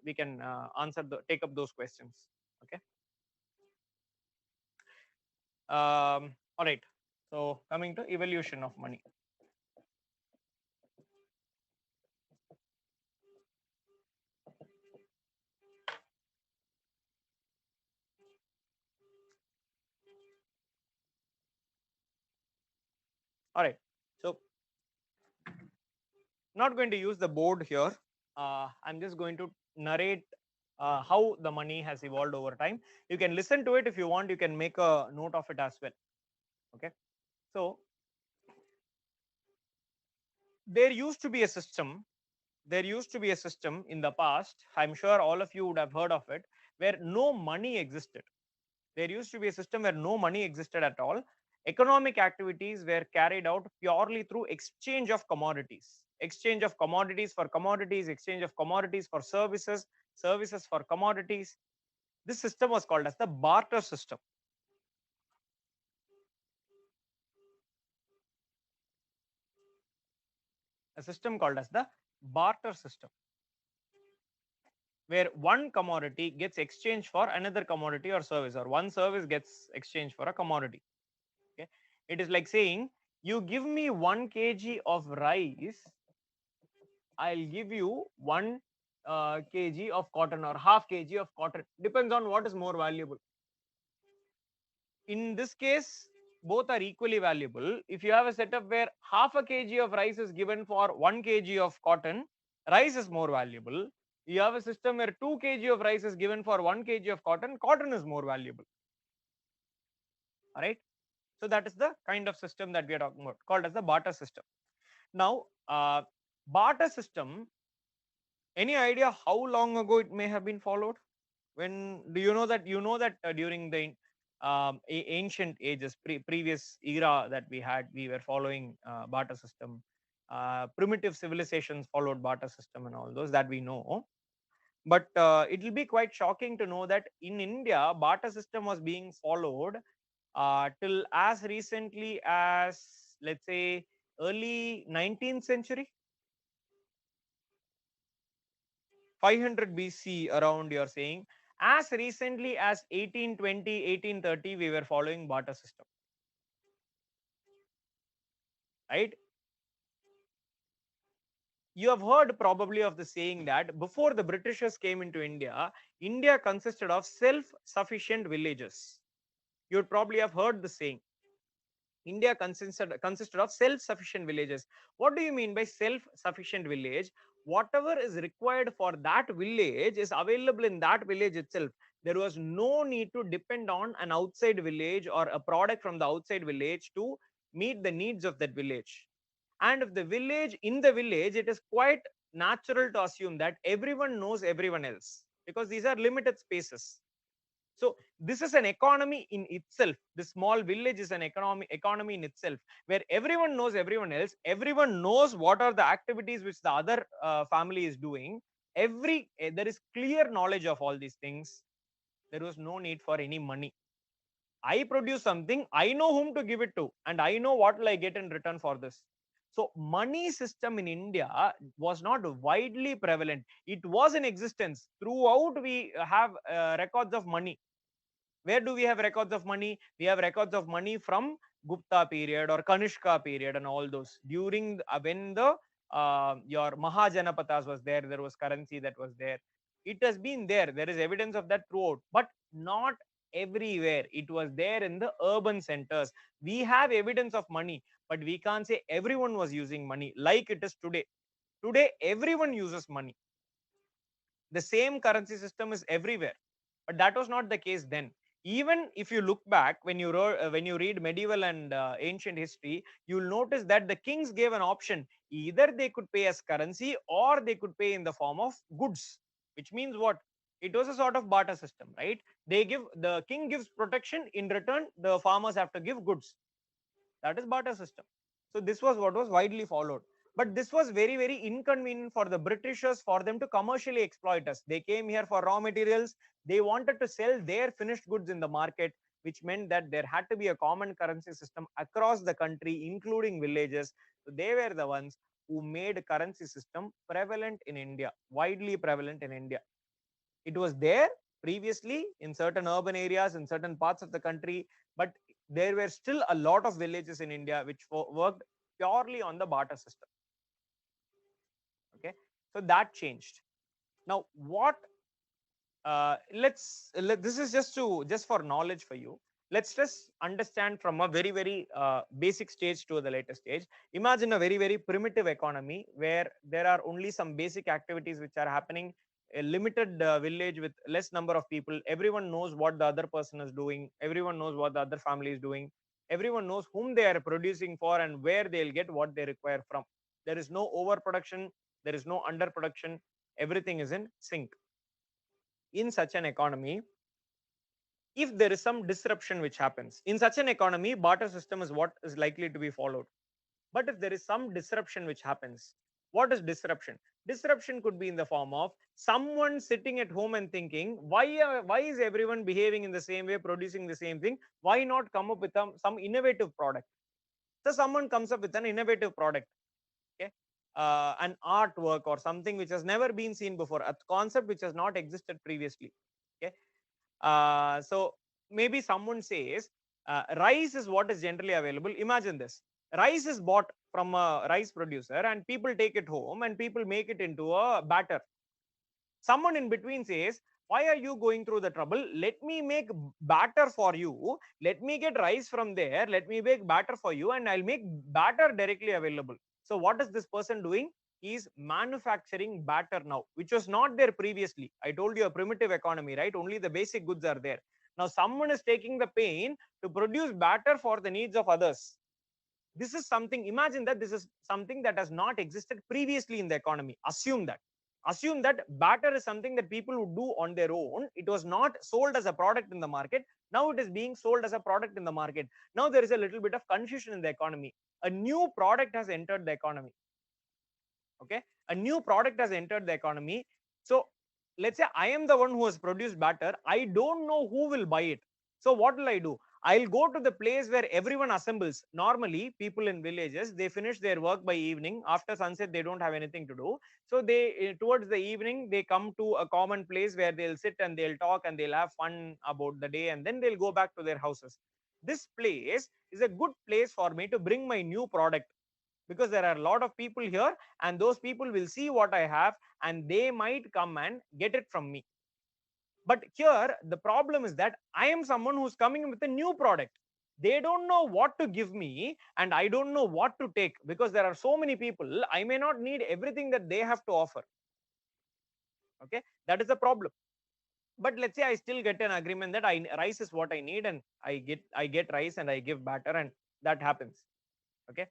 take up those questions. Okay. All right. So coming to evolution of money. All right. So not going to use the board here. I'm just going to narrate how the money has evolved over time. You can listen to it if you want. You can make a note of it as well. Okay. So there used to be a system. There used to be a system in the past. I'm sure all of you would have heard of it, where no money existed. There used to be a system where no money existed at all. Economic activities were carried out purely through exchange of commodities. Exchange of commodities for commodities, exchange of commodities for services, services for commodities. This system was called as the barter system. A system called as the barter system, where one commodity gets exchanged for another commodity or service, or one service gets exchanged for a commodity. Okay, it is like saying, you give me 1 kg of rice, I'll give you 1 kg of cotton, or half kg of cotton, depends on what is more valuable. In this case, both are equally valuable. If you have a setup where half a kg of rice is given for 1 kg of cotton, rice is more valuable. You have a system where 2 kg of rice is given for 1 kg of cotton, cotton is more valuable. All right. So that is the kind of system that we are talking about, called as the barter system. Now, barter system, any idea how long ago it may have been followed? When do you know that? You know that during the ancient ages, previous era that we had, we were following barter system. Primitive civilizations followed barter system and all those, that we know. But it will be quite shocking to know that in India, barter system was being followed till as recently as, let's say, early 19th century, 500 BC around, you're saying. As recently as 1820, 1830, we were following barter system, right? You have heard probably of the saying that before the Britishers came into India, India consisted of self-sufficient villages. You would probably have heard the saying. India consisted of self-sufficient villages. What do you mean by self-sufficient village? Whatever is required for that village is available in that village itself. There was no need to depend on an outside village or a product from the outside village to meet the needs of that village. And if the village, in the village, it is quite natural to assume that everyone knows everyone else, because these are limited spaces. So this is an economy in itself. This small village is an economy in itself, where everyone knows everyone else. Everyone knows what are the activities which the other family is doing. There is clear knowledge of all these things. There was no need for any money. I produce something, I know whom to give it to, and I know what will I get in return for this. So money system in India was not widely prevalent. It was in existence throughout. We have records of money. Where do we have records of money? We have records of money from Gupta period or Kanishka period and all those. During when the your Mahajanapatas was there, there was currency that was there. It has been there. There is evidence of that throughout, but not everywhere. It was there in the urban centers. We have evidence of money, but we can't say everyone was using money like it is today. Today, everyone uses money. The same currency system is everywhere, but that was not the case then. Even if you look back, when you read medieval and ancient history, you'll notice that the kings gave an option: either they could pay as currency or they could pay in the form of goods. Which means what? It was a sort of barter system, right? The king gives protection, in return the farmers have to give goods. That is barter system. So this was what was widely followed. But this was very, very inconvenient for the Britishers, for them to commercially exploit us. They came here for raw materials. They wanted to sell their finished goods in the market, which meant that there had to be a common currency system across the country, including villages. So they were the ones who made currency system prevalent in India, widely prevalent in India. It was there previously in certain urban areas, in certain parts of the country, but there were still a lot of villages in India which worked purely on the barter system. Okay, so that changed. Now, what this is just for knowledge for you. Let's just understand from a very, very basic stage to the later stage. Imagine a very, very primitive economy where there are only some basic activities which are happening. A limited village with less number of people. Everyone knows what the other person is doing. Everyone knows what the other family is doing. Everyone knows whom they are producing for and where they'll get what they require from. There is no overproduction, there is no underproduction, everything is in sync. In such an economy, if there is some disruption which happens, in such an economy, barter system is what is likely to be followed. But if there is some disruption which happens, what is disruption? Disruption could be in the form of someone sitting at home and thinking, why is everyone behaving in the same way, producing the same thing? Why not come up with some innovative product? So someone comes up with an innovative product, okay, an artwork or something which has never been seen before, a concept which has not existed previously. Okay, so maybe someone says rice is what is generally available. Imagine this: rice is bought from a rice producer, and people take it home and people make it into a batter. Someone in between says, why are you going through the trouble? Let me make batter for you. Let me get rice from there. Let me make batter for you, and I'll make batter directly available. So what is this person doing? He is manufacturing batter now, which was not there previously. I told you, a primitive economy, right? Only the basic goods are there. Now someone is taking the pain to produce batter for the needs of others. This is something, imagine that this is something that has not existed previously in the economy. Assume that batter is something that people would do on their own. It was not sold as a product in the market. Now it is being sold as a product in the market. Now there is a little bit of confusion in the economy. A new product has entered the economy. Okay, a new product has entered the economy. So let's say I am the one who has produced batter. I don't know who will buy it. So what will I do? I'll go to the place where everyone assembles. Normally people in villages, they finish their work by evening. After sunset they don't have anything to do, so they towards the evening they come to a common place where they'll sit and they'll talk and they'll have fun about the day, and then they'll go back to their houses. This place is a good place for me to bring my new product, because there are a lot of people here, and those people will see what I have and they might come and get it from me. But here the problem is that I am someone who's coming with a new product. They don't know what to give me and I don't know what to take, because there are so many people. I may not need everything that they have to offer. Okay, that is the problem. But let's say I still get an agreement that rice is what I need, and I get rice and I give batter, and that happens. Okay,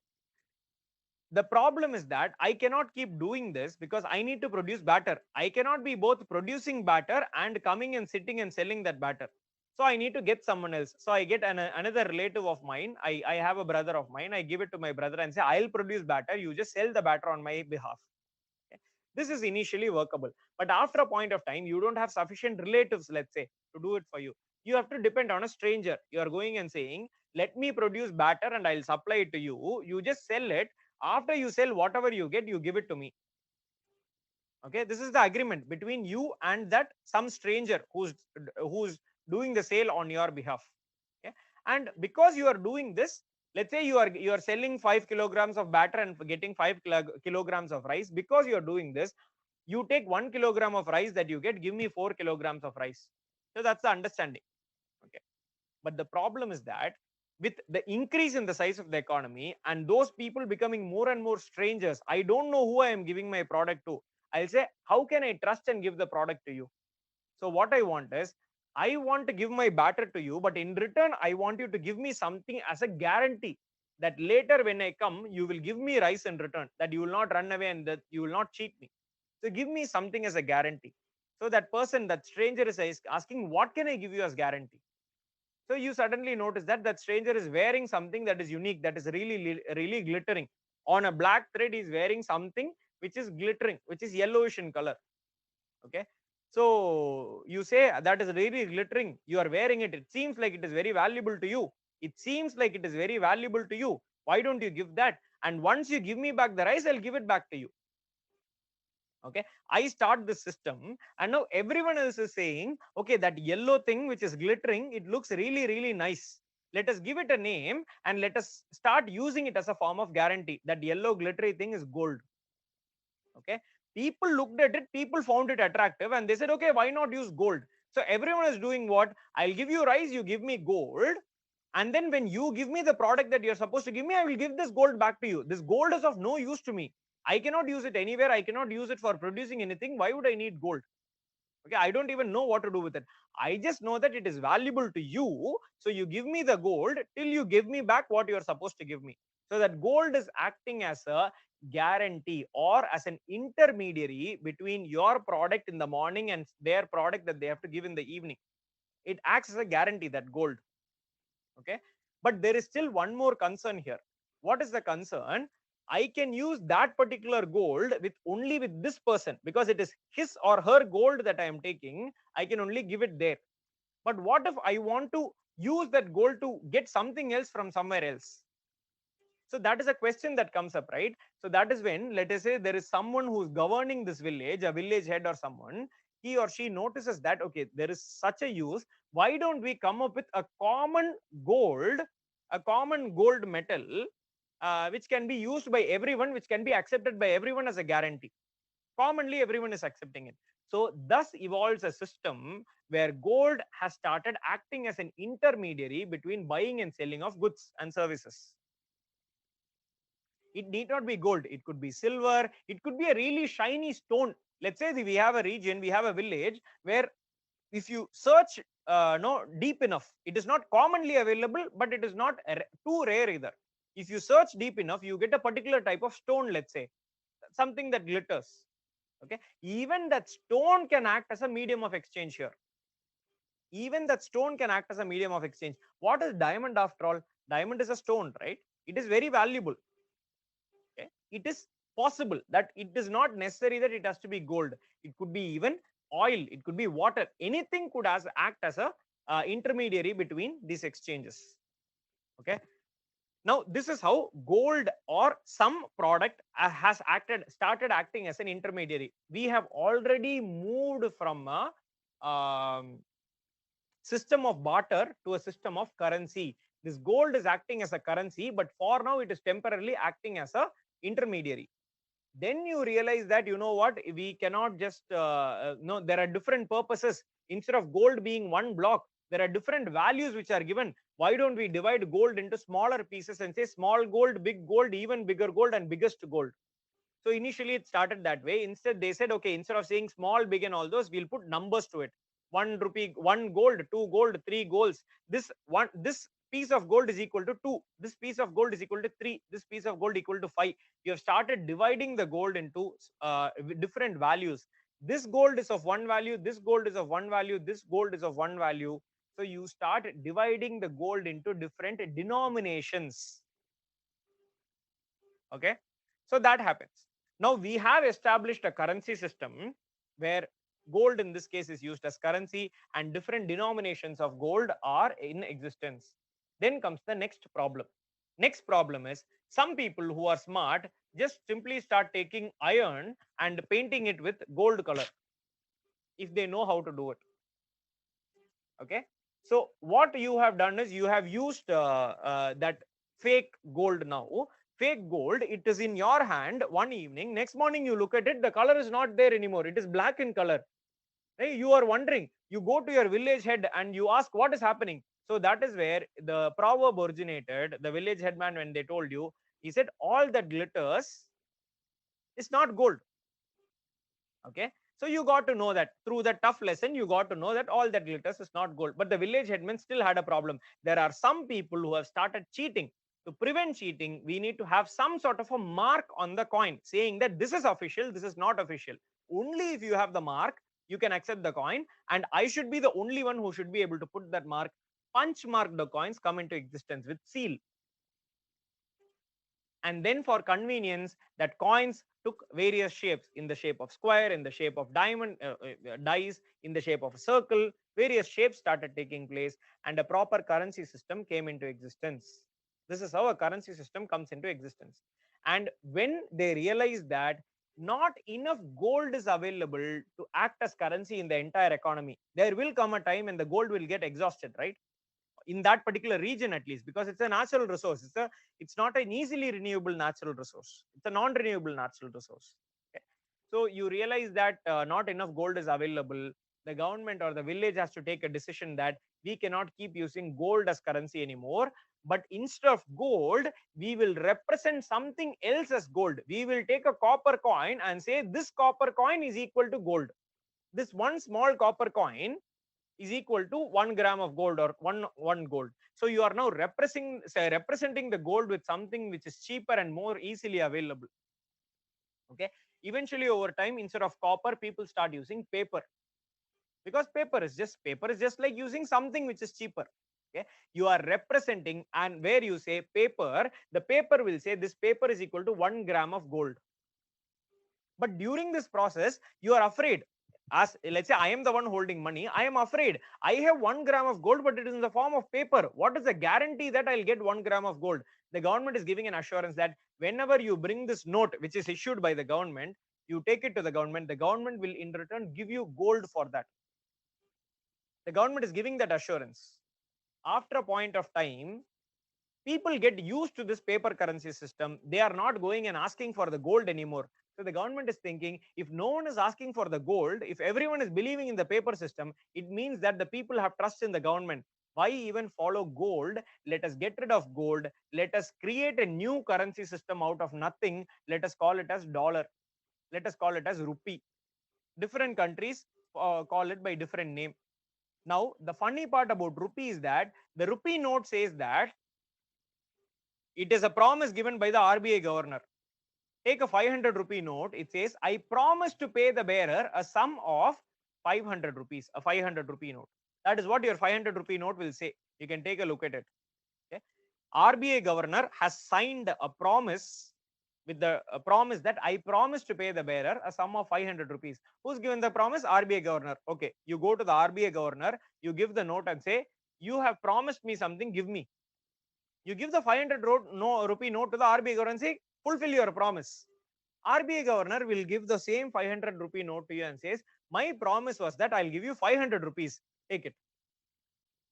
the problem is that I cannot keep doing this because I need to produce batter. I cannot be both producing batter and coming and sitting and selling that batter. So I need to get someone else. So I get another relative of mine. I have a brother of mine. I give it to my brother and say, I'll produce batter. You just sell the batter on my behalf. Okay. This is initially workable. But after a point of time, you don't have sufficient relatives, let's say, to do it for you. You have to depend on a stranger. You are going and saying, let me produce batter and I'll supply it to you. You just sell it. After you sell whatever you get, you give it to me. Okay, this is the agreement between you and that some stranger who's doing the sale on your behalf. Okay, and because you are doing this, let's say you are selling 5 kilograms of batter and getting 5 kilograms of rice. Because you are doing this, you take 1 kilogram of rice that you get, give me 4 kilograms of rice. So that's the understanding. Okay, but the problem is that with the increase in the size of the economy and those people becoming more and more strangers, I don't know who I am giving my product to. I'll say, how can I trust and give the product to you? So what I want is, I want to give my batter to you, but in return I want you to give me something as a guarantee that later when I come, you will give me rice in return, that you will not run away and that you will not cheat me. So give me something as a guarantee. So that person, that stranger is asking, what can I give you as guarantee? So you suddenly notice that that stranger is wearing something that is unique, that is really glittering. On a black thread, he is wearing something which is glittering, which is yellowish in color. Okay, so you say that is really glittering. You are wearing it. It seems like it is very valuable to you. It seems like it is very valuable to you. Why don't you give that? And once you give me back the rice, I'll give it back to you. Okay, I start the system, and now everyone else is saying, okay, that yellow thing which is glittering, it looks really nice. Let us give it a name and let us start using it as a form of guarantee. That yellow glittery thing is gold. Okay, people looked at it, people found it attractive, and they said, okay, why not use gold? So everyone is doing what? I'll give you rice, you give me gold, and then when you give me the product that you're supposed to give me, I will give this gold back to you. This gold is of no use to me. I cannot use it anywhere. I cannot use it for producing anything. Why would I need gold? Okay, I don't even know what to do with it. I just know that it is valuable to you. So you give me the gold till you give me back what you're supposed to give me. So that gold is acting as a guarantee or as an intermediary between your product in the morning and their product that they have to give in the evening. It acts as a guarantee, that gold. Okay, but there is still one more concern here. What is the concern? I can use that particular gold with only with this person, because it is his or her gold that I am taking. I can only give it there. But what if I want to use that gold to get something else from somewhere else? So that is a question that comes up, right? So that is when, let us say, there is someone who's governing this village, a village head or someone. He or she notices that, okay, there is such a use. Why don't we come up with a gold common gold metal, which can be used by everyone, which can be accepted by everyone as a guarantee? Commonly everyone is accepting it. So thus evolves a system where gold has started acting as an intermediary between buying and selling of goods and services. It need not be gold, it could be silver, it could be a really shiny stone. Let's say we have a region, we have a village where if you search no deep enough, it is not commonly available, but it is not too rare either. If you search deep enough, you get a particular type of stone, let's say something that glitters. Okay, even that stone can act as a medium of exchange here. Even that stone can act as a medium of exchange. What is diamond after all? Diamond is a stone, right? It is very valuable. Okay, it is possible that it is not necessary that it has to be gold. It could be even oil, it could be water, anything could act as a intermediary between these exchanges. Okay, now this is how gold or some product has started acting as an intermediary. We have already moved from a system of barter to a system of currency. This gold is acting as a currency, but for now it is temporarily acting as a intermediary. Then you realize that, you know what, we cannot just no, there are different purposes. Instead of gold being one block, there are different values which are given. Why don't we divide gold into smaller pieces and say small gold, big gold, even bigger gold, and biggest gold? So initially it started that way. Instead they said, okay, instead of saying small, big and all those, we'll put numbers to it. 1 rupee, 1 gold, 2 gold, 3 golds. This piece of gold is equal to 2. This piece of gold is equal to 3. This piece of gold equal to 5. You have started dividing the gold into different values. This gold is of one value. This gold is of one value. This gold is of one value. So you start dividing the gold into different denominations. Okay, so that happens. Now we have established a currency system where gold in this case is used as currency and different denominations of gold are in existence. Then comes the next problem. Next problem is, some people who are smart just simply start taking iron and painting it with gold color, if they know how to do it. Okay, so what you have done is, you have used that fake gold. Now fake gold, it is in your hand one evening, next morning you look at it, the color is not there anymore, it is black in color. Right? You are wondering, you go to your village head and you ask what is happening. So that is where the proverb originated. The village headman, when they told you, he said all that glitters is not gold. Okay, so you got to know that through the tough lesson, you got to know that all that glitters is not gold. But the village headman still had a problem. There are some people who have started cheating. To prevent cheating, we need to have some sort of a mark on the coin saying that this is official, this is not official. Only if you have the mark, you can accept the coin, and I should be the only one who should be able to put that mark. Punch mark the coins come into existence with seal. And then for convenience, that coins took various shapes, in the shape of square, in the shape of diamond, dice, in the shape of a circle. Various shapes started taking place, and a proper currency system came into existence. This is how a currency system comes into existence. And when they realized that not enough gold is available to act as currency in the entire economy, there will come a time when the gold will get exhausted, right? In that particular region, at least, because it's a natural resource. It's not an easily renewable natural resource, it's a non-renewable natural resource. Okay, so you realize that not enough gold is available. The government or the village has to take a decision that we cannot keep using gold as currency anymore, but instead of gold, we will represent something else as gold. We will take a copper coin and say this copper coin is equal to gold. This one small copper coin is equal to 1 gram of gold, or one gold. So you are now representing the gold with something which is cheaper and more easily available. Okay, eventually over time, instead of copper, people start using paper, because paper is just like using something which is cheaper. Okay, you are representing, and where you say paper, the paper will say this paper is equal to 1 gram of gold. But during this process, you are afraid. As let's say I am the one holding money, I am afraid I have 1 gram of gold, but it is in the form of paper. What is the guarantee that I'll get 1 gram of gold? The government is giving an assurance that whenever you bring this note, which is issued by the government, you take it to the government will in return give you gold for that. The government is giving that assurance. After a point of time, people get used to this paper currency system. They are not going and asking for the gold anymore. So the government is thinking, if no one is asking for the gold, if everyone is believing in the paper system, it means that the people have trust in the government. Why even follow gold? Let us get rid of gold. Let us create a new currency system out of nothing. Let us call it as dollar. Let us call it as rupee. Different countries call it by different name. Now, the funny part about rupee is that the rupee note says that it is a promise given by the RBI governor. Take a 500 rupee note. It says, I promise to pay the bearer a sum of 500 rupees, a 500 rupee note. That is what your 500 rupee note will say. You can take a look at it. Okay. RBI governor has signed a promise with the promise that I promise to pay the bearer a sum of 500 rupees. Who's given the promise? RBI governor. Okay. You go to the RBI governor, you give the note and say, you have promised me something, give me. You give the 500 rupee note to the RBI governor and say, fulfill your promise. RBI governor will give the same 500 rupee note to you and says, my promise was that I'll give you 500 rupees. Take it.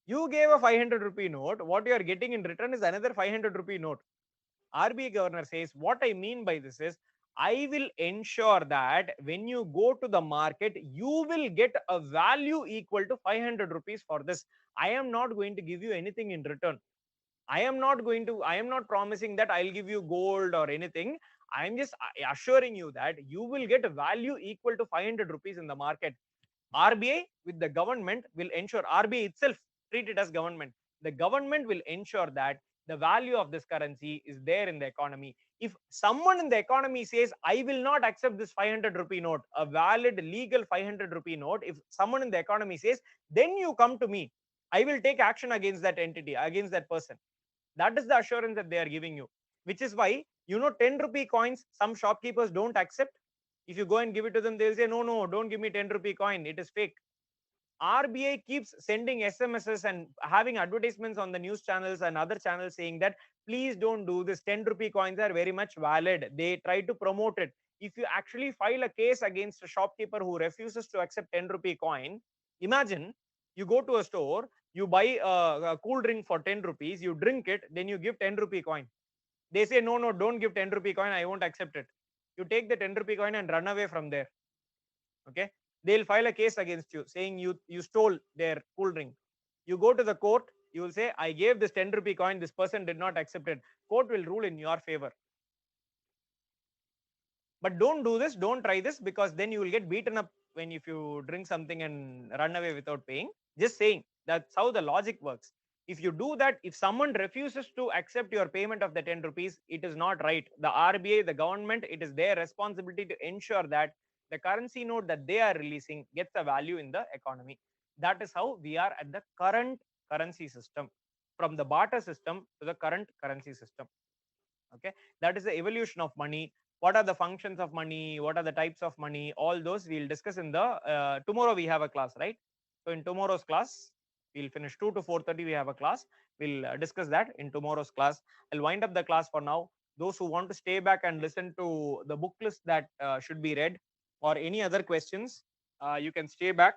You gave a 500 rupee note. What you are getting in return is another 500 rupee note. RBI governor says, what I mean by this is, I will ensure that when you go to the market, you will get a value equal to 500 rupees for this. I am not going to give you anything in return. I am not promising that I'll give you gold or anything. I am just assuring you that you will get a value equal to 500 rupees in the market. RBI with the government will ensure, RBI itself treat it as government. The government will ensure that the value of this currency is there in the economy. If someone in the economy says, I will not accept this 500 rupee note, a valid legal 500 rupee note, if someone in the economy says, then you come to me. I will take action against that entity, against that person. That is the assurance that they are giving you, which is why, 10 rupee coins, some shopkeepers don't accept. If you go and give it to them, they'll say, no, don't give me 10 rupee coin. It is fake. RBI keeps sending SMSs and having advertisements on the news channels and other channels saying that, please don't do this. 10 rupee coins are very much valid. They try to promote it. If you actually file a case against a shopkeeper who refuses to accept 10 rupee coin, imagine you go to a store, you buy a cool drink for 10 rupees, you drink it, then you give 10 rupee coin. They say, no, don't give 10 rupee coin, I won't accept it. You take the 10 rupee coin and run away from there. Okay, they'll file a case against you saying you stole their cool drink. You go to the court, you will say, I gave this 10 rupee coin, this person did not accept it. Court will rule in your favor. But don't do this, don't try this, because then you will get beaten up when if you drink something and run away without paying. Just saying, that's how the logic works. If you do that, if someone refuses to accept your payment of the 10 rupees, it is not right. The RBI, the government, it is their responsibility to ensure that the currency note that they are releasing gets a value in the economy. That is how we are at the current currency system, from the barter system to the current currency system. Okay, that is the evolution of money. What are the functions of money? What are the types of money? All those we'll discuss in the tomorrow. We have a class, right? So in tomorrow's class, we'll finish 2 to 4:30. We have a class. We'll discuss that in tomorrow's class. I'll wind up the class for now. Those who want to stay back and listen to the book list that should be read, or any other questions, you can stay back.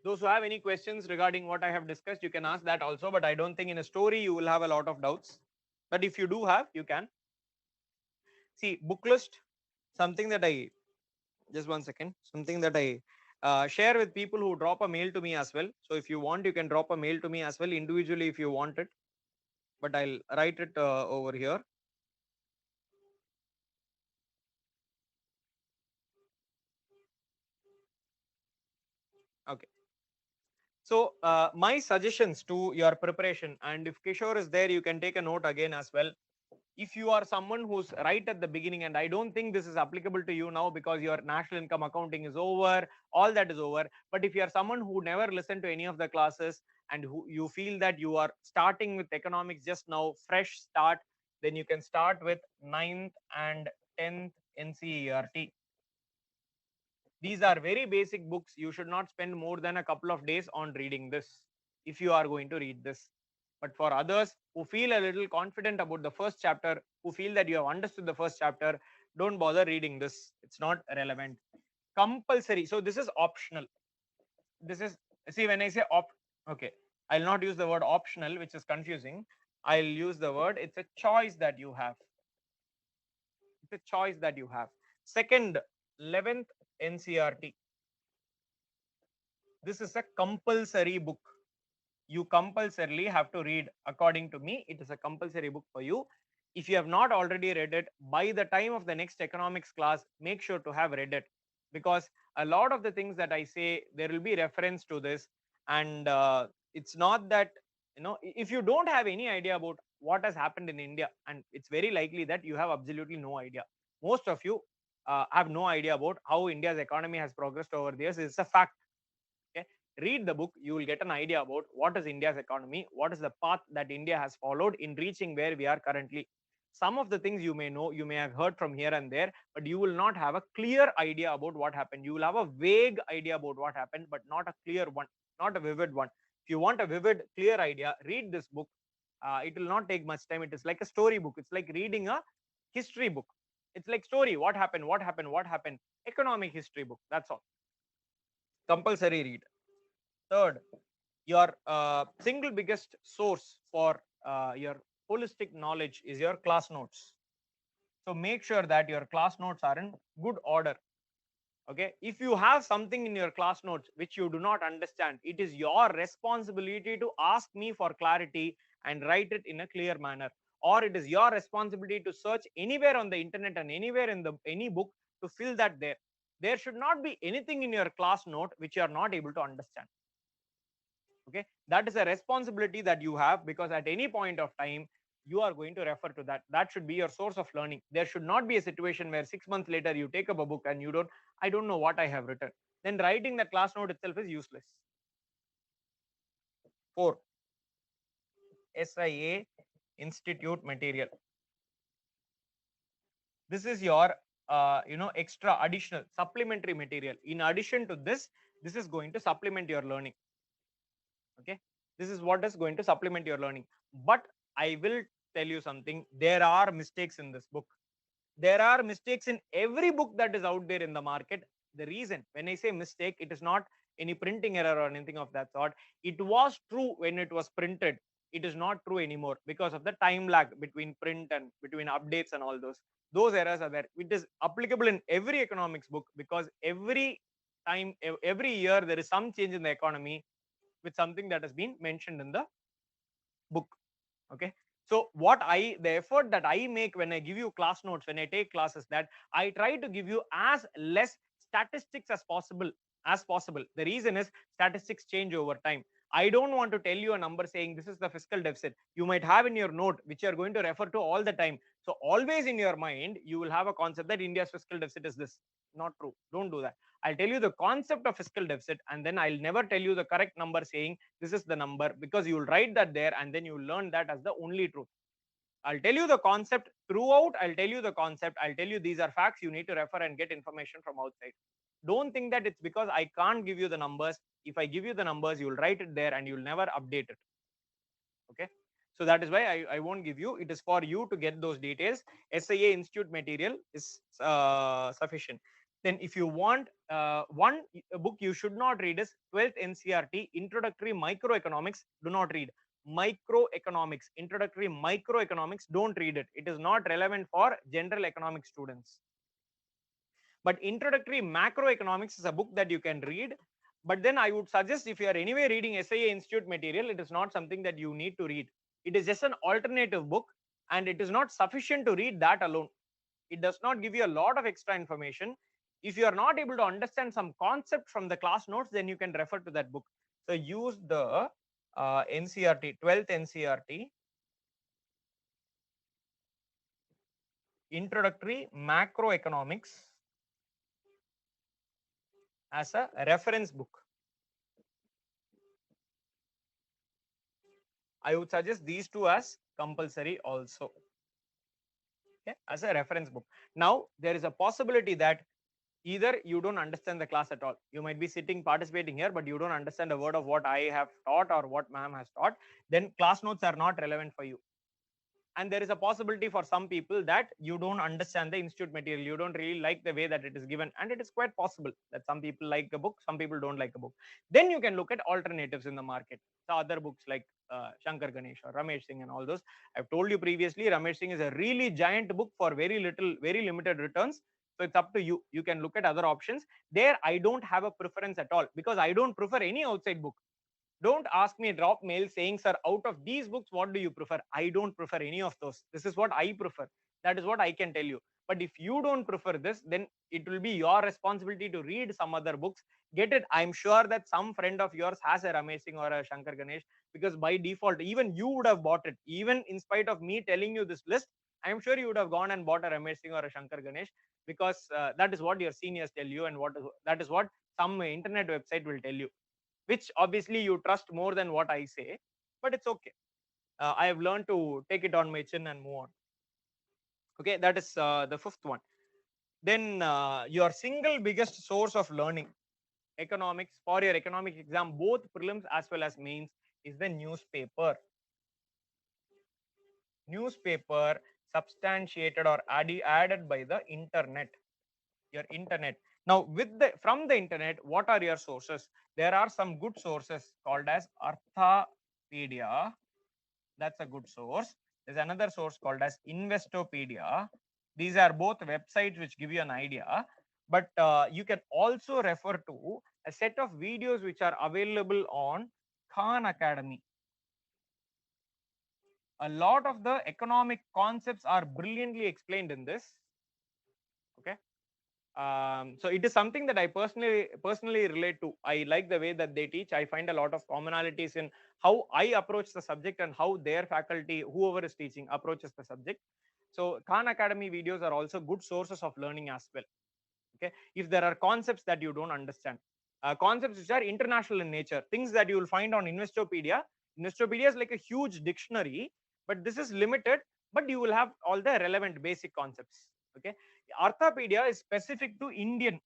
Those who have any questions regarding what I have discussed, you can ask that also. But I don't think in a story you will have a lot of doubts. But if you do have, you can. See, book list, something that I, just one second, something that I share with people who drop a mail to me as well. So if you want, you can drop a mail to me as well individually if you want it. But I'll write it over here. Okay. So my suggestions to your preparation, and if Kishore is there, you can take a note again as well. If you are someone who's right at the beginning, and I don't think this is applicable to you now because your national income accounting is over, all that is over. But if you are someone who never listened to any of the classes and who you feel that you are starting with economics just now, fresh start, then you can start with 9th and 10th NCERT. These are very basic books. You should not spend more than a couple of days on reading this if you are going to read this. But for others who feel a little confident about the first chapter, who feel that you have understood the first chapter, don't bother reading this. It's not relevant. Compulsory. So this is optional. This is, see, when I say okay, I'll not use the word optional, which is confusing. I'll use the word, it's a choice that you have. It's a choice that you have. Second, 11th NCRT. This is a compulsory book. You compulsorily have to read. According to me, it is a compulsory book for you. If you have not already read it, by the time of the next economics class, make sure to have read it, because a lot of the things that I say, there will be reference to this. And it's not that, if you don't have any idea about what has happened in India, and it's very likely that you have absolutely no idea. Most of you have no idea about how India's economy has progressed over the years. It's a fact. Okay, read the book, you will get an idea about what is India's economy, what is the path that India has followed in reaching where we are currently. Some of the things you may know, you may have heard from here and there, but you will not have a clear idea about what happened. You will have a vague idea about what happened, but not a clear one, not a vivid one. If you want a vivid clear idea, read this book. It will not take much time. It is like a story book. It's like reading a history book. It's like story, what happened, what happened, what happened. Economic history book, that's all. Compulsory read. Third, your single biggest source for your holistic knowledge is your class notes. So make sure that your class notes are in good order. Okay, if you have something in your class notes which you do not understand, it is your responsibility to ask me for clarity and write it in a clear manner. Or it is your responsibility to search anywhere on the internet and anywhere in the any book to fill that there. There should not be anything in your class note which you are not able to understand. Okay, that is a responsibility that you have, because at any point of time you are going to refer to that. That should be your source of learning. There should not be a situation where 6 months later you take up a book and I don't know what I have written. Then writing that class note itself is useless. 4, SIA Institute material. This is your extra additional supplementary material. In addition to this is going to supplement your learning. Okay, this is what is going to supplement your learning. But I will tell you something, there are mistakes in this book. There are mistakes in every book that is out there in the market. The reason when I say mistake, it is not any printing error or anything of that sort. It was true when it was printed, it is not true anymore because of the time lag between print and between updates and all those errors are there. It is applicable in every economics book, because every time, every year there is some change in the economy with something that has been mentioned in the book. Okay, so the effort that I make when I give you class notes, when I take classes, that I try to give you as less statistics as possible. The reason is statistics change over time. I don't want to tell you a number saying this is the fiscal deficit. You might have in your note which you are going to refer to all the time. So always in your mind you will have a concept that India's fiscal deficit is this. Not true. Don't do that. I'll tell you the concept of fiscal deficit, and then I'll never tell you the correct number saying this is the number, because you will write that there and then you will learn that as the only truth. I'll tell you the concept throughout. I'll tell you the concept. I'll tell you these are facts. You need to refer and get information from outside. Don't think that it's because I can't give you the numbers. If I give you the numbers, you'll write it there and you'll never update it. Okay, so that is why I won't give you. It is for you to get those details. SIA Institute material is sufficient. Then if you want one book you should not read is 12th NCRT Introductory Microeconomics. Do not read microeconomics. Introductory microeconomics, don't read it. It is not relevant for general economic students. But introductory macroeconomics is a book that you can read. But then I would suggest, if you are anyway reading SIA Institute material, it is not something that you need to read. It is just an alternative book, and it is not sufficient to read that alone. It does not give you a lot of extra information. If you are not able to understand some concept from the class notes, then you can refer to that book. So use the NCRT, 12th NCRT, Introductory Macroeconomics, as a reference book. I would suggest these two as compulsory also, okay, as a reference book. Now there is a possibility that either you don't understand the class at all, you might be sitting participating here but you don't understand a word of what I have taught or what ma'am has taught, then class notes are not relevant for you. And there is a possibility for some people that you don't understand the institute material, you don't really like the way that it is given, and it is quite possible that some people like a book, some people don't like a book. Then you can look at alternatives in the market, the other books like Shankar Ganesh or Ramesh Singh and all those. I've told you previously, Ramesh Singh is a really giant book for very little, very limited returns. So it's up to you, you can look at other options. There I don't have a preference at all, because I don't prefer any outside book. Don't ask me, drop mail saying, sir, out of these books, what do you prefer? I don't prefer any of those. This is what I prefer. That is what I can tell you. But if you don't prefer this, then it will be your responsibility to read some other books. Get it. I'm sure that some friend of yours has a Ramesh Singh or a Shankar Ganesh, because by default, even you would have bought it. Even in spite of me telling you this list, I'm sure you would have gone and bought a Ramesh Singh or a Shankar Ganesh, because that is what your seniors tell you, and that is what some internet website will tell you, which obviously you trust more than what I say, but it's okay. I have learned to take it on my chin and move on. Okay, that is the fifth one. Then your single biggest source of learning economics for your economic exam, both prelims as well as mains, is the newspaper. Newspaper substantiated or added by the internet. Your internet. Now, from the internet, what are your sources? There are some good sources called as Arthapedia. That's a good source. There's another source called as Investopedia. These are both websites which give you an idea, but you can also refer to a set of videos which are available on Khan Academy. A lot of the economic concepts are brilliantly explained in this. Okay. So it is something that I personally relate to. I like the way that they teach. I find a lot of commonalities in how I approach the subject and how their faculty, whoever is teaching, approaches the subject. So Khan Academy videos are also good sources of learning as well. Okay, if there are concepts that you don't understand, concepts which are international in nature, things that you will find on Investopedia. Investopedia is like a huge dictionary, but this is limited, but you will have all the relevant basic concepts. Okay, Arthapedia is specific to Indian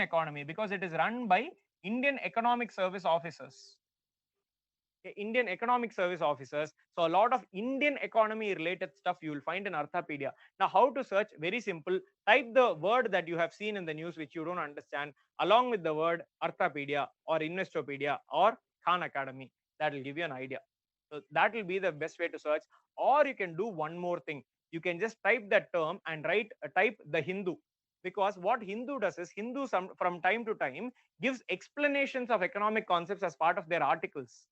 economy, because it is run by Indian Economic Service officers. Indian Economic Service officers. So a lot of Indian economy related stuff you will find in Arthapedia. Now, how to search? Very simple. Type the word that you have seen in the news which you don't understand along with the word Arthapedia or Investopedia or Khan Academy. That will give you an idea. So that will be the best way to search. Or you can do one more thing. You can just type that term and type the Hindu, because what Hindu does is Hindu from time to time gives explanations of economic concepts as part of their articles.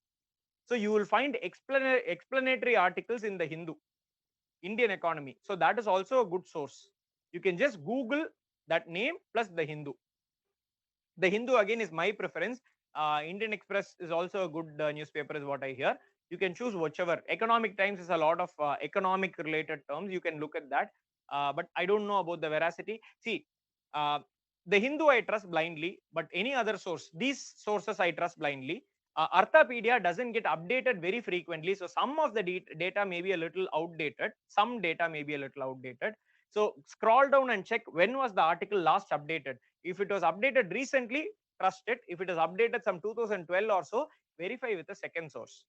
So you will find explanatory articles in the Hindu, Indian economy. So that is also a good source. You can just Google that name plus the Hindu. The Hindu again is my preference. Indian Express is also a good newspaper, is what I hear. You can choose whichever. Economic Times is a lot of economic related terms. You can look at that. But I don't know about the veracity. See, uh, the Hindu I trust blindly, but any other source, these sources I trust blindly. Arthapedia doesn't get updated very frequently, so some of the data may be a little outdated. Some data may be a little outdated. So scroll down and check when was the article last updated. If it was updated recently, trust it. If it is updated some 2012 or so, verify with a second source.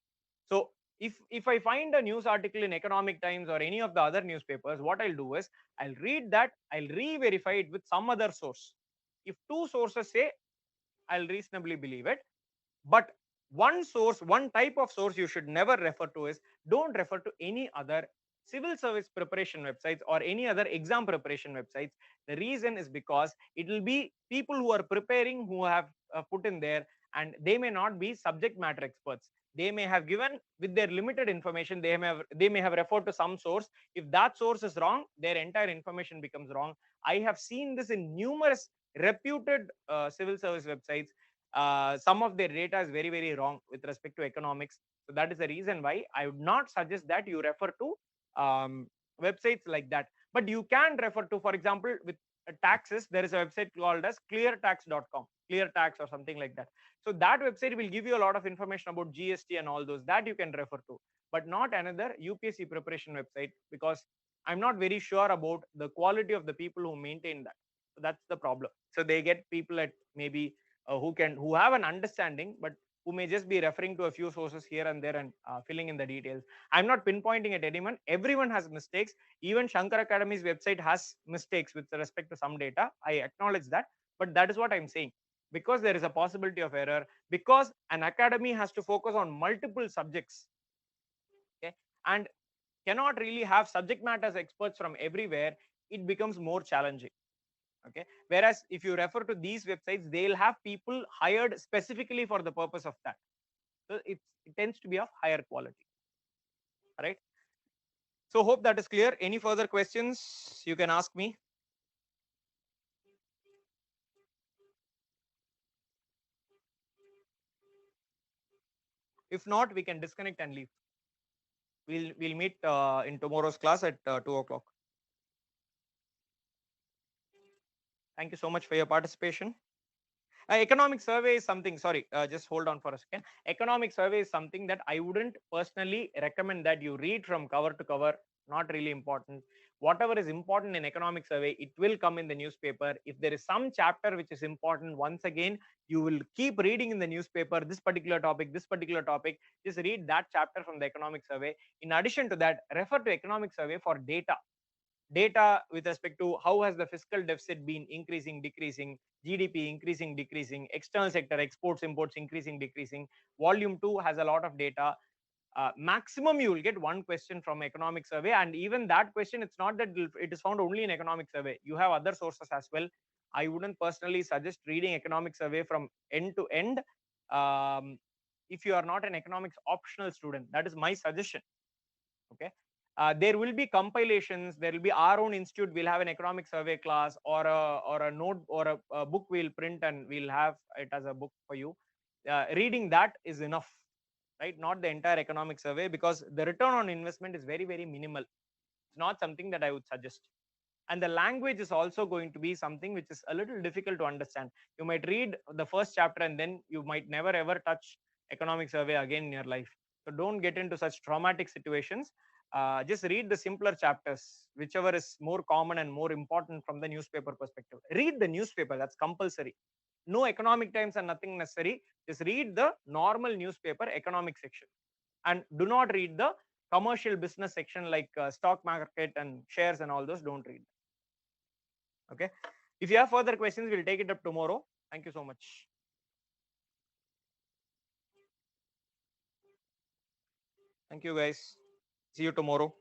So if I find a news article in Economic Times or any of the other newspapers, what I'll do is I'll read that, I'll re-verify it with some other source. If two sources say, I'll reasonably believe it. But one source, one type of source you should never refer to is, don't refer to any other civil service preparation websites or any other exam preparation websites. The reason is because it will be people who are preparing who have put in there, and they may not be subject matter experts. They may have given with their limited information, they may have referred to some source. If that source is wrong, their entire information becomes wrong. I have seen this in numerous reputed civil service websites. some of their data is very wrong with respect to economics. So that is the reason why I would not suggest that you refer to websites like that. But you can refer to, for example, with taxes, there is a website called as cleartax.com, cleartax or something like that. So that website will give you a lot of information about GST and all those, that you can refer to, but not another UPSC preparation website, because I'm not very sure about the quality of the people who maintain that. So that's the problem. So they get people at maybe who have an understanding, but who may just be referring to a few sources here and there and filling in the details. I'm not pinpointing at anyone. Everyone has mistakes. Even Shankar Academy's website has mistakes with respect to some data. I acknowledge that, but that is what I'm saying. Because there is a possibility of error, because an academy has to focus on multiple subjects, okay, and cannot really have subject matters experts from everywhere, it becomes more challenging. Okay, whereas if you refer to these websites, they'll have people hired specifically for the purpose of that. So it tends to be of higher quality. All right, so hope that is clear. Any further questions you can ask me? If not, we can disconnect and leave. We'll meet in tomorrow's class at 2 o'clock. Thank you so much for your participation. Economic survey is something, sorry, just hold on for a second. Economic survey is something that I wouldn't personally recommend that you read from cover to cover. Not really important. Whatever is important in economic survey, it will come in the newspaper. If there is some chapter which is important, once again, you will keep reading in the newspaper this particular topic, just read that chapter from the economic survey. In addition to that, refer to economic survey for data with respect to how has the fiscal deficit been increasing, decreasing, GDP increasing, decreasing, external sector, exports, imports increasing, decreasing. Volume 2 has a lot of data. Maximum you will get one question from economic survey, and even that question, it's not that it is found only in economic survey. You have other sources as well. I wouldn't personally suggest reading economic survey from end to end. If you are not an economics optional student, that is my suggestion. Okay, there will be compilations, there will be our own institute will have an economic survey class, or a note or a book we'll print and we'll have it as a book for you. Reading that is enough, right? Not the entire economic survey, because the return on investment is very minimal. It's not something that I would suggest. And the language is also going to be something which is a little difficult to understand. You might read the first chapter and then you might never ever touch economic survey again in your life. So don't get into such traumatic situations. Just read the simpler chapters, whichever is more common and more important from the newspaper perspective. Read the newspaper, that's compulsory. No economic times and nothing necessary. Just read the normal newspaper economic section, and do not read the commercial business section like stock market and shares and all those. Don't read. Okay, if you have further questions, we'll take it up tomorrow. Thank you so much. Thank you guys. See you tomorrow.